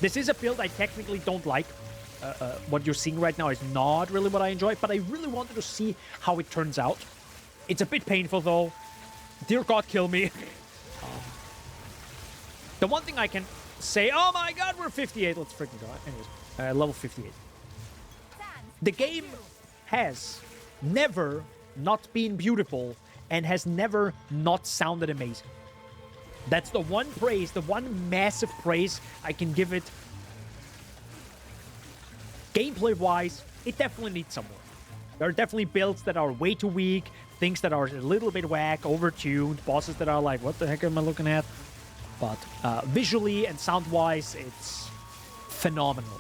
this is a build I technically don't like. What you're seeing right now is not really what I enjoy, but I really wanted to see how it turns out. It's a bit painful, though. Dear God, kill me. The one thing I can say... oh my God, we're 58. Let's freaking go. Anyways, level 58. The game has never not been beautiful and has never not sounded amazing. That's the one praise, the one massive praise I can give it. Gameplay-wise, it definitely needs some more. There are definitely builds that are way too weak, things that are a little bit whack, overtuned, bosses that are like, what the heck am I looking at? But visually and sound-wise, it's phenomenal.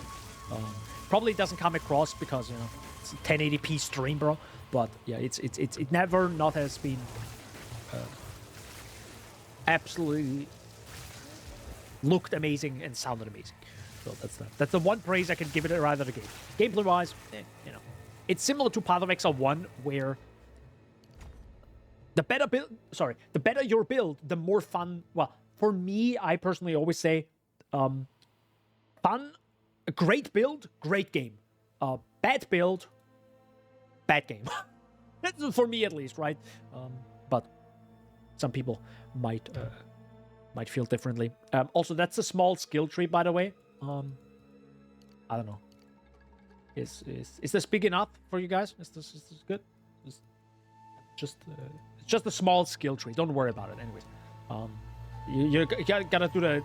Probably doesn't come across because, you know, it's a 1080p stream, bro. But yeah, it never not has been... absolutely looked amazing and sounded amazing. So that's that. That's the one praise I can give it rather the game. Gameplay-wise, you know, it's similar to Path of Exile 1, where the better your build, the more fun. Well, for me, I personally always say, fun, a great build, great game. Bad build, bad game. That's for me at least, right? But some people might feel differently. Also, that's a small skill tree, by the way. I don't know. Is this big enough for you guys? Is this good? It's just a small skill tree. Don't worry about it. Anyways, you gotta do the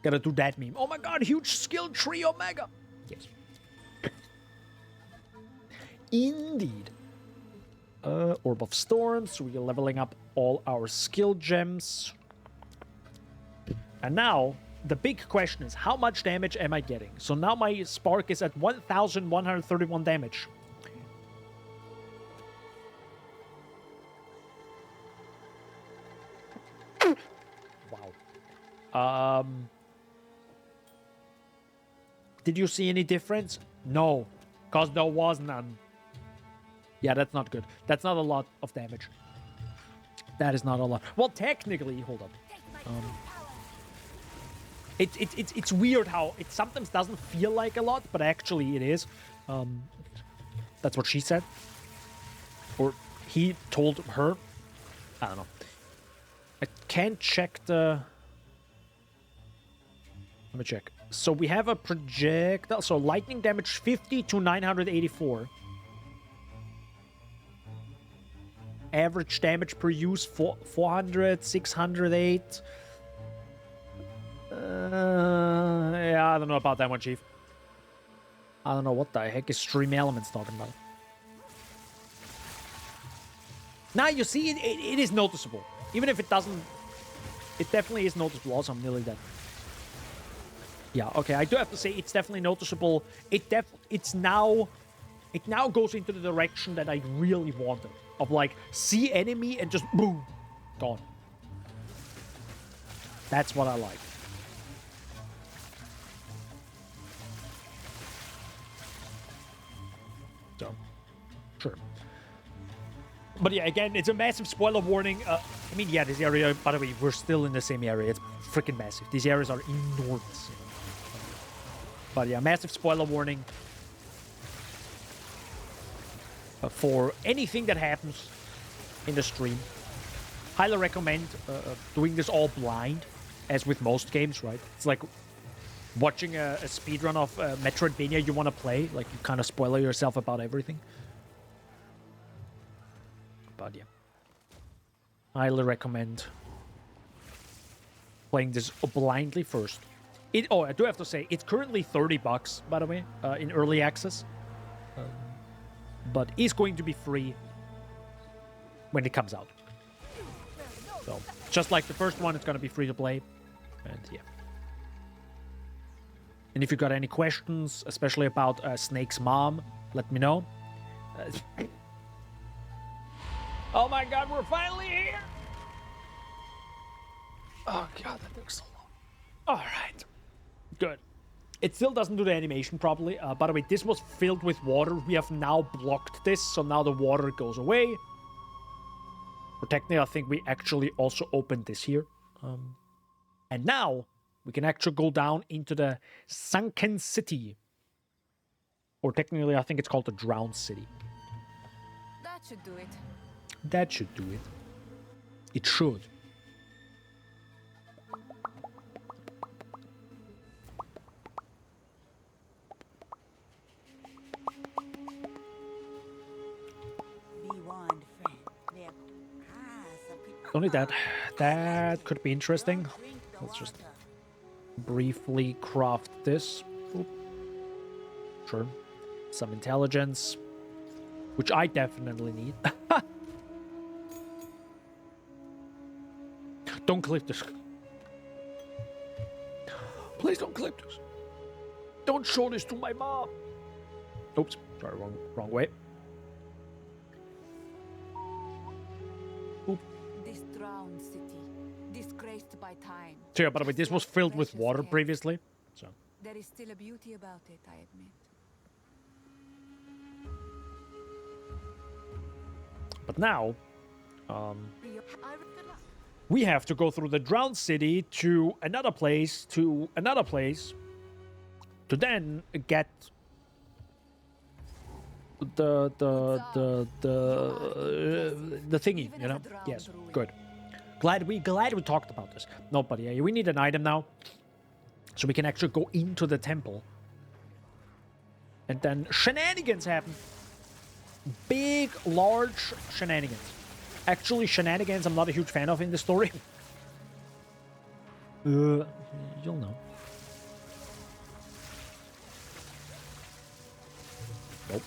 gotta do that meme. Oh my God, huge skill tree, Omega. Yes. Indeed. Orb of Storm, so we're leveling up all our skill gems. And now, the big question is, how much damage am I getting? So now my spark is at 1,131 damage. Wow. Did you see any difference? No, because there was none. Yeah, that's not good. That's not a lot of damage. That is not a lot. Well, technically, hold up. It's weird how it sometimes doesn't feel like a lot, but actually it is. That's what she said. Or he told her. I don't know. I can't check the... Let me check. So we have a projectile. So lightning damage 50 to 984. Average damage per use 400, 608. Yeah, I don't know about that one, Chief. I don't know what the heck is Stream Elements talking about. Now you see, it is noticeable. Even if it doesn't, it definitely is noticeable. Also, I'm nearly dead. Yeah, okay, I do have to say it's definitely noticeable. It now goes into the direction that I really wanted. Of like, see enemy and just boom, gone. That's what I like. So, sure. But yeah, again, it's a massive spoiler warning. I mean, yeah, this area, by the way, we're still in the same area. It's freaking massive. These areas are enormous. But yeah, massive spoiler warning. For anything that happens in the stream. Highly recommend doing this all blind, as with most games, right? It's like watching a speedrun of Metroidvania you want to play. Like, you kind of spoiler yourself about everything. But yeah, highly recommend playing this blindly first. Oh, I do have to say, it's currently $30, by the way, in early access. But it's going to be free when it comes out. So, just like the first one, it's going to be free to play. And yeah. And if you got any questions, especially about Snake's mom, let me know. Oh my god, we're finally here! Oh god, that took so long. Alright. Good. It still doesn't do the animation properly. By the way, this was filled with water. We have now blocked this, so now the water goes away. Or technically, I think we actually also opened this here. And now, we can actually go down into the Sunken City. Or technically, I think it's called the Drowned City. That should do it. That should do it. It should. Be warned, friend. There some people Only that could be interesting. drink the Let's just water. briefly craft this. Oop. Sure. Some intelligence, which I definitely need. Don't clip this. Please don't clip this. Don't show this to my mom. Oops, sorry, wrong way. Oop. This drowned city, disgraced by time. So yeah, by the way, this was filled with water Precious previously. So. There is still a beauty about it, I admit. But now, Good luck. we have to go through the drowned city to another place, to then get the thingy, you know? Yes, good. Glad we talked about this. No, but yeah, we need an item now, so we can actually go into the temple, and then shenanigans happen. Big, large shenanigans. Actually, shenanigans I'm not a huge fan of in the story. You'll know. Nope.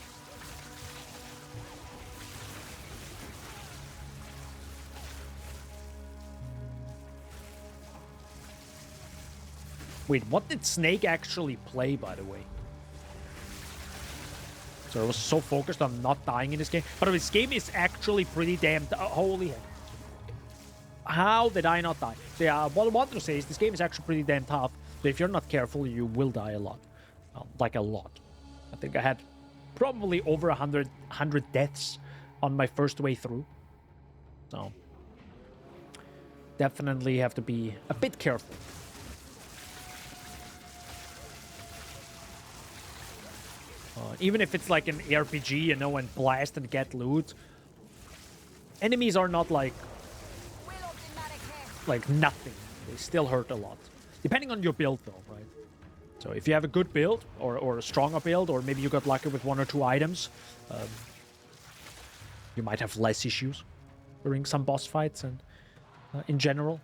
Wait, what did Snake actually play, by the way? So I was so focused on not dying in this game. But this game is actually pretty damn... holy heck. How did I not die? So yeah, what I wanted to say is this game is actually pretty damn tough. So if you're not careful, you will die a lot. Like a lot. I think I had probably over 100 deaths on my first way through. So definitely have to be a bit careful. Even if it's like an RPG, you know, and blast and get loot, enemies are not like nothing. They still hurt a lot. Depending on your build, though, right? So if you have a good build, or a stronger build, or maybe you got lucky with 1 or 2 items, you might have less issues during some boss fights and in general.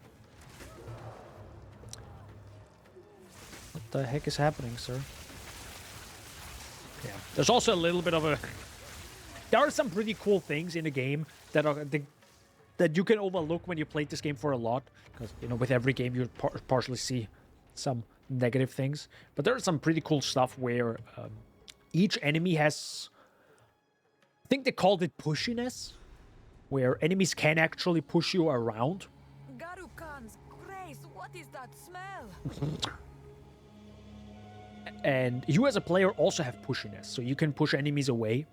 What the heck is happening, sir? Yeah, there's also a little bit of a... There are some pretty cool things in the game that are that you can overlook when you played this game for a lot. Because, you know, with every game you partially see some negative things. But there are some pretty cool stuff where each enemy has... I think they called it pushiness. Where enemies can actually push you around. Garu Khan's grace, what is that smell? And you as a player also have pushiness, so you can push enemies away.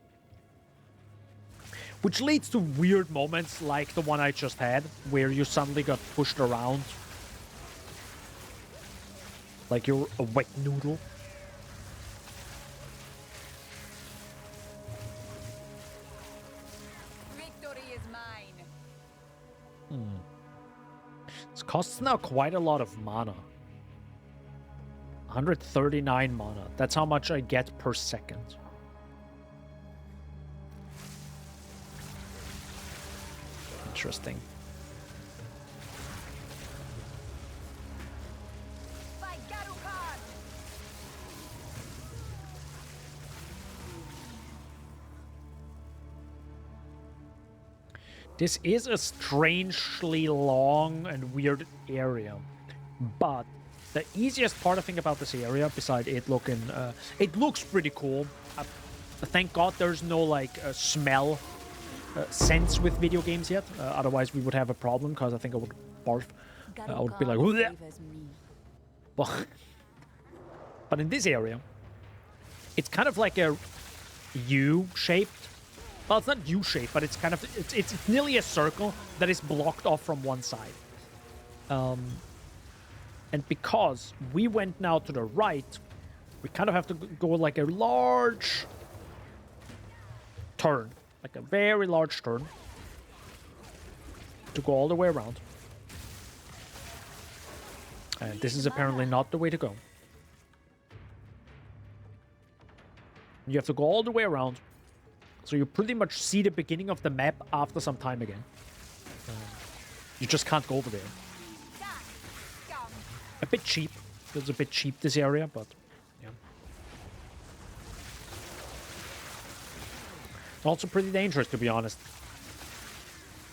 Which leads to weird moments like the one I just had, where you suddenly got pushed around. Like you're a wet noodle. Victory is mine. This costs now quite a lot of mana. 139 mana. That's how much I get per second. Interesting. By Garukhan! This is a strangely long and weird area, but the easiest part I think about this area, beside it looking, it looks pretty cool. Thank God there's no like smell sense with video games yet. Otherwise we would have a problem, because I think I would barf. I would be like, "Bleh." But in this area, it's kind of like a U-shaped. Well, it's not U-shaped, but it's kind of it's nearly a circle that is blocked off from one side. And because we went now to the right, we kind of have to go like a large turn, like a very large turn, to go all the way around. And this is apparently not the way to go. You have to go all the way around. So you pretty much see the beginning of the map after some time again. You just can't go over there. A bit cheap. It's a bit cheap, this area, but yeah. Also pretty dangerous, to be honest.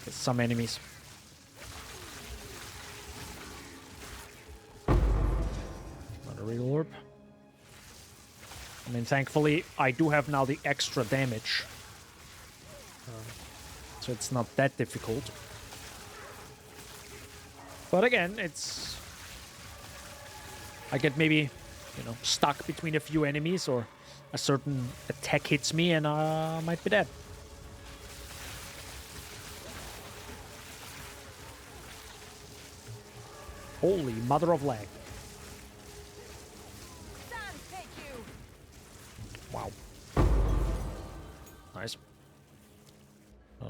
There's some enemies. Not a real orb. I mean, thankfully, I do have now the extra damage. So it's not that difficult. But again, it's... I get maybe, you know, stuck between a few enemies, or a certain attack hits me and I might be dead. Holy mother of lag. Wow. Nice.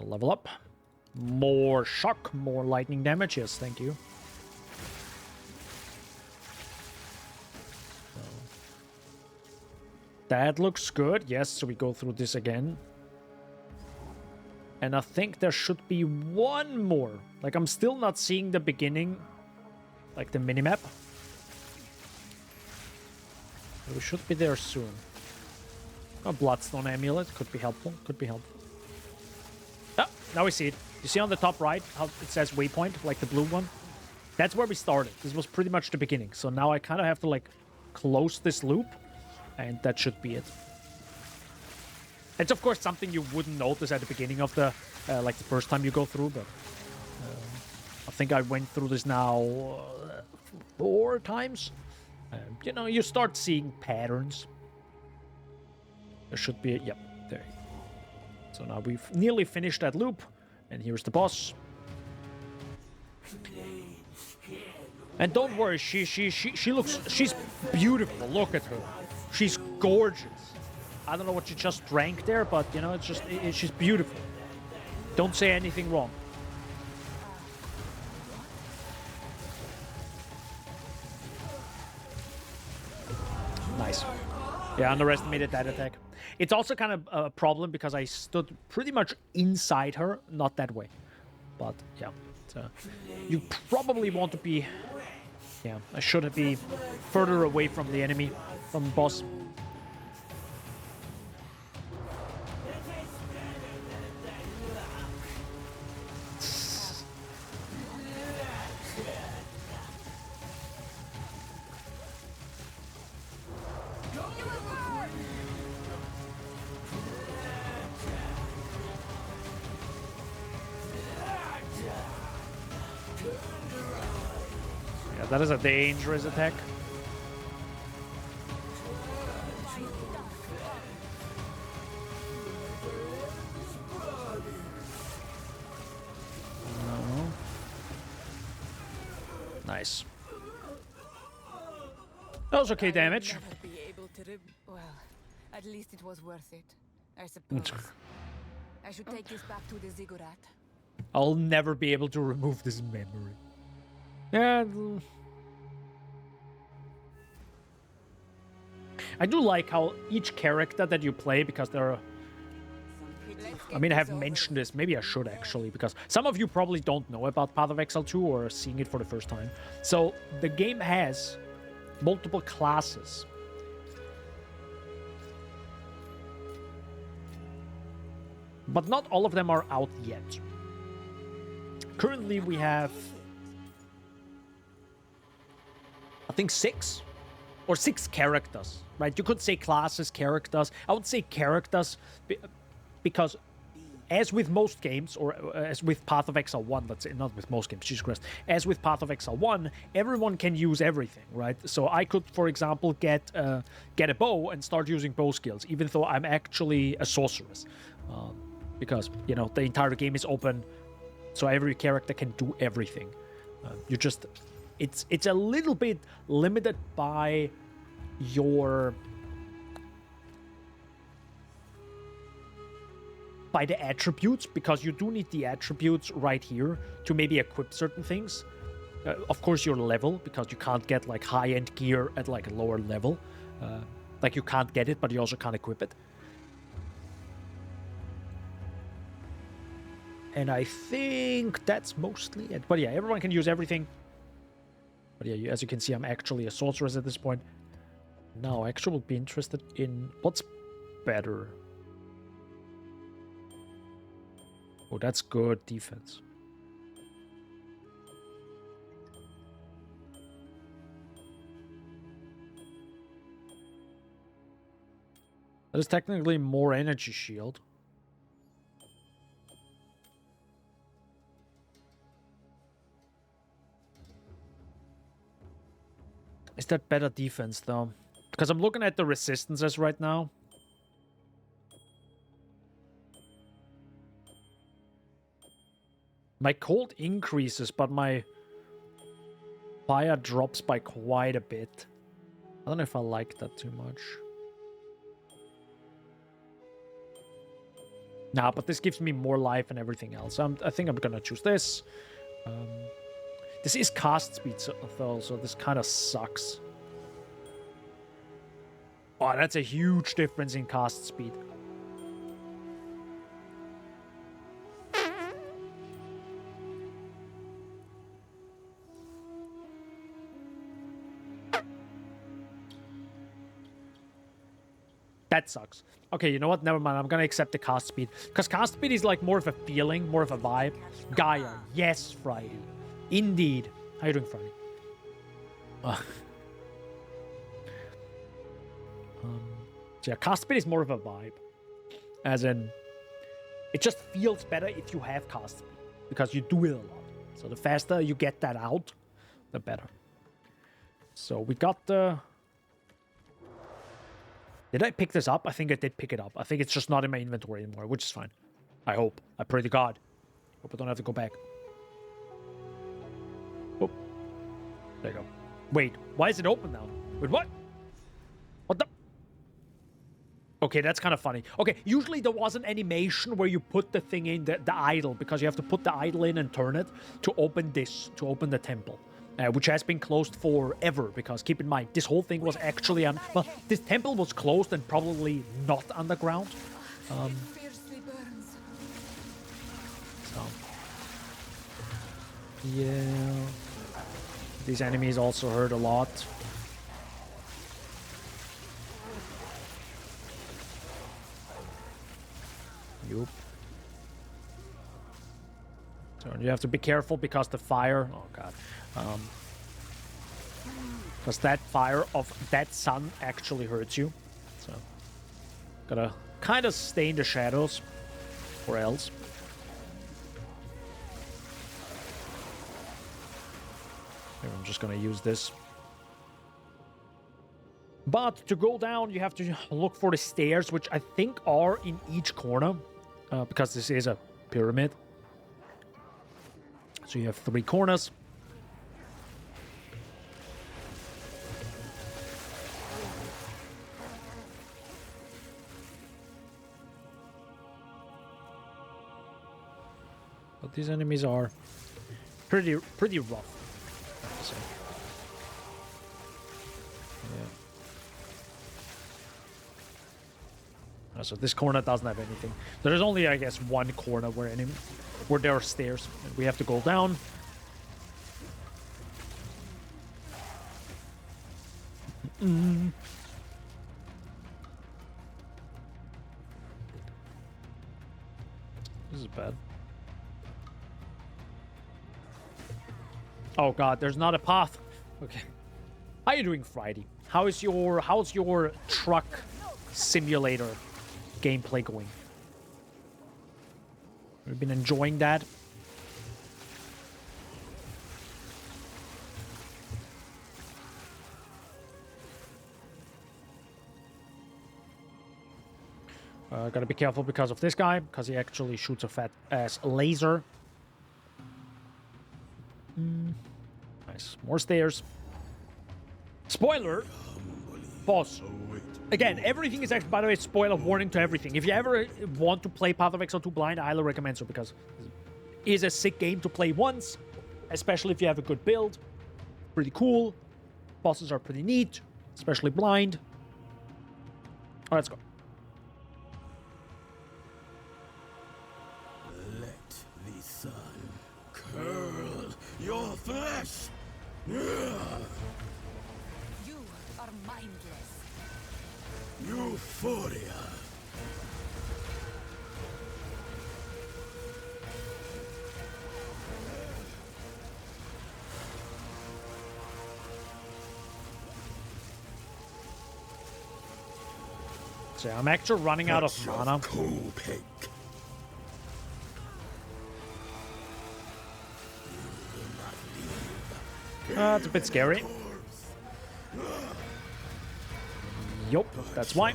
Level up. More shock, more lightning damage. Yes, thank you. So, that looks good. Yes, so we go through this again. And I think there should be one more. Like, I'm still not seeing the beginning. Like the minimap. We should be there soon. A Bloodstone Amulet could be helpful. Could be helpful. Ah, now we see it. You see on the top right how it says waypoint, like the blue one? That's where we started. This was pretty much the beginning. So now I kind of have to like close this loop, and that should be it. It's of course something you wouldn't notice at the beginning of the like the first time you go through, but I think I went through this now 4 times. You know, you start seeing patterns. There should be, yep, there. So now we've nearly finished that loop, and here's the boss. And don't worry, she looks, she's beautiful. Look at her, she's gorgeous. I don't know what you just drank there, but you know, it's just, she's beautiful. Don't say anything wrong. Nice. Yeah, underestimated that attack. It's also kind of a problem because I stood pretty much inside her, not that way. But yeah, so you probably want to be, yeah, I should be further away from the enemy, from the boss. That is a dangerous attack. Nice. That was okay damage. Never be able to well, at least it was worth it, I suppose. I should take this back to the ziggurat. I'll never be able to remove this memory. Yeah. I do like how each character that you play, because there are... I mean, I have mentioned this. Maybe I should, actually, because some of you probably don't know about Path of Exile 2 or are seeing it for the first time. So, the game has multiple classes. But not all of them are out yet. Currently, we have... I think 6 characters, right? You could say classes, characters. I would say characters because as with most games, or as with Path of Exile 1, let's say, not with most games, Jesus Christ, as with Path of Exile 1, everyone can use everything, right? So I could, for example, get a bow and start using bow skills, even though I'm actually a sorceress. Because, you know, the entire game is open, so every character can do everything. You just... It's a little bit limited by your... by the attributes, because you do need the attributes right here to maybe equip certain things. Of course, your level, because you can't get, like, high-end gear at, like, a lower level. Like, you can't get it, but you also can't equip it. And I think that's mostly it. But yeah, everyone can use everything. But yeah, as you can see, I'm actually a sorceress at this point. Now, I actually would be interested in what's better. Oh, that's good defense. That is technically more energy shield. Is that better defense, though? Because I'm looking at the resistances right now. My cold increases, but my fire drops by quite a bit. I don't know if I like that too much. Nah, but this gives me more life and everything else. I think I'm gonna choose this. This is cast speed, though, so this kind of sucks. Oh, that's a huge difference in cast speed. That sucks. Okay, you know what? Never mind. I'm gonna accept the cast speed. Because cast speed is like more of a feeling, more of a vibe. Gaia. Yes, Friday. Indeed. How you doing, Friday? So yeah, cast speed is more of a vibe. As in, it just feels better if you have cast speed. Because you do it a lot. So the faster you get that out, the better. So we got the... Did I pick this up? I think I did pick it up. I think it's just not in my inventory anymore, which is fine. I hope. I pray to God. Hope I don't have to go back. Oh. There you go. Wait, why is it open now? Wait, what? What the? Okay, that's kind of funny. Okay, usually there was an animation where you put the thing in, the idol, because you have to put the idol in and turn it to open this, to open the temple. Which has been closed forever, because keep in mind, this whole thing was actually on... Well, this temple was closed and probably not underground. Fiercely burns. So... Yeah... These enemies also hurt a lot. Yup. So you have to be careful because the fire... Oh, God. Because that fire of that sun actually hurts you. So, gotta kind of stay in the shadows, or else. Here, I'm just gonna use this. But to go down, you have to look for the stairs, which I think are in each corner, because this is a pyramid. So you have 3 corners. These enemies are pretty rough, I have to say. Yeah. So this corner doesn't have anything. There's only, I guess, one corner where there are stairs. We have to go down. This is bad. Oh god, there's not a path. Okay. How are you doing, Friday? How's your truck simulator gameplay going? We've been enjoying that. Gotta be careful because of this guy, because he actually shoots a fat ass laser. Nice. More stairs. Spoiler! Boss. Again, everything is actually, by the way, spoiler warning to everything. If you ever want to play Path of Exile 2 blind, I highly recommend so, because it is a sick game to play once, especially if you have a good build. Pretty cool. Bosses are pretty neat, especially blind. Alright, let's go. Let the sun curl your flesh. You are mindless. Euphoria. So I'm actually running out of mana. Copic. It's a bit scary. Yup, that's why.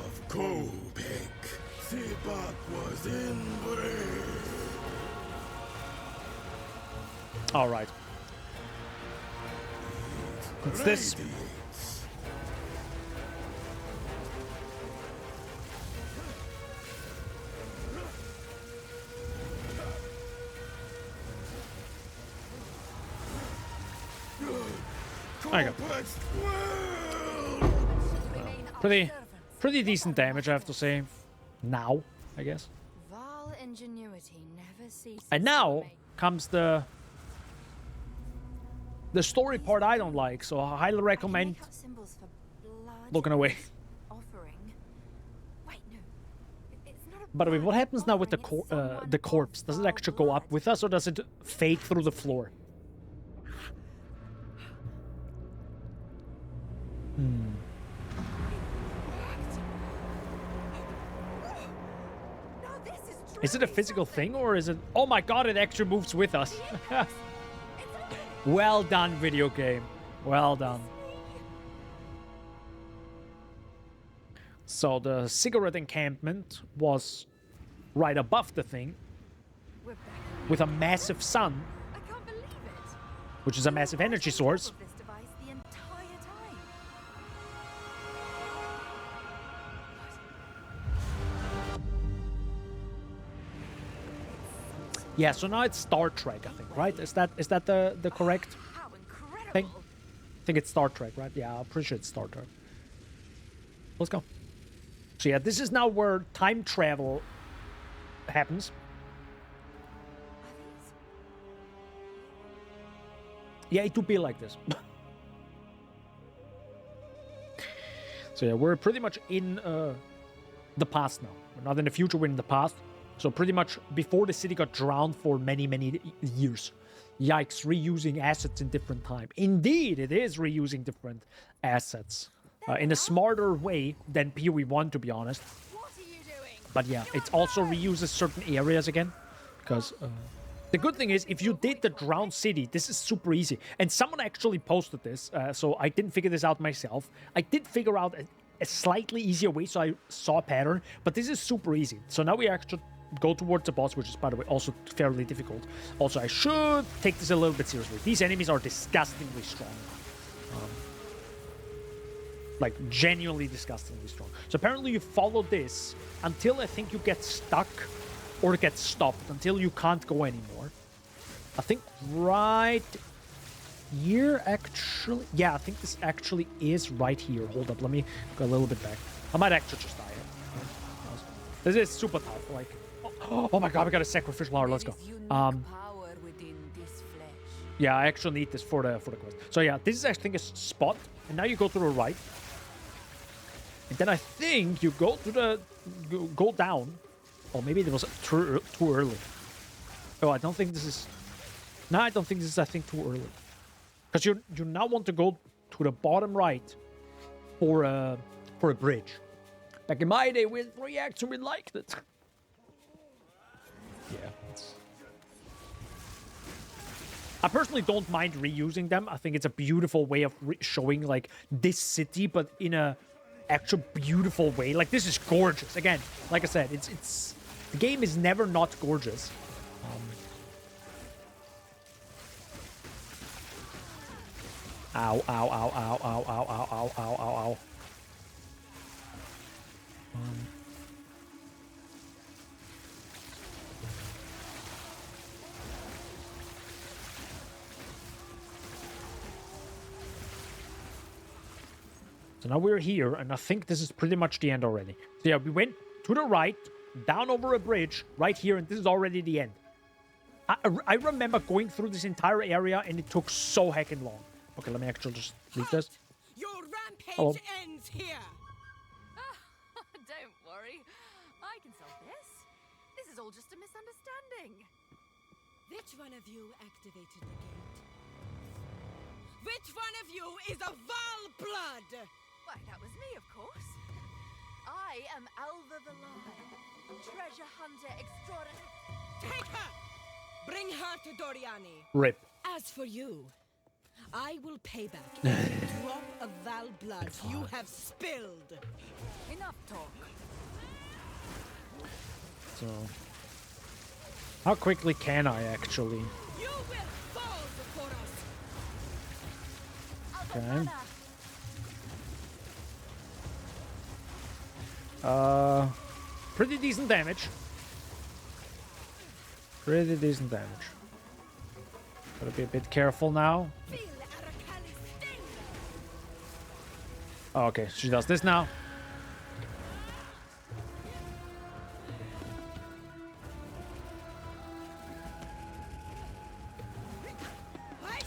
Alright. What's this? There you go. Pretty decent damage, I have to say. Now, I guess. Val ingenuity never ceases. And now comes the story part I don't like, so I highly recommend looking away. By the way, what happens now with the corpse? Does it actually go up with us, or does it fade through the floor? Is it a physical thing, or is it... Oh my god, it actually moves with us. Well done, video game. Well done. So the cigarette encampment was right above the thing, with a massive sun, which is a massive energy source. Yeah, so now it's Star Trek, I think, right? Is that the correct thing? I think it's Star Trek, right? Yeah, I'm pretty sure it's Star Trek. Let's go. So yeah, this is now where time travel happens. Yeah, it would be like this. So yeah, we're pretty much in the past now. We're not in the future, we're in the past. So pretty much before the city got drowned for many, many years. Yikes, reusing assets in different time. Indeed, it is reusing different assets. In a smarter way than PoE1, to be honest. But yeah, it also reuses certain areas again. Because the good thing is, if you did the drowned city, this is super easy. And someone actually posted this, so I didn't figure this out myself. I did figure out a slightly easier way, so I saw a pattern. But this is super easy. So now we actually go towards the boss, which is, by the way, also fairly difficult. Also, I should take this a little bit seriously. These enemies are disgustingly strong. Like, genuinely disgustingly strong. So apparently you follow this until I think you get stuck or get stopped, until you can't go anymore. I think right here, actually. Yeah, I think this actually is right here. Hold up, let me go a little bit back. I might actually just die here. This is super tough. Like, oh my god, we got a sacrificial hour. Let's go. Yeah, I actually need this for the quest. So yeah, this is I think a spot, and now you go to the right, and then I think you go to the go down. Oh, maybe it was too early. Oh, I don't think this is. No, I don't think this is. I think too early, because you now want to go to the bottom right for a bridge. Back in my day, with 3 acts, we liked it. Yeah. I personally don't mind reusing them. I think it's a beautiful way of showing like this city, but in a actual beautiful way. Like this is gorgeous. Again, like I said, it's the game is never not gorgeous. Ow, ow, ow, ow, ow, ow, ow, ow, ow, ow, ow. So now we're here, and I think this is pretty much the end already. So yeah, we went to the right, down over a bridge, right here, and this is already the end. I remember going through this entire area, and it took so heckin' long. Okay, let me actually just leave this. Your rampage Hello. ends here. Don't worry. I can solve this. This is all just a misunderstanding. Which one of you activated the gate? Which one of you is a Val blood? Why, that was me, of course. I am Alva the Lion, treasure hunter extraordinary. Take her! Bring her to Doriani. Rip. As for you, I will pay back every drop of Val blood you have spilled. Enough talk. So, how quickly can I actually? You will fall before us. Okay. Pretty decent damage. Pretty decent damage. Gotta be a bit careful now. Feel Arakali's sting. Oh, okay, she does this now.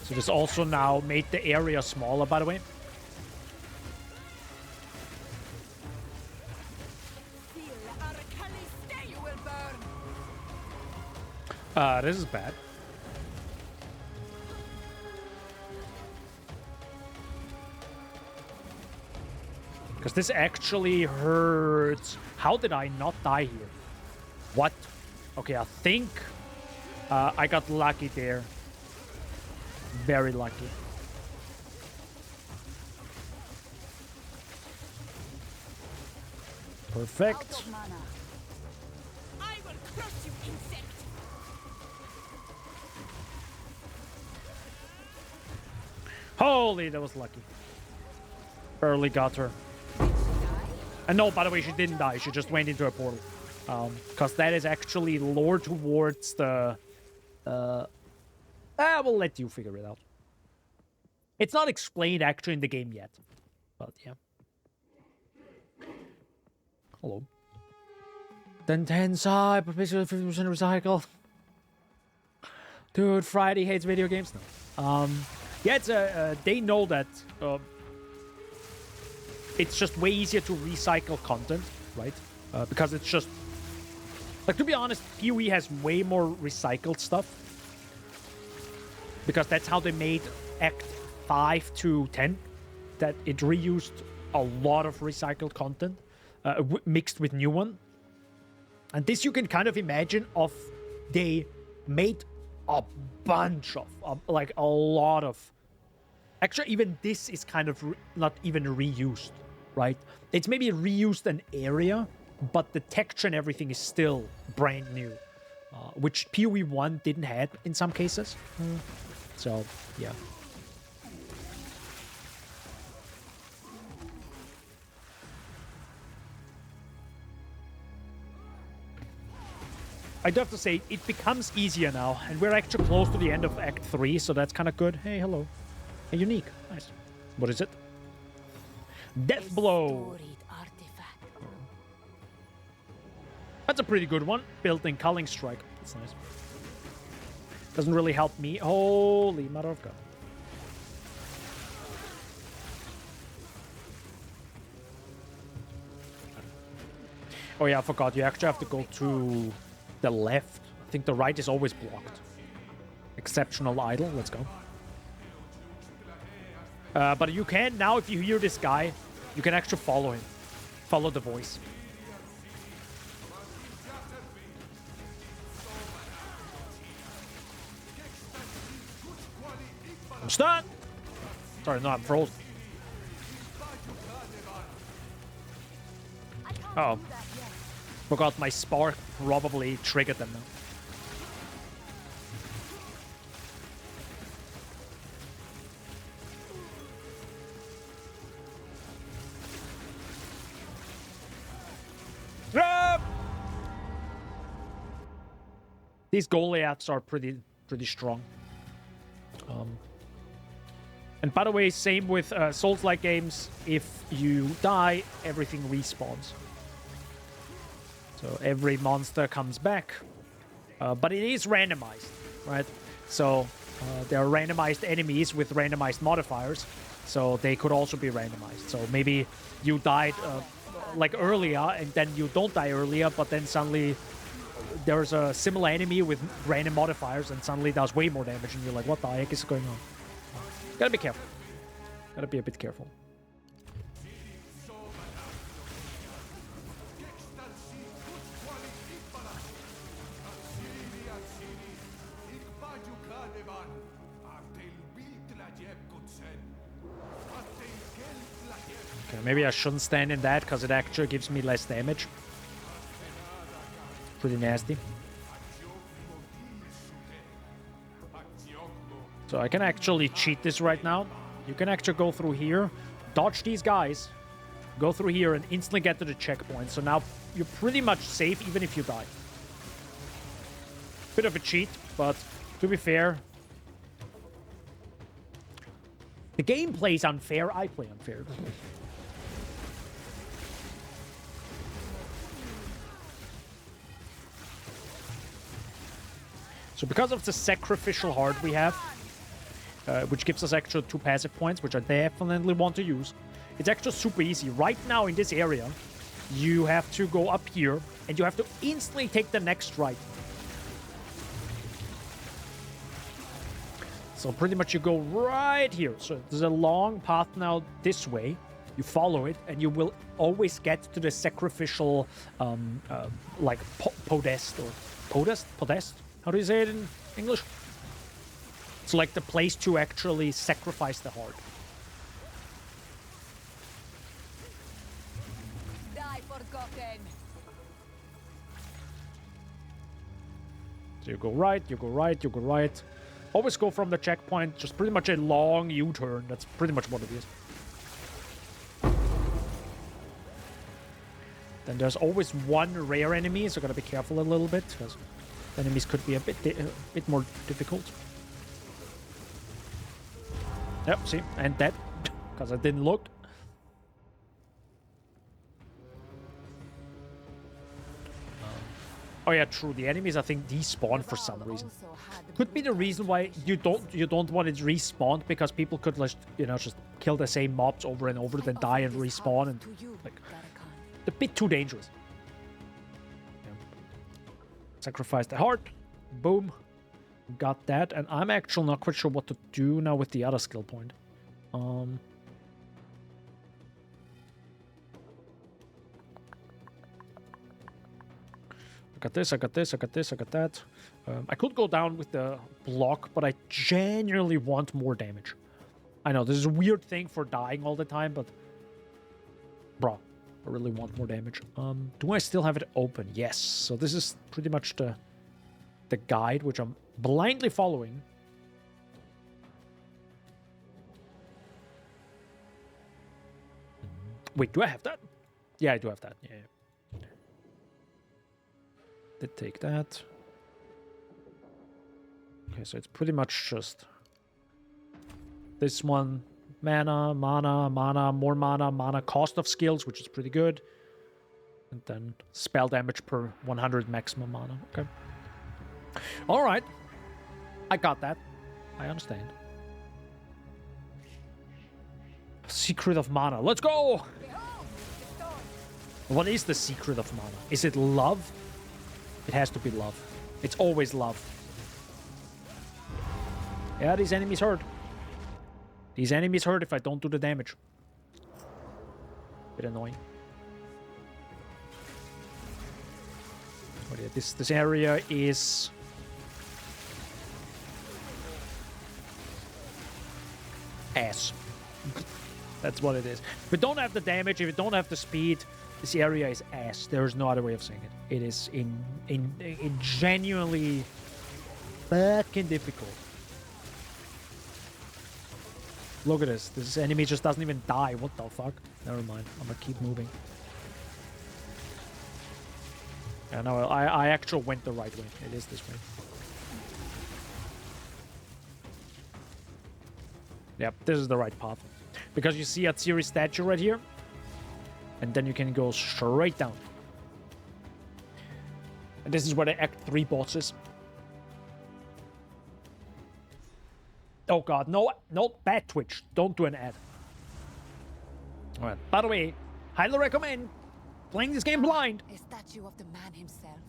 So this also now made the area smaller, by the way. Feel Arakali's sting. You will burn. This is bad. Because this actually hurts. How did I not die here? What? Okay, I think I got lucky there. Very lucky. Perfect. I will crush you, insect. Holy, that was lucky. Barely got her. And no, by the way, she didn't die. She just went into a portal. Because that is actually lore towards the... I will let you figure it out. It's not explained actually in the game yet. But yeah. Hello. Then 10 side, but basically 50% recycle. Dude, Friday hates video games. No. Yeah, it's they know that it's just way easier to recycle content, right? Because it's just like, to be honest, PoE has way more recycled stuff. Because that's how they made Act 5 to 10. That it reused a lot of recycled content mixed with new one. And this you can kind of imagine of they made a bunch of, like a lot of... Actually, even this is kind of not even reused, right? It's maybe reused an area, but the texture and everything is still brand new. Which PoE 1 didn't have in some cases. So, yeah. I do have to say, it becomes easier now, and we're actually close to the end of Act 3, so that's kind of good. Hey, hello. Hey, unique. Nice. What is it? Death Blow. That's a pretty good one. Built in Culling Strike. That's nice. Doesn't really help me. Holy mother of God. Oh yeah, I forgot. You actually have to go to the left. I think the right is always blocked. Exceptional idol. Let's go. But you can now, if you hear this guy, you can actually follow him. Follow the voice. I'm stunned! Sorry, no, I'm frozen. Uh oh. Forgot my spark probably triggered them now. Ah! These Goliaths are pretty strong. And by the way, same with Souls-like games. If you die, everything respawns. So every monster comes back. But it is randomized, right? So there are randomized enemies with randomized modifiers. So they could also be randomized. So maybe you died like earlier, and then you don't die earlier, but then suddenly there's a similar enemy with random modifiers, and suddenly does way more damage, and you're like, what the heck is going on? Gotta be careful. Gotta be a bit careful. Okay, maybe I shouldn't stand in that, because it actually gives me less damage. Pretty nasty. So I can actually cheat this right now. You can actually go through here, dodge these guys, go through here, and instantly get to the checkpoint. So now you're pretty much safe even if you die. Bit of a cheat, but to be fair, the game plays unfair, I play unfair. So because of the sacrificial heart we have, which gives us extra 2 passive points, which I definitely want to use. It's actually super easy. Right now in this area, you have to go up here, and you have to instantly take the next right. So pretty much you go right here. So there's a long path now this way. You follow it, and you will always get to the sacrificial, like, podest, or podest? How do you say it in English? It's like the place to actually sacrifice the heart. Die forgotten. So you go right, you go right, you go right. Always go from the checkpoint, just pretty much a long U-turn. That's pretty much what it is. Then there's always one rare enemy, so gotta be careful a little bit, because enemies could be a bit more difficult. Yep, see, and dead, because I didn't look. Oh yeah, true. The enemies, I think, despawn for some reason. Could be the reason why you don't want it respawned, because people could just, you know, just kill the same mobs over and over, then die and respawn, and like a bit too dangerous. Yeah. Sacrifice the heart. Boom. Got that, and I'm actually not quite sure what to do now with the other skill point. I got this, I got this, I got this, I got that. I could go down with the block, but I genuinely want more damage. I know, this is a weird thing for dying all the time, but... Bro, I really want more damage. Do I still have it open? Yes. So this is pretty much the guide, which I'm blindly following. Wait, do I have that? Yeah, I do have that. Yeah. Did take that. Okay, so it's pretty much just this one. Mana, mana, mana, more mana, mana cost of skills, which is pretty good. And then spell damage per 100 maximum mana. Okay. Alright. I got that. I understand. Secret of mana. Let's go! What is the secret of mana? Is it love? It has to be love. It's always love. Yeah, these enemies hurt. These enemies hurt if I don't do the damage. Bit annoying. Oh yeah, this area is... ass. That's what it is. If we don't have the damage, if we don't have the speed, this area is ass. There's no other way of saying it. It is in genuinely fucking difficult. Look at this. This enemy just doesn't even die. What the fuck? Never mind. I'm gonna keep moving. Yeah, no, I actually went the right way. It is this way. Yep, this is the right path. Because you see Atsiri's statue right here. And then you can go straight down. And this is where the Act 3 boss is. Oh god, no, bad Twitch. Don't do an ad. Alright, by the way, highly recommend playing this game blind. A statue of the man himself.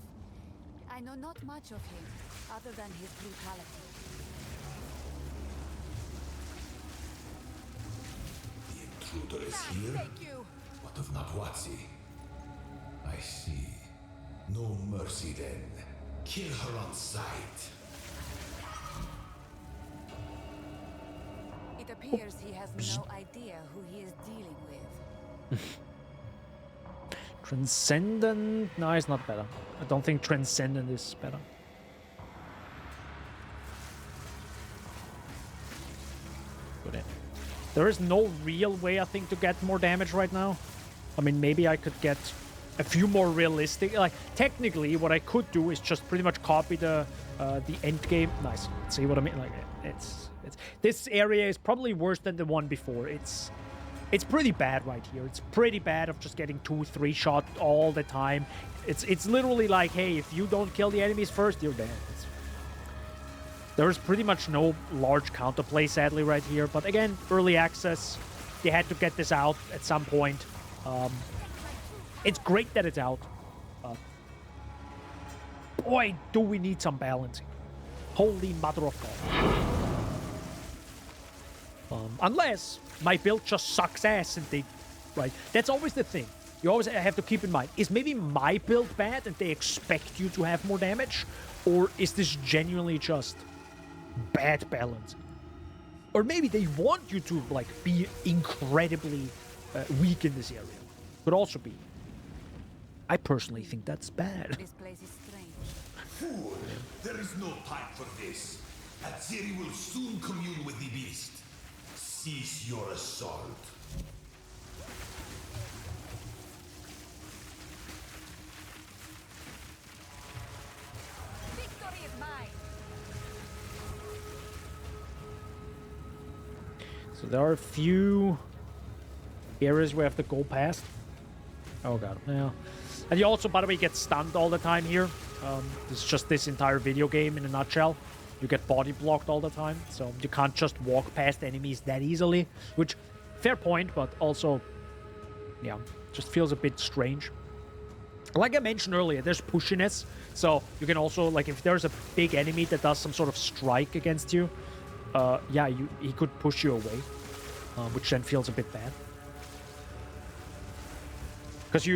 I know not much of him, other than his brutality. The intruder is here? Thank you. What of Nahuatzi? I see. No mercy then. Kill her on sight. It appears he has no idea who he is dealing with. Transcendent? No, it's not better. I don't think Transcendent is better. Good. There is no real way, I think, to get more damage right now. I mean, maybe I could get a few more realistic. Like, technically, what I could do is just pretty much copy the end game. Nice. See what I mean? Like, it's this area is probably worse than the one before. It's pretty bad right here. It's pretty bad of just getting 2-3 shot all the time. It's literally like, hey, if you don't kill the enemies first, you're dead. There's pretty much no large counterplay, sadly, right here. But again, early access. They had to get this out at some point. It's great that it's out. Boy, do we need some balancing. Holy mother of God. Unless my build just sucks ass and they... Right? That's always the thing. You always have to keep in mind. Is maybe my build bad and they expect you to have more damage? Or is this genuinely just bad balance? Or maybe they want you to, like, be incredibly weak in this area. Could also be. I personally think that's bad. This place is strange. Fool! There is no time for this. Atziri will soon commune with the beast. Cease your assault. Victory is mine. So there are a few areas we have to go past. Oh god, yeah. And you also, by the way, get stunned all the time here. It's just this entire video game in a nutshell. You get body blocked all the time, so you can't just walk past enemies that easily. Which, fair point, but also, yeah, just feels a bit strange. Like I mentioned earlier, there's pushiness, so you can also, like, if there's a big enemy that does some sort of strike against you, yeah, he could push you away, which then feels a bit bad. Because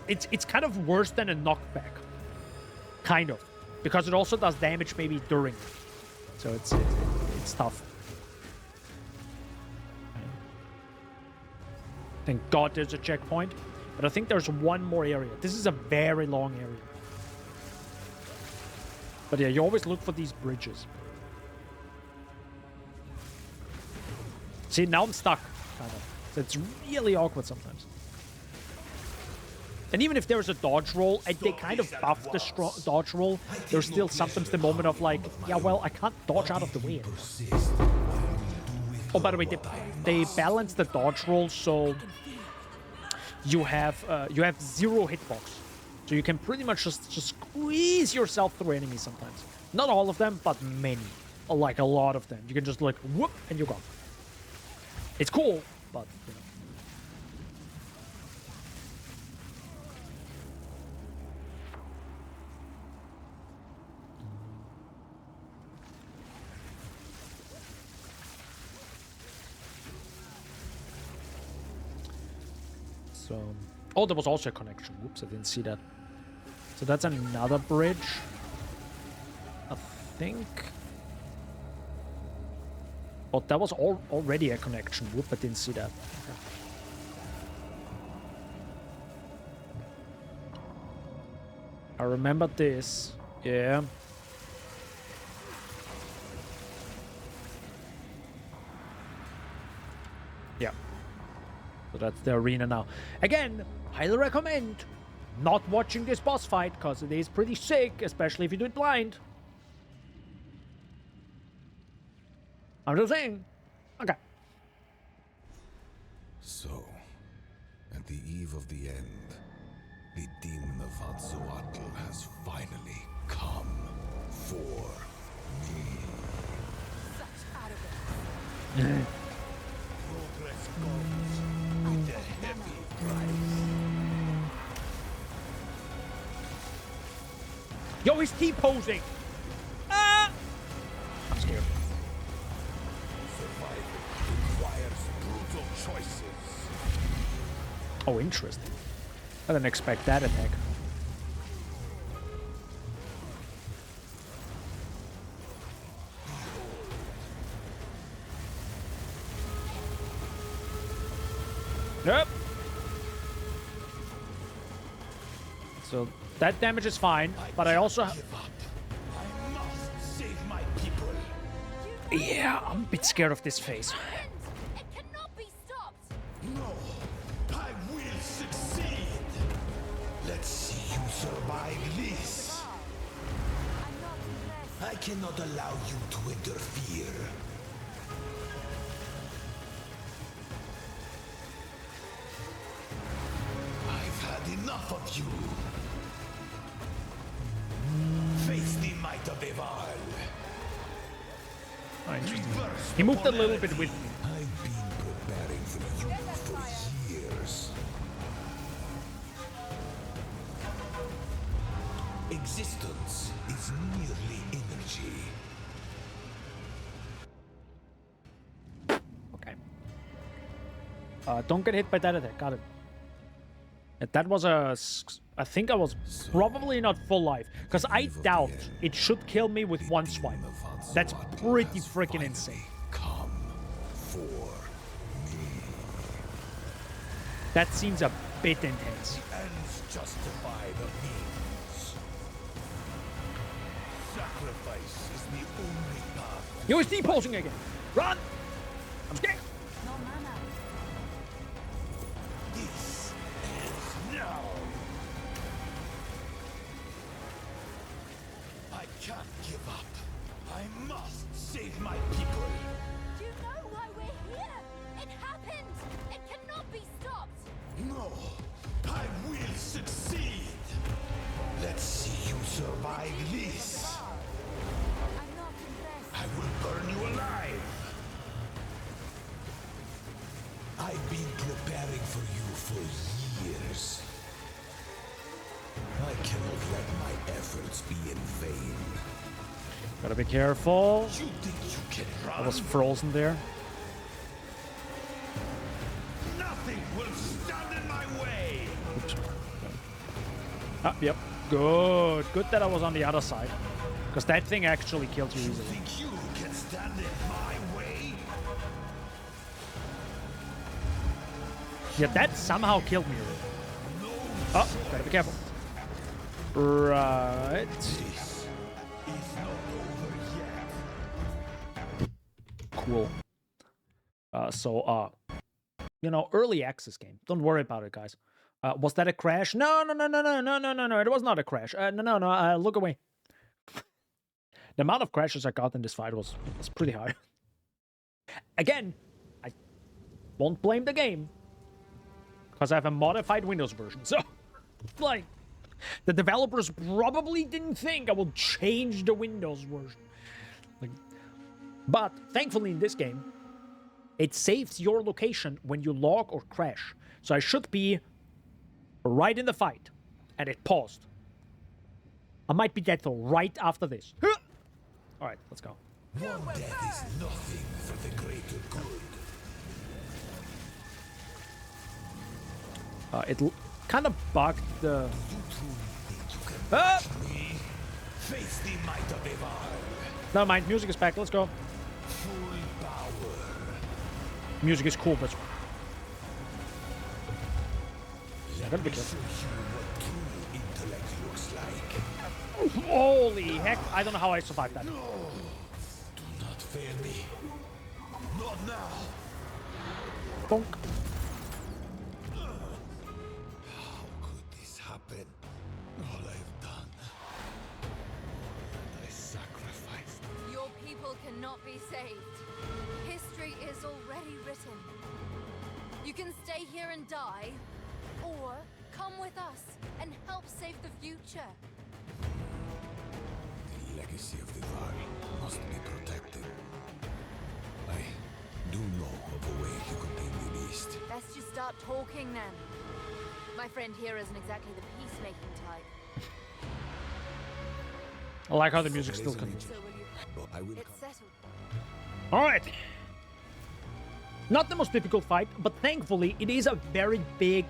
it's kind of worse than a knockback, kind of, because it also does damage maybe during, so it's tough. Thank God there's a checkpoint, but I think there's one more area. This is a very long area, but yeah, you always look for these bridges. See, now I'm stuck, kind of. So it's really awkward sometimes. And even if there's a dodge roll, and they kind of buff the dodge roll, there's still sometimes the moment of like, yeah, well, I can't dodge out of the way anymore. Oh, by the way, they balance the dodge roll so you have 0 hitbox. So you can pretty much just squeeze yourself through enemies sometimes. Not all of them, but many. Like a lot of them. You can just like whoop and you're gone. It's cool, but you know. So, oh, there was also a connection. Whoops, I didn't see that. So that's another bridge. I think. Oh, that was already a connection. Whoop, I didn't see that. Okay. I remember this. Yeah. Yeah. So that's the arena now. Again, highly recommend not watching this boss fight, because it is pretty sick, especially if you do it blind. I'm just saying. Okay. So, at the eve of the end, the demon of Azzoatl has finally come for me. Such arrogance. Progress comes with a heavy price. Yo, he's T-posing! Ah! I'm scared. Survival requires brutal choices. Oh, interesting. I didn't expect that attack. Nope. So that damage is fine, but I also have... I must save my people. Yeah, I'm a bit scared of this phase. It cannot be stopped. No, I will succeed. Let's see you survive this. I'm not impressed. I cannot allow you to interfere. I've had enough of you. Face the might of Eval. Oh, interesting. He moved a little bit with me. I've been preparing for you for years. Existence is merely energy. Okay. Don't get hit by that attack. Got it. That was a... I think I was probably not full life. Because I doubt it should kill me with one swipe. That's pretty freaking insane. Come for me. That seems a bit intense. The ends justify the means. Sacrifice is the only path. Yo, he's T-posing again. Run! I'm scared. No mana. This ends now. I can't give up. I must save my people. Do you know why we're here? It happened. It cannot be stopped. No, I will succeed. Let's see you survive this. I'm not impressed. I will burn you alive. I've been preparing for you for years. I cannot let my efforts be in vain. Gotta be careful. You think you can run? I was frozen there. Nothing will stand in my way. Oops. Ah, yep. Good. Good that I was on the other side. Because that thing actually killed you easily. Think you can stand in my way? Yeah, that somehow killed me. Oh, gotta be careful. Right. This is not over yet. Cool. You know, early access game. Don't worry about it, guys. Was that a crash? No. It was not a crash. No. Look away. The amount of crashes I got in this fight was pretty high. Again, I won't blame the game because I have a modified Windows version. So, like, the developers probably didn't think I would change the Windows version. Like, but thankfully in this game, it saves your location when you log or crash. So I should be right in the fight, and it paused. I might be dead though right after this. All right, let's go. One death is nothing for the greater good. It kind of bugged the... Face the might of Exile. Never mind, music is back, let's go. Full power. Music is cool, but... I gotta be Show careful. you what true intellect looks like. Holy heck, I don't know how I survived that. Do not fail me. Not now. Bonk. How could this happen? All I've done. I sacrificed. Your people cannot be saved. History is already written. You can stay here and die, or come with us and help save the future. The legacy of the Val must be protected. I do know of a way to contain the beast. Best you start talking then. My friend here isn't exactly the peacemaking type. I like how the music still continues. So will you? But I will It's come. settled. Alright. Not the most difficult fight, but thankfully it is a very big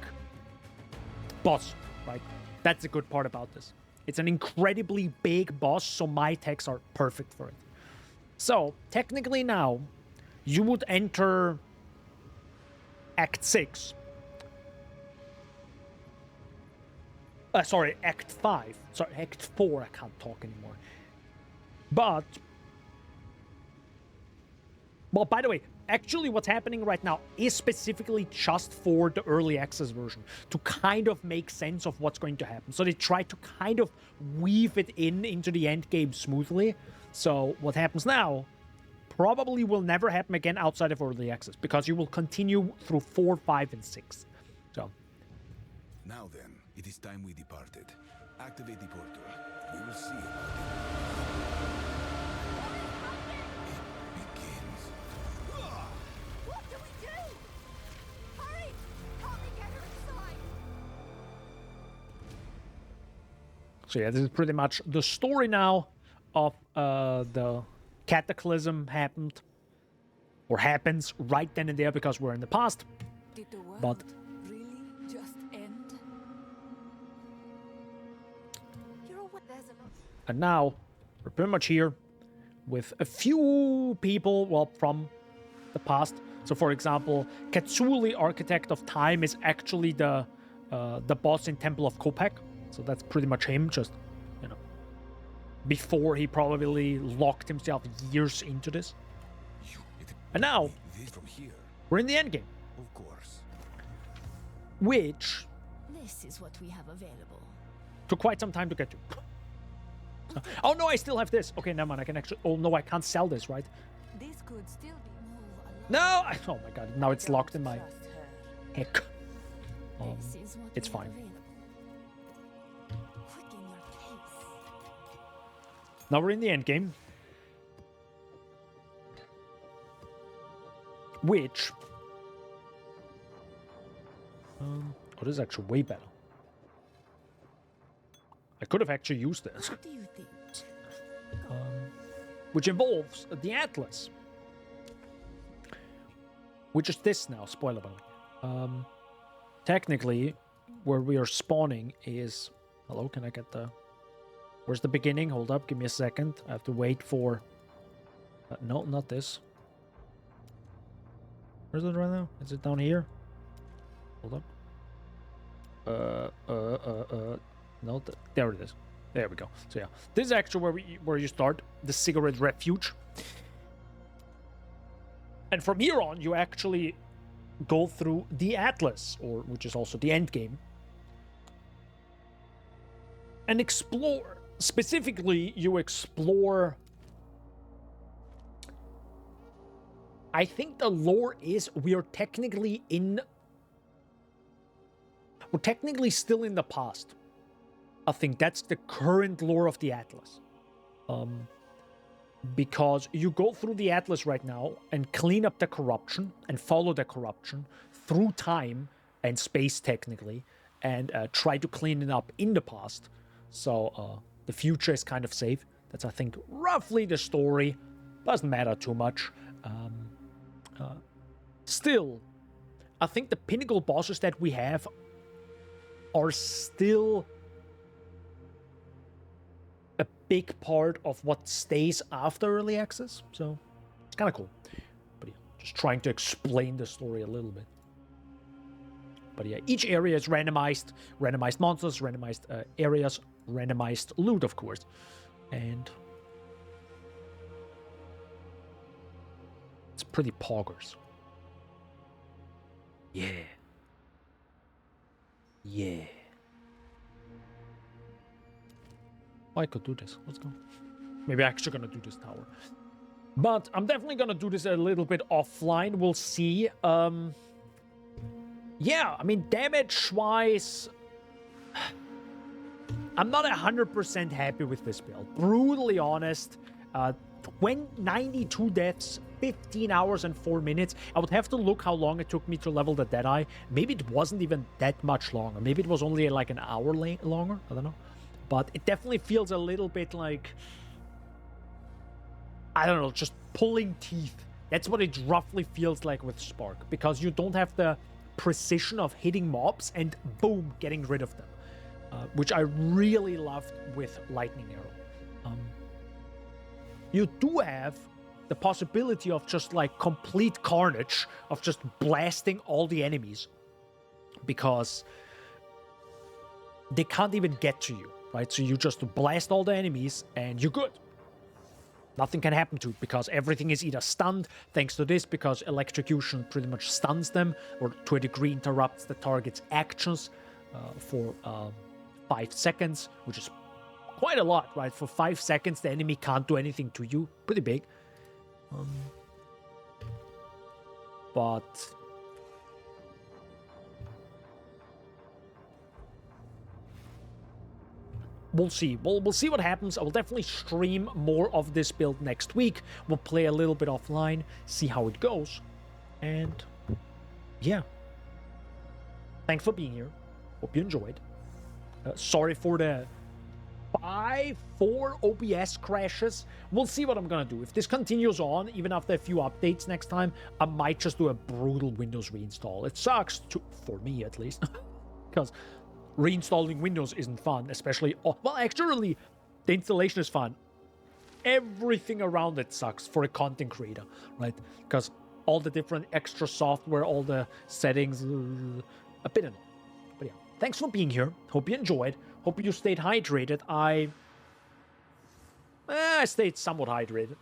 boss, right? That's the good part about this. It's an incredibly big boss, so my techs are perfect for it. So, technically now, you would enter Act 6. Sorry, Act 5. Sorry, Act 4, I can't talk anymore. But... Well, by the way, actually what's happening right now is specifically just for the early access version to kind of make sense of what's going to happen. So they try to kind of weave it into the end game smoothly. So what happens now probably will never happen again outside of early access because you will continue through 4, 5, and 6. So. Now then, it is time we departed. Activate the portal. We will see about it. It begins. What do we do? Hurry! Help me get her inside! So yeah, this is pretty much the story now of the cataclysm happened. Or happens right then and there because we're in the past. Did the world But really just end? You're aware there's a lot. and now we're pretty much here with a few people, well, from the past. So for example, Katsuli, Architect of Time, is actually the boss in Temple of Kopek. So that's pretty much him, just, you know, before he probably locked himself years into this. And now, This from here, we're in the endgame, of course. which This is what we have available. took quite some time to get to. Oh no, I still have this. Okay, never mind, I can actually... Oh no, I can't sell this, right? This could still be No! Oh my god, now it's locked in my... trust her. Heck. This is what It's we have fine. available. Quicken your pace. Now we're in the end game, which oh, this is actually way better. I could have actually used this, What do you think? which involves the Atlas, which is this now. Spoiler alert. Technically, where we are spawning is... Hello, can I get the... Where's the beginning? Hold up, give me a second. I have to wait for... no, not this. Where's it right now? Is it down here? Hold up. No, there it is. There we go. So yeah, this is actually where you start, the cigarette refuge. And from here on, you actually go through the Atlas, or which is also the end game, and explore. Specifically, you explore... I think the lore is we're technically still in the past. I think that's the current lore of the Atlas. Because you go through the Atlas right now and clean up the corruption and follow the corruption through time and space technically, and try to clean it up in the past. So the future is kind of safe. That's, I think, roughly the story. Doesn't matter too much. Still, I think the pinnacle bosses that we have are still a big part of what stays after early access. So it's kind of cool. But yeah, just trying to explain the story a little bit. But yeah, each area is randomized. Randomized monsters, randomized areas, randomized loot, of course. And it's pretty poggers. Yeah. Yeah. Oh, I could do this. Let's go. Maybe I'm actually gonna do this tower. But I'm definitely gonna do this a little bit offline. We'll see. Yeah, I mean, damage-wise, I'm not 100% happy with this build. Brutally honest. 92 deaths, 15 hours and 4 minutes. I would have to look how long it took me to level the Deadeye. Maybe it wasn't even that much longer. Maybe it was only like an hour longer. I don't know. But it definitely feels a little bit like, I don't know, just pulling teeth. That's what it roughly feels like with Spark. Because you don't have the precision of hitting mobs and boom, getting rid of them. Which I really loved with Lightning Arrow. You do have the possibility of just like complete carnage, of just blasting all the enemies. Because they can't even get to you, right? So you just blast all the enemies and you're good. Nothing can happen to it because everything is either stunned thanks to this, because electrocution pretty much stuns them or to a degree interrupts the target's actions for 5 seconds, which is quite a lot, right? For 5 seconds, the enemy can't do anything to you. Pretty big. But we'll see. We'll see what happens. I will definitely stream more of this build next week. We'll play a little bit offline, see how it goes. And yeah. Thanks for being here. Hope you enjoyed. Sorry for the 4 OBS crashes. We'll see what I'm gonna do. If this continues on, even after a few updates next time, I might just do a brutal Windows reinstall. It sucks, for me at least, because reinstalling Windows isn't fun, especially... well, actually, the installation is fun. Everything around it sucks for a content creator, right? Because all the different extra software, all the settings, a bit annoying. But yeah, thanks for being here. Hope you enjoyed. Hope you stayed hydrated. I stayed somewhat hydrated.